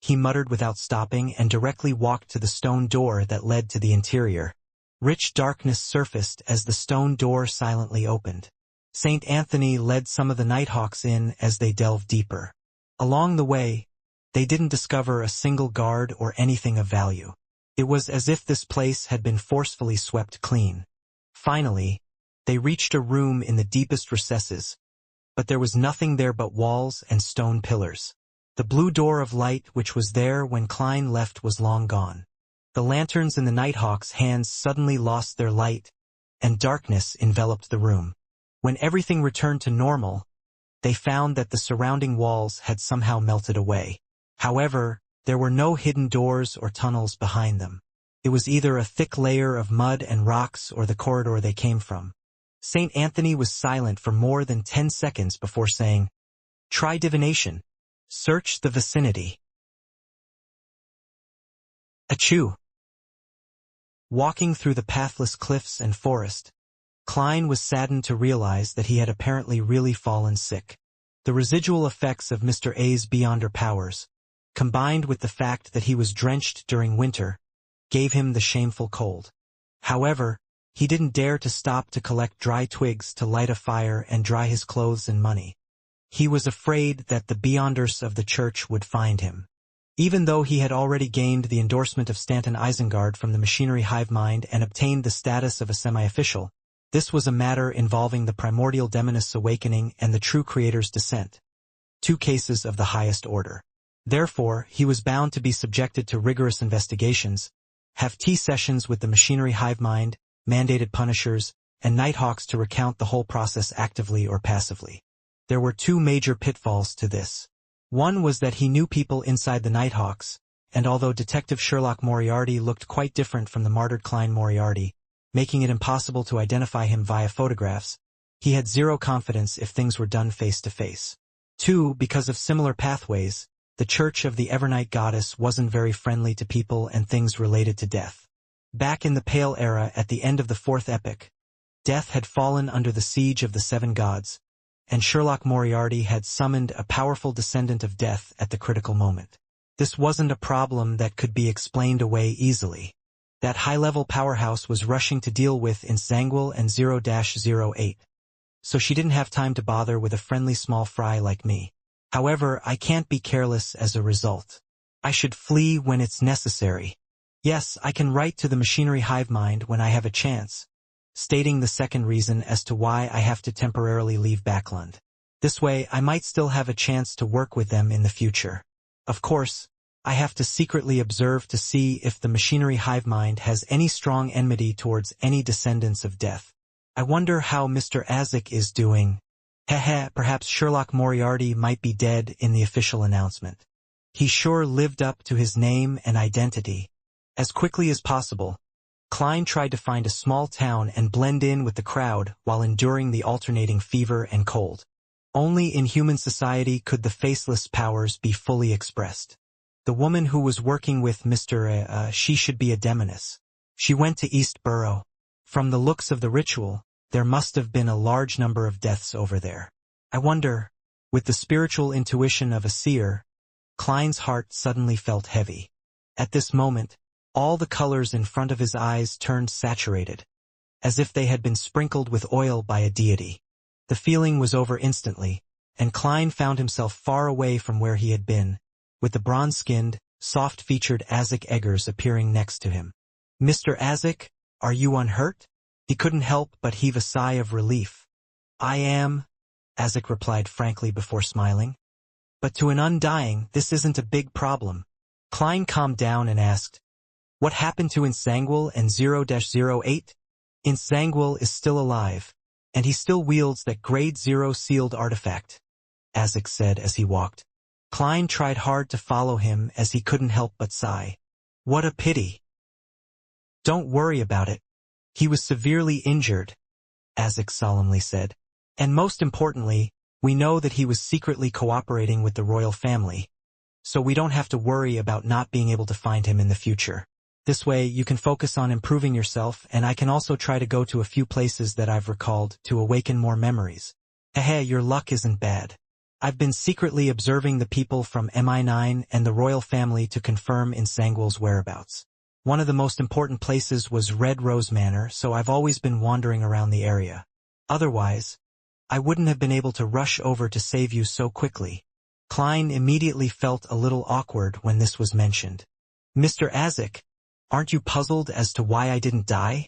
he muttered without stopping and directly walked to the stone door that led to the interior. Rich darkness surfaced as the stone door silently opened. St. Anthony led some of the nighthawks in as they delved deeper. Along the way, they didn't discover a single guard or anything of value. It was as if this place had been forcefully swept clean. Finally, They reached a room in the deepest recesses, but there was nothing there but walls and stone pillars. The blue door of light which was there when Klein left was long gone. The lanterns in the Nighthawk's hands suddenly lost their light, and darkness enveloped the room. When everything returned to normal, they found that the surrounding walls had somehow melted away. However, there were no hidden doors or tunnels behind them. It was either a thick layer of mud and rocks or the corridor they came from. St. Anthony was silent for more than 10 seconds before saying, "Try divination. Search the vicinity." Achoo! Walking through the pathless cliffs and forest, Klein was saddened to realize that he had apparently really fallen sick. The residual effects of Mr. A's beyonder powers, combined with the fact that he was drenched during winter, gave him the shameful cold. However, he didn't dare to stop to collect dry twigs to light a fire and dry his clothes and money. He was afraid that the beyonders of the church would find him. Even though he had already gained the endorsement of Stanton Isengard from the machinery hive mind and obtained the status of a semi-official, this was a matter involving the primordial demonist's awakening and the true creator's descent. 2 cases of the highest order. Therefore, he was bound to be subjected to rigorous investigations, have tea sessions with the machinery hive mind, mandated punishers, and Nighthawks to recount the whole process actively or passively. There were 2 major pitfalls to this. One was that he knew people inside the Nighthawks, and although Detective Sherlock Moriarty looked quite different from the martyred Klein Moriarty, making it impossible to identify him via photographs, he had zero confidence if things were done face-to-face. 2, because of similar pathways, the Church of the Evernight Goddess wasn't very friendly to people and things related to death. Back in the Pale Era at the end of the 4th epoch, death had fallen under the siege of the 7 gods, and Sherlock Moriarty had summoned a powerful descendant of death at the critical moment. This wasn't a problem that could be explained away easily. That high-level powerhouse was rushing to deal with in Zangwill and 0-08. So she didn't have time to bother with a friendly small fry like me. However, I can't be careless as a result. I should flee when it's necessary. Yes, I can write to the machinery hive mind when I have a chance, stating the second reason as to why I have to temporarily leave Backlund. This way, I might still have a chance to work with them in the future. Of course, I have to secretly observe to see if the machinery hive mind has any strong enmity towards any descendants of death. I wonder how Mr. Azik is doing. Perhaps Sherlock Moriarty might be dead in the official announcement. He sure lived up to his name and identity. As quickly as possible, Klein tried to find a small town and blend in with the crowd while enduring the alternating fever and cold. Only in human society could the faceless powers be fully expressed. The woman who was working with Mr. She should be a demoness. She went to East Borough. From the looks of the ritual, there must have been a large number of deaths over there. I wonder, with the spiritual intuition of a seer, Klein's heart suddenly felt heavy. At this moment, all the colors in front of his eyes turned saturated, as if they had been sprinkled with oil by a deity. The feeling was over instantly, and Klein found himself far away from where he had been, with the bronze-skinned, soft-featured Azik Eggers appearing next to him. "Mr. Azik, are you unhurt?" He couldn't help but heave a sigh of relief. "I am," Azik replied frankly before smiling. "But to an undying, this isn't a big problem." Klein calmed down and asked, "What happened to Insangwil and 0-08? Insangwil is still alive, and he still wields that Grade 0 sealed artifact," Azik said as he walked. Klein tried hard to follow him as he couldn't help but sigh. "What a pity." "Don't worry about it. He was severely injured," Azik solemnly said. "And most importantly, we know that he was secretly cooperating with the royal family, so we don't have to worry about not being able to find him in the future. This way, you can focus on improving yourself, and I can also try to go to a few places that I've recalled to awaken more memories. Your luck isn't bad. I've been secretly observing the people from MI9 and the royal family to confirm Insangwil's whereabouts. One of the most important places was Red Rose Manor, so I've always been wandering around the area. Otherwise, I wouldn't have been able to rush over to save you so quickly." Klein immediately felt a little awkward when this was mentioned. "Mr. Azik, aren't you puzzled as to why I didn't die?"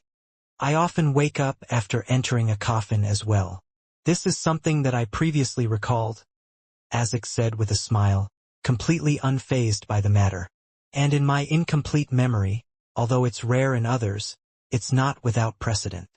I often wake up after entering a coffin as well. This is something that I previously recalled, Azek said with a smile, completely unfazed by the matter. And in my incomplete memory, although it's rare in others, it's not without precedent.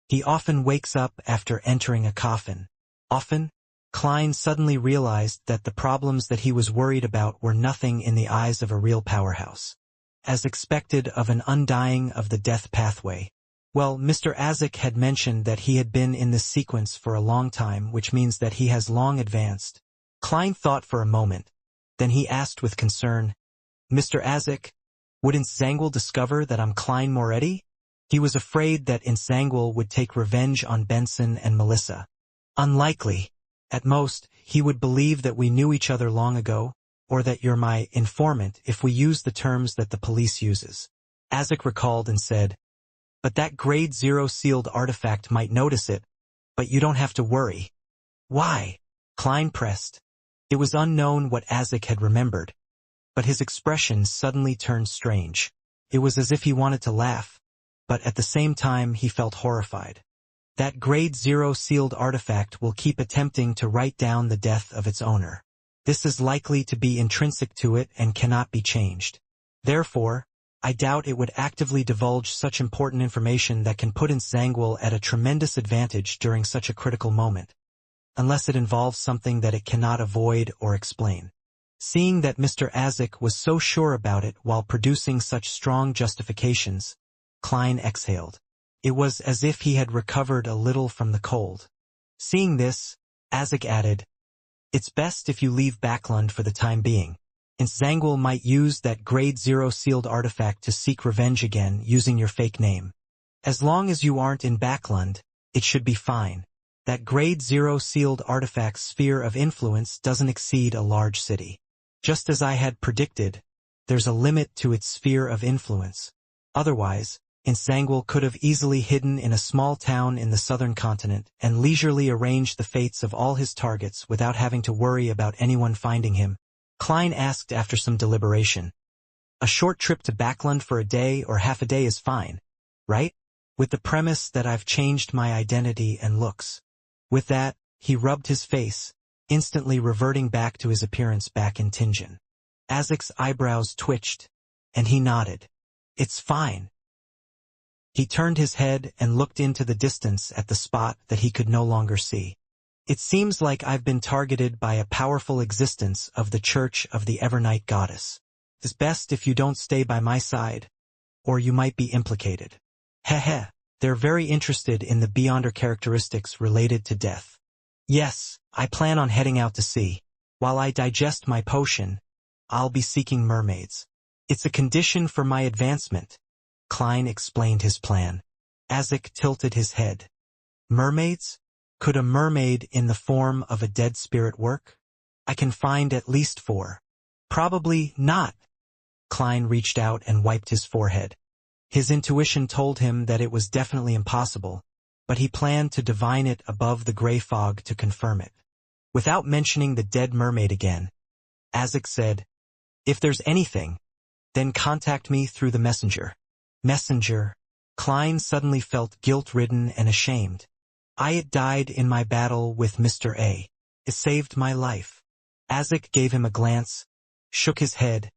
He often wakes up after entering a coffin. Often, Klein suddenly realized that the problems that he was worried about were nothing in the eyes of a real powerhouse. As expected of an undying of the death pathway. Well, Mr. Azek had mentioned that he had been in this sequence for a long time, which means that he has long advanced. Klein thought for a moment. Then he asked with concern, Mr. Azek, wouldn't Zangwill discover that I'm Klein Moretti? He was afraid that Zangwill would take revenge on Benson and Melissa. Unlikely. At most, he would believe that we knew each other long ago, or that you're my informant if we use the terms that the police uses. Azek recalled and said, but that grade 0 sealed artifact might notice it, but you don't have to worry. Why? Klein pressed. It was unknown what Azek had remembered, but his expression suddenly turned strange. It was as if he wanted to laugh, but at the same time he felt horrified. That grade 0 sealed artifact will keep attempting to write down the death of its owner. This is likely to be intrinsic to it and cannot be changed. Therefore, I doubt it would actively divulge such important information that can put Zangwill at a tremendous advantage during such a critical moment, unless it involves something that it cannot avoid or explain. Seeing that Mr. Azek was so sure about it while producing such strong justifications, Klein exhaled. It was as if he had recovered a little from the cold. Seeing this, Azek added, it's best if you leave Backlund for the time being. Zangwill might use that grade 0 sealed artifact to seek revenge again using your fake name. As long as you aren't in Backlund, it should be fine. That grade 0 sealed artifact's sphere of influence doesn't exceed a large city. Just as I had predicted, there's a limit to its sphere of influence. Otherwise, Zangwill could have easily hidden in a small town in the southern continent and leisurely arranged the fates of all his targets without having to worry about anyone finding him. Klein asked after some deliberation. A short trip to Backlund for a day or half a day is fine, right? With the premise that I've changed my identity and looks. With that, he rubbed his face, instantly reverting back to his appearance back in Tingen. Azek's eyebrows twitched, and he nodded. It's fine. He turned his head and looked into the distance at the spot that he could no longer see. It seems like I've been targeted by a powerful existence of the Church of the Evernight Goddess. It's best if you don't stay by my side, or you might be implicated. Heh. They're very interested in the beyonder characteristics related to death. Yes, I plan on heading out to sea. While I digest my potion, I'll be seeking mermaids. It's a condition for my advancement. Klein explained his plan. Azek tilted his head. Mermaids? Could a mermaid in the form of a dead spirit work? I can find at least 4. Probably not. Klein reached out and wiped his forehead. His intuition told him that it was definitely impossible, but he planned to divine it above the gray fog to confirm it. Without mentioning the dead mermaid again, Azek said, if there's anything, then contact me through the messenger. Messenger. Klein suddenly felt guilt-ridden and ashamed. I died in my battle with Mr. A. It saved my life. Azek gave him a glance, shook his head,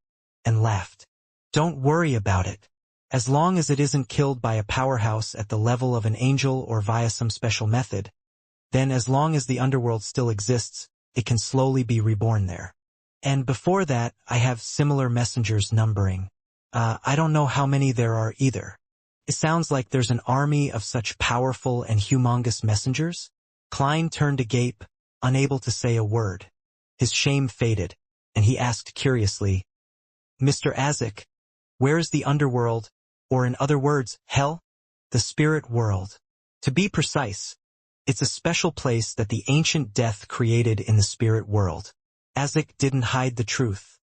and laughed. Don't worry about it. As long as it isn't killed by a powerhouse at the level of an angel or via some special method, then as long as the underworld still exists, it can slowly be reborn there. And before that, I have similar messengers numbering. I don't know how many there are either. It sounds like there's an army of such powerful and humongous messengers. Klein turned agape, unable to say a word. His shame faded, and he asked curiously, Mr. Azek, where is the underworld, or in other words, hell? The spirit world. To be precise, it's a special place that the ancient death created in the spirit world. Azek didn't hide the truth.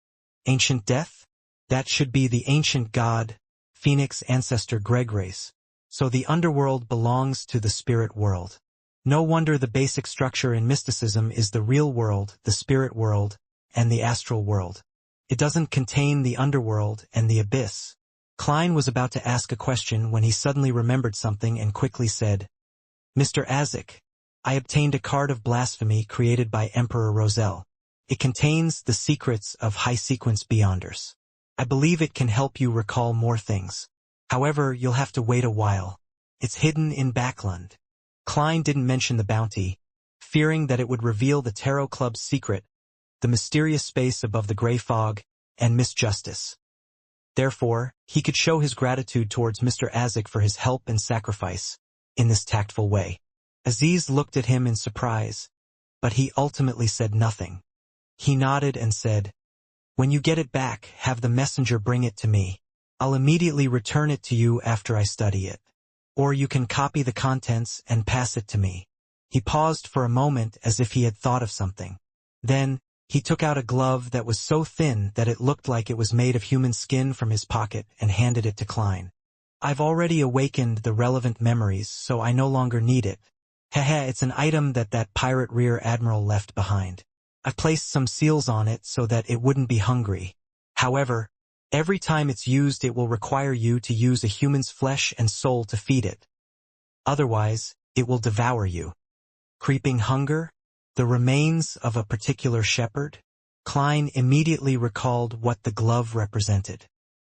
Ancient death? That should be the ancient god, Phoenix ancestor Greg race. So the underworld belongs to the spirit world. No wonder the basic structure in mysticism is the real world, the spirit world, and the astral world. It doesn't contain the underworld and the abyss. Klein was about to ask a question when he suddenly remembered something and quickly said, "Mr. Azik, I obtained a card of blasphemy created by Emperor Roselle. It contains the secrets of high-sequence beyonders. I believe it can help you recall more things. However, you'll have to wait a while. It's hidden in Backland." Klein didn't mention the bounty, fearing that it would reveal the Tarot Club's secret, the mysterious space above the gray fog, and Miss Justice. Therefore, he could show his gratitude towards Mr. Azik for his help and sacrifice in this tactful way. Aziz looked at him in surprise, but he ultimately said nothing. He nodded and said, "When you get it back, have the messenger bring it to me. I'll immediately return it to you after I study it. Or you can copy the contents and pass it to me." He paused for a moment as if he had thought of something. Then, he took out a glove that was so thin that it looked like it was made of human skin from his pocket and handed it to Klein. "I've already awakened the relevant memories, so I no longer need it. Heh, it's an item that pirate rear admiral left behind. I've placed some seals on it so that it wouldn't be hungry. However, every time it's used it will require you to use a human's flesh and soul to feed it. Otherwise, it will devour you." Creeping hunger? The remains of a particular shepherd? Klein immediately recalled what the glove represented.